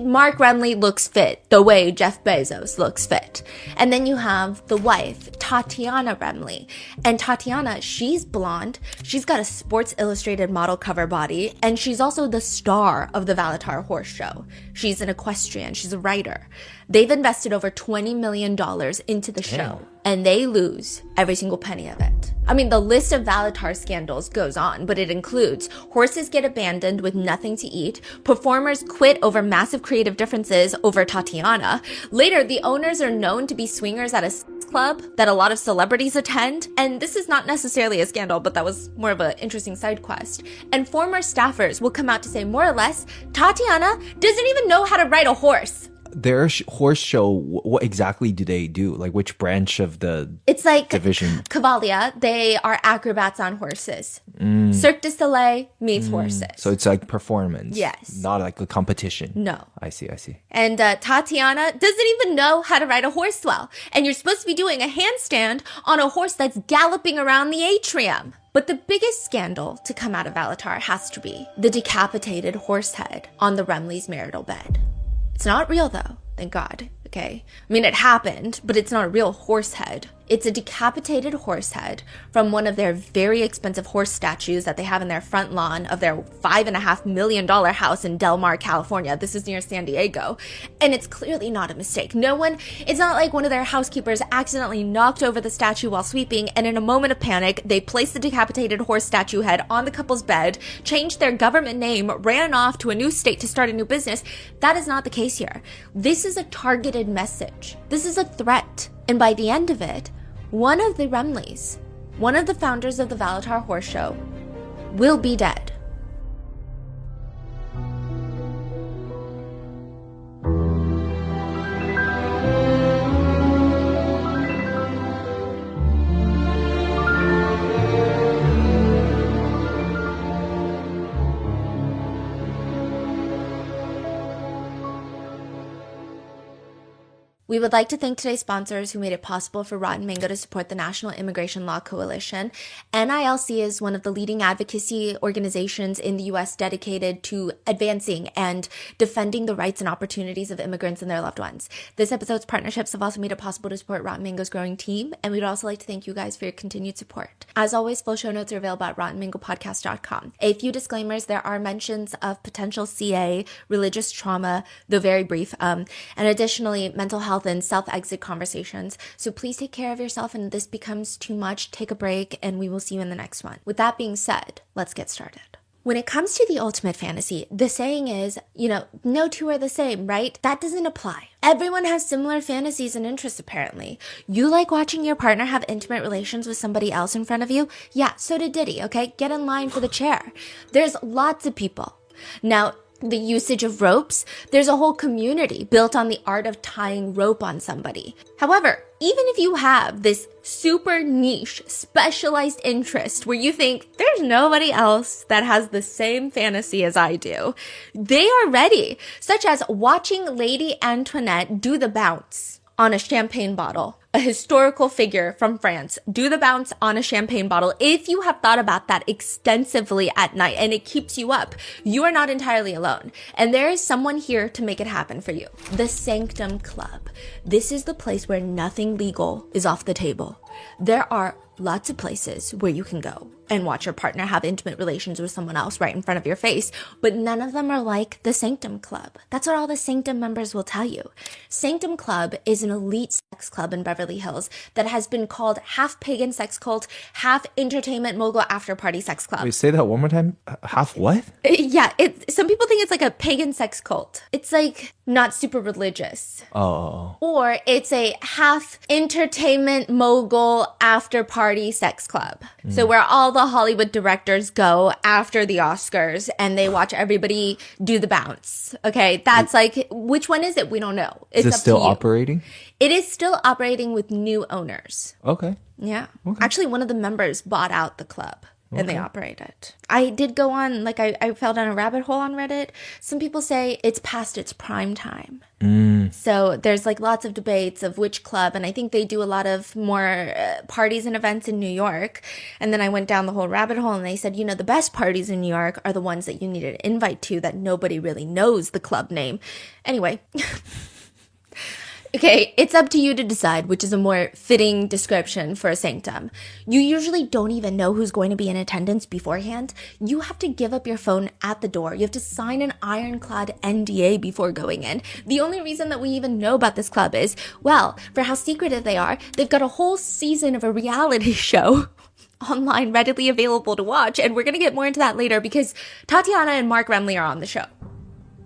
Mark Remley looks fit the way Jeff Bezos looks fit. And then you have the wife, Tatiana Remley. And Tatiana, she's blonde. She's got a Sports Illustrated model cover body. And she's also the star of the Valatar Horse Show. She's an equestrian. She's a writer. They've invested over $20 million into the show. And they lose every single penny of it. I mean, the list of Valatar scandals goes on, but it includes horses get abandoned with nothing to eat, performers quit over massive creative differences over Tatiana. Later, the owners are known to be swingers at a sex club that a lot of celebrities attend. And this is not necessarily a scandal, but that was more of an interesting side quest. And former staffers will come out to say more or less, Tatiana doesn't even know how to ride a horse. Their horse show, what exactly do they do? Like which branch of the It's like division? Cavalia. They are acrobats on horses. Cirque du Soleil meets horses. So it's like performance. Yes. Not like a competition. No. I see. And Tatiana doesn't even know how to ride a horse well. And you're supposed to be doing a handstand on a horse that's galloping around the atrium. But the biggest scandal to come out of Valatar has to be the decapitated horse head on the Remley's marital bed. It's not real though, thank God, okay? I mean, it happened, but it's not a real horse head. It's a decapitated horse head from one of their very expensive horse statues that they have in their front lawn of their $5.5 million house in Del Mar, California. This is near San Diego. And it's clearly not a mistake. It's not like one of their housekeepers accidentally knocked over the statue while sweeping, and in a moment of panic, they placed the decapitated horse statue head on the couple's bed, changed their government name, ran off to a new state to start a new business. That is not the case here. This is a targeted message. This is a threat. And by the end of it, one of the Remleys, one of the founders of the Valatar Horse Show, will be dead. We would like to thank today's sponsors who made it possible for Rotten Mango to support the National Immigration Law Coalition. NILC is one of the leading advocacy organizations in the U.S. dedicated to advancing and defending the rights and opportunities of immigrants and their loved ones. This episode's partnerships have also made it possible to support Rotten Mango's growing team, and we'd also like to thank you guys for your continued support. As always, full show notes are available at rottenmangopodcast.com. A few disclaimers: there are mentions of potential CA, religious trauma, though very brief, and additionally, mental health and self-exit conversations. So please take care of yourself, and if this becomes too much, take a break, and we will see you in the next one. With that being said, let's get started. When it comes to the ultimate fantasy, the saying is, no two are the same, right? That doesn't apply. Everyone has similar fantasies and interests, apparently. You like watching your partner have intimate relations with somebody else in front of you? Yeah, so did Diddy, okay? Get in line for the chair. There's lots of people. Now, the usage of ropes, there's a whole community built on the art of tying rope on somebody. However, even if you have this super niche, specialized interest where you think there's nobody else that has the same fantasy as I do, they are ready, such as watching Lady Antoinette do the bounce on a champagne bottle. A historical figure from France do the bounce on a champagne bottle. If you have thought about that extensively at night and it keeps you up, you are not entirely alone. And there is someone here to make it happen for you. The Sanctum Club. This is the place where nothing legal is off the table. There are lots of places where you can go and watch your partner have intimate relations with someone else right in front of your face, but none of them are like the Sanctum Club. That's what all the Sanctum members will tell you. Sanctum Club is an elite sex club in Beverly Hills that has been called half pagan sex cult, half entertainment mogul after party sex club. Wait, say that one more time. Half what? Yeah, some people think it's like a pagan sex cult. It's like not super religious. Oh. Or it's a half entertainment mogul after party sex club. So where all the Hollywood directors go after the Oscars and they watch everybody do the bounce. Okay, that's like, which one is it? We don't know. Is it still operating? It is still operating with new owners. Okay. Yeah. Okay. Actually, one of the members bought out the club. and they operate it. I did go on, like I fell down a rabbit hole on Reddit. Some people say it's past its prime time. So there's like lots of debates of which club, and I think they do a lot of more parties and events in New York. And then I went down the whole rabbit hole, and they said, you know, the best parties in New York are the ones that you need an invite to that nobody really knows the club name. Anyway. Okay, it's up to you to decide which is a more fitting description for a sanctum. You usually don't even know who's going to be in attendance beforehand. You have to give up your phone at the door. You have to sign an ironclad NDA before going in. The only reason that we even know about this club is, well, for how secretive they are, they've got a whole season of a reality show online readily available to watch, and we're going to get more into that later because Tatiana and Mark Remley are on the show.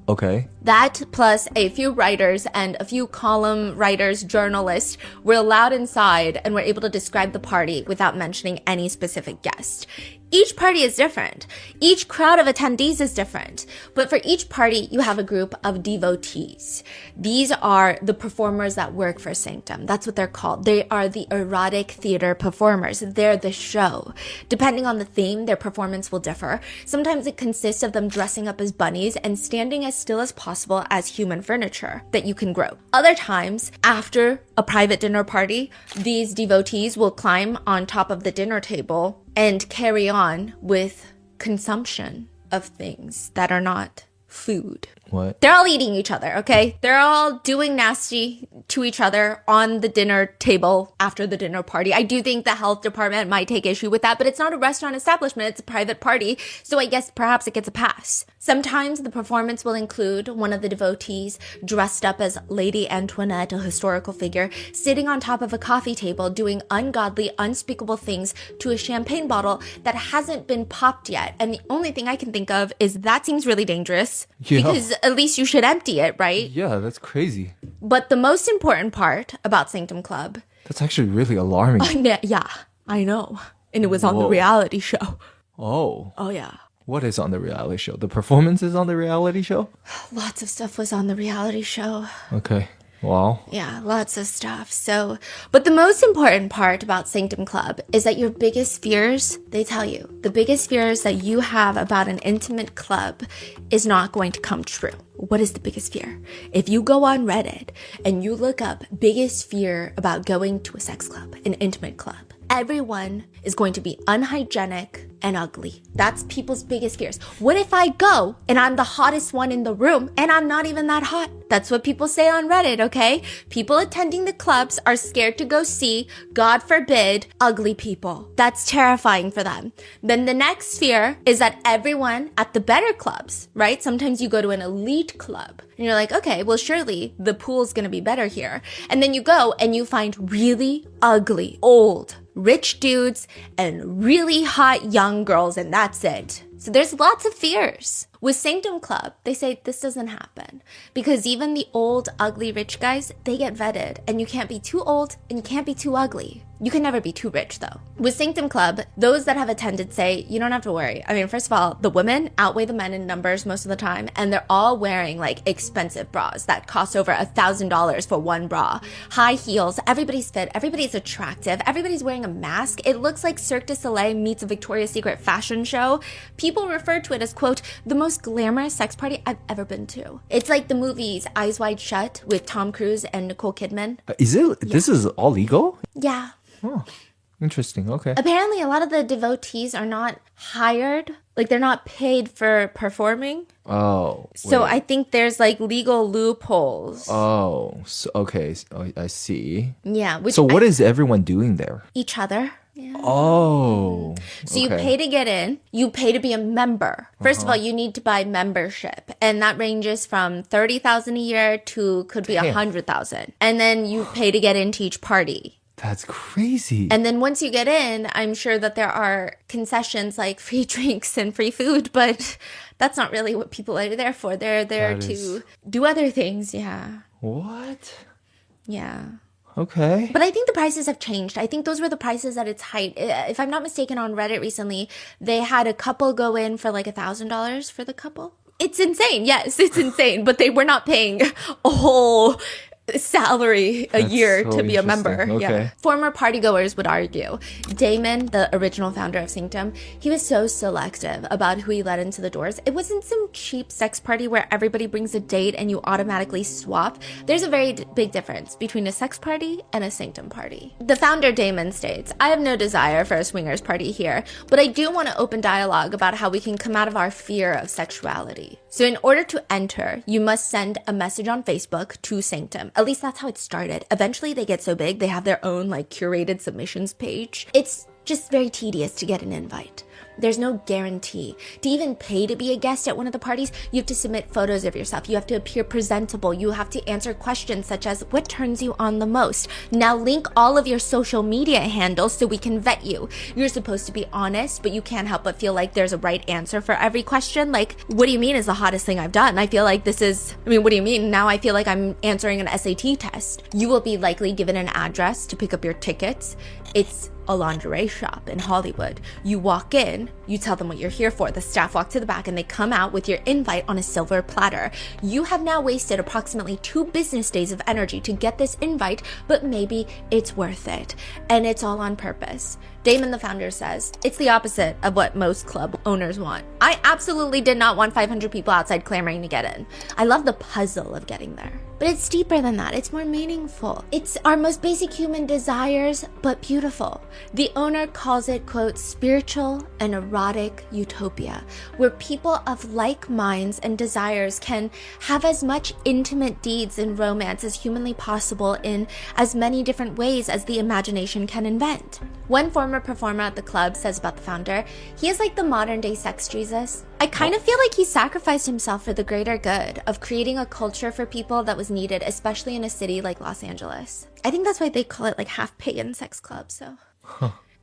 Okay. That plus a few writers and a few column writers, journalists were allowed inside and were able to describe the party without mentioning any specific guest. Each party is different. Each crowd of attendees is different. But for each party, you have a group of devotees. These are the performers that work for Sanctum. That's what they're called. They are the erotic theater performers. They're the show. Depending on the theme, their performance will differ. Sometimes it consists of them dressing up as bunnies and standing as still as possible as human furniture that you can grow. Other times, after a private dinner party, these devotees will climb on top of the dinner table and carry on with consumption of things that are not food. What? They're all eating each other, okay? They're all doing nasty to each other on the dinner table after the dinner party. I do think the health department might take issue with that, but it's not a restaurant establishment, it's a private party, so I guess perhaps it gets a pass. Sometimes the performance will include one of the devotees dressed up as Lady Antoinette, a historical figure, sitting on top of a coffee table doing ungodly, unspeakable things to a champagne bottle that hasn't been popped yet. And the only thing I can think of is that seems really dangerous. Yeah. Because at least you should empty it, right? Yeah, that's crazy. But the most important part about Sanctum Club... That's actually really alarming. Yeah, I know. And it was on the Whoa. reality show. Oh. Oh, yeah. What is on the reality show? The performances on the reality show? Lots of stuff was on the reality show. Okay. Wow. Yeah, lots of stuff. So, but the most important part about Sanctum Club is that your biggest fears, they tell you, the biggest fears that you have about an intimate club is not going to come true. What is the biggest fear? If you go on Reddit and you look up biggest fear about going to a sex club, an intimate club, everyone is going to be unhygienic and ugly. That's people's biggest fears. What if I go and I'm the hottest one in the room and I'm not even that hot? That's what people say on Reddit, okay? People attending the clubs are scared to go see, God forbid, ugly people. That's terrifying for them. Then the next fear is that everyone at the better clubs, right? Sometimes you go to an elite club and you're like, okay, well, surely the pool's gonna be better here. And then you go and you find really ugly, old, rich dudes and really hot young girls, and that's it. So there's lots of fears. With Sanctum Club, they say this doesn't happen because even the old, ugly, rich guys, they get vetted, and you can't be too old and you can't be too ugly. You can never be too rich, though. With Sanctum Club, those that have attended say, you don't have to worry. I mean, first of all, the women outweigh the men in numbers most of the time, and they're all wearing, like, expensive bras that cost over $1,000 for one bra. High heels, everybody's fit, everybody's attractive, everybody's wearing a mask. It looks like Cirque du Soleil meets a Victoria's Secret fashion show. People refer to it as, quote, the most glamorous sex party I've ever been to. It's like the movies Eyes Wide Shut with Tom Cruise and Nicole Kidman. Is it? Yeah. This is all legal? Yeah. Oh, interesting. Okay. Apparently, a lot of the devotees are not hired. Like, they're not paid for performing. Oh. So I think there's, like, legal loopholes. Oh, so, okay. Oh, I see. Yeah. So what is everyone doing there? Each other. Yeah. Oh. So you pay to get in. You pay to be a member. First of all, you need to buy membership. And that ranges from $30,000 a year to could be $100,000. And then you pay to get into each party. That's crazy. And then once you get in, I'm sure that there are concessions like free drinks and free food, but that's not really what people are there for. They're there to do other things. Yeah. What? Yeah. Okay. But I think the prices have changed. I think those were the prices at its height. If I'm not mistaken, on Reddit recently, they had a couple go in for like $1,000 for the couple. It's insane. Yes, it's insane. But they were not paying a whole salary a year so to be a member. interesting. Okay. Yeah. Former partygoers would argue Damon, the original founder of Sanctum, he was so selective about who he let into the doors. It wasn't some cheap sex party where everybody brings a date and you automatically swap. There's a very big difference between a sex party and a Sanctum party. The founder, Damon, states, I have no desire for a swingers party here, but I do want to open dialogue about how we can come out of our fear of sexuality. So in order to enter, you must send a message on Facebook to Sanctum. At least that's how it started. Eventually they get so big, they have their own like curated submissions page. It's just very tedious to get an invite. There's no guarantee. To even pay to be a guest at one of the parties, you have to submit photos of yourself. You have to appear presentable. You have to answer questions such as, what turns you on the most? Now link all of your social media handles so we can vet you. You're supposed to be honest, but you can't help but feel like there's a right answer for every question. Like, what do you mean is the hottest thing I've done? I feel like what do you mean? Now I feel like I'm answering an SAT test. You will be likely given an address to pick up your tickets. It's a lingerie shop in Hollywood. You walk in, you tell them what you're here for. The staff walk to the back and they come out with your invite on a silver platter. You have now wasted approximately 2 business days of energy to get this invite, but maybe it's worth it. And it's all on purpose. Damon, the founder, says, it's the opposite of what most club owners want. I absolutely did not want 500 people outside clamoring to get in. I love the puzzle of getting there. But it's deeper than that. It's more meaningful. It's our most basic human desires, but beautiful. The owner calls it, quote, spiritual and erotic utopia, where people of like minds and desires can have as much intimate deeds and romance as humanly possible in as many different ways as the imagination can invent. One former performer at the club says about the founder, he is like the modern day sex Jesus. I kind of feel like he sacrificed himself for the greater good of creating a culture for people that was needed, especially in a city like Los Angeles. I think that's why they call it like half pagan sex club, so.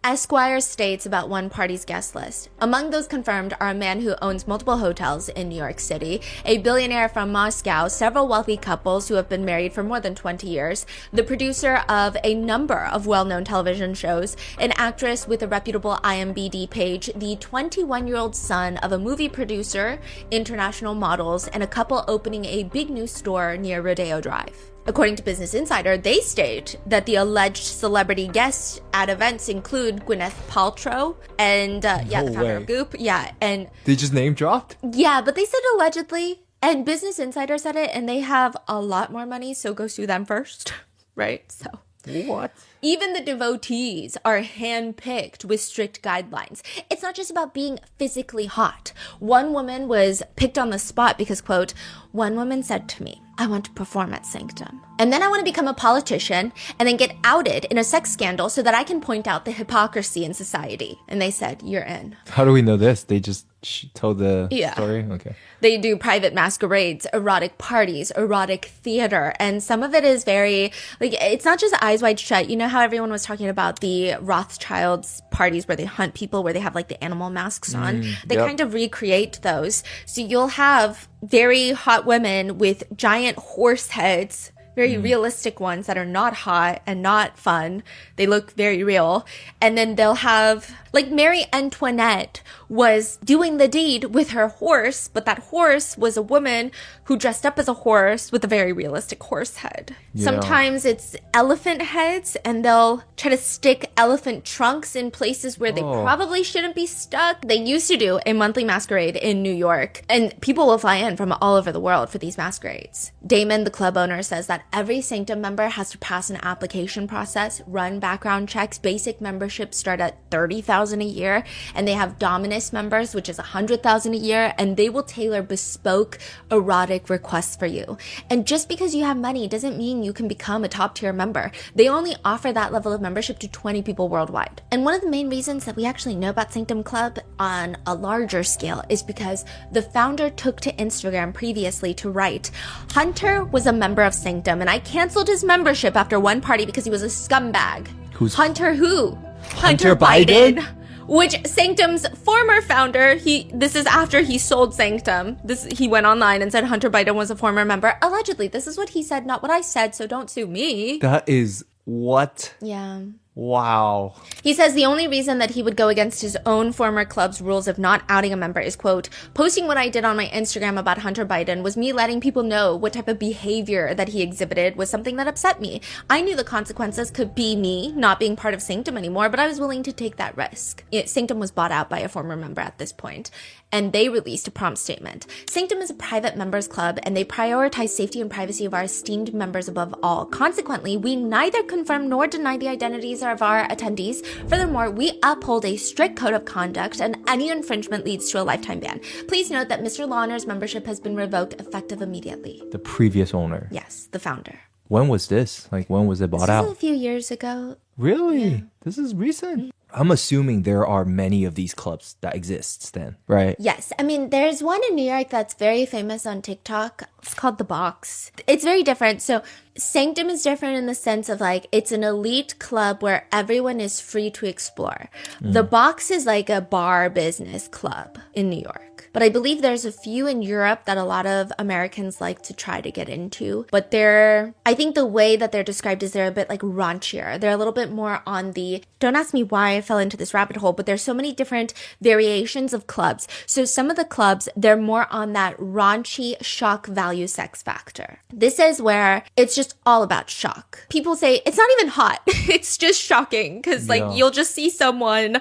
Esquire states about one party's guest list. Among those confirmed are a man who owns multiple hotels in New York City, a billionaire from Moscow, several wealthy couples who have been married for more than 20 years, the producer of a number of well-known television shows, an actress with a reputable IMDb page, the 21-year-old son of a movie producer, international models, and a couple opening a big new store near Rodeo Drive. According to Business Insider, they state that the alleged celebrity guests at events include Gwyneth Paltrow and, the founder of Goop. Yeah, and... They just name dropped? Yeah, but they said allegedly, and Business Insider said it, and they have a lot more money, so go sue them first, right? So... What? Even the devotees are handpicked with strict guidelines. It's not just about being physically hot. One woman was picked on the spot because, quote, one woman said to me, I want to perform at Sanctum. And then I want to become a politician and then get outed in a sex scandal so that I can point out the hypocrisy in society. And they said, you're in. How do we know this? They just told the Yeah. story? Okay. They do private masquerades, erotic parties, erotic theater, and some of it is very, like, it's not just eyes wide shut. You know how everyone was talking about the Rothschilds parties where they hunt people, where they have, like, the animal masks on? They kind of recreate those. So you'll have very hot women with giant horse heads, very realistic ones that are not hot and not fun. They look very real. And then they'll have, like, Marie Antoinette was doing the deed with her horse, but that horse was a woman who dressed up as a horse with a very realistic horse head. Yeah. Sometimes it's elephant heads, and they'll try to stick elephant trunks in places where they probably shouldn't be stuck. They used to do a monthly masquerade in New York, and people will fly in from all over the world for these masquerades. Damon, the club owner, says that every Sanctum member has to pass an application process, run background checks. Basic memberships start at $30,000 a year, and they have Dominus members, which is $100,000 a year, and they will tailor bespoke erotic requests for you. And just because you have money doesn't mean you can become a top tier member. They only offer that level of membership to 20 people worldwide. And one of the main reasons that we actually know about Sanctum Club on a larger scale is because the founder took to Instagram previously to write, Hunter was a member of Sanctum, and I canceled his membership after one party because he was a scumbag. Who's Hunter who? Hunter Biden? Which Sanctum's former founder, this is after he sold Sanctum. He went online and said Hunter Biden was a former member. Allegedly, this is what he said, not what I said, so don't sue me. That is what? Yeah. Wow. He says the only reason that he would go against his own former club's rules of not outing a member is, quote, posting what I did on my Instagram about Hunter Biden was me letting people know what type of behavior that he exhibited was something that upset me. I knew the consequences could be me not being part of Sanctum anymore, but I was willing to take that risk. Sanctum was bought out by a former member at this point, and they released a prompt statement. Sanctum is a private members club, and they prioritize safety and privacy of our esteemed members above all. Consequently, we neither confirm nor deny the identities of our attendees. Furthermore, we uphold a strict code of conduct, and any infringement leads to a lifetime ban. Please note that Mr. Lawner's membership has been revoked effective immediately. The previous owner. Yes, the founder. When was this? Like, when was it bought out? This was a few years ago. Really? Yeah. This is recent. I'm assuming there are many of these clubs that exists then, right? Yes. I mean, there's one in New York that's very famous on TikTok. It's called The Box. It's very different. So Sanctum is different in the sense of like, it's an elite club where everyone is free to explore. The Box is like a bar business club in New York. But I believe there's a few in Europe that a lot of Americans like to try to get into. But I think the way that they're described is they're a bit like raunchier. They're a little bit more on the, don't ask me why I fell into this rabbit hole, but there's so many different variations of clubs. So some of the clubs, they're more on that raunchy shock value sex factor. This is where it's just all about shock. People say it's not even hot. It's just shocking because you'll just see someone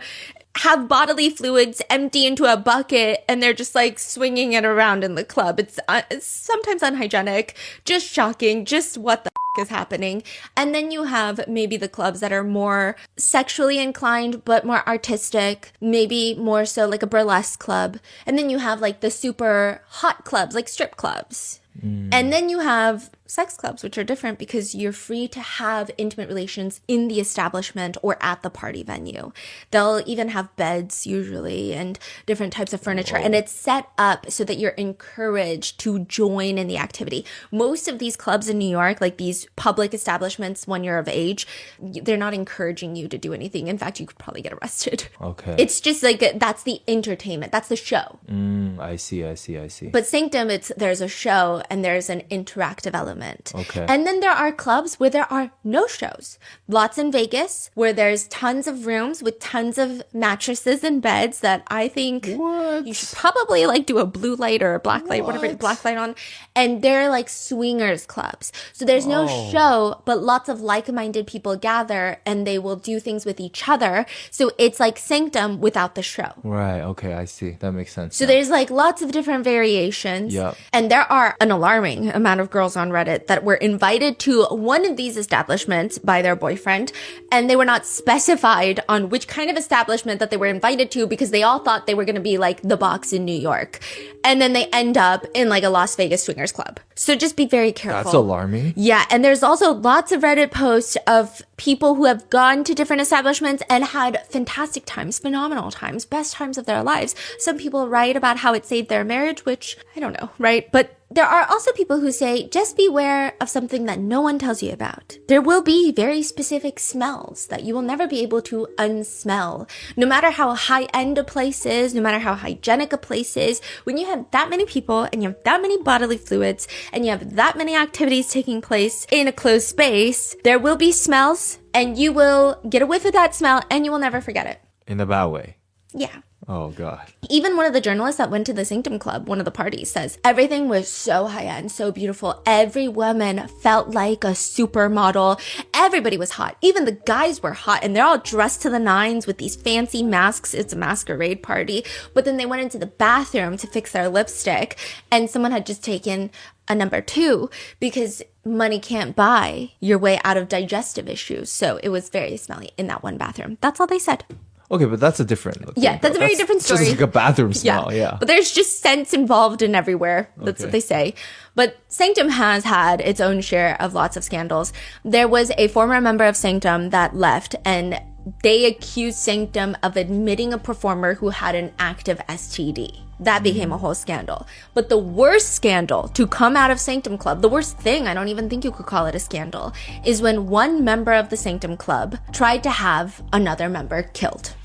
have bodily fluids empty into a bucket and they're just like swinging it around in the club. It's sometimes unhygienic, just shocking, just what the is happening. And then you have maybe the clubs that are more sexually inclined but more artistic, maybe more so like a burlesque club. And then you have like the super hot clubs like strip clubs. And then you have sex clubs, which are different because you're free to have intimate relations in the establishment or at the party venue. They'll even have beds usually and different types of furniture. And it's set up so that you're encouraged to join in the activity. Most of these clubs in New York, like these public establishments when you're of age, they're not encouraging you to do anything. In fact, you could probably get arrested. Okay. It's just like, that's the entertainment. That's the show. I see. But Sanctum, there's a show and there's an interactive element. Okay. And then there are clubs where there are no shows. Lots in Vegas where there's tons of rooms with tons of mattresses and beds that I think you should probably like do a blue light or a black light, whatever, black light on. And they're like swingers clubs. So there's no show, but lots of like-minded people gather and they will do things with each other. So it's like Sanctum without the show. Right. Okay. I see. That makes sense. So there's like lots of different variations. Yep. And there are an alarming amount of girls on Reddit that were invited to one of these establishments by their boyfriend, and they were not specified on which kind of establishment that they were invited to because they all thought they were going to be like the Box in New York. And then they end up in like a Las Vegas swingers club. So just be very careful. That's alarming. Yeah. And there's also lots of Reddit posts of people who have gone to different establishments and had fantastic times, phenomenal times, best times of their lives. Some people write about how it saved their marriage, which I don't know, right? But there are also people who say, just beware of something that no one tells you about. There will be very specific smells that you will never be able to unsmell. No matter how high-end a place is, no matter how hygienic a place is, when you have that many people and you have that many bodily fluids and you have that many activities taking place in a closed space, there will be smells and you will get a whiff of that smell and you will never forget it. In a bad way. Yeah. Oh, God. Even one of the journalists that went to the Sanctum Club, one of the parties, says everything was so high-end, so beautiful. Every woman felt like a supermodel. Everybody was hot. Even the guys were hot, and they're all dressed to the nines with these fancy masks. It's a masquerade party. But then they went into the bathroom to fix their lipstick, and someone had just taken a number 2 because money can't buy your way out of digestive issues. So it was very smelly in that one bathroom. That's all they said. Okay, but that's a different thing. Yeah, that's a very different story. Just like a bathroom smell, yeah. But there's just scents involved in everywhere. That's what they say. But Sanctum has had its own share of lots of scandals. There was a former member of Sanctum that left, and they accused Sanctum of admitting a performer who had an active STD. That became a whole scandal. But the worst scandal to come out of Sanctum Club, the worst thing, I don't even think you could call it a scandal, is when one member of the Sanctum Club tried to have another member killed.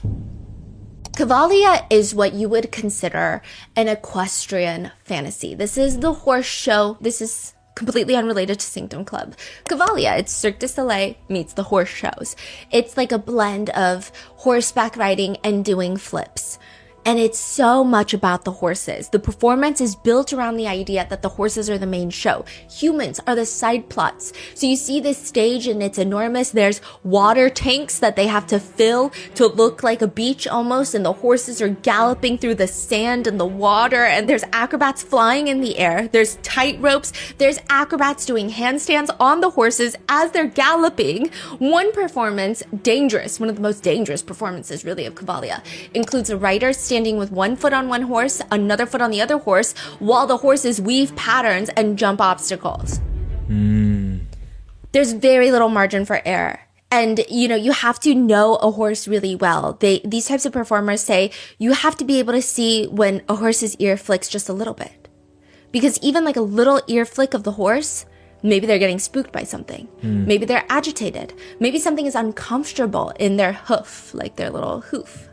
Cavalia is what you would consider an equestrian fantasy. This is the horse show. This is completely unrelated to Sanctum Club. Cavalia, it's Cirque du Soleil meets the horse shows. It's like a blend of horseback riding and doing flips. And it's so much about the horses. The performance is built around the idea that the horses are the main show. Humans are the side plots. So you see this stage and it's enormous. There's water tanks that they have to fill to look like a beach almost. And the horses are galloping through the sand and the water. And there's acrobats flying in the air. There's tight ropes. There's acrobats doing handstands on the horses as they're galloping. One performance, dangerous, one of the most dangerous performances really of Cavalia, includes a rider standing with one foot on one horse, another foot on the other horse, while the horses weave patterns and jump obstacles. There's very little margin for error. And, you have to know a horse really well. These types of performers say you have to be able to see when a horse's ear flicks just a little bit. Because even like a little ear flick of the horse, maybe they're getting spooked by something. Maybe they're agitated. Maybe something is uncomfortable in their hoof, like their little hoof.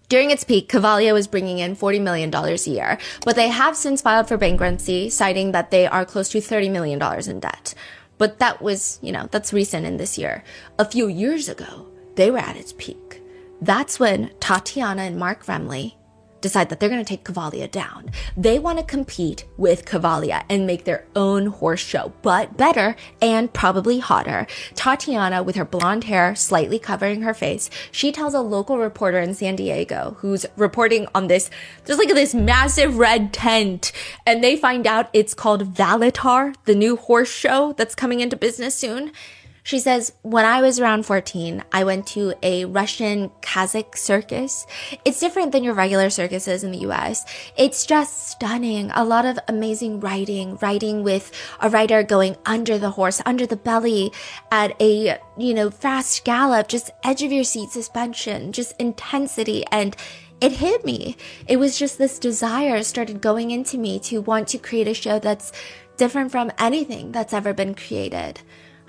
During its peak, Cavalia was bringing in $40 million a year, but they have since filed for bankruptcy, citing that they are close to $30 million in debt. But that was, that's recent in this year. A few years ago, they were at its peak. That's when Tatiana and Mark Remley decide that they're going to take Cavalia down. They want to compete with Cavalia and make their own horse show, but better and probably hotter. Tatiana, with her blonde hair slightly covering her face, she tells a local reporter in San Diego who's reporting on this, there's like this massive red tent, and they find out it's called Valitar, the new horse show that's coming into business soon. She says, when I was around 14, I went to a Russian Kazakh circus. It's different than your regular circuses in the US. It's just stunning. A lot of amazing riding with a rider going under the horse, under the belly at a, fast gallop, just edge of your seat suspension, just intensity. And it hit me. It was just this desire started going into me to want to create a show that's different from anything that's ever been created.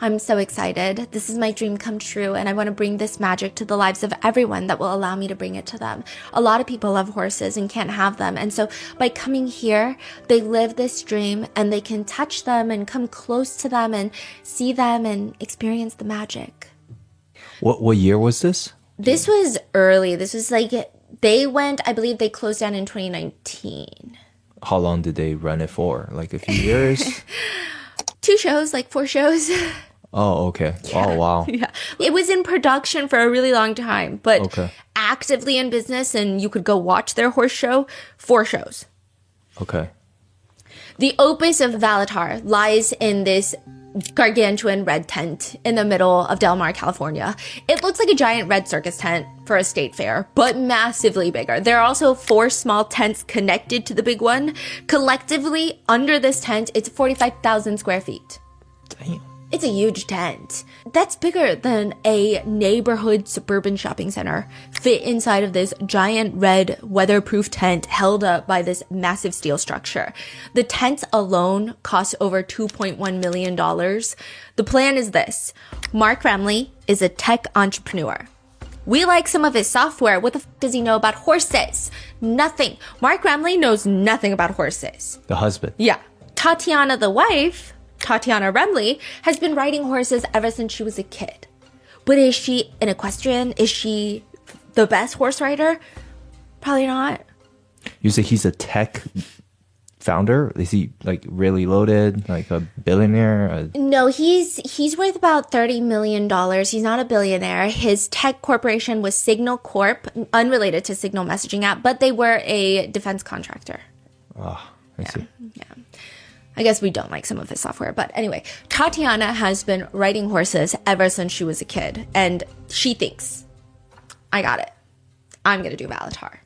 I'm so excited. This is my dream come true, and I want to bring this magic to the lives of everyone that will allow me to bring it to them. A lot of people love horses and can't have them, and so by coming here, they live this dream, and they can touch them and come close to them and see them and experience the magic. What year was this? This was early. This was I believe they closed down in 2019. How long did they run it for? Like a few years? 2 shows, 4 shows. Oh, okay. Yeah. Oh, wow. Yeah. It was in production for a really long time, but actively in business, and you could go watch their horse show, 4 shows. Okay. The opus of Valitar lies in this gargantuan red tent in the middle of Del Mar, California. It looks like a giant red circus tent for a state fair, but massively bigger. There are also 4 small tents connected to the big one. Collectively, under this tent, it's 45,000 square feet. Damn. It's a huge tent. That's bigger than a neighborhood suburban shopping center fit inside of this giant red weatherproof tent held up by this massive steel structure. The tent alone costs over $2.1 million. The plan is this. Mark Remley is a tech entrepreneur. We like some of his software. What the f does he know about horses? Nothing. Mark Remley knows nothing about horses. The husband. Yeah. Tatiana, the wife, Tatiana Remley, has been riding horses ever since she was a kid. But is she an equestrian? Is she the best horse rider? Probably not. You say he's a tech founder? Is he really loaded, like a billionaire? No, he's worth about $30 million. He's not a billionaire. His tech corporation was Signal Corp, unrelated to Signal messaging app, but they were a defense contractor. Oh, I see. Yeah. I guess we don't like some of his software. But anyway, Tatiana has been riding horses ever since she was a kid. And she thinks, I got it. I'm going to do Valitar.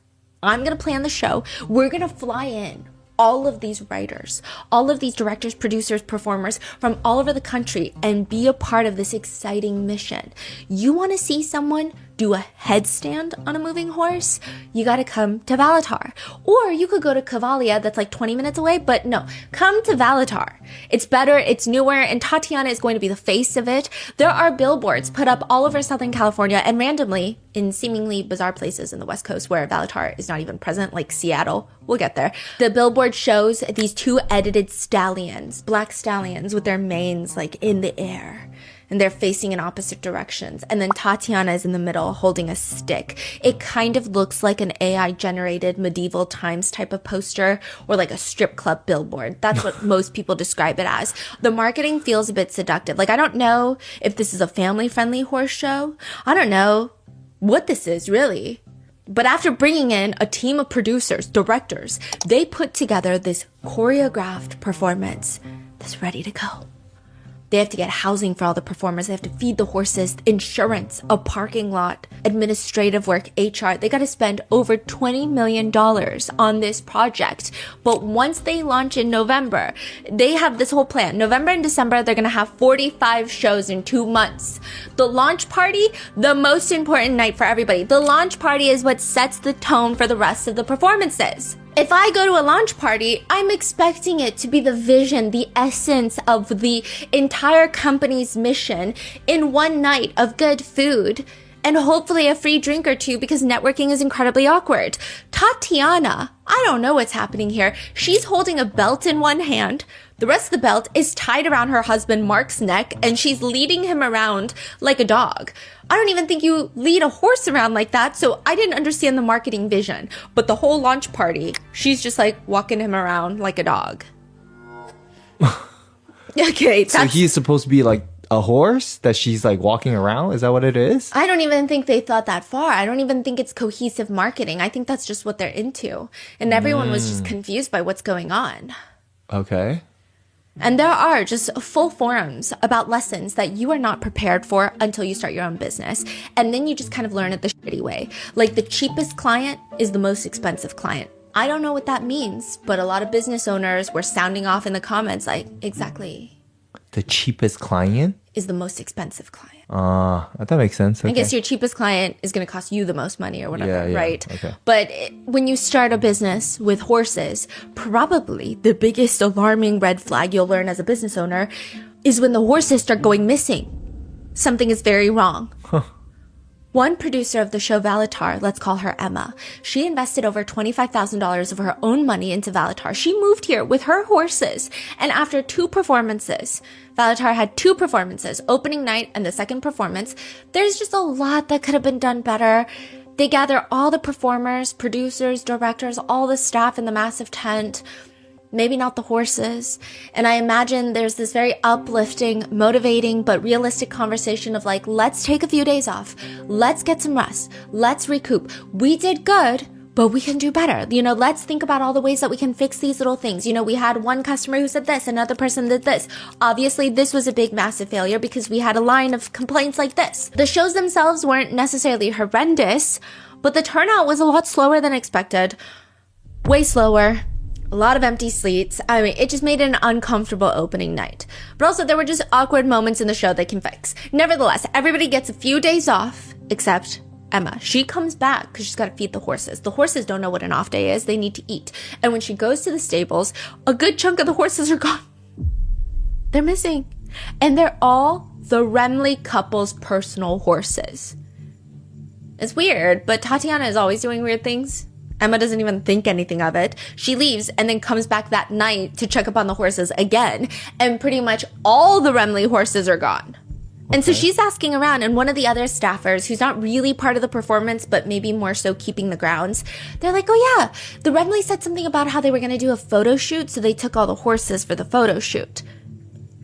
I'm going to plan the show. We're going to fly in all of these writers, all of these directors, producers, performers from all over the country and be a part of this exciting mission. You want to see someone do do a headstand on a moving horse, you gotta come to Valatar. Or you could go to Cavalia, that's like 20 minutes away, but no, come to Valatar. It's better, it's newer, and Tatiana is going to be the face of it. There are billboards put up all over Southern California and randomly in seemingly bizarre places in the West Coast where Valatar is not even present, like Seattle. We'll get there. The billboard shows these two edited stallions, black stallions with their manes like in the air. And they're facing in opposite directions. And then Tatiana is in the middle holding a stick. It kind of looks like an AI-generated medieval times type of poster or like a strip club billboard. That's what most people describe it as. The marketing feels a bit seductive. Like, I don't know if this is a family-friendly horse show. I don't know what this is, really. But after bringing in a team of producers, directors, they put together this choreographed performance that's ready to go. They have to get housing for all the performers. They have to feed the horses, insurance, a parking lot, administrative work, HR. They got to spend over $20 million on this project. But once they launch in November, they have this whole plan. November and December, they're going to have 45 shows in 2 months. The launch party, the most important night for everybody. The launch party is what sets the tone for the rest of the performances. If I go to a launch party, I'm expecting it to be the vision, the essence of the entire company's mission in one night of good food and hopefully a free drink or two because networking is incredibly awkward. Tatiana, I don't know what's happening here. She's holding a belt in one hand. The rest of the belt is tied around her husband Mark's neck and she's leading him around like a dog. I don't even think you lead a horse around like that, so I didn't understand the marketing vision. But the whole launch party, she's just like walking him around like a dog. Okay, so he's supposed to be like a horse that she's like walking around? Is that what it is? I don't even think they thought that far. I don't even think it's cohesive marketing. I think that's just what they're into. And everyone was just confused by what's going on. Okay. And there are just full forums about lessons that you are not prepared for until you start your own business. And then you just kind of learn it the shitty way. Like the cheapest client is the most expensive client. I don't know what that means, but a lot of business owners were sounding off in the comments like, exactly. The cheapest client? Is the most expensive client. That makes sense. Okay. I guess your cheapest client is going to cost you the most money or whatever, yeah, right? Okay. But when you start a business with horses, probably the biggest alarming red flag you'll learn as a business owner is when the horses start going missing. Something is very wrong. Huh. One producer of the show Valatar, let's call her Emma, she invested over $25,000 of her own money into Valatar. She moved here with her horses. And after 2 performances, Valatar had 2 performances, opening night and the second performance. There's just a lot that could have been done better. They gather all the performers, producers, directors, all the staff in the massive tent. Maybe not the horses. And I imagine there's this very uplifting, motivating, but realistic conversation of like, let's take a few days off. Let's get some rest. Let's recoup. We did good, but we can do better. You know, let's think about all the ways that we can fix these little things. You know, we had one customer who said this, another person did this. Obviously, this was a big, massive failure because we had a line of complaints like this. The shows themselves weren't necessarily horrendous, but the turnout was a lot slower than expected. Way slower. A lot of empty seats. I mean, it just made it an uncomfortable opening night. But also, there were just awkward moments in the show they can fix. Nevertheless, everybody gets a few days off, except Emma. She comes back because she's got to feed the horses. The horses don't know what an off day is. They need to eat. And when she goes to the stables, a good chunk of the horses are gone. They're missing. And they're all the Remley couple's personal horses. It's weird, but Tatiana is always doing weird things. Emma doesn't even think anything of it. She leaves and then comes back that night to check up on the horses again. And pretty much all the Remley horses are gone. Okay. And so she's asking around, and one of the other staffers, who's not really part of the performance, but maybe more so keeping the grounds, they're like, oh yeah, the Remley said something about how they were going to do a photo shoot, so they took all the horses for the photo shoot.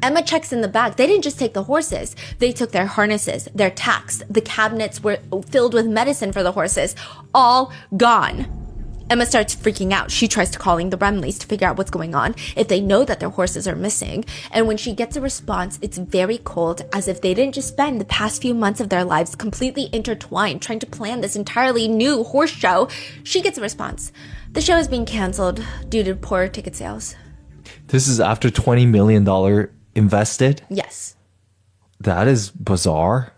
Emma checks in the back. They didn't just take the horses. They took their harnesses, their tacks. The cabinets were filled with medicine for the horses. All gone. Emma starts freaking out. She tries calling the Remleys to figure out what's going on, if they know that their horses are missing. And when she gets a response, it's very cold, as if they didn't just spend the past few months of their lives completely intertwined trying to plan this entirely new horse show. She gets a response. The show is being canceled due to poor ticket sales. This is after $20 million invested? Yes. That is bizarre.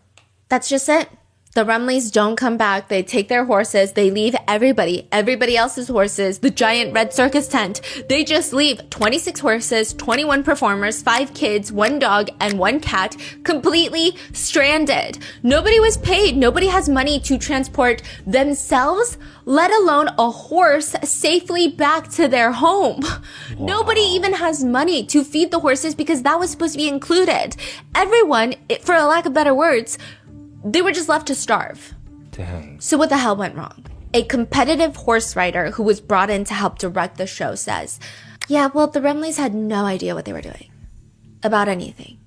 That's just it. The Rumleys don't come back. They take their horses. They leave everybody else's horses, the giant red circus tent. They just leave 26 horses, 21 performers, 5 kids, 1 dog, and 1 cat completely stranded. Nobody was paid. Nobody has money to transport themselves, let alone a horse, safely back to their home. Wow. Nobody even has money to feed the horses because that was supposed to be included. Everyone, for a lack of better words, they were just left to starve. Dang. So what the hell went wrong? A competitive horse rider who was brought in to help direct the show says, yeah, well, the Rumleys had no idea what they were doing about anything.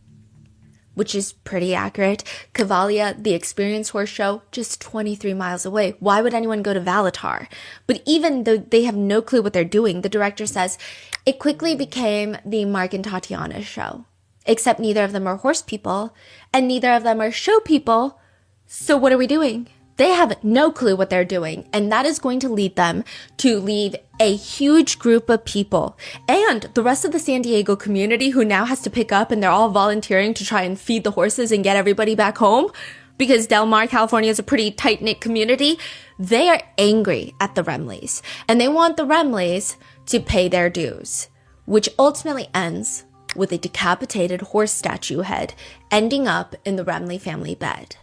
Which is pretty accurate. Cavalia, the experienced horse show, just 23 miles away. Why would anyone go to Valatar? But even though they have no clue what they're doing, the director says, it quickly became the Mark and Tatiana show. Except neither of them are horse people, and neither of them are show people. So what are we doing? They have no clue what they're doing, and that is going to lead them to leave a huge group of people and the rest of the San Diego community who now has to pick up, and they're all volunteering to try and feed the horses and get everybody back home because Del Mar, California is a pretty tight-knit community. They are angry at the Rumleys, and they want the Rumleys to pay their dues, which ultimately ends with a decapitated horse statue head ending up in the Rumley family bed.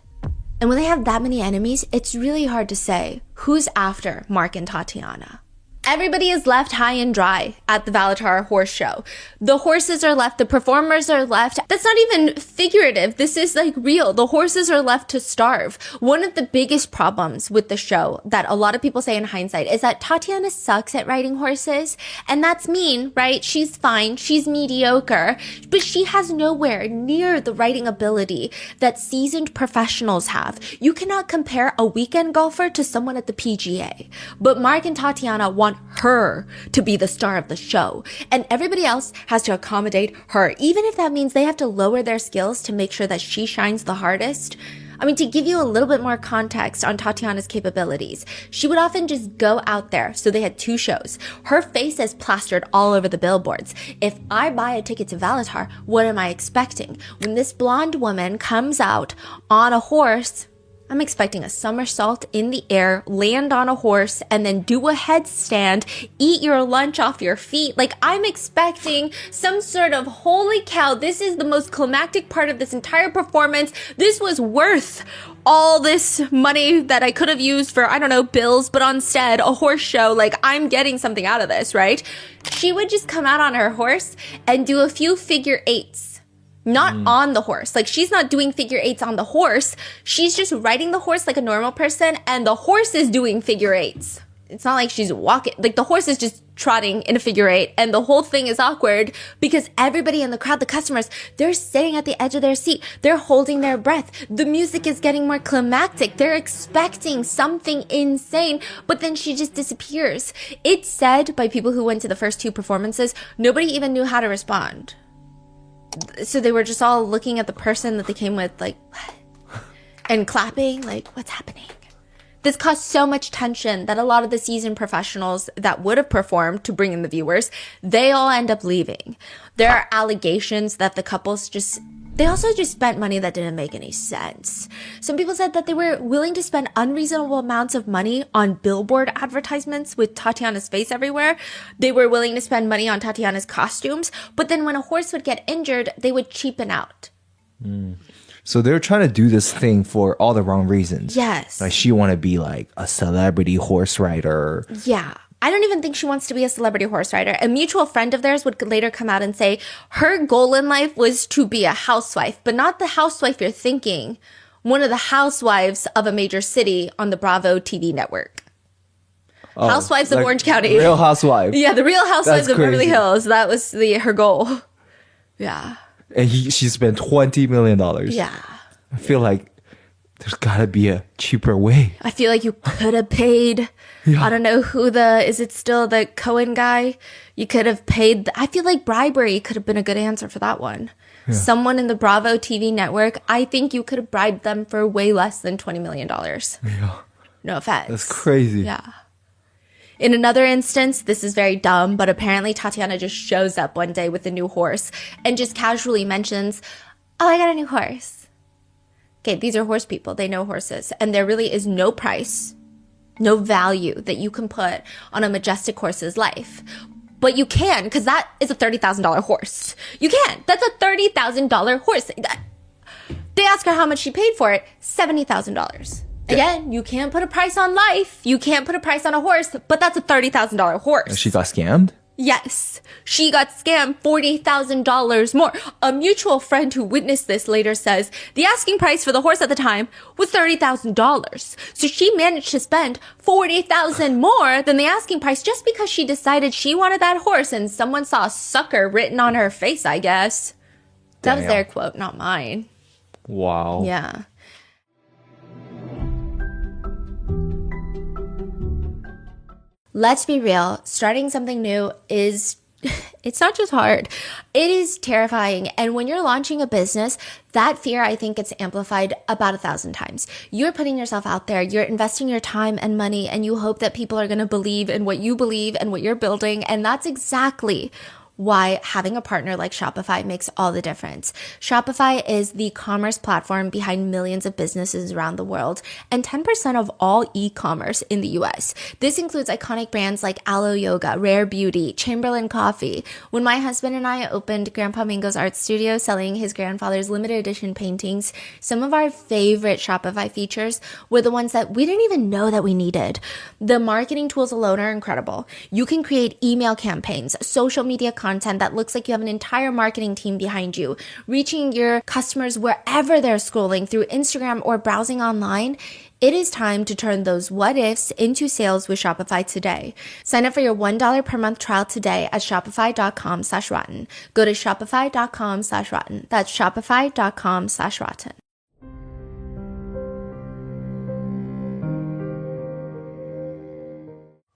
And when they have that many enemies, it's really hard to say who's after Mark and Tatiana. Everybody is left high and dry at the Valatar horse show. The horses are left, the performers are left. That's not even figurative. This is like real. The horses are left to starve. One of the biggest problems with the show that a lot of people say in hindsight is that Tatiana sucks at riding horses. And that's mean, right? She's fine. She's mediocre. But she has nowhere near the riding ability that seasoned professionals have. You cannot compare a weekend golfer to someone at the PGA. But Mark and Tatiana want her to be the star of the show, and everybody else has to accommodate her, even if that means they have to lower their skills to make sure that she shines the hardest. I mean, to give you a little bit more context on Tatiana's capabilities, she would often just go out there. So they had 2 shows. Her face is plastered all over the billboards. If I buy a ticket to Valatar, what am I expecting? When this blonde woman comes out on a horse, I'm expecting a somersault in the air, land on a horse, and then do a headstand, eat your lunch off your feet. Like, I'm expecting some sort of, holy cow, this is the most climactic part of this entire performance. This was worth all this money that I could have used for, I don't know, bills, but instead a horse show. Like, I'm getting something out of this, right? She would just come out on her horse and do a few figure 8s. Not on the horse. Like, she's not doing figure 8s on the horse. She's just riding the horse like a normal person, and the horse is doing figure 8s. It's not like she's walking. Like, the horse is just trotting in a figure 8, and the whole thing is awkward because everybody in the crowd, the customers, they're sitting at the edge of their seat. They're holding their breath. The music is getting more climactic. They're expecting something insane, but then she just disappears. It's said by people who went to the first 2 performances, nobody even knew how to respond. So they were just all looking at the person that they came with, like, what? And clapping, like, what's happening? This caused so much tension that a lot of the seasoned professionals that would have performed to bring in the viewers, they all end up leaving. There are allegations that the couples they also just spent money that didn't make any sense. Some people said that they were willing to spend unreasonable amounts of money on billboard advertisements with Tatiana's face everywhere. They were willing to spend money on Tatiana's costumes, but then when a horse would get injured, they would cheapen out. So they're trying to do this thing for all the wrong reasons. Yes. Like, she want to be like a celebrity horse rider. Yeah. I don't even think she wants to be a celebrity horse rider. A mutual friend of theirs would later come out and say her goal in life was to be a housewife, but not the housewife you're thinking. One of the housewives of a major city on the Bravo TV network. Oh, Housewives of like Orange County. Real Housewife. Yeah, the Real Housewives That's of Beverly crazy. Hills. That was her goal. Yeah. And she spent $20 million. Yeah. I feel like there's gotta be a cheaper way. I feel like you could have paid, I don't know who is it still the Cohen guy? You could have paid, I feel like bribery could have been a good answer for that one. Yeah. Someone in the Bravo TV network, I think you could have bribed them for way less than $20 million. Yeah. No offense. That's crazy. Yeah. In another instance, this is very dumb, but apparently Tatiana just shows up one day with a new horse and just casually mentions, oh, I got a new horse. Okay, these are horse people. They know horses. And there really is no price, no value that you can put on a majestic horse's life. But you can, because that is a $30,000 horse. You can. That's a $30,000 horse. They ask her how much she paid for it. $70,000. Again, you can't put a price on life. You can't put a price on a horse, but that's a $30,000 horse. She got scammed? Yes, she got scammed $40,000 more. A mutual friend who witnessed this later says the asking price for the horse at the time was $30,000. So she managed to spend $40,000 more than the asking price just because she decided she wanted that horse and someone saw a sucker written on her face, I guess. That was their quote, not mine. Wow. Yeah. Let's be real, starting something new it's not just hard. It is terrifying. And when you're launching a business, that fear, I think, gets amplified about 1,000 times. You're putting yourself out there, you're investing your time and money, and you hope that people are going to believe in what you believe and what you're building. And that's exactly why having a partner like Shopify makes all the difference. Shopify is the commerce platform behind millions of businesses around the world and 10% of all e-commerce in the US. This includes iconic brands like Aloe Yoga, Rare Beauty, Chamberlain Coffee. When my husband and I opened Grandpa Mingo's art studio selling his grandfather's limited edition paintings, some of our favorite Shopify features were the ones that we didn't even know that we needed. The marketing tools alone are incredible. You can create email campaigns, social media content that looks like you have an entire marketing team behind you, reaching your customers wherever they're scrolling through Instagram or browsing online. It is time to turn those what ifs into sales with Shopify today. Sign up for your $1 per month trial today at shopify.com/rotten. Go to shopify.com/rotten. That's shopify.com/rotten.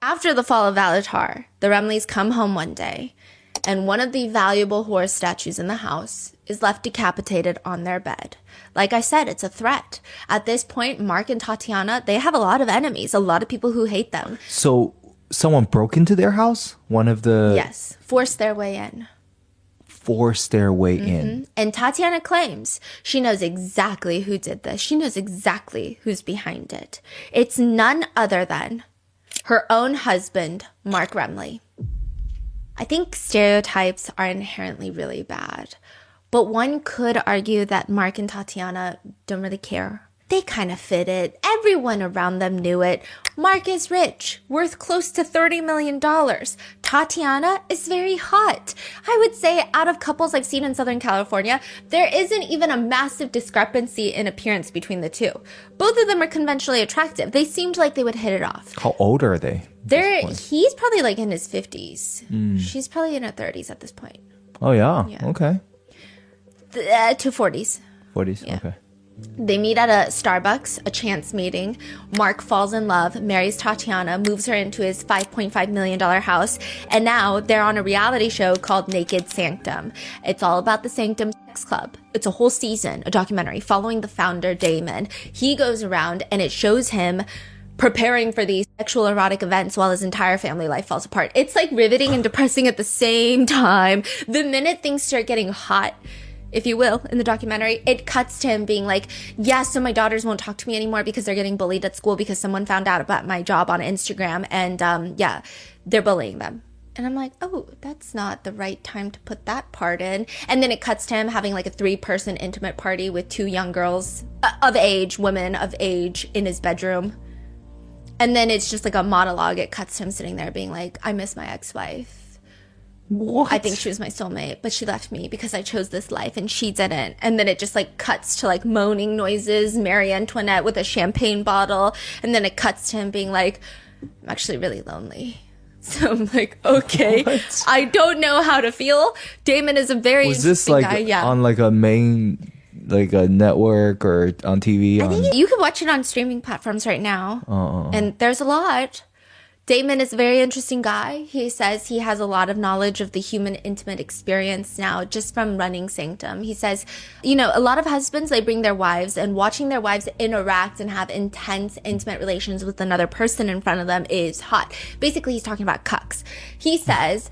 After the fall of Valatar, the Remleys come home one day, and one of the valuable horse statues in the house is left decapitated on their bed. Like I said, it's a threat. At this point, Mark and Tatiana, they have a lot of enemies, a lot of people who hate them. So someone broke into their house? One of the... Yes, forced their way in. Forced their way in. And Tatiana claims she knows exactly who did this. She knows exactly who's behind it. It's none other than her own husband, Mark Remley. I think stereotypes are inherently really bad, but one could argue that Mark and Tatiana don't really care. They kind of fit it. Everyone around them knew it. Mark is rich, worth close to $30 million. Tatiana is very hot. I would say out of couples I've seen in Southern California, there isn't even a massive discrepancy in appearance between the two. Both of them are conventionally attractive. They seemed like they would hit it off. How old are they? He's probably like in his 50s. She's probably in her 30s at this point. Oh, yeah. Okay. To 40s. 40s? Yeah. Okay. They meet at a Starbucks, a chance meeting. Mark falls in love, marries Tatiana, moves her into his $5.5 million house, and now they're on a reality show called Naked Sanctum. It's all about the Sanctum Sex Club. It's a whole season, a documentary following the founder, Damon. He goes around and it shows him preparing for these sexual erotic events while his entire family life falls apart. It's like riveting and depressing at the same time. The minute things start getting hot, if you will, in the documentary, it cuts to him being like, yeah, so my daughters won't talk to me anymore because they're getting bullied at school because someone found out about my job on Instagram, and yeah, they're bullying them. And I'm like, oh, that's not the right time to put that part in. And then it cuts to him having like a 3-person intimate party with 2 young girls women of age in his bedroom. And then it's just like a monologue. It cuts to him sitting there being like, I miss my ex-wife. What? I think she was my soulmate, but she left me because I chose this life and she didn't. And then it just like cuts to like moaning noises, Marie Antoinette with a champagne bottle. And then it cuts to him being like, I'm actually really lonely. So I'm like, okay, what? I don't know how to feel. Damon is a very Was this like guy. Yeah. on like a main, like a network or on TV? I think you can watch it on streaming platforms right now. And there's a lot. Damon is a very interesting guy. He says he has a lot of knowledge of the human intimate experience now just from running Sanctum. He says, you know, a lot of husbands, they bring their wives, and watching their wives interact and have intense intimate relations with another person in front of them is hot. Basically, he's talking about cucks. He says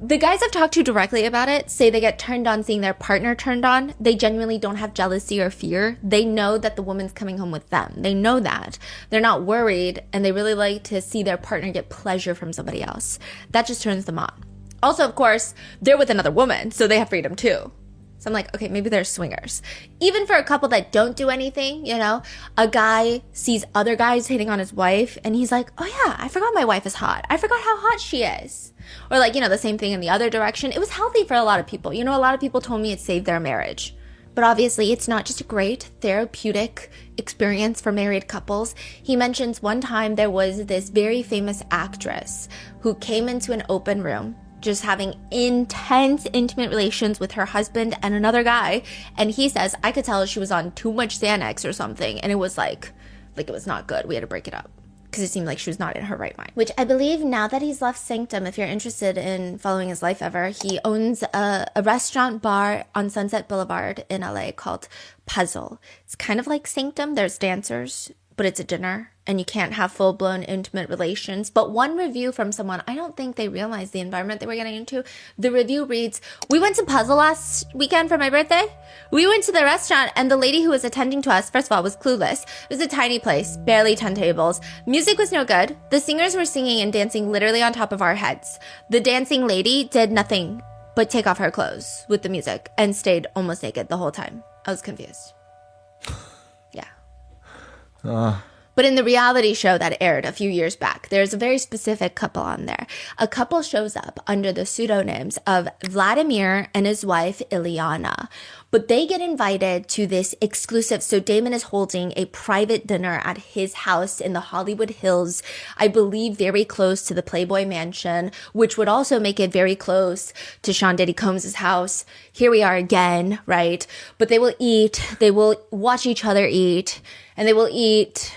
The guys I've talked to directly about it say they get turned on seeing their partner turned on. They genuinely don't have jealousy or fear. They know that the woman's coming home with them. They know that. They're not worried, and they really like to see their partner get pleasure from somebody else. That just turns them on. Also, of course, they're with another woman, so they have freedom too. So I'm like, okay, maybe they're swingers. Even for a couple that don't do anything, you know, a guy sees other guys hitting on his wife and he's like, oh yeah, I forgot my wife is hot. I forgot how hot she is. Or like, you know, the same thing in the other direction. It was healthy for a lot of people. You know, a lot of people told me it saved their marriage. But obviously, it's not just a great therapeutic experience for married couples. He mentions one time there was this very famous actress who came into an open room just having intense, intimate relations with her husband and another guy. And he says, I could tell she was on too much Xanax or something. And it was like it was not good. We had to break it up because it seemed like she was not in her right mind. Which I believe now that he's left Sanctum, if you're interested in following his life ever, he owns a restaurant bar on Sunset Boulevard in LA called Puzzle. It's kind of like Sanctum. There's dancers, but it's a dinner and you can't have full-blown intimate relations. But one review from someone, I don't think they realized the environment they were getting into. The review reads, we went to Puzzle last weekend for my birthday. We went to the restaurant and the lady who was attending to us, first of all, was clueless. It was a tiny place, barely 10 tables. Music was no good. The singers were singing and dancing literally on top of our heads. The dancing lady did nothing but take off her clothes with the music and stayed almost naked the whole time. I was confused. Yeah. But in the reality show that aired a few years back, there's a very specific couple on there. A couple shows up under the pseudonyms of Vladimir and his wife, Ilyana. But they get invited to this exclusive, so Damon is holding a private dinner at his house in the Hollywood Hills, I believe very close to the Playboy Mansion, which would also make it very close to Sean Diddy Combs' house. Here we are again, right? But they will eat, they will watch each other eat, and they will eat...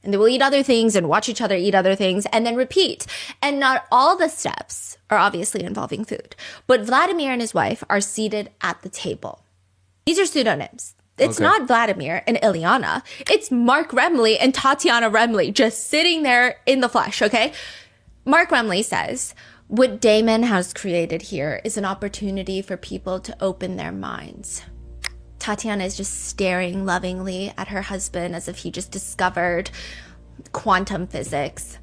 and they will eat other things and watch each other eat other things and then repeat. And not all the steps are obviously involving food. But Vladimir and his wife are seated at the table. These are pseudonyms. It's not Vladimir and Ilyana. It's Mark Remley and Tatiana Remley just sitting there in the flesh, okay? Mark Remley says, what Damon has created here is an opportunity for people to open their minds. Tatiana is just staring lovingly at her husband as if he just discovered quantum physics.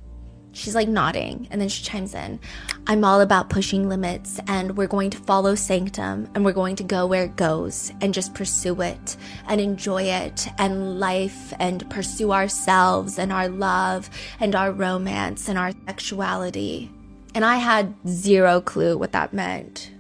She's like nodding, and then she chimes in. I'm all about pushing limits, and we're going to follow Sanctum, and we're going to go where it goes, and just pursue it, and enjoy it, and life, and pursue ourselves, and our love, and our romance, and our sexuality. And I had zero clue what that meant.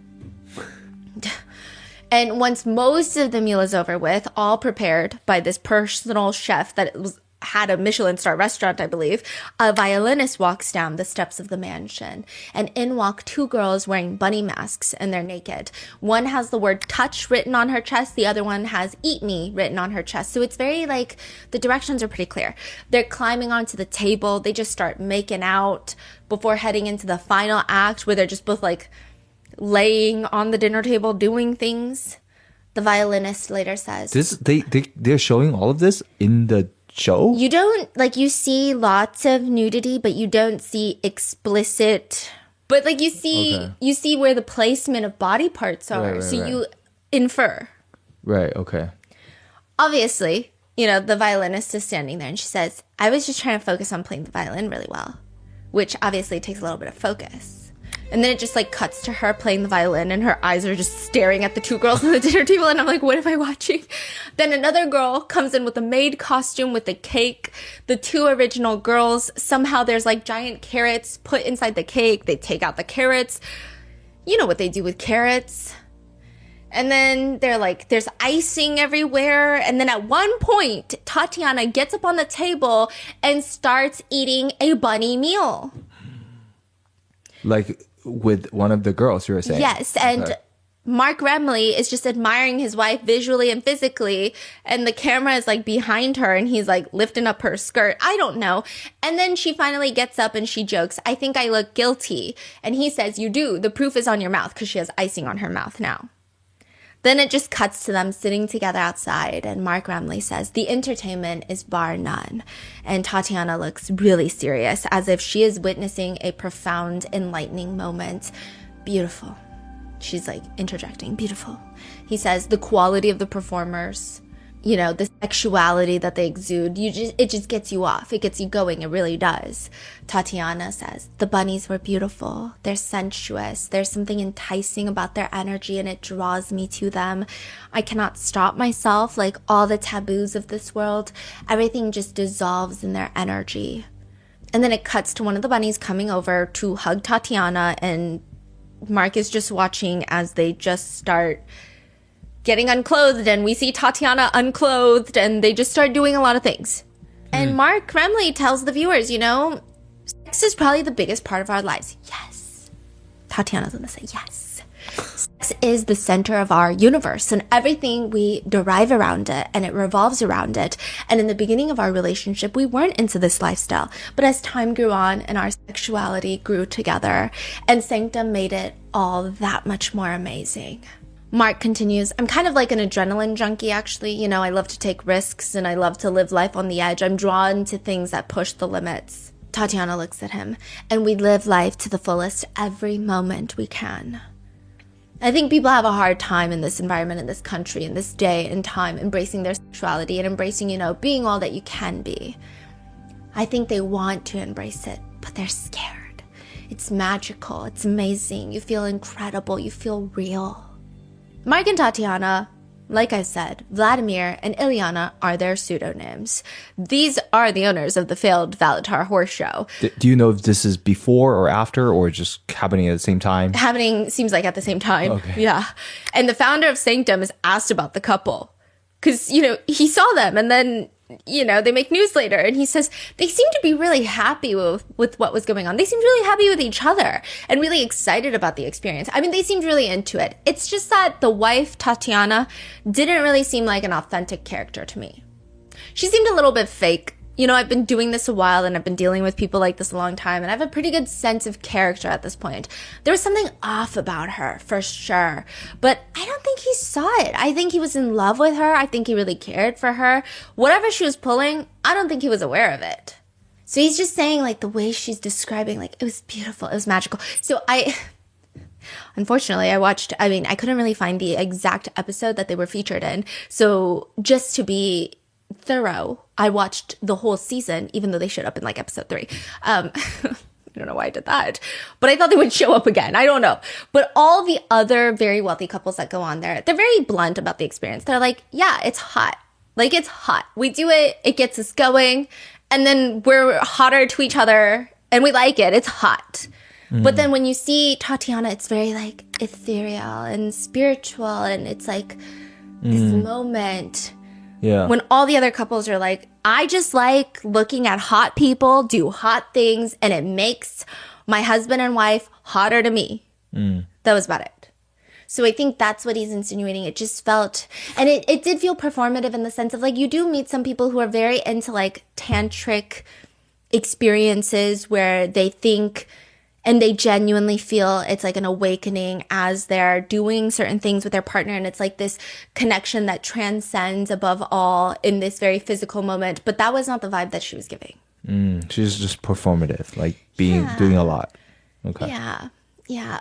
And once most of the meal is over with, all prepared by this personal chef that had a Michelin star restaurant, I believe, a violinist walks down the steps of the mansion. And in walk two girls wearing bunny masks, and they're naked. One has the word touch written on her chest. The other one has eat me written on her chest. So it's very like, the directions are pretty clear. They're climbing onto the table. They just start making out before heading into the final act where they're just both like laying on the dinner table doing things. The violinist later says, they're showing all of this in the show? You don't, like, you see lots of nudity, but you don't see explicit, but like you see where the placement of body parts are. Right, you infer. Right, okay. Obviously, you know, the violinist is standing there and she says, I was just trying to focus on playing the violin really well, which obviously takes a little bit of focus. And then it just like cuts to her playing the violin and her eyes are just staring at the two girls on the dinner table. And I'm like, what am I watching? Then another girl comes in with a maid costume with a cake. The two original girls, somehow there's like giant carrots put inside the cake. They take out the carrots. You know what they do with carrots. And then they're like, there's icing everywhere. And then at one point, Tatiana gets up on the table and starts eating a bunny meal. Like with one of the girls, you were saying? Yes, and Mark Remley is just admiring his wife visually and physically, and the camera is like behind her and he's like lifting up her skirt. I don't know. And then she finally gets up and she jokes, I think I look guilty. And he says, you do. The proof is on your mouth, because she has icing on her mouth now. Then it just cuts to them sitting together outside, and Mark Remley says, the entertainment is bar none. And Tatiana looks really serious, as if she is witnessing a profound, enlightening moment. beautiful. She's like interjecting, beautiful. He says the quality of the performers, you know, the sexuality that they exude, it just gets you off. It gets you going. It really does. Tatiana says the bunnies were beautiful. They're sensuous. There's something enticing about their energy and it draws me to them. I cannot stop myself. Like all the taboos of this world, everything just dissolves in their energy. And then it cuts to one of the bunnies coming over to hug Tatiana, and Mark is just watching as they just start getting unclothed, and we see Tatiana unclothed, and they just start doing a lot of things. And Mark Remley tells the viewers, you know, sex is probably the biggest part of our lives. Yes. Tatiana's gonna say yes. Sex is the center of our universe and everything we derive around it, and it revolves around it. And in the beginning of our relationship, we weren't into this lifestyle. But as time grew on and our sexuality grew together, and Sanctum made it all that much more amazing. Mark continues, I'm kind of like an adrenaline junkie, actually. You know, I love to take risks and I love to live life on the edge. I'm drawn to things that push the limits. Tatiana looks at him, and we live life to the fullest every moment we can. I think people have a hard time in this environment, in this country, in this day and time, embracing their sexuality and embracing, you know, being all that you can be. I think they want to embrace it, but they're scared. It's magical. It's amazing. You feel incredible. You feel real. Mark and Tatiana, like I said, Vladimir and Ilyana are their pseudonyms. These are the owners of the failed Valatar horse show. Do you know if this is before or after, or just happening at the same time? Happening seems like at the same time. Okay. Yeah. And the founder of Sanctum is asked about the couple. Because, you know, he saw them and then, you know, they make news later. And he says they seem to be really happy with what was going on. They seemed really happy with each other and really excited about the experience. I mean, they seemed really into it. It's just that the wife, Tatiana, didn't really seem like an authentic character to me. She seemed a little bit fake. You know, I've been doing this a while and I've been dealing with people like this a long time, and I have a pretty good sense of character at this point. There was something off about her, for sure. But I don't think he saw it. I think he was in love with her. I think he really cared for her. Whatever she was pulling, I don't think he was aware of it. So he's just saying, like, the way she's describing, like, it was beautiful, it was magical. So unfortunately, I couldn't really find the exact episode that they were featured in. So just to be thorough, I watched the whole season, even though they showed up in like episode 3. I don't know why I did that, but I thought they would show up again. I don't know. But all the other very wealthy couples that go on there, they're very blunt about the experience. They're like, yeah, it's hot. Like, it's hot. We do it. It gets us going. And then we're hotter to each other and we like it. It's hot. But then when you see Tatiana, it's very like ethereal and spiritual. And it's like this moment. Yeah. When all the other couples are like, I just like looking at hot people do hot things, and it makes my husband and wife hotter to me. That was about it. So I think that's what he's insinuating. It just felt, and it did feel performative in the sense of like, you do meet some people who are very into like tantric experiences where they think and they genuinely feel it's like an awakening as they're doing certain things with their partner. And it's like this connection that transcends above all in this very physical moment. But that was not the vibe that she was giving. She's just performative, like doing a lot. Okay. Yeah.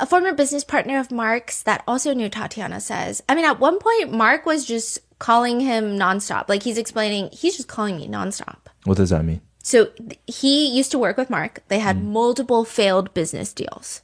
A former business partner of Mark's that also knew Tatiana says, I mean, at one point, Mark was just calling him nonstop. Like, he's explaining, he's just calling me nonstop. What does that mean? So he used to work with Mark. They had multiple failed business deals.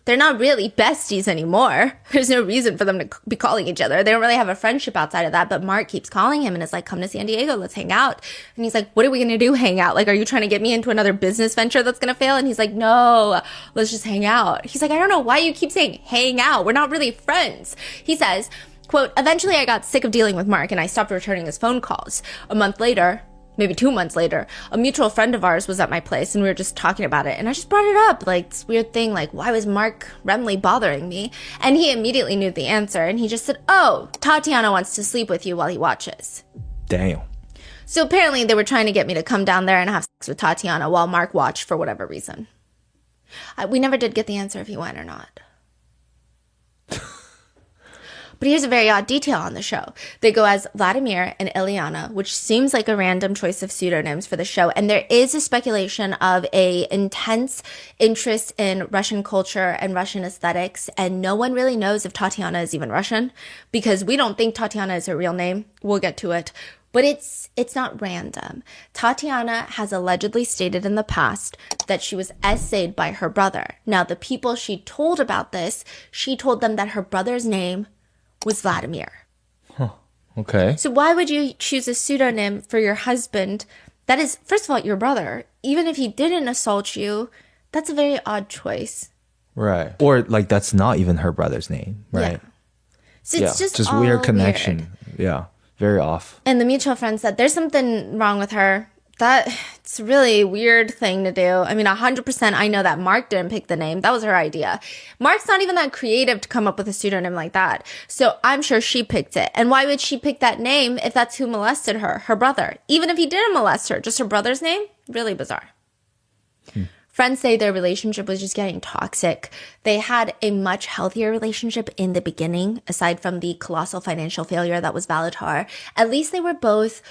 They're not really besties anymore. There's no reason for them to be calling each other. They don't really have a friendship outside of that. But Mark keeps calling him and is like, come to San Diego. Let's hang out. And he's like, what are we going to do? Hang out? Like, are you trying to get me into another business venture that's going to fail? And he's like, no, let's just hang out. He's like, I don't know why you keep saying hang out. We're not really friends. He says, quote, eventually I got sick of dealing with Mark and I stopped returning his phone calls. A month later, maybe 2 months later, a mutual friend of ours was at my place and we were just talking about it. And I just brought it up, like this weird thing, like, why was Mark Remley bothering me? And he immediately knew the answer. And he just said, oh, Tatiana wants to sleep with you while he watches. Damn. So apparently they were trying to get me to come down there and have sex with Tatiana while Mark watched for whatever reason. We never did get the answer if he went or not. But here's a very odd detail on the show. They go as Vladimir and Ilyana, which seems like a random choice of pseudonyms for the show. And there is a speculation of a intense interest in Russian culture and Russian aesthetics. And no one really knows if Tatiana is even Russian, because we don't think Tatiana is her real name. We'll get to it. But it's not random. Tatiana has allegedly stated in the past that she was essayed by her brother. Now, the people she told about this, she told them that her brother's name was Vladimir. Huh. Okay. So why would you choose a pseudonym for your husband? That is, first of all, your brother. Even if he didn't assault you, that's a very odd choice. Right. Or like that's not even her brother's name, right? Yeah. So it's just all weird connection. weird. Yeah. Very off. And the mutual friend said there's something wrong with her. It's a really weird thing to do. I mean, 100% I know that Mark didn't pick the name. That was her idea. Mark's not even that creative to come up with a pseudonym like that. So I'm sure she picked it. And why would she pick that name if that's who molested her, her brother? Even if he didn't molest her, just her brother's name? Really bizarre. Friends say their relationship was just getting toxic. They had a much healthier relationship in the beginning, aside from the colossal financial failure that was Valatar. At least they were both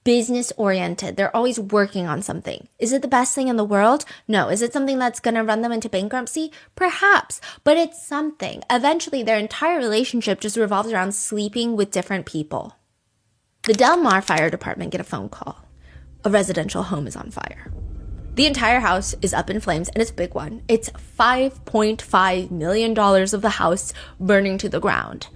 business oriented. They're always working on something. Is it the best thing in the world? No. Is it something that's going to run them into bankruptcy? Perhaps, but it's something. Eventually, their entire relationship just revolves around sleeping with different people. The Del Mar Fire Department get a phone call. A residential home is on fire. The entire house is up in flames, and it's a big one. It's $5.5 million of the house burning to the ground.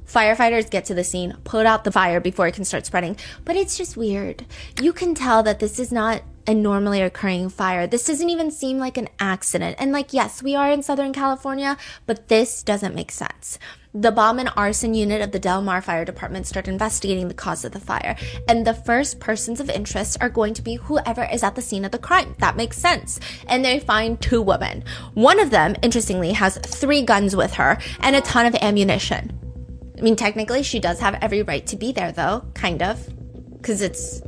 Firefighters get to the scene, put out the fire before it can start spreading. But it's just weird. You can tell that this is not a normally occurring fire. This doesn't even seem like an accident. And like, yes, we are in Southern California, but this doesn't make sense. The bomb and arson unit of the Del Mar Fire Department start investigating the cause of the fire. And the first persons of interest are going to be whoever is at the scene of the crime. That makes sense. And they find 2 women. One of them, interestingly, has 3 guns with her and a ton of ammunition. I mean, technically, she does have every right to be there, though, kind of, because it's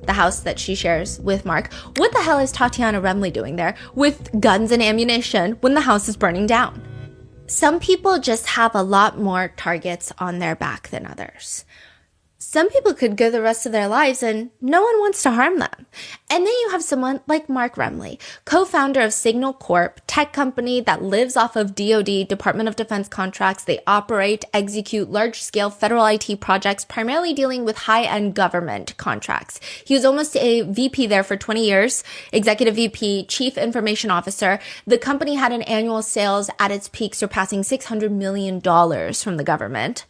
the house that she shares with Mark. What the hell is Tatiana Remley doing there with guns and ammunition when the house is burning down? Some people just have a lot more targets on their back than others. Some people could go the rest of their lives and no one wants to harm them. And then you have someone like Mark Remley, co-founder of Signal Corp, tech company that lives off of DoD, Department of Defense contracts. They operate, execute large-scale federal IT projects, primarily dealing with high-end government contracts. He was almost a VP there for 20 years, executive VP, chief information officer. The company had an annual sales at its peak surpassing $600 million from the government.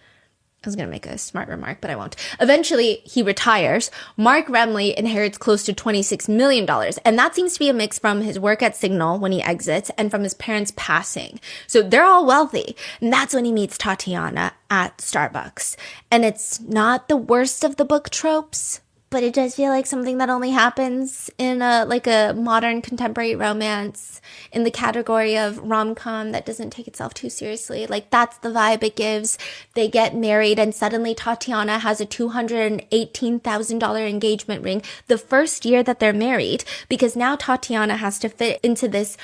I was going to make a smart remark, but I won't. Eventually, he retires. Mark Remley inherits close to $26 million. And that seems to be a mix from his work at Signal when he exits and from his parents' passing. So they're all wealthy. And that's when he meets Tatiana at Starbucks. And it's not the worst of the book tropes, but it does feel like something that only happens in a modern contemporary romance in the category of rom-com that doesn't take itself too seriously. Like, that's the vibe it gives. They get married and suddenly Tatiana has a $218,000 engagement ring the first year that they're married, because now Tatiana has to fit into this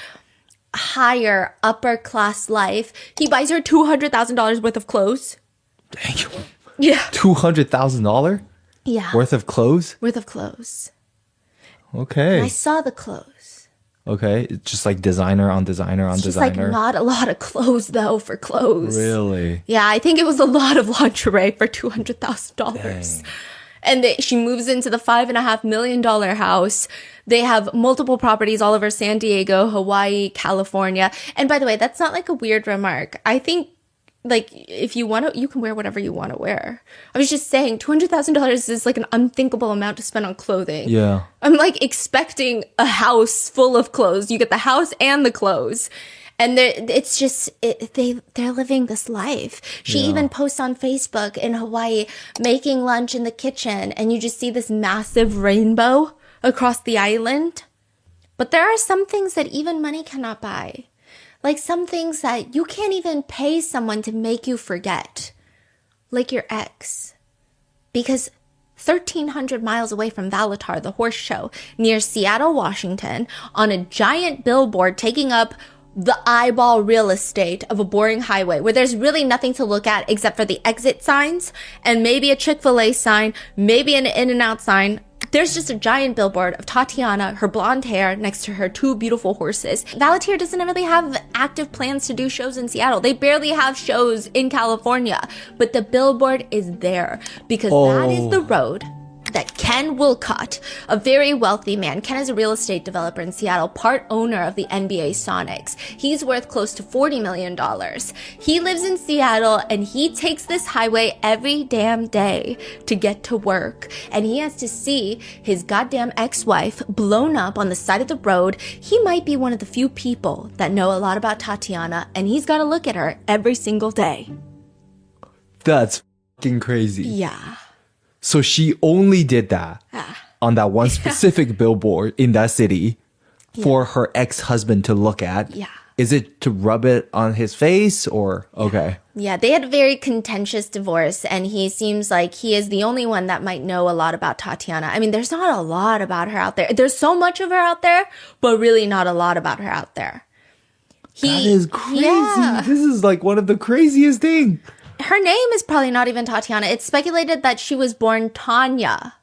higher upper class life. He buys her $200,000 worth of clothes. Dang. Yeah. $200,000? Yeah. Worth of clothes? Worth of clothes. Okay. And I saw the clothes. Okay. It's just like designer on designer on It's just designer. like not a lot of clothes though for clothes. Really? Yeah, I think it was a lot of lingerie for $200,000. And she moves into the $5.5 million house. They have multiple properties all over San Diego, Hawaii, California. And by the way, that's not like a weird remark. I think, like, if you want to, you can wear whatever you want to wear. I was just saying, $200,000 is like an unthinkable amount to spend on clothing. Yeah. I'm like expecting a house full of clothes. You get the house and the clothes. And it's just, they're living this life. She even posts on Facebook in Hawaii, making lunch in the kitchen. And you just see this massive rainbow across the island. But there are some things that even money cannot buy. Like some things that you can't even pay someone to make you forget. Like your ex. Because 1,300 miles away from Valatar, the horse show, near Seattle, Washington, on a giant billboard taking up the eyeball real estate of a boring highway where there's really nothing to look at except for the exit signs and maybe a Chick-fil-A sign, maybe an In-N-Out sign. There's just a giant billboard of Tatiana, her blonde hair, next to her 2 beautiful horses. Valetier doesn't really have active plans to do shows in Seattle. They barely have shows in California. But the billboard is there because that is the road that Ken Wilcott, a very wealthy man, Ken is a real estate developer in Seattle, part owner of the NBA Sonics. He's worth close to $40 million. He lives in Seattle and he takes this highway every damn day to get to work. And he has to see his goddamn ex-wife blown up on the side of the road. He might be one of the few people that know a lot about Tatiana, and he's got to look at her every single day. That's fucking crazy. Yeah. So she only did that on that one specific billboard in that city for her ex-husband to look at. Yeah. Is it to rub it on his face or okay? Yeah, they had a very contentious divorce, and he seems like he is the only one that might know a lot about Tatiana. I mean, there's not a lot about her out there. There's so much of her out there, but really not a lot about her out there. That is crazy. Yeah. This is like one of the craziest things. Her name is probably not even Tatiana. It's speculated that she was born Tanya.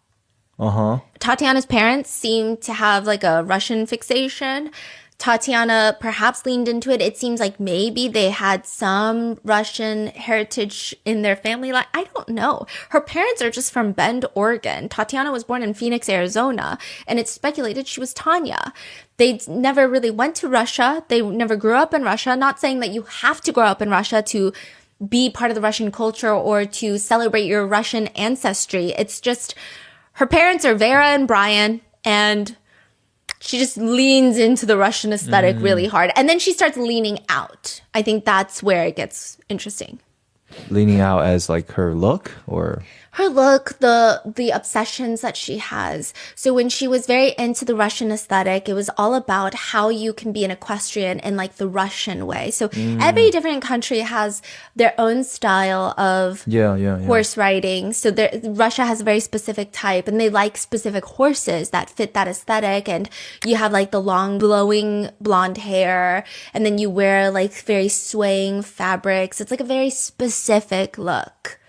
Uh-huh. Tatiana's parents seem to have like a Russian fixation. Tatiana perhaps leaned into it. It seems like maybe they had some Russian heritage in their family line. I don't know. Her parents are just from Bend, Oregon. Tatiana was born in Phoenix, Arizona, and it's speculated she was Tanya. They never really went to Russia. They never grew up in Russia. Not saying that you have to grow up in Russia to be part of the Russian culture or to celebrate your Russian ancestry. It's just her parents are Vera and Brian, and she just leans into the Russian aesthetic really hard. And then she starts leaning out. I think that's where it gets interesting. Leaning out as like her look or? Her look, the obsessions that she has. So when she was very into the Russian aesthetic, it was all about how you can be an equestrian in like the Russian way. So every different country has their own style of horse riding. So Russia has a very specific type, and they like specific horses that fit that aesthetic. And you have like the long blowing blonde hair, and then you wear like very swaying fabrics. It's like a very specific look.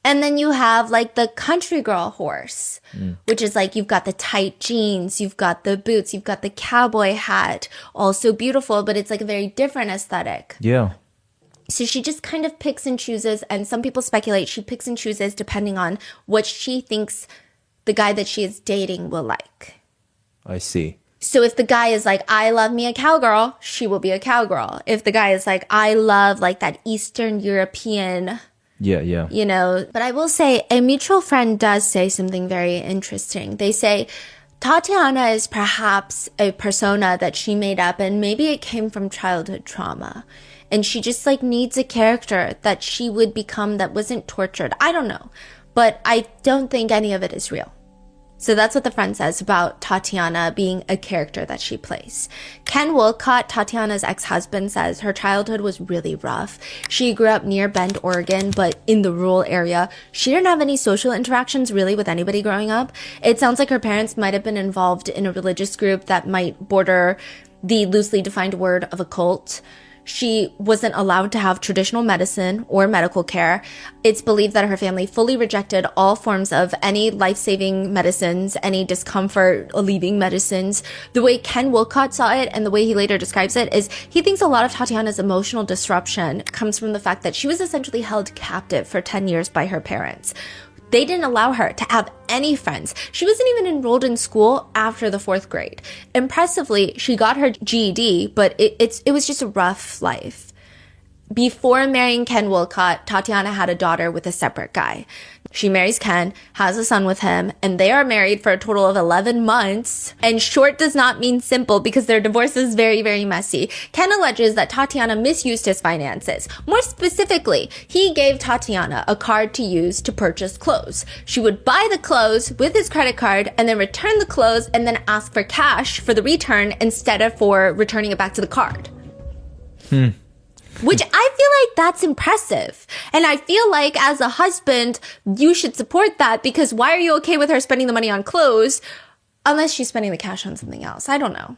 And then you have like the country girl horse, which is like you've got the tight jeans, you've got the boots, you've got the cowboy hat, also beautiful, but it's like a very different aesthetic. Yeah. So she just kind of picks and chooses, and some people speculate she picks and chooses depending on what she thinks the guy that she is dating will like. I see. So if the guy is like, I love me a cowgirl, she will be a cowgirl. If the guy is like, I love like that Eastern European... Yeah. You know, but I will say a mutual friend does say something very interesting. They say Tatiana is perhaps a persona that she made up, and maybe it came from childhood trauma. And she just like needs a character that she would become that wasn't tortured. I don't know, but I don't think any of it is real. So that's what the friend says about Tatiana being a character that she plays. Ken Wilcott, Tatiana's ex-husband, says her childhood was really rough. She grew up near Bend, Oregon, but in the rural area. She didn't have any social interactions really with anybody growing up. It sounds like her parents might have been involved in a religious group that might border the loosely defined word of a cult. She wasn't allowed to have traditional medicine or medical care. It's believed that her family fully rejected all forms of any life-saving medicines, any discomfort-alleviating medicines. The way Ken Wilcott saw it and the way he later describes it is he thinks a lot of Tatiana's emotional disruption comes from the fact that she was essentially held captive for 10 years by her parents. They didn't allow her to have any friends. She wasn't even enrolled in school after the 4th grade. Impressively, she got her GED, but it was just a rough life. Before marrying Ken Wilcott, Tatiana had a daughter with a separate guy. She marries Ken, has a son with him, and they are married for a total of 11 months. And short does not mean simple because their divorce is very, very messy. Ken alleges that Tatiana misused his finances. More specifically, he gave Tatiana a card to use to purchase clothes. She would buy the clothes with his credit card and then return the clothes and then ask for cash for the return instead of for returning it back to the card. Which I feel like that's impressive. And I feel like as a husband, you should support that because why are you okay with her spending the money on clothes unless she's spending the cash on something else? I don't know.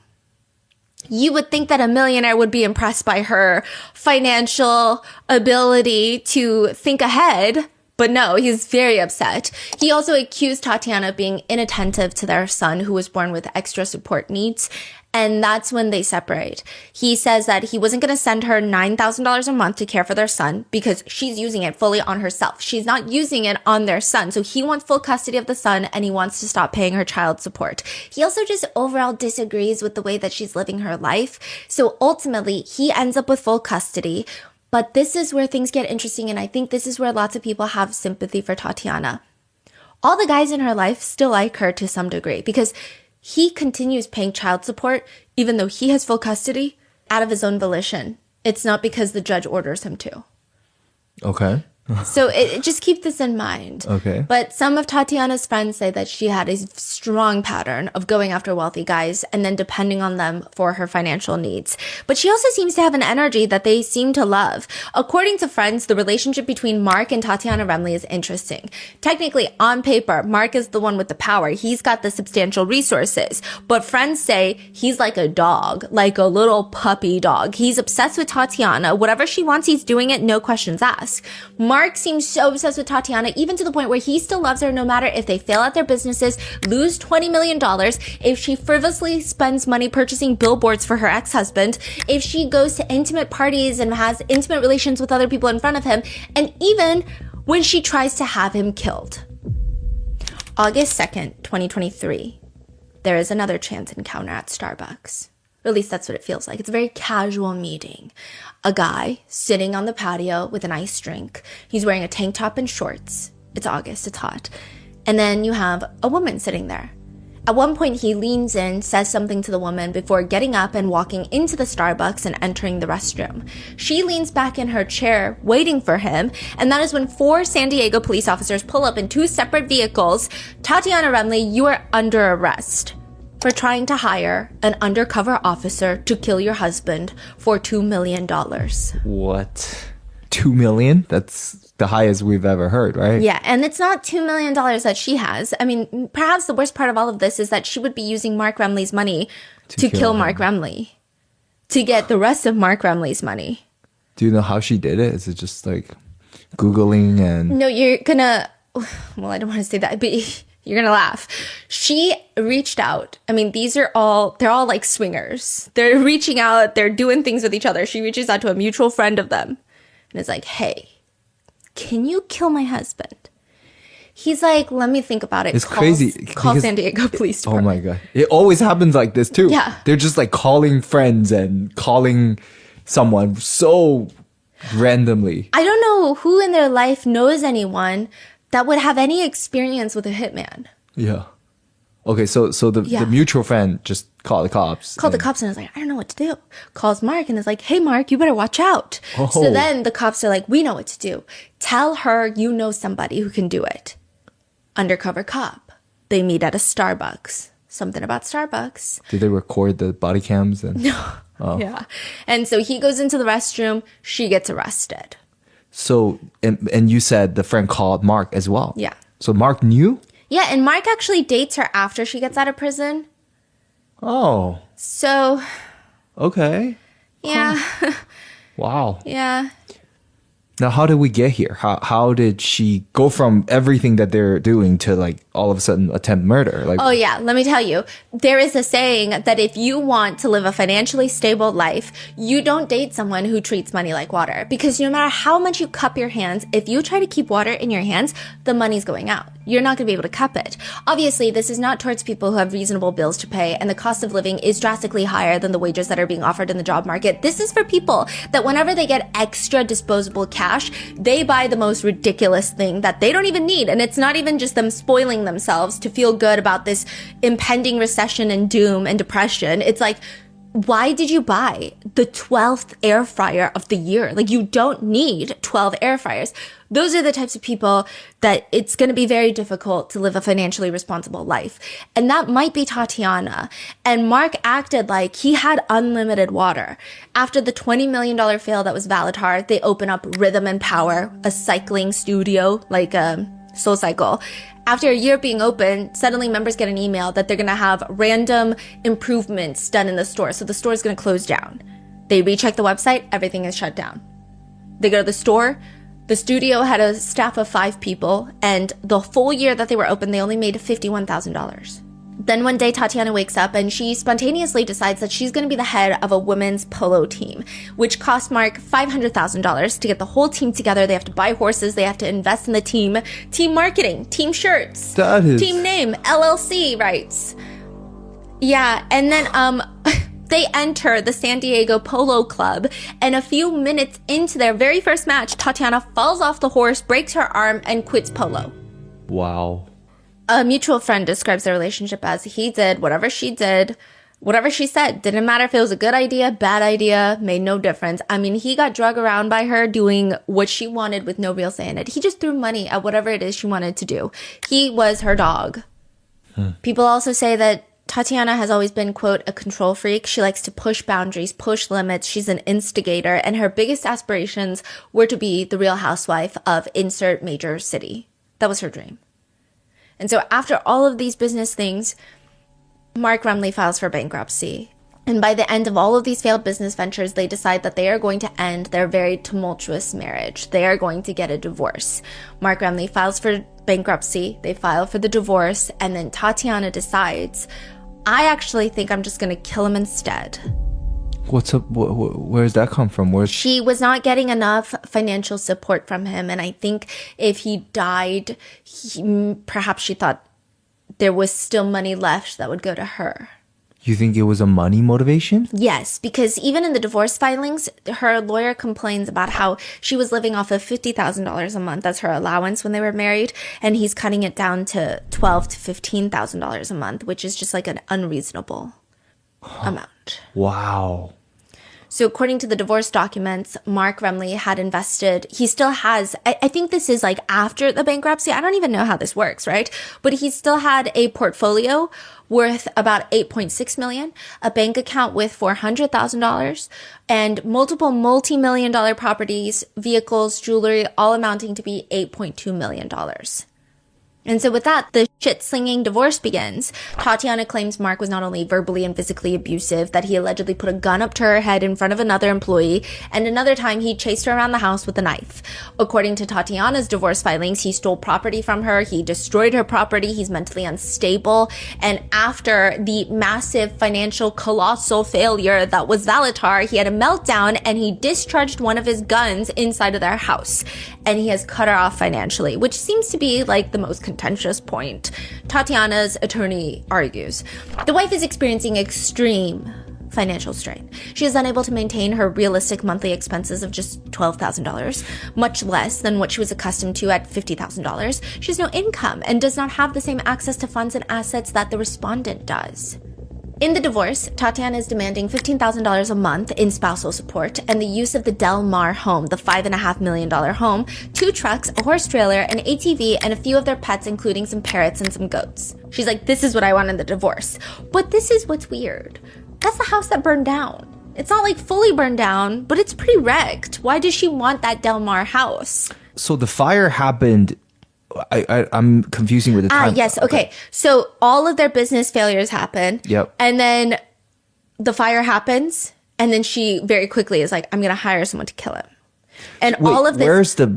You would think that a millionaire would be impressed by her financial ability to think ahead. But no, he's very upset. He also accused Tatiana of being inattentive to their son, who was born with extra support needs. And that's when they separate. He says that he wasn't going to send her $9,000 a month to care for their son because she's using it fully on herself. She's not using it on their son. So he wants full custody of the son and he wants to stop paying her child support. He also just overall disagrees with the way that she's living her life. So ultimately, he ends up with full custody. But this is where things get interesting. And I think this is where lots of people have sympathy for Tatiana. All the guys in her life still like her to some degree because he continues paying child support, even though he has full custody, out of his own volition. It's not because the judge orders him to. Okay. So just keep this in mind. Okay. But some of Tatiana's friends say that she had a strong pattern of going after wealthy guys and then depending on them for her financial needs. But she also seems to have an energy that they seem to love. According to friends, the relationship between Mark and Tatiana Remley is interesting. Technically, on paper, Mark is the one with the power. He's got the substantial resources. But friends say he's like a dog, like a little puppy dog. He's obsessed with Tatiana. Whatever she wants, he's doing it, no questions asked. Mark seems so obsessed with Tatiana, even to the point where he still loves her no matter if they fail at their businesses, lose $20 million, if she frivolously spends money purchasing billboards for her ex-husband, if she goes to intimate parties and has intimate relations with other people in front of him, and even when she tries to have him killed. August 2nd, 2023. There is another chance encounter at Starbucks. Or at least that's what it feels like. It's a very casual meeting. A guy sitting on the patio with an iced drink. He's wearing a tank top and shorts. It's August, it's hot. And then you have a woman sitting there. At one point, he leans in, says something to the woman before getting up and walking into the Starbucks and entering the restroom. She leans back in her chair, waiting for him, and that is when 4 San Diego police officers pull up in 2 separate vehicles. Tatiana Remley, you are under arrest for trying to hire an undercover officer to kill your husband for $2 million. What? $2 million? That's the highest we've ever heard, right? Yeah, and it's not $2 million that she has. I mean, perhaps the worst part of all of this is that she would be using Mark Remley's money to kill Mark Remley, to get the rest of Mark Remley's money. Do you know how she did it? Is it just like Googling and... No, you're gonna... Well, I don't want to say that, but... You're going to laugh. She reached out. I mean, they're all like swingers. They're reaching out. They're doing things with each other. She reaches out to a mutual friend of them and is like, hey, can you kill my husband? He's like, let me think about it. It's crazy. Call San Diego Police Department. Oh my God. It always happens like this too. Yeah. They're just like calling friends and calling someone so randomly. I don't know who in their life knows anyone that would have any experience with a hitman. Yeah. Okay, so the mutual friend just called the cops. Called the cops and was like, I don't know what to do. Calls Mark and is like, hey, Mark, you better watch out. Oh. So then the cops are like, we know what to do. Tell her you know somebody who can do it. Undercover cop. They meet at a Starbucks. Something about Starbucks. Did they record the body cams? No. Oh. Yeah. And so he goes into the restroom. She gets arrested. So, and you said the friend called Mark as well. Yeah. So Mark knew? Yeah, and Mark actually dates her after she gets out of prison. Oh. So. Okay. Yeah. Wow. Yeah. Now, how did we get here? How did she go from everything that they're doing to like all of a sudden attempt murder? Like, oh yeah, let me tell you. There is a saying that if you want to live a financially stable life, you don't date someone who treats money like water. Because no matter how much you cup your hands, if you try to keep water in your hands, the money's going out. You're not going to be able to cup it. Obviously, this is not towards people who have reasonable bills to pay, and the cost of living is drastically higher than the wages that are being offered in the job market. This is for people that whenever they get extra disposable cash, they buy the most ridiculous thing that they don't even need. And it's not even just them spoiling themselves to feel good about this impending recession and doom and depression. It's like, why did you buy the 12th air fryer of the year? Like, you don't need 12 air fryers. Those are the types of people that it's going to be very difficult to live a financially responsible life. And that might be Tatiana. And Mark acted like he had unlimited water. After the $20 million fail that was Valatar, they open up Rhythm and Power, a cycling studio, like a Soul Cycle. After a year of being open, suddenly members get an email that they're going to have random improvements done in the store. So the store is going to close down. They recheck the website, everything is shut down. They go to the store. The studio had a staff of 5 people, and the full year that they were open, they only made $51,000. Then one day, Tatiana wakes up and she spontaneously decides that she's going to be the head of a women's polo team, which cost Mark $500,000 to get the whole team together. They have to buy horses. They have to invest in the team marketing, team shirts, team name, LLC rights. Yeah, and then they enter the San Diego Polo Club, and a few minutes into their very first match, Tatiana falls off the horse, breaks her arm, and quits polo. Wow. A mutual friend describes their relationship as he did whatever she did, whatever she said. Didn't matter if it was a good idea, bad idea, made no difference. I mean, he got drug around by her doing what she wanted with no real say in it. He just threw money at whatever it is she wanted to do. He was her dog. People also say that Tatiana has always been, quote, a control freak. She likes to push boundaries, push limits. She's an instigator, and her biggest aspirations were to be the Real Housewife of insert major city. That was her dream. And so after all of these business things, Mark Rumley files for bankruptcy. And by the end of all of these failed business ventures, they decide that they are going to end their very tumultuous marriage. They are going to get a divorce. Mark Rumley files for bankruptcy. They file for the divorce. And then Tatiana decides, I actually think I'm just going to kill him instead. What's up? Where does that come from? She was not getting enough financial support from him. And I think if he died, perhaps she thought there was still money left that would go to her. You think it was a money motivation? Yes, because even in the divorce filings, her lawyer complains about how she was living off of $50,000 a month. That's her allowance when they were married. And he's cutting it down to $12,000 to $15,000 a month, which is just like an unreasonable amount. Wow. So according to the divorce documents, Mark Rumley had invested, he still has, I think this is like after the bankruptcy. I don't even know how this works, right? But he still had a portfolio worth about $8.6 million, a bank account with $400,000, and multiple multi-million-dollar properties, vehicles, jewelry, all amounting to be $8.2 million. And so with that, the shit-slinging divorce begins. Tatiana claims Mark was not only verbally and physically abusive, that he allegedly put a gun up to her head in front of another employee, and another time he chased her around the house with a knife. According to Tatiana's divorce filings, he stole property from her, he destroyed her property, he's mentally unstable, and after the massive financial colossal failure that was Valitar, he had a meltdown and he discharged one of his guns inside of their house. And he has cut her off financially, which seems to be like the most contentious point. Tatiana's attorney argues the wife is experiencing extreme financial strain. She is unable to maintain her realistic monthly expenses of just $12,000, much less than what she was accustomed to at $50,000. She has no income and does not have the same access to funds and assets that the respondent does. In the divorce, Tatiana is demanding $15,000 a month in spousal support and the use of the Del Mar home, the $5.5 million home, 2 trucks, a horse trailer, an ATV, and a few of their pets, including some parrots and some goats. She's like, this is what I want in the divorce. But this is what's weird. That's the house that burned down. It's not like fully burned down, but it's pretty wrecked. Why does she want that Del Mar house? So the fire happened. I'm confusing with the time. Yes. Okay. So all of their business failures happen. Yep. And then the fire happens. And then she very quickly is like, I'm going to hire someone to kill him. And Wait, all of this. Where's the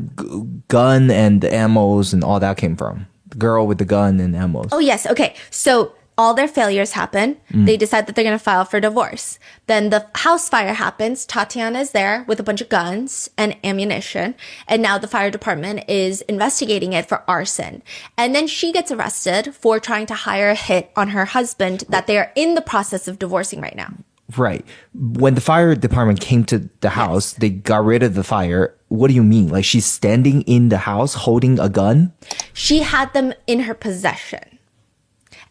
gun and the ammos and all that came from? The girl with the gun and ammos. Oh, yes. Okay. So all their failures happen. They decide that they're going to file for divorce. Then the house fire happens. Tatiana is there with a bunch of guns and ammunition. And now the fire department is investigating it for arson. And then she gets arrested for trying to hire a hit on her husband that they are in the process of divorcing right now. Right. When the fire department came to the house, they got rid of the fire. What do you mean? Like she's standing in the house holding a gun? She had them in her possession.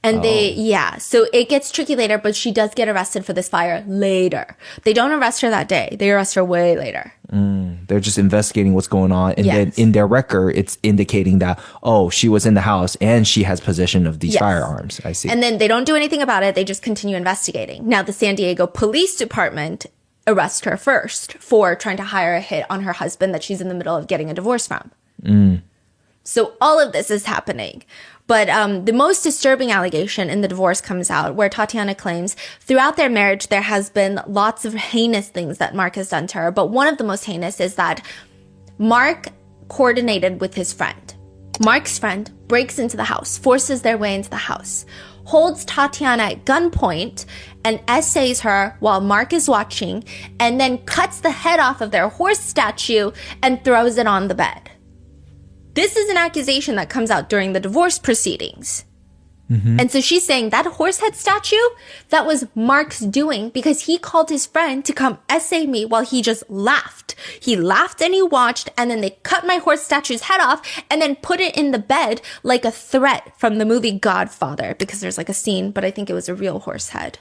And so it gets tricky later, but she does get arrested for this fire later. They don't arrest her that day. They arrest her way later. They're just investigating what's going on. And then in their record, it's indicating that, she was in the house and she has possession of these firearms. I see. And then they don't do anything about it. They just continue investigating. Now, the San Diego Police Department arrests her first for trying to hire a hit on her husband that she's in the middle of getting a divorce from. So all of this is happening. But the most disturbing allegation in the divorce comes out where Tatiana claims throughout their marriage, there has been lots of heinous things that Mark has done to her. But one of the most heinous is that Mark coordinated with his friend. Mark's friend breaks into the house, forces their way into the house, holds Tatiana at gunpoint and essays her while Mark is watching, and then cuts the head off of their horse statue and throws it on the bed. This is an accusation that comes out during the divorce proceedings. And so she's saying that horsehead statue, that was Mark's doing because he called his friend to come essay me while he just laughed. He laughed and he watched, and then they cut my horse statue's head off and then put it in the bed like a threat from the movie Godfather, because there's like a scene, but I think it was a real horse head.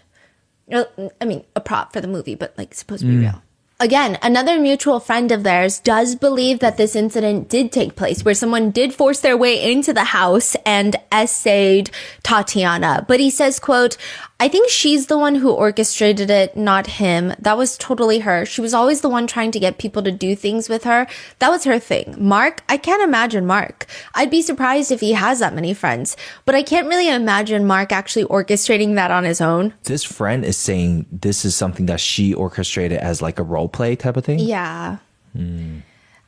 I mean, a prop for the movie, but like supposed to be real. Again, another mutual friend of theirs does believe that this incident did take place, where someone did force their way into the house and essayed Tatiana. But he says, quote, I think she's the one who orchestrated it, not him. That was totally her. She was always the one trying to get people to do things with her. That was her thing. Mark, I can't imagine Mark. I'd be surprised if he has that many friends, but I can't really imagine Mark actually orchestrating that on his own. This friend is saying this is something that she orchestrated as like a role play type of thing? Yeah.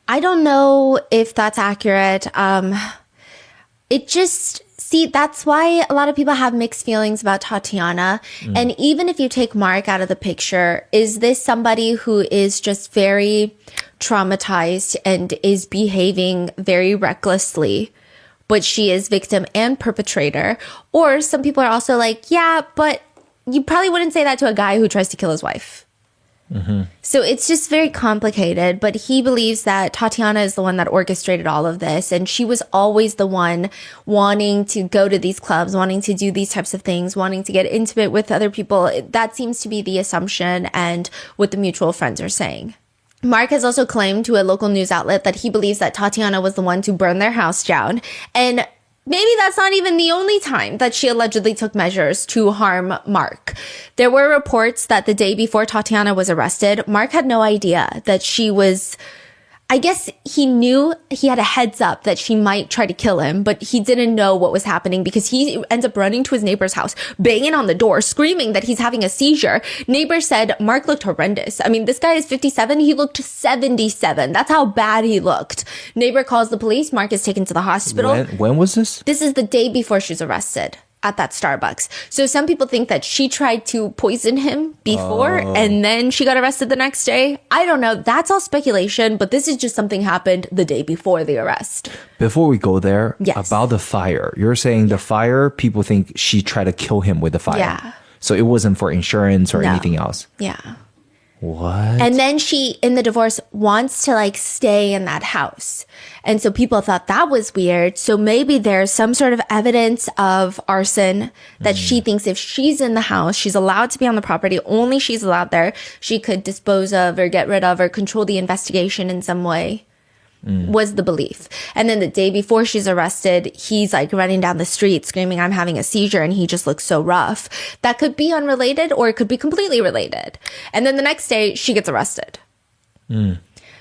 I don't know if that's accurate. It just... See, that's why a lot of people have mixed feelings about Tatiana. And even if you take Mark out of the picture, is this somebody who is just very traumatized and is behaving very recklessly, but she is victim and perpetrator? Or some people are also like, yeah, but you probably wouldn't say that to a guy who tries to kill his wife. So it's just very complicated, but he believes that Tatiana is the one that orchestrated all of this, and she was always the one wanting to go to these clubs, wanting to do these types of things, wanting to get intimate with other people. That seems to be the assumption and what the mutual friends are saying. Mark has also claimed to a local news outlet that he believes that Tatiana was the one to burn their house down, and maybe that's not even the only time that she allegedly took measures to harm Mark. There were reports that the day before Tatiana was arrested, Mark had no idea that she was... I guess he knew, he had a heads up that she might try to kill him, but he didn't know what was happening because he ends up running to his neighbor's house, banging on the door, screaming that he's having a seizure. Neighbor said Mark looked horrendous. I mean, this guy is 57. He looked 77. That's how bad he looked. Neighbor calls the police. Mark is taken to the hospital. When was this? This is the day before she's arrested at that Starbucks. So some people think that she tried to poison him before and then she got arrested the next day. I don't know. That's all speculation, but this is just something happened the day before the arrest. Before we go there, Yes. about the fire. You're saying the fire, people think she tried to kill him with the fire. Yeah. So it wasn't for insurance or No. anything else. Yeah. What? And then she, in the divorce, wants to like stay in that house. And so people thought that was weird. So maybe there's some sort of evidence of arson that she thinks if she's in the house, she's allowed to be on the property, only she's allowed there, she could dispose of or get rid of or control the investigation in some way. Was the belief. And then the day before she's arrested, he's like running down the street screaming, I'm having a seizure, and he just looks so rough. That could be unrelated or it could be completely related. And then the next day, she gets arrested.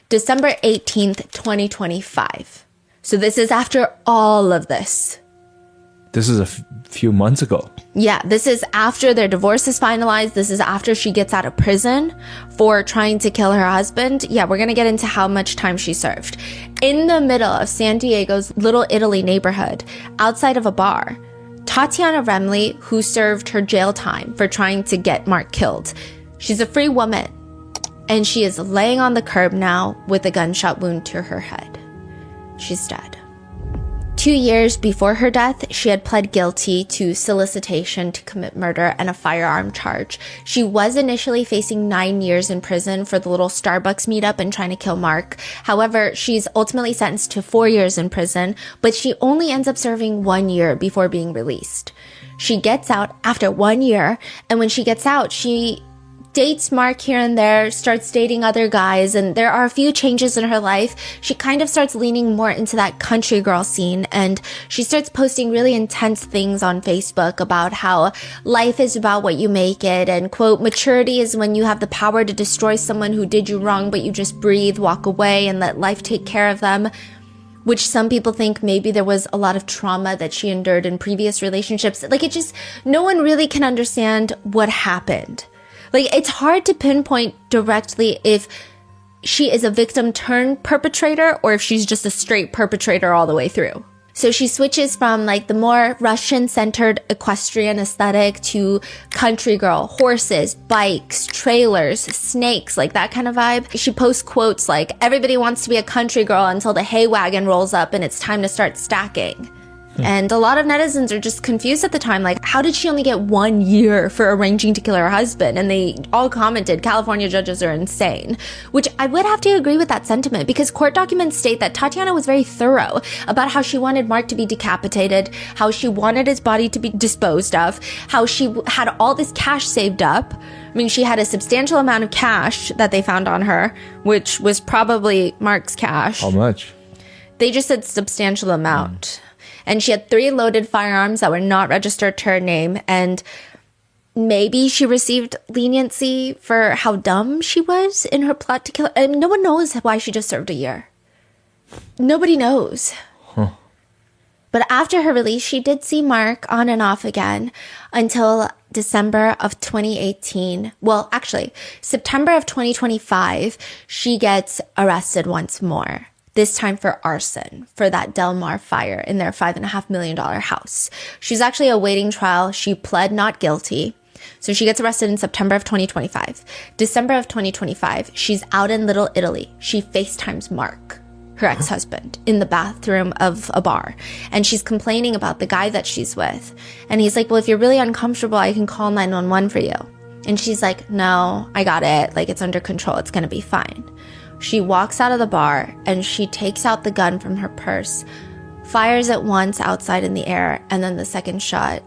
December 18th, 2025. So this is after all of this. This is a few months ago. Yeah, this is after their divorce is finalized. This is after she gets out of prison for trying to kill her husband. Yeah, we're going to get into how much time she served. In the middle of San Diego's Little Italy neighborhood, outside of a bar, Tatiana Remley, who served her jail time for trying to get Mark killed, she's a free woman, and she is laying on the curb now with a gunshot wound to her head. She's dead. 2 years before her death, she had pled guilty to solicitation to commit murder and a firearm charge. She was initially facing 9 years in prison for the little Starbucks meetup and trying to kill Mark. However, she's ultimately sentenced to 4 years in prison, but she only ends up serving 1 year before being released. She gets out after 1 year, and when she gets out, she dates Mark here and there, starts dating other guys, and there are a few changes in her life. She kind of starts leaning more into that country girl scene, and she starts posting really intense things on Facebook about how life is about what you make it, and quote, maturity is when you have the power to destroy someone who did you wrong, but you just breathe, walk away, and let life take care of them. which some people think maybe there was a lot of trauma that she endured in previous relationships. Like, it just, no one really can understand what happened. Like, it's hard to pinpoint directly if she is a victim turned perpetrator or if she's just a straight perpetrator all the way through. So she switches from like the more Russian-centered equestrian aesthetic to country girl, horses, bikes, trailers, snakes, like that kind of vibe. She posts quotes like, everybody wants to be a country girl until the hay wagon rolls up and it's time to start stacking. And a lot of netizens are just confused at the time, like, how did she only get 1 year for arranging to kill her husband? And they all commented, California judges are insane. Which I would have to agree with that sentiment, because court documents state that Tatiana was very thorough about how she wanted Mark to be decapitated, how she wanted his body to be disposed of, how she had all this cash saved up. I mean, she had a substantial amount of cash that they found on her, which was probably Mark's cash. How much? They just said substantial amount. And she had 3 loaded firearms that were not registered to her name. And maybe she received leniency for how dumb she was in her plot to kill her. And no one knows why she just served a year. Nobody knows. Huh. But after her release, she did see Mark on and off again until December of 2018. Well, actually, September of 2025, she gets arrested once more. This time for arson for that Del Mar fire in their $5.5 million house. She's actually awaiting trial. She pled not guilty. So she gets arrested in September of 2025. December of 2025, she's out in Little Italy. She FaceTimes Mark, her ex-husband, in the bathroom of a bar. And she's complaining about the guy that she's with. And he's like, well, if you're really uncomfortable, I can call 911 for you. And she's like, no, I got it. Like, it's under control. It's going to be fine. She walks out of the bar and she takes out the gun from her purse, fires it once outside in the air, and then the second shot,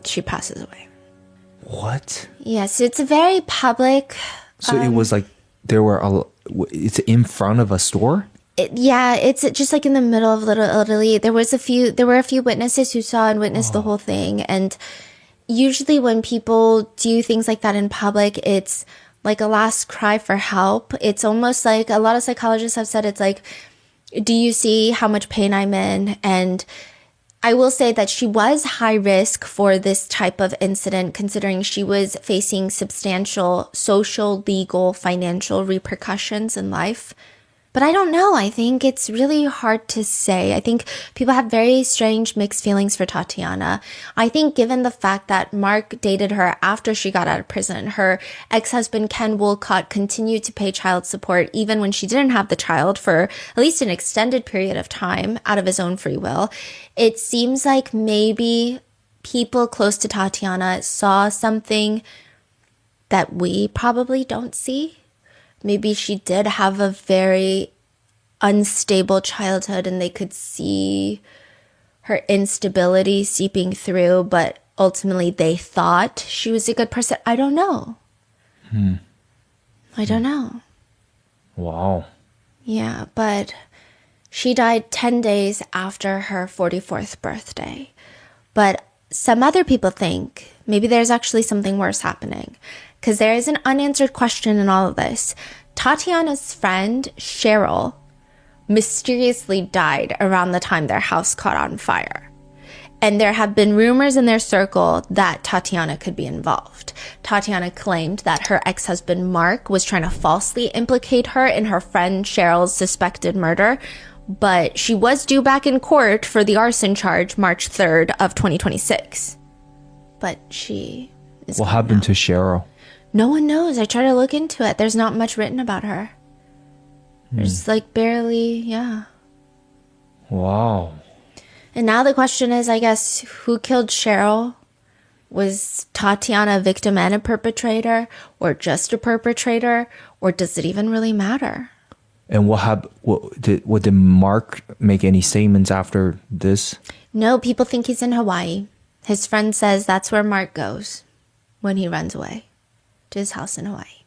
she passes away. What? Yes, it's a very public. So it was like it's in front of a store? It's just like in the middle of Little Italy. There were a few witnesses who saw and witnessed the whole thing. And usually when people do things like that in public, it's like a last cry for help. It's almost like a lot of psychologists have said, it's like, do you see how much pain I'm in? And I will say that she was high risk for this type of incident, considering she was facing substantial social, legal, financial repercussions in life. But I don't know. I think it's really hard to say. I think people have very strange mixed feelings for Tatiana. I think given the fact that Mark dated her after she got out of prison, her ex-husband Ken Woolcott continued to pay child support even when she didn't have the child for at least an extended period of time out of his own free will. It seems like maybe people close to Tatiana saw something that we probably don't see. Maybe she did have a very unstable childhood and they could see her instability seeping through, but ultimately they thought she was a good person. I don't know. I don't know. Wow. Yeah, but she died 10 days after her 44th birthday. But some other people think maybe there's actually something worse happening. Because there is an unanswered question in all of this. Tatiana's friend, Cheryl, mysteriously died around the time their house caught on fire. And there have been rumors in their circle that Tatiana could be involved. Tatiana claimed that her ex-husband, Mark, was trying to falsely implicate her in her friend Cheryl's suspected murder. But she was due back in court for the arson charge March 3rd of 2026. But she is What happened to Cheryl? No one knows. I try to look into it. There's not much written about her. There's like barely, yeah. Wow. And now the question is, I guess, who killed Cheryl? Was Tatiana a victim and a perpetrator, or just a perpetrator, or does it even really matter? And what happened? Did Mark make any statements after this? No, people think he's in Hawaii. His friend says that's where Mark goes when he runs away. To his house in Hawaii.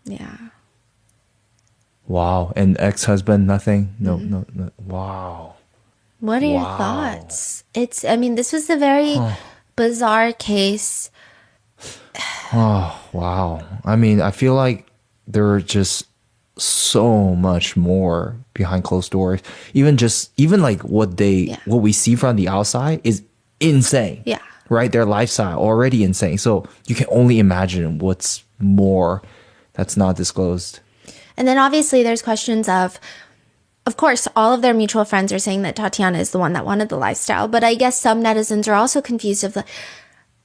Yeah. Wow. And ex-husband, nothing? No. Wow. What are your thoughts? This was a very bizarre case. Oh, wow. I mean, I feel like there are just so much more behind closed doors. Even like what we see from the outside is insane. Yeah. Right? Their lifestyle already insane. So you can only imagine what's more that's not disclosed. And then obviously there's questions of course, all of their mutual friends are saying that Tatiana is the one that wanted the lifestyle. But I guess some netizens are also confused of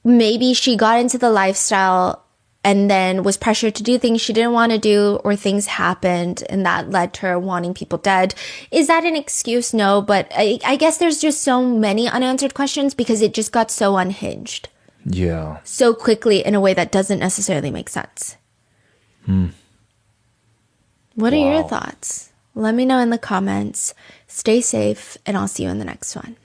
maybe she got into the lifestyle and then was pressured to do things she didn't want to do, or things happened and that led to her wanting people dead. Is that an excuse? No, but I guess there's just so many unanswered questions because it just got so unhinged. Yeah. So quickly in a way that doesn't necessarily make sense. What are your thoughts? Let me know in the comments. Stay safe, and I'll see you in the next one.